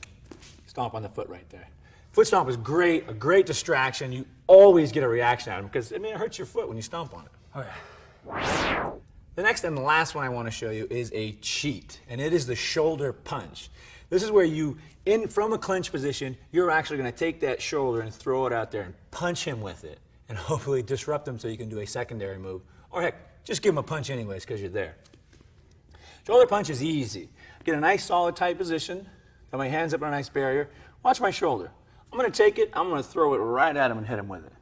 stomp on the foot right there. Foot stomp is great, a great distraction. You always get a reaction out of them because, it hurts your foot when you stomp on it. Okay. The next and the last one I want to show you is a cheat, and it is the shoulder punch. This is where from a clinch position, you're actually going to take that shoulder and throw it out there and punch him with it, and hopefully disrupt him so you can do a secondary move. Or heck, just give him a punch anyways because you're there. Shoulder punch is easy. Get a nice solid tight position, put my hands up on a nice barrier, watch my shoulder. I'm going to take it, I'm going to throw it right at him and hit him with it.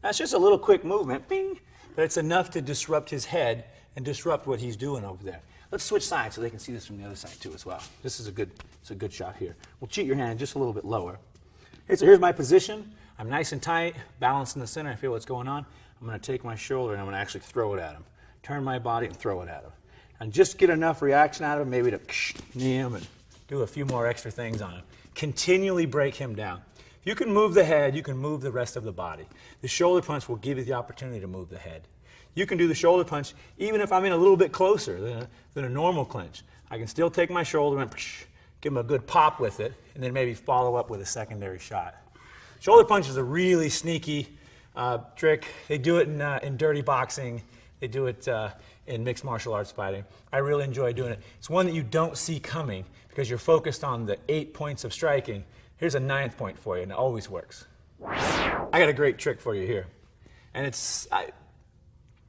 Now it's just a little quick movement, bing, but it's enough to disrupt his head and disrupt what he's doing over there. Let's switch sides so they can see this from the other side too as well. This is a good shot here. We'll cheat your hand just a little bit lower. Okay, so here's my position. I'm nice and tight, balanced in the center. I feel what's going on. I'm going to take my shoulder and I'm going to actually throw it at him. Turn my body and throw it at him. And just get enough reaction out of him, maybe to knee him and do a few more extra things on him. Continually break him down. If you can move the head, you can move the rest of the body. The shoulder punch will give you the opportunity to move the head. You can do the shoulder punch even if I'm in a little bit closer than a normal clinch. I can still take my shoulder and give him a good pop with it, and then maybe follow up with a secondary shot. Shoulder punch is a really sneaky trick. They do it in dirty boxing. They do it in mixed martial arts fighting. I really enjoy doing it. It's one that you don't see coming because you're focused on the 8 points of striking. Here's a 9th point for you, and it always works. I got a great trick for you here. And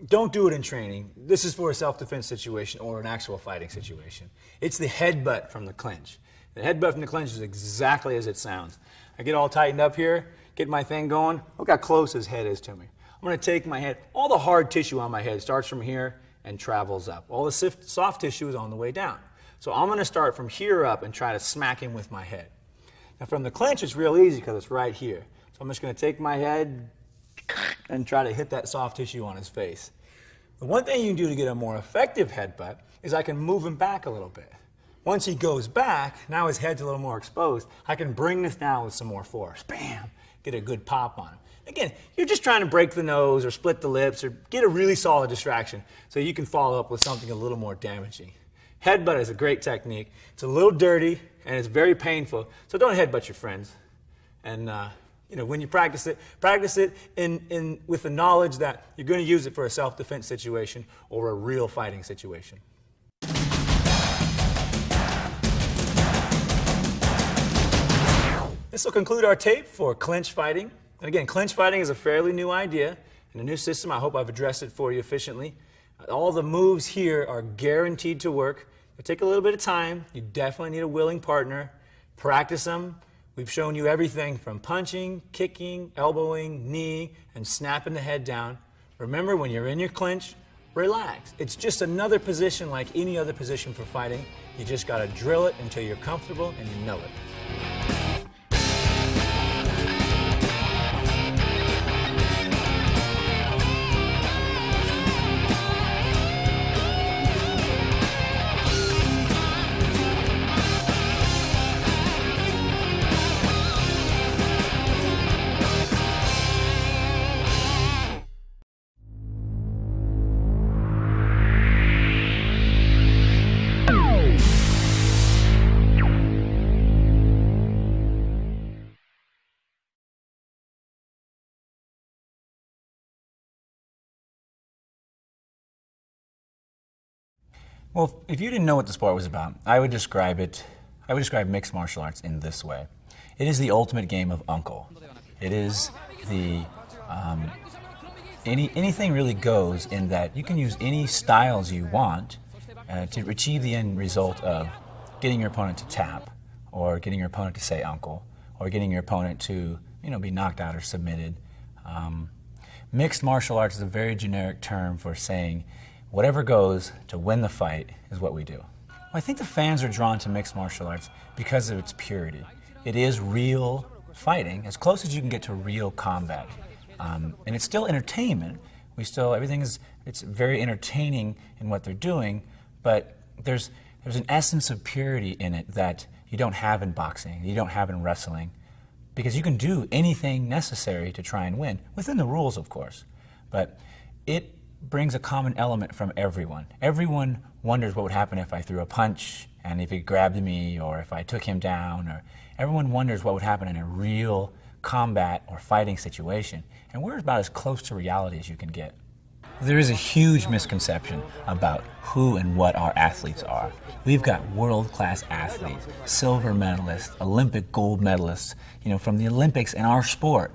don't do it in training. This is for a self-defense situation or an actual fighting situation. It's the headbutt from the clinch. The headbutt from the clinch is exactly as it sounds. I get all tightened up here, get my thing going. Look how close his head is to me. I'm going to take my head. All the hard tissue on my head starts from here and travels up. All the soft tissue is on the way down. So I'm going to start from here up and try to smack him with my head. Now from the clinch, it's real easy because it's right here. So I'm just going to take my head and try to hit that soft tissue on his face. The one thing you can do to get a more effective headbutt is I can move him back a little bit. Once he goes back, now his head's a little more exposed, I can bring this down with some more force. Bam! Get a good pop on him. Again, you're just trying to break the nose or split the lips or get a really solid distraction so you can follow up with something a little more damaging. Headbutt is a great technique. It's a little dirty and it's very painful, so don't headbutt your friends. And when you practice it with the knowledge that you're going to use it for a self-defense situation or a real fighting situation. This will conclude our tape for clinch fighting. And again, clinch fighting is a fairly new idea and a new system. I hope I've addressed it for you efficiently. All the moves here are guaranteed to work. It'll take a little bit of time. You definitely need a willing partner. Practice them. We've shown you everything from punching, kicking, elbowing, knee, and snapping the head down. Remember, when you're in your clinch, relax. It's just another position like any other position for fighting. You just got to drill it until you're comfortable and you know it. Well, if you didn't know what the sport was about, I would describe mixed martial arts in this way. It is the ultimate game of uncle. It is the anything really goes in that you can use any styles you want to achieve the end result of getting your opponent to tap, or getting your opponent to say uncle, or getting your opponent to be knocked out or submitted. Mixed martial arts is a very generic term for saying whatever goes to win the fight is what we do. Well, I think the fans are drawn to mixed martial arts because of its purity. It is real fighting, as close as you can get to real combat. And it's still entertainment. It's very entertaining in what they're doing, but there's an essence of purity in it that you don't have in boxing, you don't have in wrestling, because you can do anything necessary to try and win, within the rules, of course. But it brings a common element from everyone. Everyone wonders what would happen if I threw a punch and if he grabbed me, or if I took him down, or everyone wonders what would happen in a real combat or fighting situation. And we're about as close to reality as you can get. There is a huge misconception about who and what our athletes are. We've got world-class athletes, silver medalists, Olympic gold medalists, from the Olympics in our sport.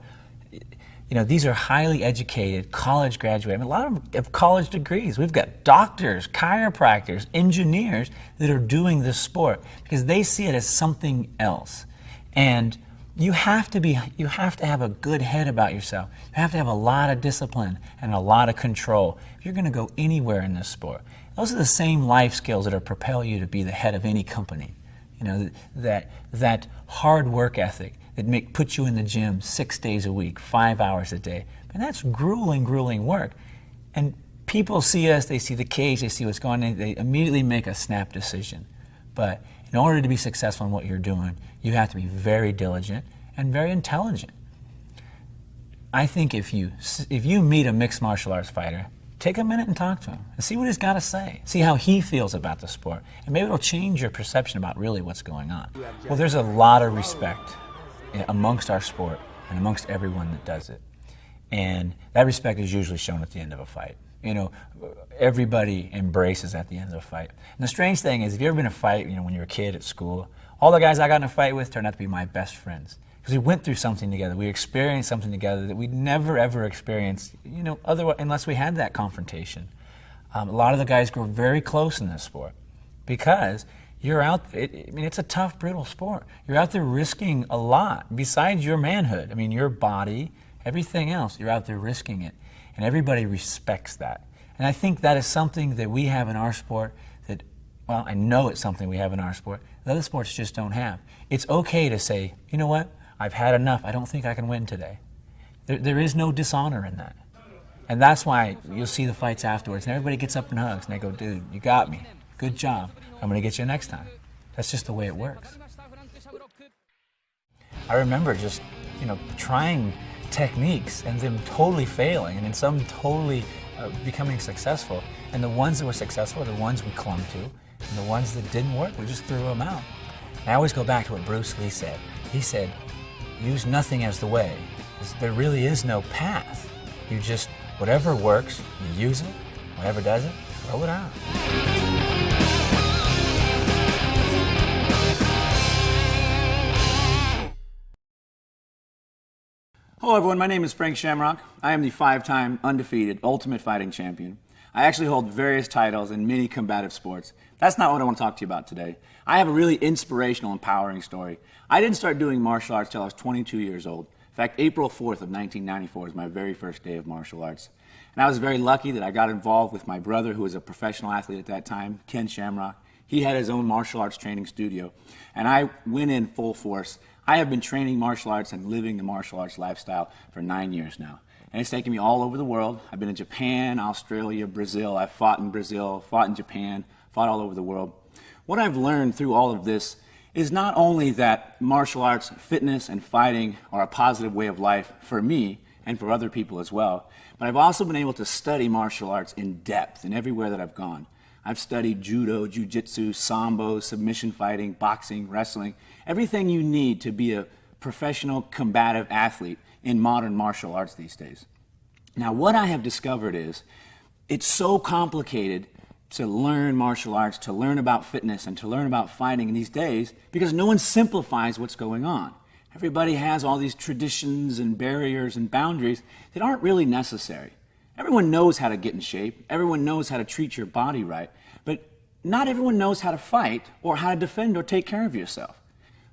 These are highly educated, college graduates. A lot of them have college degrees. We've got doctors, chiropractors, engineers that are doing this sport because they see it as something else. And you have to have a good head about yourself. You have to have a lot of discipline and a lot of control if you're going to go anywhere in this sport. Those are the same life skills that propel you to be the head of any company. That hard work ethic that puts you in the gym 6 days a week, 5 hours a day. And that's grueling work. And people see us, they see the cage, they see what's going on, they immediately make a snap decision. But in order to be successful in what you're doing, you have to be very diligent and very intelligent. I think if you meet a mixed martial arts fighter, take a minute and talk to him and see what he's got to say. See how he feels about the sport. And maybe it'll change your perception about really what's going on. Well, there's a lot of respect amongst our sport and amongst everyone that does it. And that respect is usually shown at the end of a fight. Everybody embraces at the end of a fight. And the strange thing is, if you've ever been in a fight, when you were a kid at school, all the guys I got in a fight with turned out to be my best friends. Because we went through something together, we experienced something together that we'd never ever experienced, otherwise, unless we had that confrontation. A lot of the guys grow very close in this sport because you're out. It's a tough, brutal sport. You're out there risking a lot besides your manhood. Your body, everything else. You're out there risking it, and everybody respects that. And I think that is something that we have in our sport. I know it's something we have in our sport that other sports just don't have. It's okay to say, you know what? I've had enough. I don't think I can win today. There is no dishonor in that. And that's why you'll see the fights afterwards, and everybody gets up and hugs, and they go, dude, you got me. Good job. I'm going to get you next time. That's just the way it works. I remember just, trying techniques and them totally failing, and then some totally becoming successful. And the ones that were successful are the ones we clung to, and the ones that didn't work, we just threw them out. And I always go back to what Bruce Lee said. He said, use nothing as the way. There really is no path. You just, whatever works, you use it. Whatever doesn't, throw it out. Hello everyone, my name is Frank Shamrock. I am the 5-time undefeated Ultimate Fighting Champion. I actually hold various titles in many combative sports. That's not what I want to talk to you about today. I have a really inspirational, empowering story. I didn't start doing martial arts till I was 22 years old. In fact, April 4th of 1994 was my very first day of martial arts. And I was very lucky that I got involved with my brother, who was a professional athlete at that time, Ken Shamrock. He had his own martial arts training studio, and I went in full force. I have been training martial arts and living the martial arts lifestyle for 9 years now. And it's taken me all over the world. I've been in Japan, Australia, Brazil. I've fought in Brazil, fought in Japan, fought all over the world. What I've learned through all of this is not only that martial arts, fitness, and fighting are a positive way of life for me and for other people as well, but I've also been able to study martial arts in depth in everywhere that I've gone. I've studied judo, jiu-jitsu, sambo, submission fighting, boxing, wrestling, everything you need to be a professional combative athlete in modern martial arts these days. Now, what I have discovered is it's so complicated to learn martial arts, to learn about fitness, and to learn about fighting in these days because no one simplifies what's going on. Everybody has all these traditions and barriers and boundaries that aren't really necessary. Everyone knows how to get in shape. Everyone knows how to treat your body right. But not everyone knows how to fight or how to defend or take care of yourself.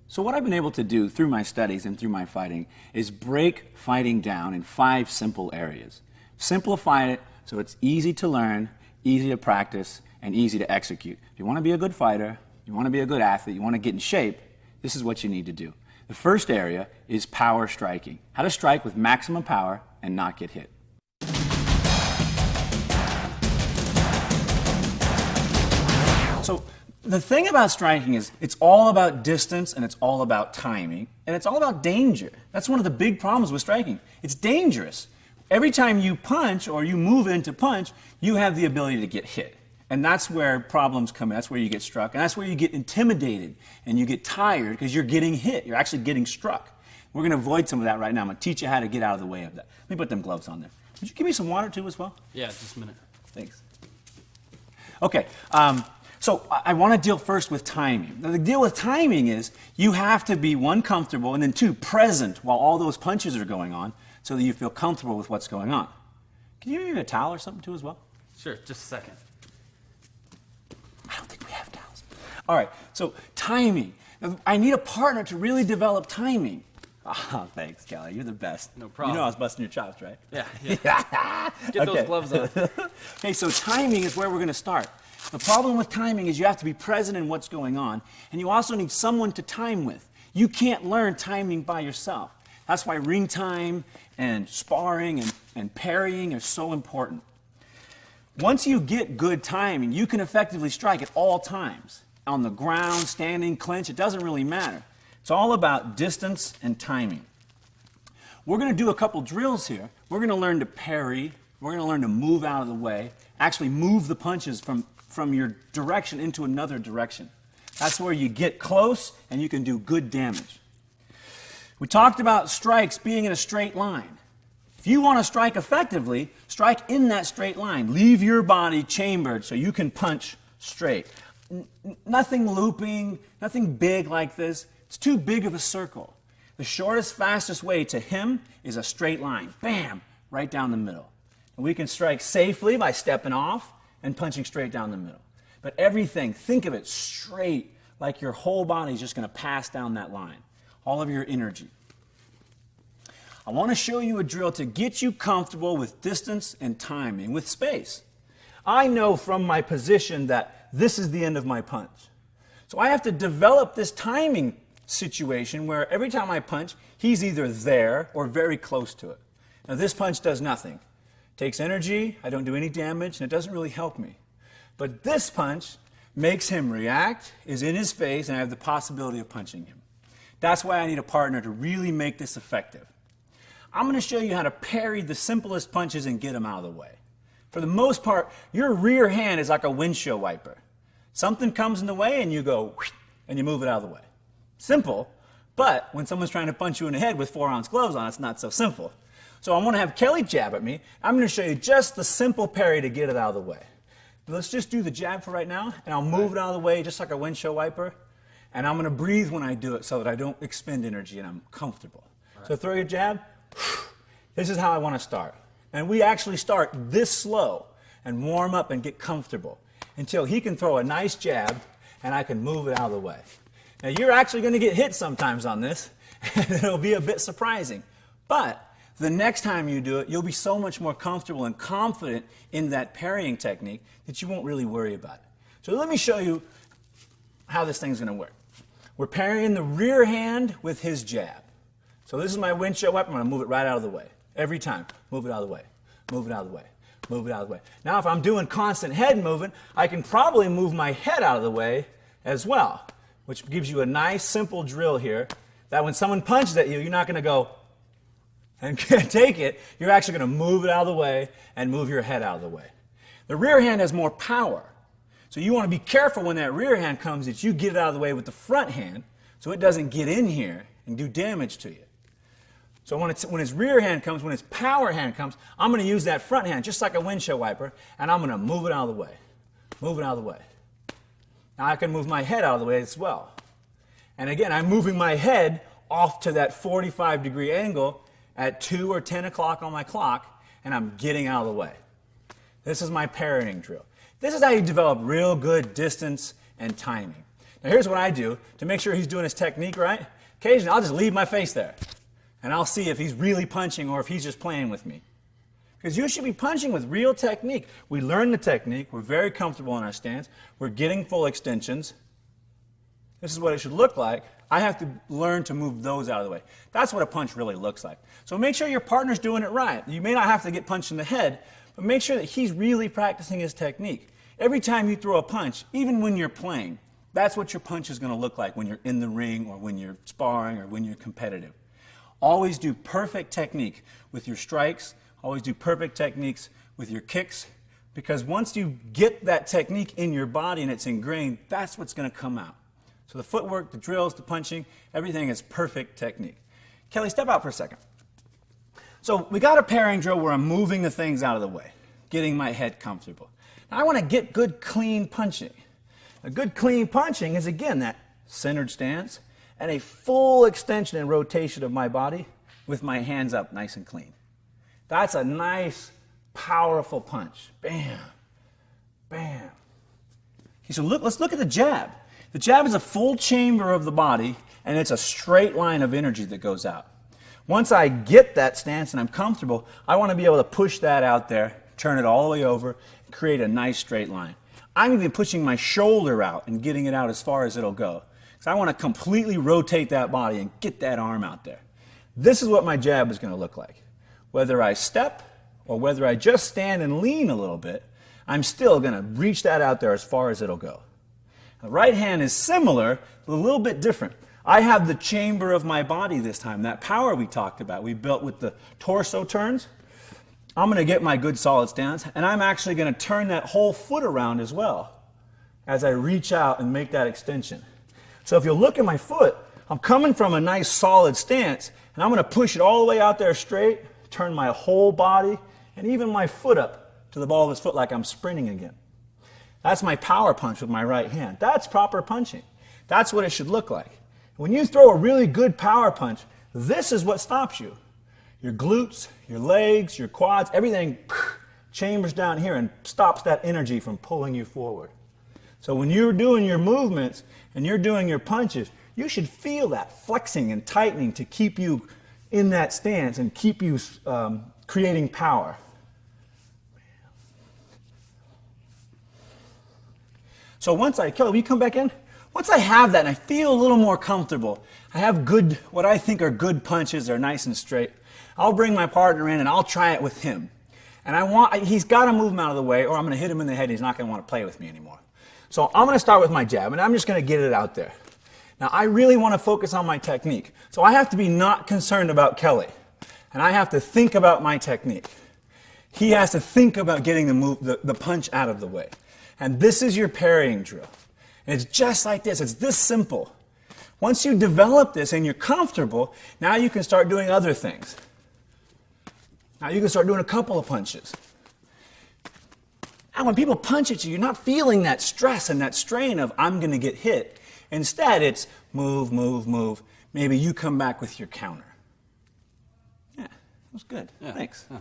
So what I've been able to do through my studies and through my fighting is break fighting down in 5 simple areas. Simplify it so it's easy to learn, easy to practice, and easy to execute. If you want to be a good fighter, you want to be a good athlete, you want to get in shape, this is what you need to do. The first area is power striking. How to strike with maximum power and not get hit. So the thing about striking is it's all about distance and it's all about timing and it's all about danger. That's one of the big problems with striking. It's dangerous. Every time you punch or you move into punch, you have the ability to get hit. And that's where problems come in. That's where you get struck. And that's where you get intimidated and you get tired because you're getting hit. You're actually getting struck. We're going to avoid some of that right now. I'm going to teach you how to get out of the way of that. Let me put them gloves on there. Would you give me some water too as well? Yeah, just a minute. Thanks. Okay. So I want to deal first with timing. Now, the deal with timing is you have to be, 1, comfortable, and then 2, present while all those punches are going on so that you feel comfortable with what's going on. Can you give me a towel or something too as well? Sure, just a second. I don't think we have towels. All right, so timing. Now, I need a partner to really develop timing. Oh, thanks, Kelly. You're the best. No problem. You know I was busting your chops, right? Yeah. Get those gloves on. Okay, so timing is where we're going to start. The problem with timing is you have to be present in what's going on, and you also need someone to time with. You can't learn timing by yourself. That's why ring time and sparring and parrying are so important. Once you get good timing, you can effectively strike at all times. On the ground, standing, clinch, it doesn't really matter. It's all about distance and timing. We're going to do a couple drills here. We're going to learn to parry. We're going to learn to move out of the way, actually move the punches from your direction into another direction. That's where you get close and you can do good damage. We talked about strikes being in a straight line. If you want to strike effectively, strike in that straight line. Leave your body chambered so you can punch straight. Nothing looping, nothing big like this. It's too big of a circle. The shortest, fastest way to him is a straight line. Bam! Right down the middle. And we can strike safely by stepping off and punching straight down the middle. But everything, think of it straight, like your whole body is just going to pass down that line. All of your energy. I want to show you a drill to get you comfortable with distance and timing, with space. I know from my position that this is the end of my punch. So I have to develop this timing situation where every time I punch, he's either there or very close to it. Now this punch does nothing. Takes energy, I don't do any damage, and it doesn't really help me. But this punch makes him react, is in his face, and I have the possibility of punching him. That's why I need a partner to really make this effective. I'm going to show you how to parry the simplest punches and get them out of the way. For the most part, your rear hand is like a windshield wiper. Something comes in the way and you go, and you move it out of the way. Simple, but when someone's trying to punch you in the head with 4-ounce gloves on, it's not so simple. So I'm going to have Kelly jab at me. I'm going to show you just the simple parry to get it out of the way. Let's just do the jab for right now, and I'll move it out of the way just like a windshield wiper. And I'm going to breathe when I do it so that I don't expend energy and I'm comfortable. Right. So throw your jab. This is how I want to start. And we actually start this slow and warm up and get comfortable until he can throw a nice jab and I can move it out of the way. Now you're actually going to get hit sometimes on this, and it'll be a bit surprising. But the next time you do it, you'll be so much more comfortable and confident in that parrying technique that you won't really worry about it. So let me show you how this thing's going to work. We're parrying the rear hand with his jab. So this is my windshield wiper. I'm going to move it right out of the way. Every time. Move it out of the way. Move it out of the way. Move it out of the way. Now if I'm doing constant head movement, I can probably move my head out of the way as well, which gives you a nice simple drill here that when someone punches at you, you're not going to go and take it. You're actually going to move it out of the way and move your head out of the way. The rear hand has more power. So you want to be careful when that rear hand comes that you get it out of the way with the front hand so it doesn't get in here and do damage to you. So when his rear hand comes, when his power hand comes, I'm going to use that front hand just like a windshield wiper, and I'm going to move it out of the way. Move it out of the way. Now I can move my head out of the way as well. And again, I'm moving my head off to that 45-degree angle at 2 or 10 o'clock on my clock, and I'm getting out of the way. This is my parrying drill. This is how you develop real good distance and timing. Now here's what I do to make sure he's doing his technique right. Occasionally I'll just leave my face there, and I'll see if he's really punching or if he's just playing with me. Because you should be punching with real technique. We learn the technique. We're very comfortable in our stance. We're getting full extensions. This is what it should look like. I have to learn to move those out of the way. That's what a punch really looks like. So make sure your partner's doing it right. You may not have to get punched in the head, but make sure that he's really practicing his technique. Every time you throw a punch, even when you're playing, that's what your punch is going to look like when you're in the ring or when you're sparring or when you're competitive. Always do perfect technique with your strikes. Always do perfect techniques with your kicks, because once you get that technique in your body and it's ingrained, that's what's going to come out. So the footwork, the drills, the punching, everything is perfect technique. Kelly, step out for a second. So we got a parrying drill where I'm moving the things out of the way, getting my head comfortable. Now I want to get good, clean punching. A good, clean punching is, again, that centered stance and a full extension and rotation of my body with my hands up nice and clean. That's a nice, powerful punch. Bam, bam. Okay, so let's look at the jab. The jab is a full chamber of the body, and it's a straight line of energy that goes out. Once I get that stance and I'm comfortable, I want to be able to push that out there, turn it all the way over, and create a nice straight line. I'm even pushing my shoulder out and getting it out as far as it'll go. So I want to completely rotate that body and get that arm out there. This is what my jab is going to look like. Whether I step or whether I just stand and lean a little bit, I'm still going to reach that out there as far as it'll go. The right hand is similar, but a little bit different. I have the chamber of my body this time, that power we talked about, we built with the torso turns. I'm going to get my good solid stance, and I'm actually going to turn that whole foot around as well as I reach out and make that extension. So if you look at my foot, I'm coming from a nice solid stance, and I'm going to push it all the way out there straight, turn my whole body, and even my foot up to the ball of his foot like I'm sprinting again. That's my power punch with my right hand. That's proper punching. That's what it should look like. When you throw a really good power punch, this is what stops you. Your glutes, your legs, your quads, everything chambers down here and stops that energy from pulling you forward. So when you're doing your movements and you're doing your punches, you should feel that flexing and tightening to keep you in that stance and keep you creating power. So once Kelly, will you come back in? Once I have that and I feel a little more comfortable, I have good, what I think are good punches, they're nice and straight, I'll bring my partner in and I'll try it with him. And he's got to move him out of the way or I'm going to hit him in the head and he's not going to want to play with me anymore. So I'm going to start with my jab and I'm just going to get it out there. Now I really want to focus on my technique. So I have to be not concerned about Kelly. and I have to think about my technique. He has to think about getting the punch out of the way. And this is your parrying drill. And it's just like this. It's this simple. Once you develop this and you're comfortable, now you can start doing other things. Now you can start doing a couple of punches. Now when people punch at you, you're not feeling that stress and that strain of I'm going to get hit. Instead, it's move, move, move. Maybe you come back with your counter. Yeah, that was good. Yeah. Thanks. Yeah.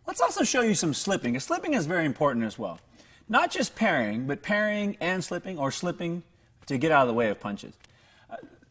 Let's also show you some slipping. Slipping is very important as well. Not just parrying, but parrying and slipping, or slipping to get out of the way of punches.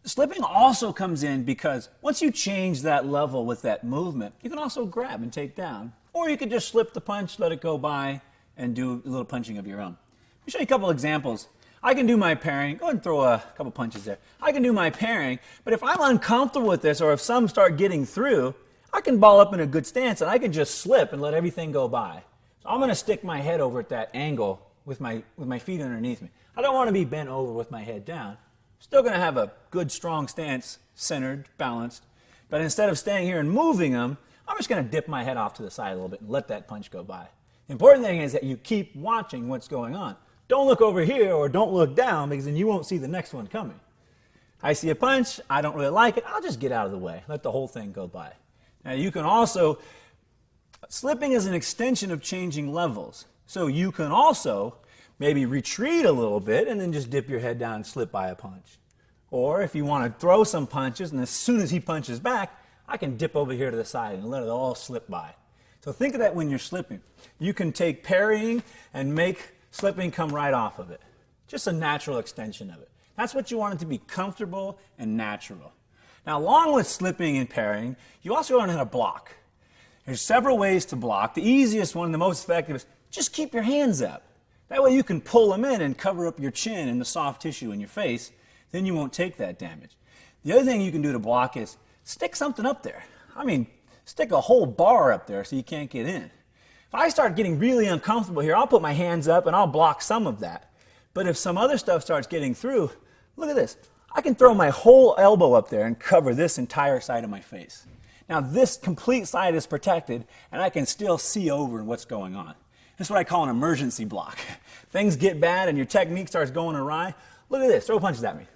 Slipping also comes in because once you change that level with that movement, you can also grab and take down. Or you could just slip the punch, let it go by, and do a little punching of your own. Let me show you a couple examples. I can do my parrying. Go ahead and throw a couple punches there. I can do my parrying, but if I'm uncomfortable with this, or if some start getting through, I can ball up in a good stance, and I can just slip and let everything go by. So I'm going to stick my head over at that angle with my feet underneath me. I don't want to be bent over with my head down. I'm still going to have a good, strong stance, centered, balanced. But instead of staying here and moving them, I'm just going to dip my head off to the side a little bit and let that punch go by. The important thing is that you keep watching what's going on. Don't look over here or don't look down, because then you won't see the next one coming. I see a punch, I don't really like it, I'll just get out of the way, let the whole thing go by. Now you can also, slipping is an extension of changing levels. So you can also maybe retreat a little bit and then just dip your head down and slip by a punch. Or if you want to throw some punches, and as soon as he punches back, I can dip over here to the side and let it all slip by. So think of that when you're slipping. You can take parrying and make slipping come right off of it. Just a natural extension of it. That's what you want it to be, comfortable and natural. Now, along with slipping and parrying, you also learn how to block. There's several ways to block. The easiest one, the most effective, is just keep your hands up. That way you can pull them in and cover up your chin and the soft tissue in your face. Then you won't take that damage. The other thing you can do to block is stick something up there. I mean, stick a whole bar up there so you can't get in. If I start getting really uncomfortable here, I'll put my hands up and I'll block some of that. But if some other stuff starts getting through, look at this. I can throw my whole elbow up there and cover this entire side of my face. Now this complete side is protected, and I can still see over what's going on. This is what I call an emergency block. Things get bad and your technique starts going awry. Look at this, throw punches at me.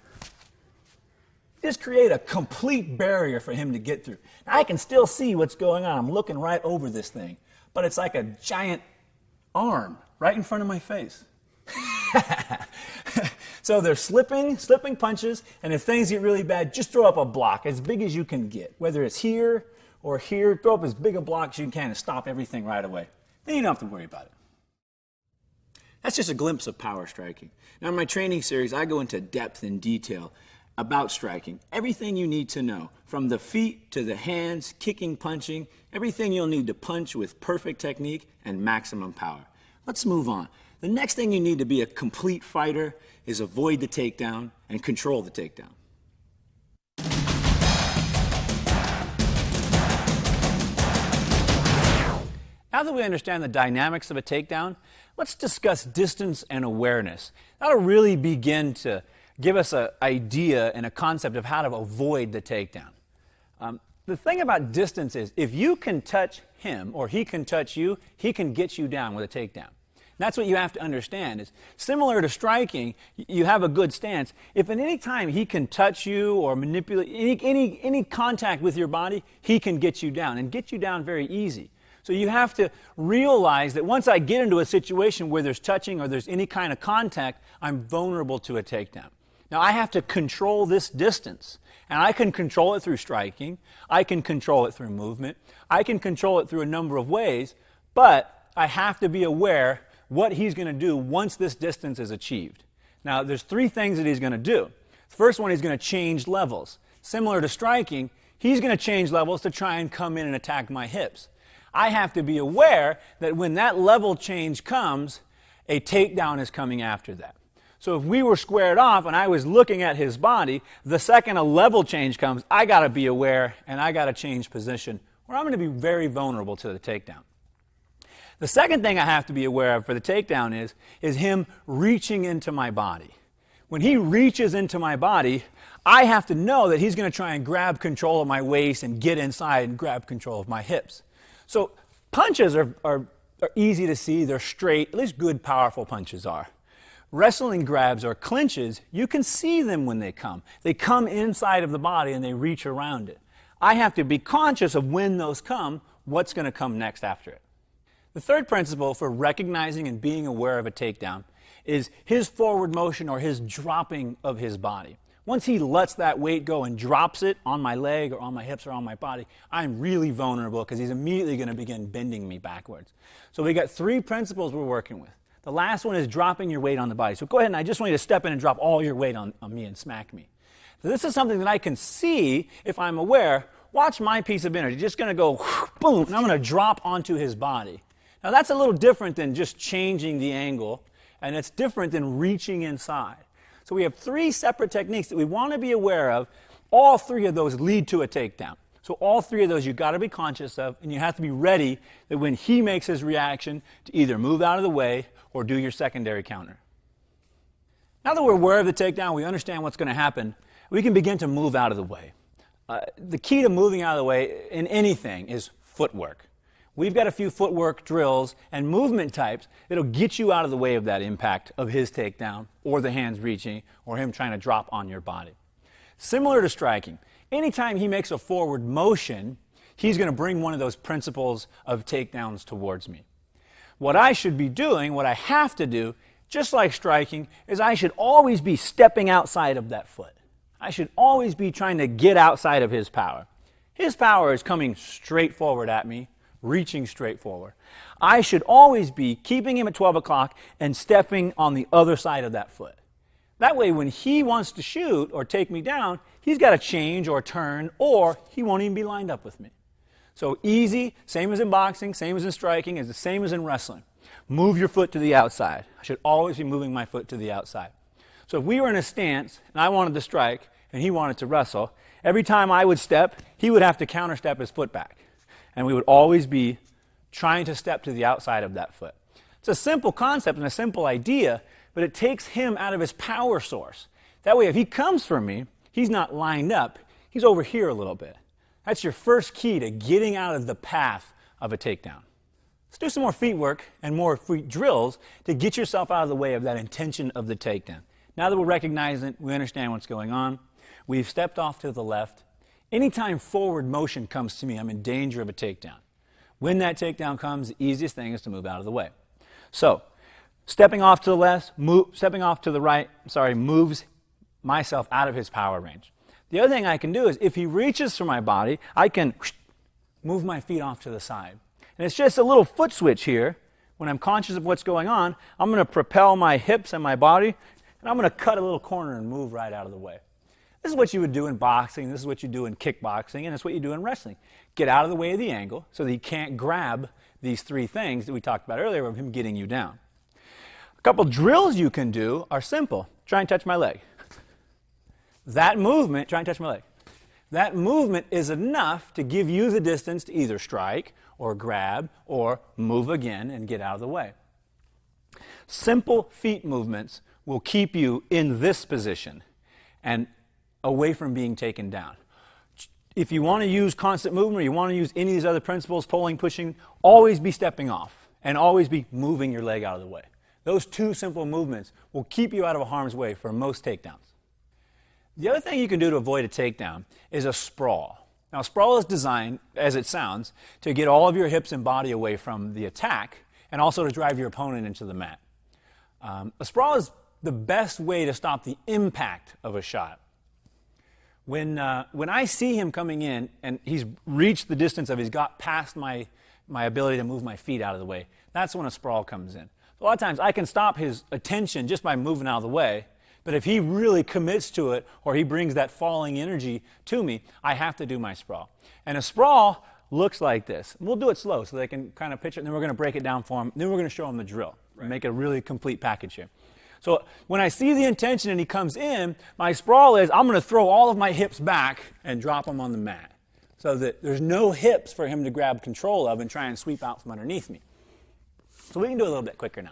Just create a complete barrier for him to get through. Now, I can still see what's going on. I'm looking right over this thing, but it's like a giant arm right in front of my face. So they're slipping punches, and if things get really bad, just throw up a block as big as you can get. Whether it's here or here, throw up as big a block as you can to stop everything right away. Then you don't have to worry about it. That's just a glimpse of power striking. Now in my training series, I go into depth and detail about striking. Everything you need to know, from the feet to the hands, kicking, punching, everything you'll need to punch with perfect technique and maximum power. Let's move on. The next thing you need to be a complete fighter is avoid the takedown and control the takedown. Now that we understand the dynamics of a takedown, let's discuss distance and awareness. That'll really begin to give us an idea and a concept of how to avoid the takedown. The thing about distance is, if you can touch him or he can touch you, he can get you down with a takedown. That's what you have to understand. Is similar to striking, you have a good stance. If at any time he can touch you or manipulate any contact with your body, he can get you down, and get you down very easy. So you have to realize that once I get into a situation where there's touching or there's any kind of contact, I'm vulnerable to a takedown. Now I have to control this distance, and I can control it through striking, I can control it through movement, I can control it through a number of ways, but I have to be aware what he's going to do once this distance is achieved. Now there's three things that he's going to do. The first one, he's going to change levels. Similar to striking, he's going to change levels to try and come in and attack my hips. I have to be aware that when that level change comes, a takedown is coming after that. So if we were squared off and I was looking at his body, the second a level change comes, I got to be aware and I got to change position, or I'm going to be very vulnerable to the takedown. The second thing I have to be aware of for the takedown is him reaching into my body. When he reaches into my body, I have to know that he's going to try and grab control of my waist and get inside and grab control of my hips. So punches are easy to see. They're straight. At least good, powerful punches are. Wrestling grabs or clinches, you can see them when they come. They come inside of the body and they reach around it. I have to be conscious of when those come, what's going to come next after it. The third principle for recognizing and being aware of a takedown is his forward motion or his dropping of his body. Once he lets that weight go and drops it on my leg or on my hips or on my body, I'm really vulnerable because he's immediately going to begin bending me backwards. So we got 3 principles we're working with. The last one is dropping your weight on the body. So go ahead and I just want you to step in and drop all your weight on me and smack me. So this is something that I can see if I'm aware. Watch my piece of energy. Just going to go boom, and I'm going to drop onto his body. Now that's a little different than just changing the angle, and it's different than reaching inside. So we have 3 separate techniques that we want to be aware of. All 3 of those lead to a takedown. So all 3 of those you've got to be conscious of, and you have to be ready that when he makes his reaction to either move out of the way or do your secondary counter. Now that we're aware of the takedown, we understand what's going to happen, we can begin to move out of the way. The key to moving out of the way in anything is footwork. We've got a few footwork drills and movement types that'll get you out of the way of that impact of his takedown or the hands reaching or him trying to drop on your body. Similar to striking, anytime he makes a forward motion, he's going to bring one of those principles of takedowns towards me. What I should be doing, what I have to do, just like striking, is I should always be stepping outside of that foot. I should always be trying to get outside of his power. His power is coming straight forward at me, reaching straight forward. I should always be keeping him at 12 o'clock and stepping on the other side of that foot. That way, when he wants to shoot or take me down, he's got to change or turn, or he won't even be lined up with me. So easy, same as in boxing, same as in striking, is the same as in wrestling. Move your foot to the outside. I should always be moving my foot to the outside. So if we were in a stance and I wanted to strike and he wanted to wrestle, every time I would step, he would have to counter step his foot back. And we would always be trying to step to the outside of that foot. It's a simple concept and a simple idea, but it takes him out of his power source. That way, if he comes for me, he's not lined up, he's over here a little bit. That's your first key to getting out of the path of a takedown. Let's do some more feet work and more feet drills to get yourself out of the way of that intention of the takedown. Now that we recognize it, we understand what's going on, we've stepped off to the left. Anytime forward motion comes to me, I'm in danger of a takedown. When that takedown comes, the easiest thing is to move out of the way. So, stepping off to the left, stepping off to the right, moves myself out of his power range. The other thing I can do is if he reaches for my body, I can move my feet off to the side. And it's just a little foot switch here. When I'm conscious of what's going on, I'm going to propel my hips and my body, and I'm going to cut a little corner and move right out of the way. This is what you would do in boxing, this is what you do in kickboxing, and it's what you do in wrestling. Get out of the way of the angle so that he can't grab these 3 things that we talked about earlier of him getting you down. A couple drills you can do are simple. Try and touch my leg. That movement, try and touch my leg. That movement is enough to give you the distance to either strike or grab or move again and get out of the way. Simple feet movements will keep you in this position and away from being taken down. If you want to use constant movement or you want to use any of these other principles, pulling, pushing, always be stepping off and always be moving your leg out of the way. Those 2 simple movements will keep you out of harm's way for most takedowns. The other thing you can do to avoid a takedown is a sprawl. Now, a sprawl is designed, as it sounds, to get all of your hips and body away from the attack and also to drive your opponent into the mat. A sprawl is the best way to stop the impact of a shot. When I see him coming in and he's reached the distance of he's got past my ability to move my feet out of the way, that's when a sprawl comes in. So a lot of times I can stop his attention just by moving out of the way, but if he really commits to it or he brings that falling energy to me, I have to do my sprawl. And a sprawl looks like this. We'll do it slow so they can kind of picture it, and then we're going to break it down for them. Then we're going to show them the drill and make a really complete package here. So when I see the intention and he comes in, my sprawl is I'm going to throw all of my hips back and drop them on the mat so that there's no hips for him to grab control of and try and sweep out from underneath me. So we can do it a little bit quicker now.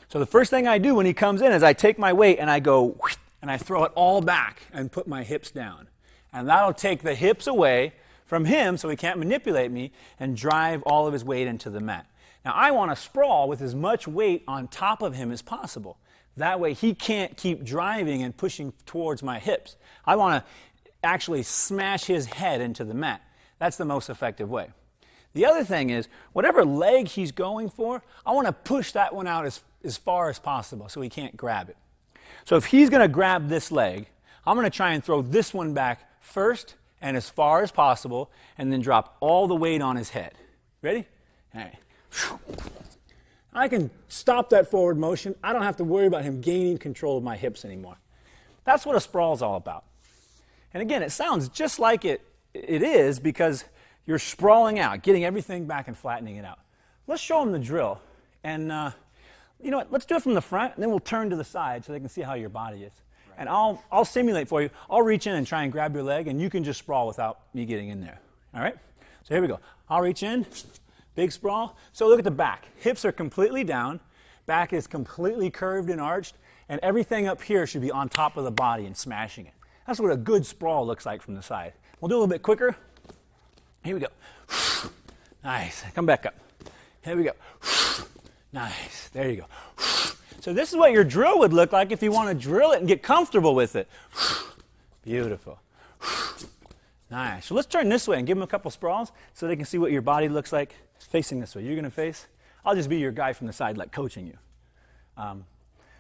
So the first thing I do when he comes in is I take my weight and I go, whoosh, and I throw it all back and put my hips down. And that'll take the hips away from him so he can't manipulate me and drive all of his weight into the mat. Now I want to sprawl with as much weight on top of him as possible. That way he can't keep driving and pushing towards my hips. I want to actually smash his head into the mat. That's the most effective way. The other thing is, whatever leg he's going for, I want to push that one out as far as possible so he can't grab it. So if he's going to grab this leg, I'm going to try and throw this one back first and as far as possible, and then drop all the weight on his head. Ready? All right. I can stop that forward motion. I don't have to worry about him gaining control of my hips anymore. That's what a sprawl is all about. And again, it sounds just like it is because you're sprawling out, getting everything back and flattening it out. Let's show them the drill. And you know what? Let's do it from the front, and then we'll turn to the side so they can see how your body is. Right. And I'll simulate for you. I'll reach in and try and grab your leg, and you can just sprawl without me getting in there. All right? So here we go. I'll reach in, big sprawl. So look at the back. Hips are completely down. Back is completely curved and arched, and everything up here should be on top of the body and smashing it. That's what a good sprawl looks like from the side. We'll do a little bit quicker. Here we go. Nice. Come back up. Here we go. Nice. There you go. So this is what your drill would look like if you want to drill it and get comfortable with it. Beautiful. Nice. So let's turn this way and give them a couple sprawls so they can see what your body looks like facing this way. You're going to face. I'll just be your guy from the side, like coaching you.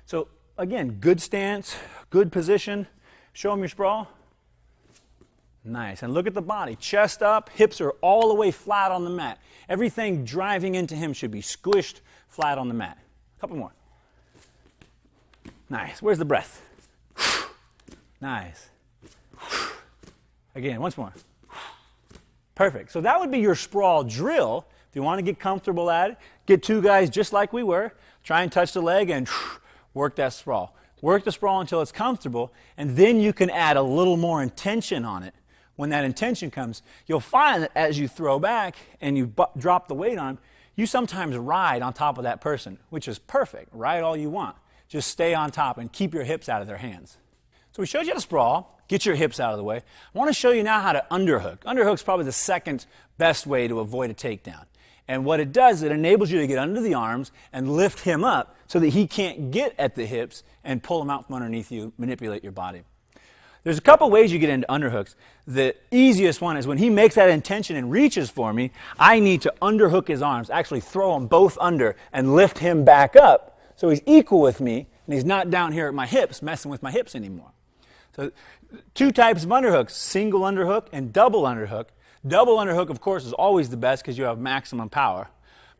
So again, good stance, good position. Show them your sprawl. Nice. And look at the body. Chest up, hips are all the way flat on the mat. Everything driving into him should be squished flat on the mat. A couple more. Nice. Where's the breath? Nice. Again, once more. Perfect. So that would be your sprawl drill. If you want to get comfortable at it, get two guys just like we were. Try and touch the leg and work that sprawl. Work the sprawl until it's comfortable, and then you can add a little more intention on it. When that intention comes, you'll find that as you throw back and you drop the weight on, you sometimes ride on top of that person, which is perfect. Ride all you want. Just stay on top and keep your hips out of their hands. So we showed you how to sprawl, get your hips out of the way. I want to show you now how to underhook. Underhook's probably the second best way to avoid a takedown. And what it does, it enables you to get under the arms and lift him up so that he can't get at the hips and pull him out from underneath you, manipulate your body. There's a couple ways you get into underhooks. The easiest one is when he makes that intention and reaches for me, I need to underhook his arms, actually throw them both under and lift him back up so he's equal with me and he's not down here at my hips, messing with my hips anymore. So two types of underhooks, single underhook and double underhook. Double underhook, of course, is always the best because you have maximum power.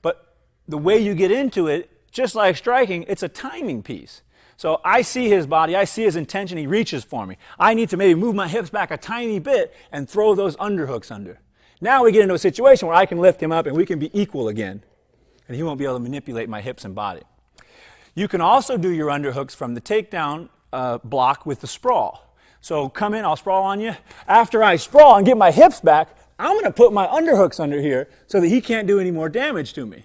But the way you get into it, just like striking, it's a timing piece. So I see his body, I see his intention, he reaches for me. I need to maybe move my hips back a tiny bit and throw those underhooks under. Now we get into a situation where I can lift him up and we can be equal again. And he won't be able to manipulate my hips and body. You can also do your underhooks from the takedown block with the sprawl. So come in, I'll sprawl on you. After I sprawl and get my hips back, I'm going to put my underhooks under here so that he can't do any more damage to me.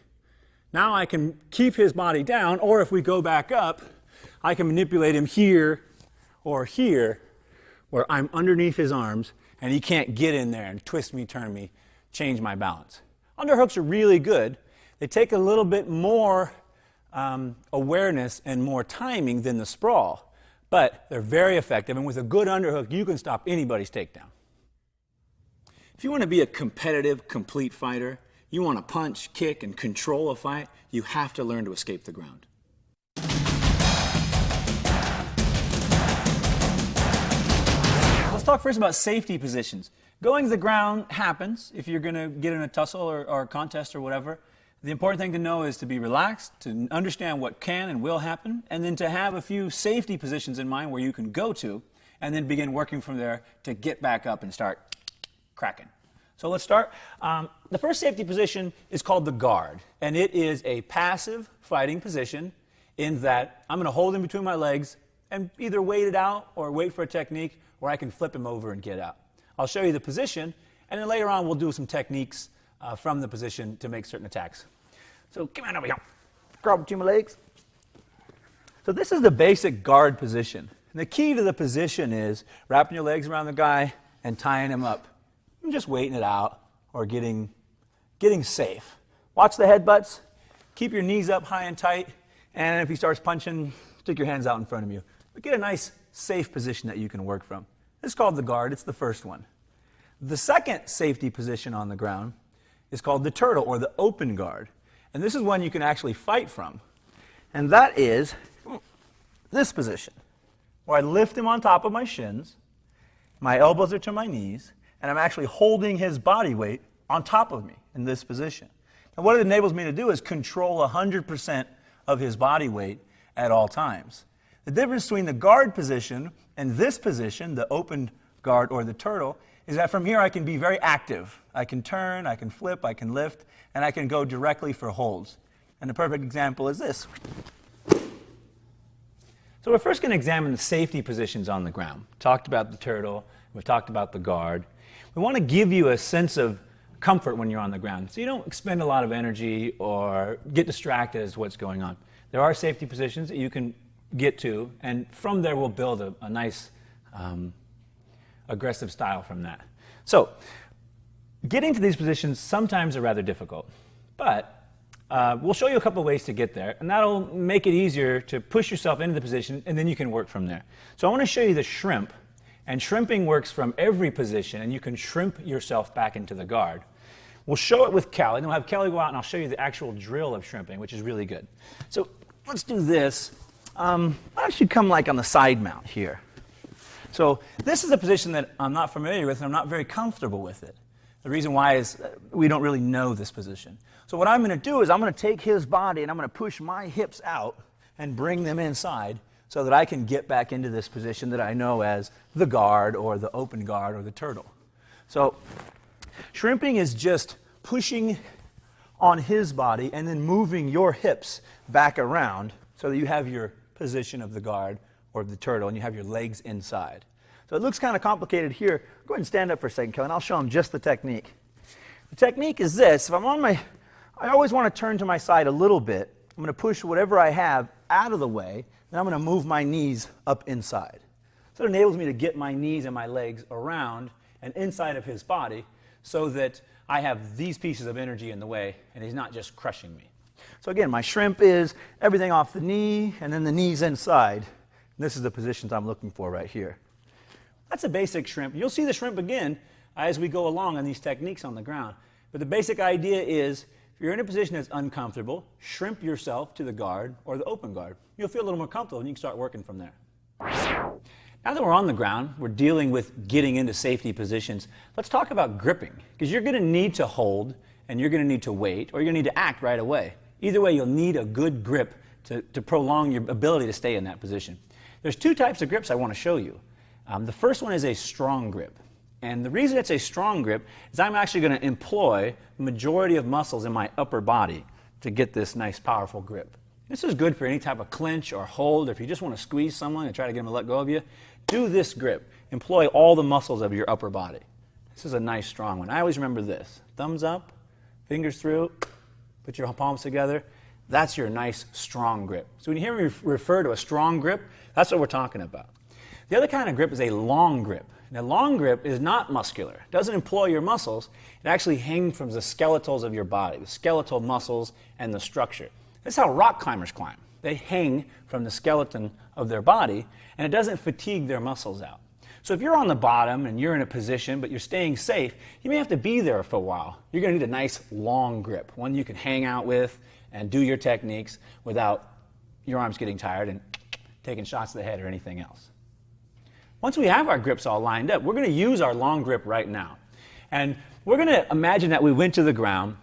Now I can keep his body down, or if we go back up, I can manipulate him here or here, where I'm underneath his arms, and he can't get in there and twist me, turn me, change my balance. Underhooks are really good. They take a little bit more awareness and more timing than the sprawl, but they're very effective, and with a good underhook, you can stop anybody's takedown. If you want to be a competitive, complete fighter, you want to punch, kick, and control a fight, you have to learn to escape the ground. Let's talk first about safety positions. Going to the ground happens if you're going to get in a tussle or a contest or whatever. The important thing to know is to be relaxed, to understand what can and will happen, and then to have a few safety positions in mind where you can go to, and then begin working from there to get back up and start cracking. So let's start. The first safety position is called the guard, and it is a passive fighting position in that I'm going to hold him between my legs and either wait it out or wait for a technique where I can flip him over and get out. I'll show you the position, and then later on we'll do some techniques from the position to make certain attacks. So come on over here. Grab between my legs. So this is the basic guard position. And the key to the position is wrapping your legs around the guy and tying him up. And just waiting it out or getting safe. Watch the headbutts. Keep your knees up high and tight. And if he starts punching, stick your hands out in front of you. But get a nice, safe position that you can work from. This is called the guard. It's the first one. The second safety position on the ground is called the turtle, or the open guard. And this is one you can actually fight from. And that is this position, where I lift him on top of my shins, my elbows are to my knees, and I'm actually holding his body weight on top of me in this position. And what it enables me to do is control 100% of his body weight at all times. The difference between the guard position and this position, the open guard or the turtle, is that from here I can be very active. I can turn, I can flip, I can lift, and I can go directly for holds. And the perfect example is this. So we're first going to examine the safety positions on the ground. We talked about the turtle, we've talked about the guard. We want to give you a sense of comfort when you're on the ground, so you don't expend a lot of energy or get distracted as to what's going on. There are safety positions that you can get to, and from there we'll build a nice aggressive style from that. So getting to these positions sometimes are rather difficult, but we'll show you a couple of ways to get there, and that'll make it easier to push yourself into the position, and then you can work from there. So I want to show you the shrimp, and shrimping works from every position, and you can shrimp yourself back into the guard. We'll show it with Kelly, and we'll have Kelly go out and I'll show you the actual drill of shrimping, which is really good. So let's do this. Why don't you come like on the side mount here? So this is a position that I'm not familiar with and I'm not very comfortable with it. The reason why is we don't really know this position. So what I'm going to do is I'm going to take his body and I'm going to push my hips out and bring them inside so that I can get back into this position that I know as the guard or the open guard or the turtle. So shrimping is just pushing on his body and then moving your hips back around so that you have your position of the guard or the turtle and you have your legs inside. So it looks kind of complicated here. Go ahead and stand up for a second, Kelly, and I'll show them just the technique. The technique is this. If I'm on I always want to turn to my side a little bit. I'm going to push whatever I have out of the way, then I'm going to move my knees up inside. So it enables me to get my knees and my legs around and inside of his body so that I have these pieces of energy in the way and he's not just crushing me. So again, my shrimp is everything off the knee and then the knees inside. And this is the positions I'm looking for right here. That's a basic shrimp. You'll see the shrimp again as we go along on these techniques on the ground. But the basic idea is if you're in a position that's uncomfortable, shrimp yourself to the guard or the open guard. You'll feel a little more comfortable and you can start working from there. Now that we're on the ground, we're dealing with getting into safety positions. Let's talk about gripping, because you're going to need to hold and you're going to need to wait, or you're going to need to act right away. Either way, you'll need a good grip to prolong your ability to stay in that position. There's two types of grips I want to show you. The first one is a strong grip. And the reason it's a strong grip is I'm actually going to employ the majority of muscles in my upper body to get this nice, powerful grip. This is good for any type of clinch or hold. If you just want to squeeze someone and try to get them to let go of you, do this grip. Employ all the muscles of your upper body. This is a nice, strong one. I always remember this. Thumbs up, fingers through, put your palms together. That's your nice, strong grip. So when you hear me refer to a strong grip, that's what we're talking about. The other kind of grip is a long grip. Now, long grip is not muscular. It doesn't employ your muscles. It actually hangs from the skeletals of your body, the skeletal muscles and the structure. This is how rock climbers climb. They hang from the skeleton of their body, and it doesn't fatigue their muscles out. So if you're on the bottom and you're in a position, but you're staying safe, you may have to be there for a while. You're going to need a nice long grip, one you can hang out with and do your techniques without your arms getting tired and taking shots to the head or anything else. Once we have our grips all lined up, we're going to use our long grip right now. And we're going to imagine that we went to the ground.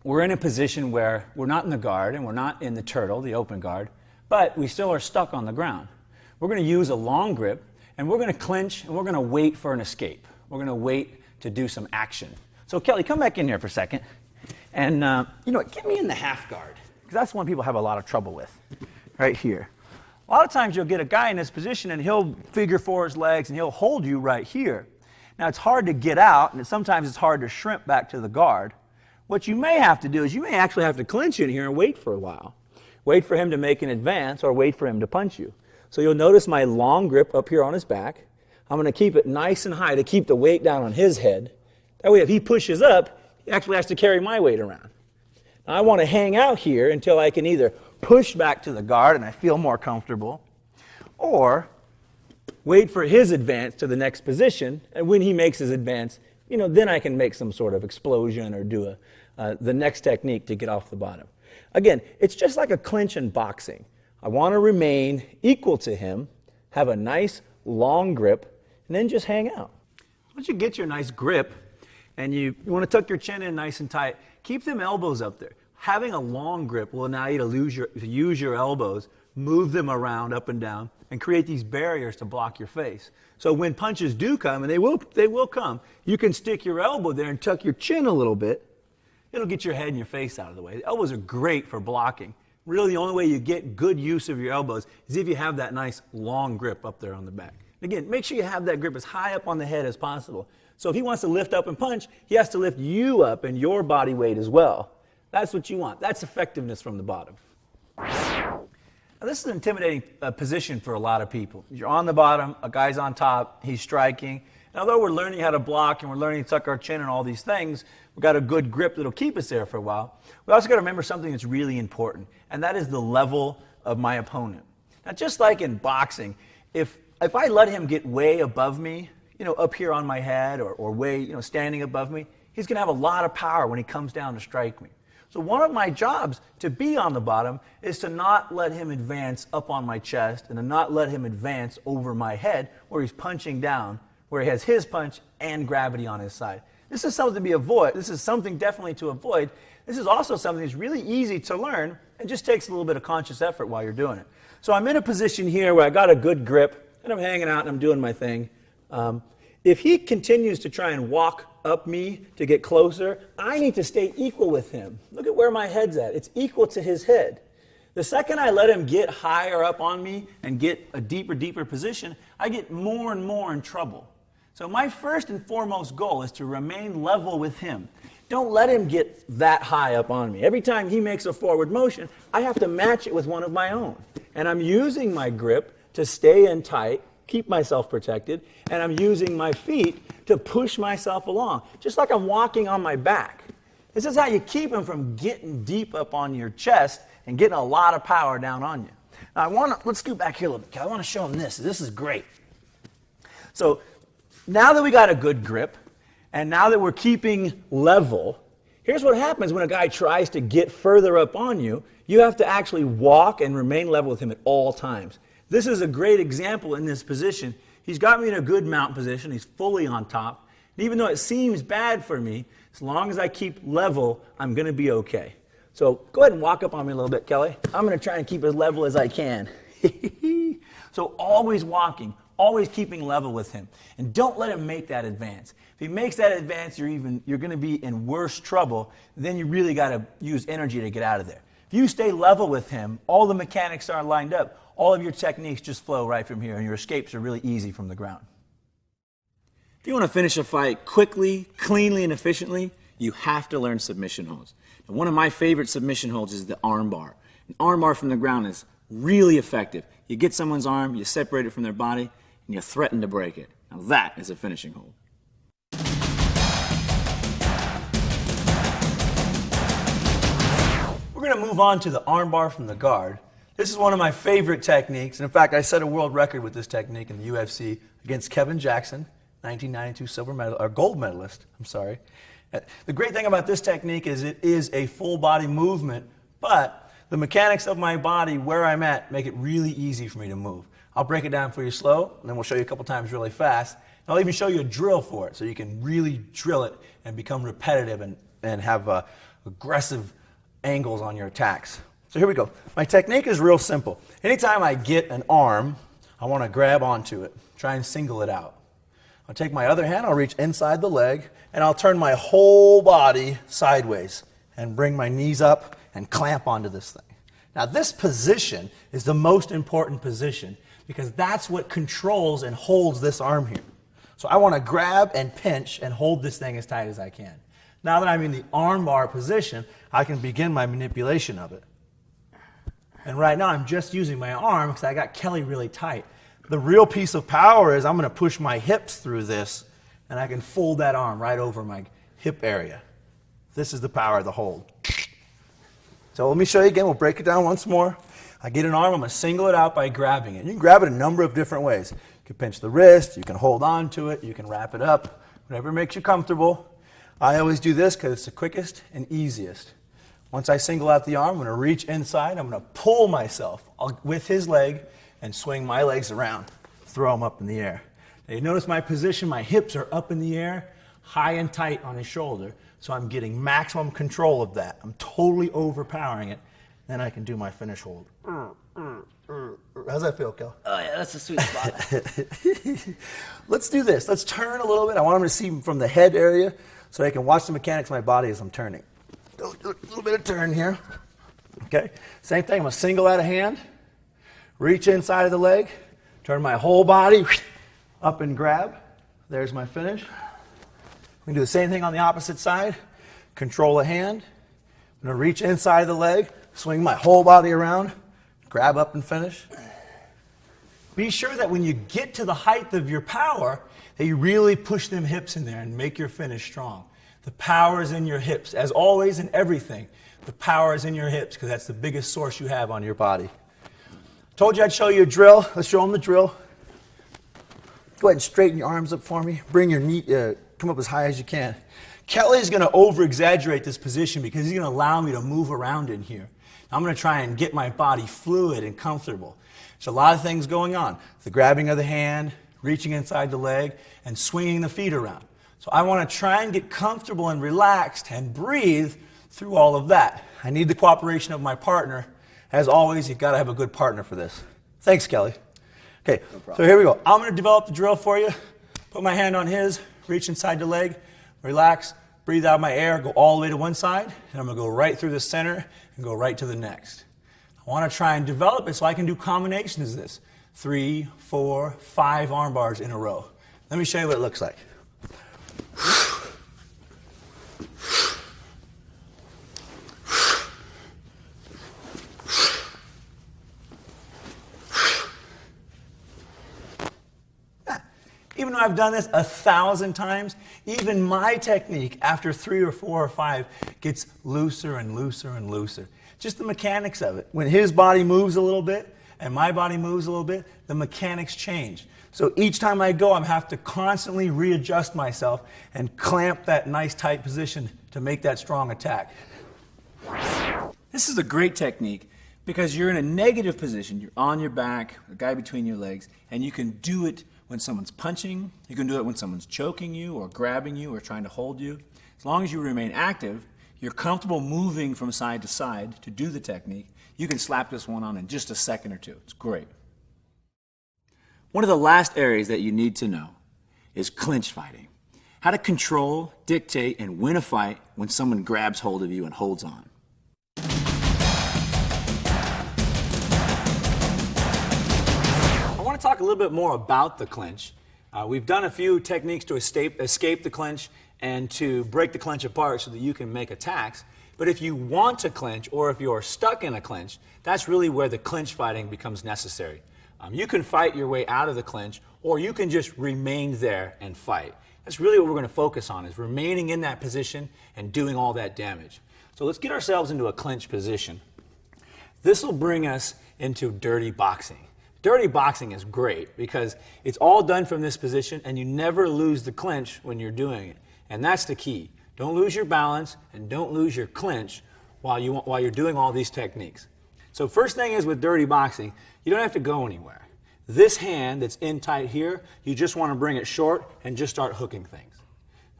We're in a position where we're not in the guard and we're not in the turtle, the open guard, but we still are stuck on the ground. We're going to use a long grip, and we're going to clinch, and we're going to wait for an escape. We're going to wait to do some action. So Kelly, come back in here for a second. And get me in the half guard, because that's one people have a lot of trouble with, right here. A lot of times you'll get a guy in this position, and he'll figure four his legs, and he'll hold you right here. Now, it's hard to get out, and sometimes it's hard to shrimp back to the guard. What you may have to do is you may actually have to clinch in here and wait for a while. wait for him to make an advance, or wait for him to punch you. So you'll notice my long grip up here on his back. I'm going to keep it nice and high to keep the weight down on his head. That way if he pushes up, he actually has to carry my weight around. Now I want to hang out here until I can either push back to the guard and I feel more comfortable, or wait for his advance to the next position, and when he makes his advance, then I can make some sort of explosion or do the next technique to get off the bottom. Again, it's just like a clinch in boxing. I want to remain equal to him, have a nice long grip, and then just hang out. Once you get your nice grip, and you want to tuck your chin in nice and tight, keep them elbows up there. Having a long grip will allow you to use your elbows, move them around up and down, and create these barriers to block your face. So when punches do come, and they will come, you can stick your elbow there and tuck your chin a little bit. It'll get your head and your face out of the way. The elbows are great for blocking. Really, the only way you get good use of your elbows is if you have that nice long grip up there on the back. Again, make sure you have that grip as high up on the head as possible. So if he wants to lift up and punch, he has to lift you up and your body weight as well. That's what you want. That's effectiveness from the bottom. Now, this is an intimidating position for a lot of people. You're on the bottom, a guy's on top, he's striking. And although we're learning how to block and we're learning to tuck our chin and all these things, we've got a good grip that'll keep us there for a while. We also got to remember something that's really important, and that is the level of my opponent. Now, just like in boxing, if I let him get way above me, up here on my head or way, standing above me, he's going to have a lot of power when he comes down to strike me. So one of my jobs to be on the bottom is to not let him advance up on my chest and to not let him advance over my head where he's punching down, where he has his punch and gravity on his side. This is something This is something definitely to avoid. This is also something that's really easy to learn and just takes a little bit of conscious effort while you're doing it. So I'm in a position here where I got a good grip and I'm hanging out and I'm doing my thing. If he continues to try and walk up me to get closer, I need to stay equal with him. Look at where my head's at. It's equal to his head. The second I let him get higher up on me and get a deeper position, I get more and more in trouble. So my first and foremost goal is to remain level with him. Don't let him get that high up on me. Every time he makes a forward motion, I have to match it with one of my own. And I'm using my grip to stay in tight, keep myself protected, and I'm using my feet to push myself along, just like I'm walking on my back. This is how you keep him from getting deep up on your chest and getting a lot of power down on you. Now let's scoot back here a little bit. I want to show him this. This is great. So now that we got a good grip, and now that we're keeping level, here's what happens when a guy tries to get further up on you. You have to actually walk and remain level with him at all times. This is a great example in this position. He's got me in a good mount position. He's fully on top. And even though it seems bad for me, as long as I keep level, I'm going to be okay. So go ahead and walk up on me a little bit, Kelly. I'm going to try and keep as level as I can. So always walking, always keeping level with him. And don't let him make that advance. If he makes that advance, you're going to be in worse trouble. Then you really got to use energy to get out of there. If you stay level with him, all the mechanics are lined up. All of your techniques just flow right from here, and your escapes are really easy from the ground. If you want to finish a fight quickly, cleanly, and efficiently, you have to learn submission holds. And one of my favorite submission holds is the arm bar. An arm bar from the ground is really effective. You get someone's arm, you separate it from their body, and you threaten to break it. Now that is a finishing hold. We're going to move on to the arm bar from the guard. This is one of my favorite techniques, and in fact, I set a world record with this technique in the UFC against Kevin Jackson, 1992 gold medalist. The great thing about this technique is it is a full body movement, but the mechanics of my body, where I'm at, make it really easy for me to move. I'll break it down for you slow, and then we'll show you a couple times really fast. And I'll even show you a drill for it, so you can really drill it and become repetitive and have aggressive angles on your attacks. So here we go. My technique is real simple. Anytime I get an arm, I want to grab onto it, try and single it out. I'll take my other hand, I'll reach inside the leg, and I'll turn my whole body sideways and bring my knees up and clamp onto this thing. Now this position is the most important position because that's what controls and holds this arm here. So I want to grab and pinch and hold this thing as tight as I can. Now that I'm in the arm bar position, I can begin my manipulation of it. And right now I'm just using my arm because I got Kelly really tight. The real piece of power is I'm going to push my hips through this, and I can fold that arm right over my hip area. This is the power of the hold. So let me show you again. We'll break it down once more. I get an arm, I'm going to single it out by grabbing it. You can grab it a number of different ways. You can pinch the wrist, you can hold on to it, you can wrap it up, whatever makes you comfortable. I always do this because it's the quickest and easiest. Once I single out the arm, I'm going to reach inside, I'm going to pull myself with his leg and swing my legs around, throw them up in the air. Now you notice my position, my hips are up in the air, high and tight on his shoulder, so I'm getting maximum control of that. I'm totally overpowering it. Then I can do my finish hold. How's that feel, Kel? Oh yeah, that's a sweet spot. Let's do this. Let's turn a little bit. I want him to see from the head area so I can watch the mechanics of my body as I'm turning. A little bit of turn here. Okay. Same thing. I'm going to single out a hand, reach inside of the leg, turn my whole body up and grab. There's my finish. We can do the same thing on the opposite side. Control a hand. I'm going to reach inside of the leg, swing my whole body around, grab up and finish. Be sure that when you get to the height of your power, that you really push them hips in there and make your finish strong. The power is in your hips. As always in everything, the power is in your hips because that's the biggest source you have on your body. Told you I'd show you a drill. Let's show them the drill. Go ahead and straighten your arms up for me. Bring your knee, come up as high as you can. Kelly's going to over-exaggerate this position because he's going to allow me to move around in here. I'm going to try and get my body fluid and comfortable. There's a lot of things going on. The grabbing of the hand, reaching inside the leg, and swinging the feet around. So I want to try and get comfortable and relaxed and breathe through all of that. I need the cooperation of my partner. As always, you've got to have a good partner for this. Thanks, Kelly. Okay, so here we go. I'm going to develop the drill for you. Put my hand on his, reach inside the leg, relax, breathe out my air, go all the way to one side, and I'm going to go right through the center and go right to the next. I want to try and develop it so I can do combinations of this. 3, 4, 5 arm bars in a row. Let me show you what it looks like. Even though I've done this 1,000 times, even my technique after 3 or 4 or 5 gets looser and looser and looser. Just the mechanics of it. When his body moves a little bit and my body moves a little bit, the mechanics change. So each time I go, I have to constantly readjust myself and clamp that nice tight position to make that strong attack. This is a great technique because you're in a negative position. You're on your back, the guy between your legs, and you can do it when someone's punching. You can do it when someone's choking you or grabbing you or trying to hold you. As long as you remain active, you're comfortable moving from side to side to do the technique. You can slap this one on in just a second or two. It's great. One of the last areas that you need to know is clinch fighting. How to control, dictate, and win a fight when someone grabs hold of you and holds on. I want to talk a little bit more about the clinch. We've done a few techniques to escape the clinch and to break the clinch apart so that you can make attacks. But if you want to clinch or if you're stuck in a clinch, that's really where the clinch fighting becomes necessary. You can fight your way out of the clinch or you can just remain there and fight. That's really what we're going to focus on, is remaining in that position and doing all that damage. So let's get ourselves into a clinch position. This will bring us into dirty boxing. Dirty boxing is great because it's all done from this position and you never lose the clinch when you're doing it. And that's the key. Don't lose your balance and don't lose your clinch while you're doing all these techniques. So first thing is with dirty boxing, you don't have to go anywhere. This hand that's in tight here, you just want to bring it short and just start hooking things.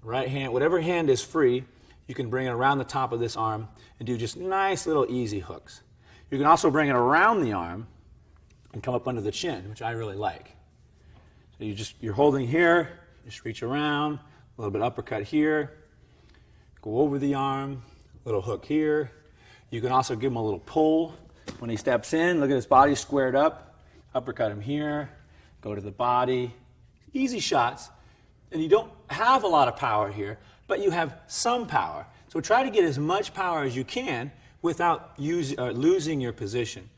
Right hand, whatever hand is free, you can bring it around the top of this arm and do just nice little easy hooks. You can also bring it around the arm and come up under the chin, which I really like. So you're holding here, just reach around, a little bit uppercut here, go over the arm, a little hook here. You can also give him a little pull. When he steps in, look at his body squared up, uppercut him here, go to the body. Easy shots. And you don't have a lot of power here, but you have some power. So try to get as much power as you can without losing your position.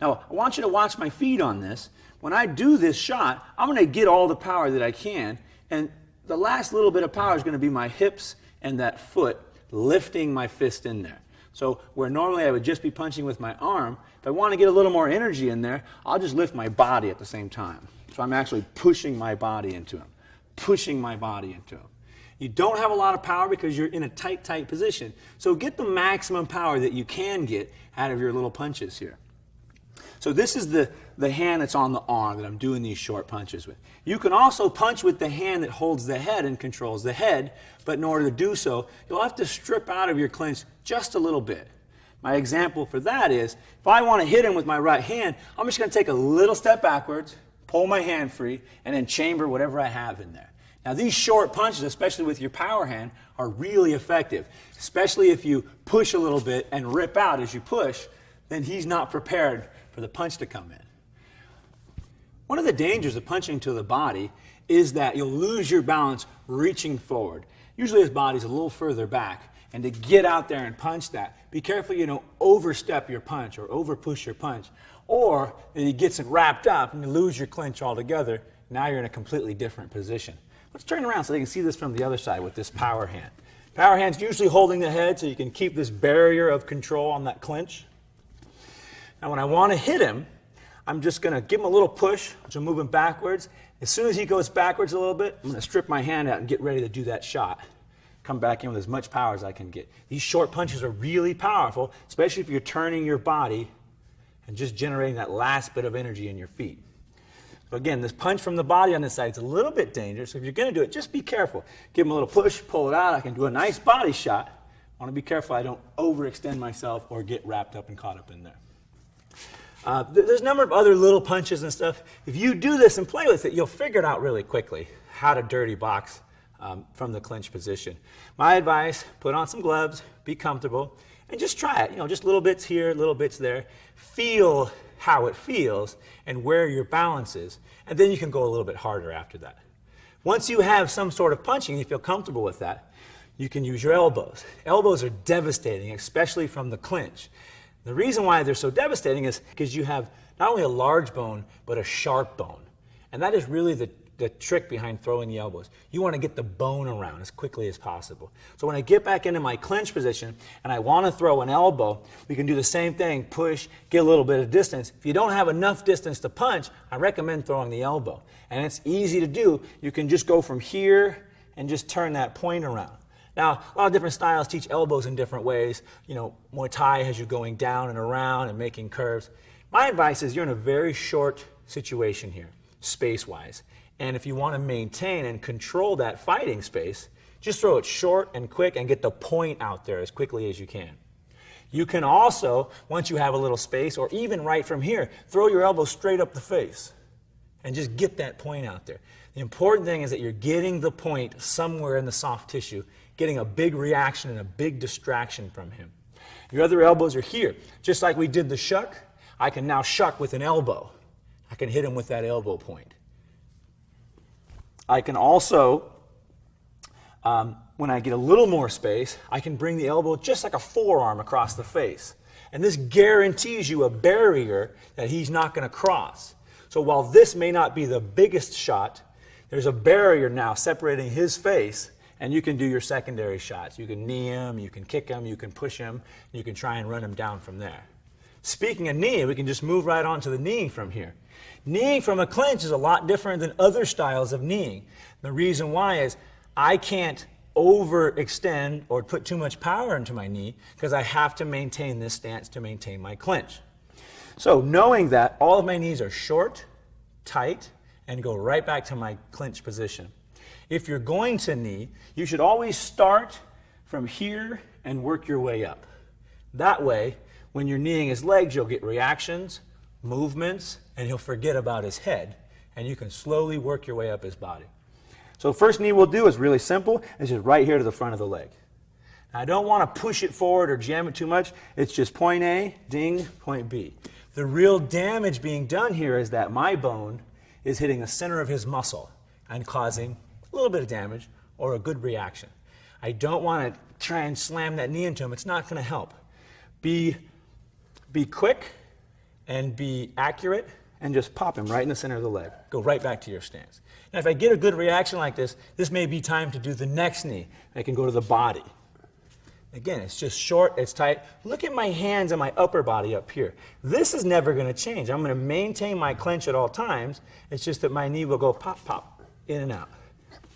Now, I want you to watch my feet on this. When I do this shot, I'm going to get all the power that I can, and the last little bit of power is going to be my hips and that foot lifting my fist in there. So where normally I would just be punching with my arm, if I want to get a little more energy in there, I'll just lift my body at the same time. So I'm actually pushing my body into him, pushing my body into him. You don't have a lot of power because you're in a tight, tight position. So get the maximum power that you can get out of your little punches here. So this is the hand that's on the arm that I'm doing these short punches with. You can also punch with the hand that holds the head and controls the head, but in order to do so, you'll have to strip out of your clinch just a little bit. My example for that is, if I want to hit him with my right hand, I'm just going to take a little step backwards, pull my hand free, and then chamber whatever I have in there. Now these short punches, especially with your power hand, are really effective, especially if you push a little bit and rip out as you push, then he's not prepared for the punch to come in. One of the dangers of punching to the body is that you'll lose your balance reaching forward. Usually his body's a little further back, and to get out there and punch that, be careful you don't overstep your punch or over push your punch, or that he gets it wrapped up and you lose your clinch altogether. Now you're in a completely different position. Let's turn around so they can see this from the other side with this power hand. Power hand's usually holding the head so you can keep this barrier of control on that clinch. Now when I want to hit him, I'm just going to give him a little push, which I'm moving backwards. As soon as he goes backwards a little bit, I'm going to strip my hand out and get ready to do that shot. Come back in with as much power as I can get. These short punches are really powerful, especially if you're turning your body and just generating that last bit of energy in your feet. So again, this punch from the body on this side is a little bit dangerous. So if you're going to do it, just be careful. Give him a little push, pull it out. I can do a nice body shot. I want to be careful I don't overextend myself or get wrapped up and caught up in there. There's a number of other little punches and stuff. If you do this and play with it, you'll figure it out really quickly how to dirty box from the clinch position. My advice, put on some gloves, be comfortable, and just try it. Just little bits here, little bits there. Feel how it feels and where your balance is, and then you can go a little bit harder after that. Once you have some sort of punching, you feel comfortable with that, you can use your elbows. Elbows are devastating, especially from the clinch. The reason why they're so devastating is because you have not only a large bone, but a sharp bone. And that is really the trick behind throwing the elbows. You want to get the bone around as quickly as possible. So when I get back into my clinch position and I want to throw an elbow, we can do the same thing, push, get a little bit of distance. If you don't have enough distance to punch, I recommend throwing the elbow. And it's easy to do. You can just go from here and just turn that point around. Now, a lot of different styles teach elbows in different ways. Muay Thai has you going down and around and making curves. My advice is you're in a very short situation here, space-wise. And if you want to maintain and control that fighting space, just throw it short and quick and get the point out there as quickly as you can. You can also, once you have a little space, or even right from here, throw your elbow straight up the face and just get that point out there. The important thing is that you're getting the point somewhere in the soft tissue, getting a big reaction and a big distraction from him. Your other elbows are here. Just like we did the shuck, I can now shuck with an elbow. I can hit him with that elbow point. I can also, when I get a little more space, I can bring the elbow just like a forearm across the face. And this guarantees you a barrier that he's not going to cross. So while this may not be the biggest shot, there's a barrier now separating his face, and you can do your secondary shots. You can knee him, you can kick him, you can push him, you can try and run him down from there. Speaking of knee, we can just move right on to the kneeing from here. Kneeing from a clinch is a lot different than other styles of kneeing. The reason why is I can't overextend or put too much power into my knee because I have to maintain this stance to maintain my clinch. So knowing that, all of my knees are short, tight, and go right back to my clinch position. If you're going to knee, you should always start from here and work your way up. That way, when you're kneeing his legs, you'll get reactions, movements, and he'll forget about his head, and you can slowly work your way up his body. So first knee we'll do is really simple. It's just right here to the front of the leg. Now, I don't want to push it forward or jam it too much. It's just point A, ding, point B. The real damage being done here is that my bone is hitting the center of his muscle and causing a little bit of damage or a good reaction. I don't want to try and slam that knee into him. It's not going to help. Be quick and be accurate and just pop him right in the center of the leg. Go right back to your stance. Now, if I get a good reaction like this may be time to do the next knee. I can go to the body. Again, it's just short, it's tight. Look at my hands and my upper body up here. This is never going to change. I'm going to maintain my clench at all times. It's just that my knee will go pop, pop, in and out,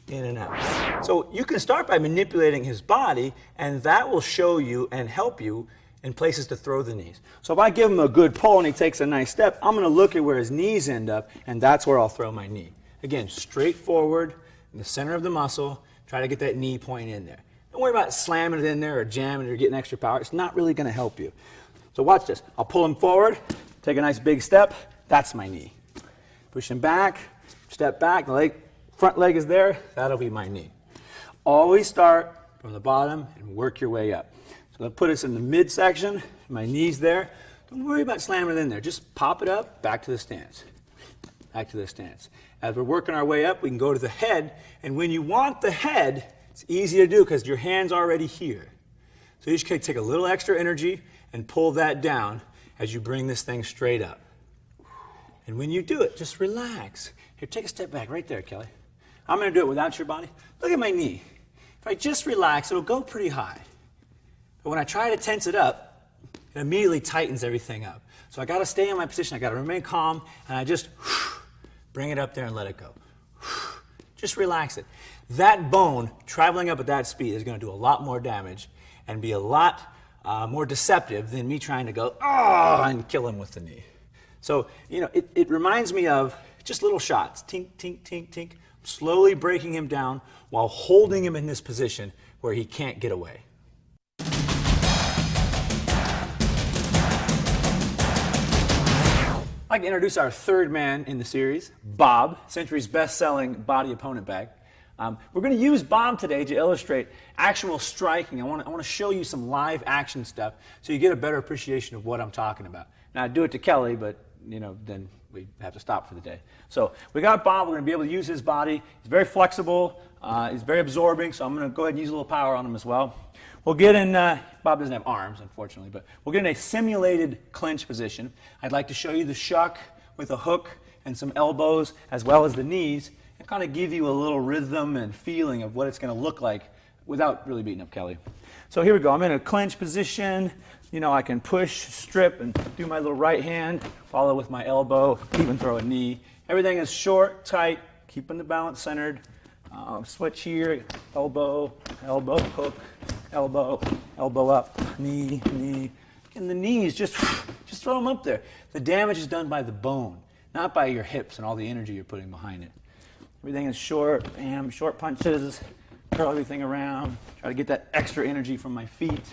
in and out. So you can start by manipulating his body, and that will show you and help you in places to throw the knees. So if I give him a good pull and he takes a nice step, I'm going to look at where his knees end up, and that's where I'll throw my knee. Again, straight forward, in the center of the muscle, try to get that knee point in there. Don't worry about slamming it in there or jamming it or getting extra power. It's not really going to help you. So watch this. I'll pull him forward, take a nice big step. That's my knee. Push him back, step back. The front leg is there. That'll be my knee. Always start from the bottom and work your way up. So I'll put us in the midsection. My knee's there. Don't worry about slamming it in there. Just pop it up, back to the stance. Back to the stance. As we're working our way up, we can go to the head. And when you want the head, it's easy to do because your hand's already here. So you just take a little extra energy and pull that down as you bring this thing straight up. And when you do it, just relax. Here, take a step back right there, Kelly. I'm going to do it without your body. Look at my knee. If I just relax, it'll go pretty high. But when I try to tense it up, it immediately tightens everything up. So I got to stay in my position. I got to remain calm, and I just bring it up there and let it go. Just relax it. That bone traveling up at that speed is going to do a lot more damage and be a lot more deceptive than me trying to go, and kill him with the knee. So, it reminds me of just little shots. Tink, tink, tink, tink. Slowly breaking him down while holding him in this position where he can't get away. I'd like to introduce our third man in the series, Bob, Century's best-selling body opponent bag. We're going to use Bob today to illustrate actual striking. I want to show you some live action stuff so you get a better appreciation of what I'm talking about. Now, I do it to Kelly, but then we have to stop for the day. So we got Bob. We're going to be able to use his body. He's very flexible. He's very absorbing, so I'm going to go ahead and use a little power on him as well. We'll get in, Bob doesn't have arms, unfortunately, but we'll get in a simulated clinch position. I'd like to show you the shuck with a hook and some elbows as well as the knees and kind of give you a little rhythm and feeling of what it's going to look like without really beating up Kelly. So here we go. I'm in a clinch position. I can push, strip, and do my little right hand, follow with my elbow, even throw a knee. Everything is short, tight, keeping the balance centered. Switch here, elbow, elbow, hook, elbow, elbow up, knee, knee. And the knees, just throw them up there. The damage is done by the bone, not by your hips and all the energy you're putting behind it. Everything is short, bam, short punches, curl everything around, try to get that extra energy from my feet.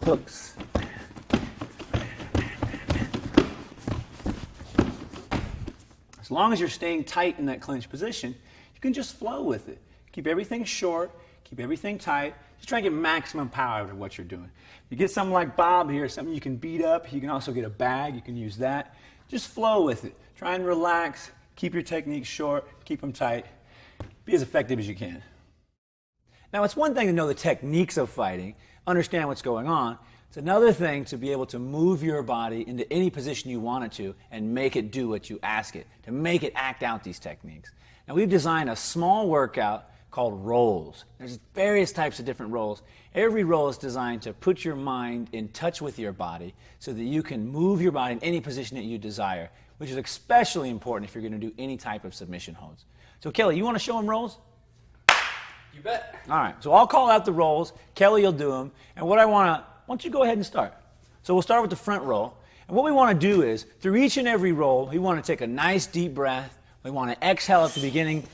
Hooks. As long as you're staying tight in that clinch position, you can just flow with it. Keep everything short, keep everything tight. Just try to get maximum power out of what you're doing. You get something like Bob here, something you can beat up. You can also get a bag. You can use that. Just flow with it. Try and relax. Keep your techniques short. Keep them tight. Be as effective as you can. Now, it's one thing to know the techniques of fighting, understand what's going on. It's another thing to be able to move your body into any position you want it to and make it do what you ask it, to make it act out these techniques. Now, we've designed a small workout called rolls. There's various types of different rolls. Every roll is designed to put your mind in touch with your body so that you can move your body in any position that you desire, which is especially important if you're going to do any type of submission holds. So, Kelly, you want to show them rolls? You bet. All right, so I'll call out the rolls. Kelly will do them. And why don't you go ahead and start? So we'll start with the front roll. And what we want to do is, through each and every roll, we want to take a nice deep breath. We want to exhale at the beginning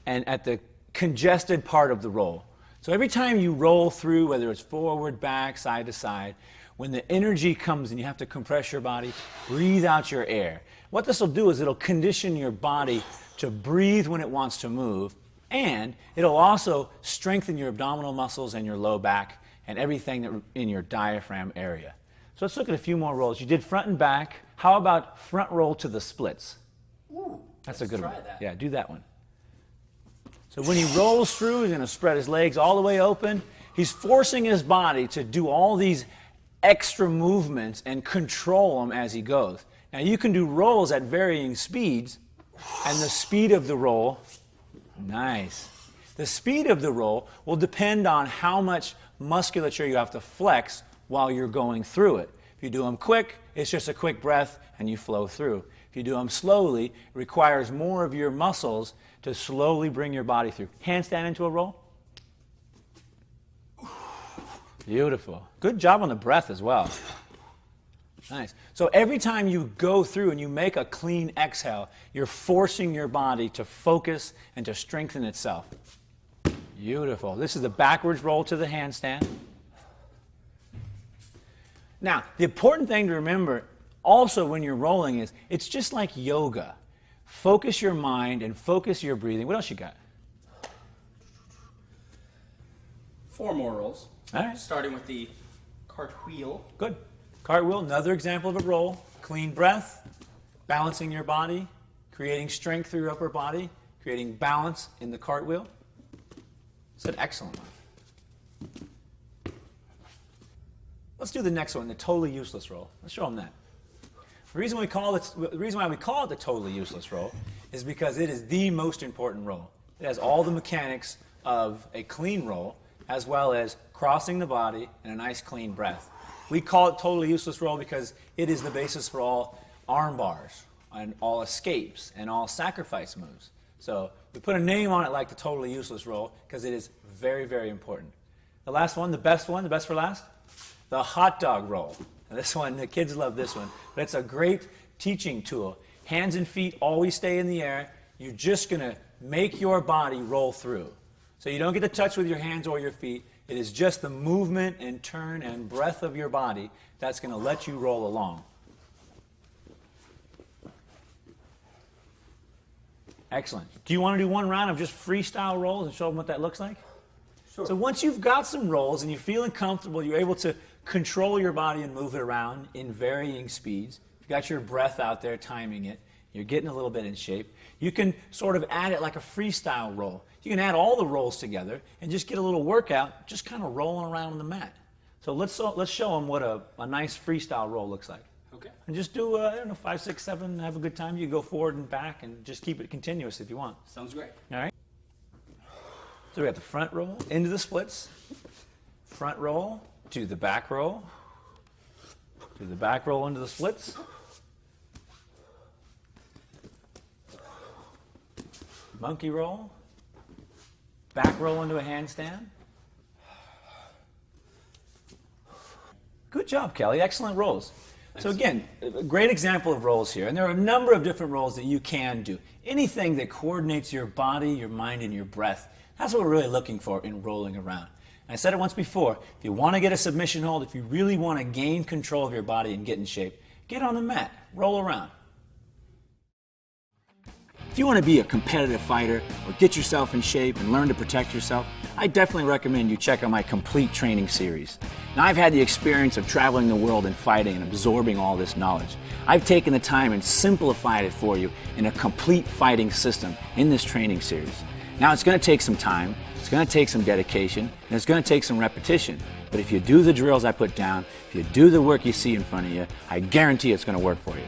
and at the congested part of the roll. So every time you roll through, whether it's forward, back, side to side, when the energy comes and you have to compress your body, breathe out your air. What this will do is it'll condition your body to breathe when it wants to move, and it'll also strengthen your abdominal muscles and your low back and everything that in your diaphragm area. So let's look at a few more rolls. You did front and back. How about front roll to the splits? Ooh, That's a good one. That. Yeah, do that one. So when he rolls through, he's going to spread his legs all the way open. He's forcing his body to do all these extra movements and control them as he goes. Now you can do rolls at varying speeds, and the speed of the roll, nice. The speed of the roll will depend on how much musculature you have to flex while you're going through it. If you do them quick, it's just a quick breath and you flow through. If you do them slowly, it requires more of your muscles to slowly bring your body through. Handstand into a roll. Beautiful. Good job on the breath as well. Nice. So every time you go through and you make a clean exhale, you're forcing your body to focus and to strengthen itself. Beautiful. This is the backwards roll to the handstand. Now, the important thing to remember also when you're rolling is it's just like yoga. Focus your mind and focus your breathing. What else you got? 4 more rolls. All right. Starting with the cartwheel. Good. Cartwheel, another example of a roll. Clean breath, balancing your body, creating strength through your upper body, creating balance in the cartwheel. It's an excellent one. Let's do the next one, the totally useless roll. Let's show them that. The reason why we call it the totally useless roll is because it is the most important roll. It has all the mechanics of a clean roll, as well as crossing the body and a nice clean breath. We call it totally useless roll because it is the basis for all arm bars and all escapes and all sacrifice moves. So we put a name on it like the totally useless roll because it is very, very important. The last one, the best for last, the hot dog roll. Now this one, the kids love this one, but it's a great teaching tool. Hands and feet always stay in the air. You're just going to make your body roll through. So you don't get to touch with your hands or your feet. It is just the movement and turn and breath of your body that's going to let you roll along. Excellent. Do you want to do one round of just freestyle rolls and show them what that looks like? Sure. So once you've got some rolls and you're feeling comfortable, you're able to control your body and move it around in varying speeds. You've got your breath out there timing it. You're getting a little bit in shape. You can sort of add it like a freestyle roll. You can add all the rolls together and just get a little workout just kind of rolling around on the mat. So let's show them what a nice freestyle roll looks like. Okay. And just do, 5, 6, 7, have a good time. You go forward and back and just keep it continuous if you want. Sounds great. All right? So we got the front roll into the splits, front roll to the back roll, to the back roll into the splits, monkey roll, back roll into a handstand. Good job, Kelly. Excellent rolls. So again, a great example of rolls here. And there are a number of different rolls that you can do. Anything that coordinates your body, your mind, and your breath. That's what we're really looking for in rolling around. And I said it once before, if you want to get a submission hold, if you really want to gain control of your body and get in shape, get on the mat, roll around. If you want to be a competitive fighter or get yourself in shape and learn to protect yourself, I definitely recommend you check out my complete training series. Now, I've had the experience of traveling the world and fighting and absorbing all this knowledge. I've taken the time and simplified it for you in a complete fighting system in this training series. Now, it's going to take some time, it's going to take some dedication, and it's going to take some repetition. But if you do the drills I put down, if you do the work you see in front of you, I guarantee it's going to work for you.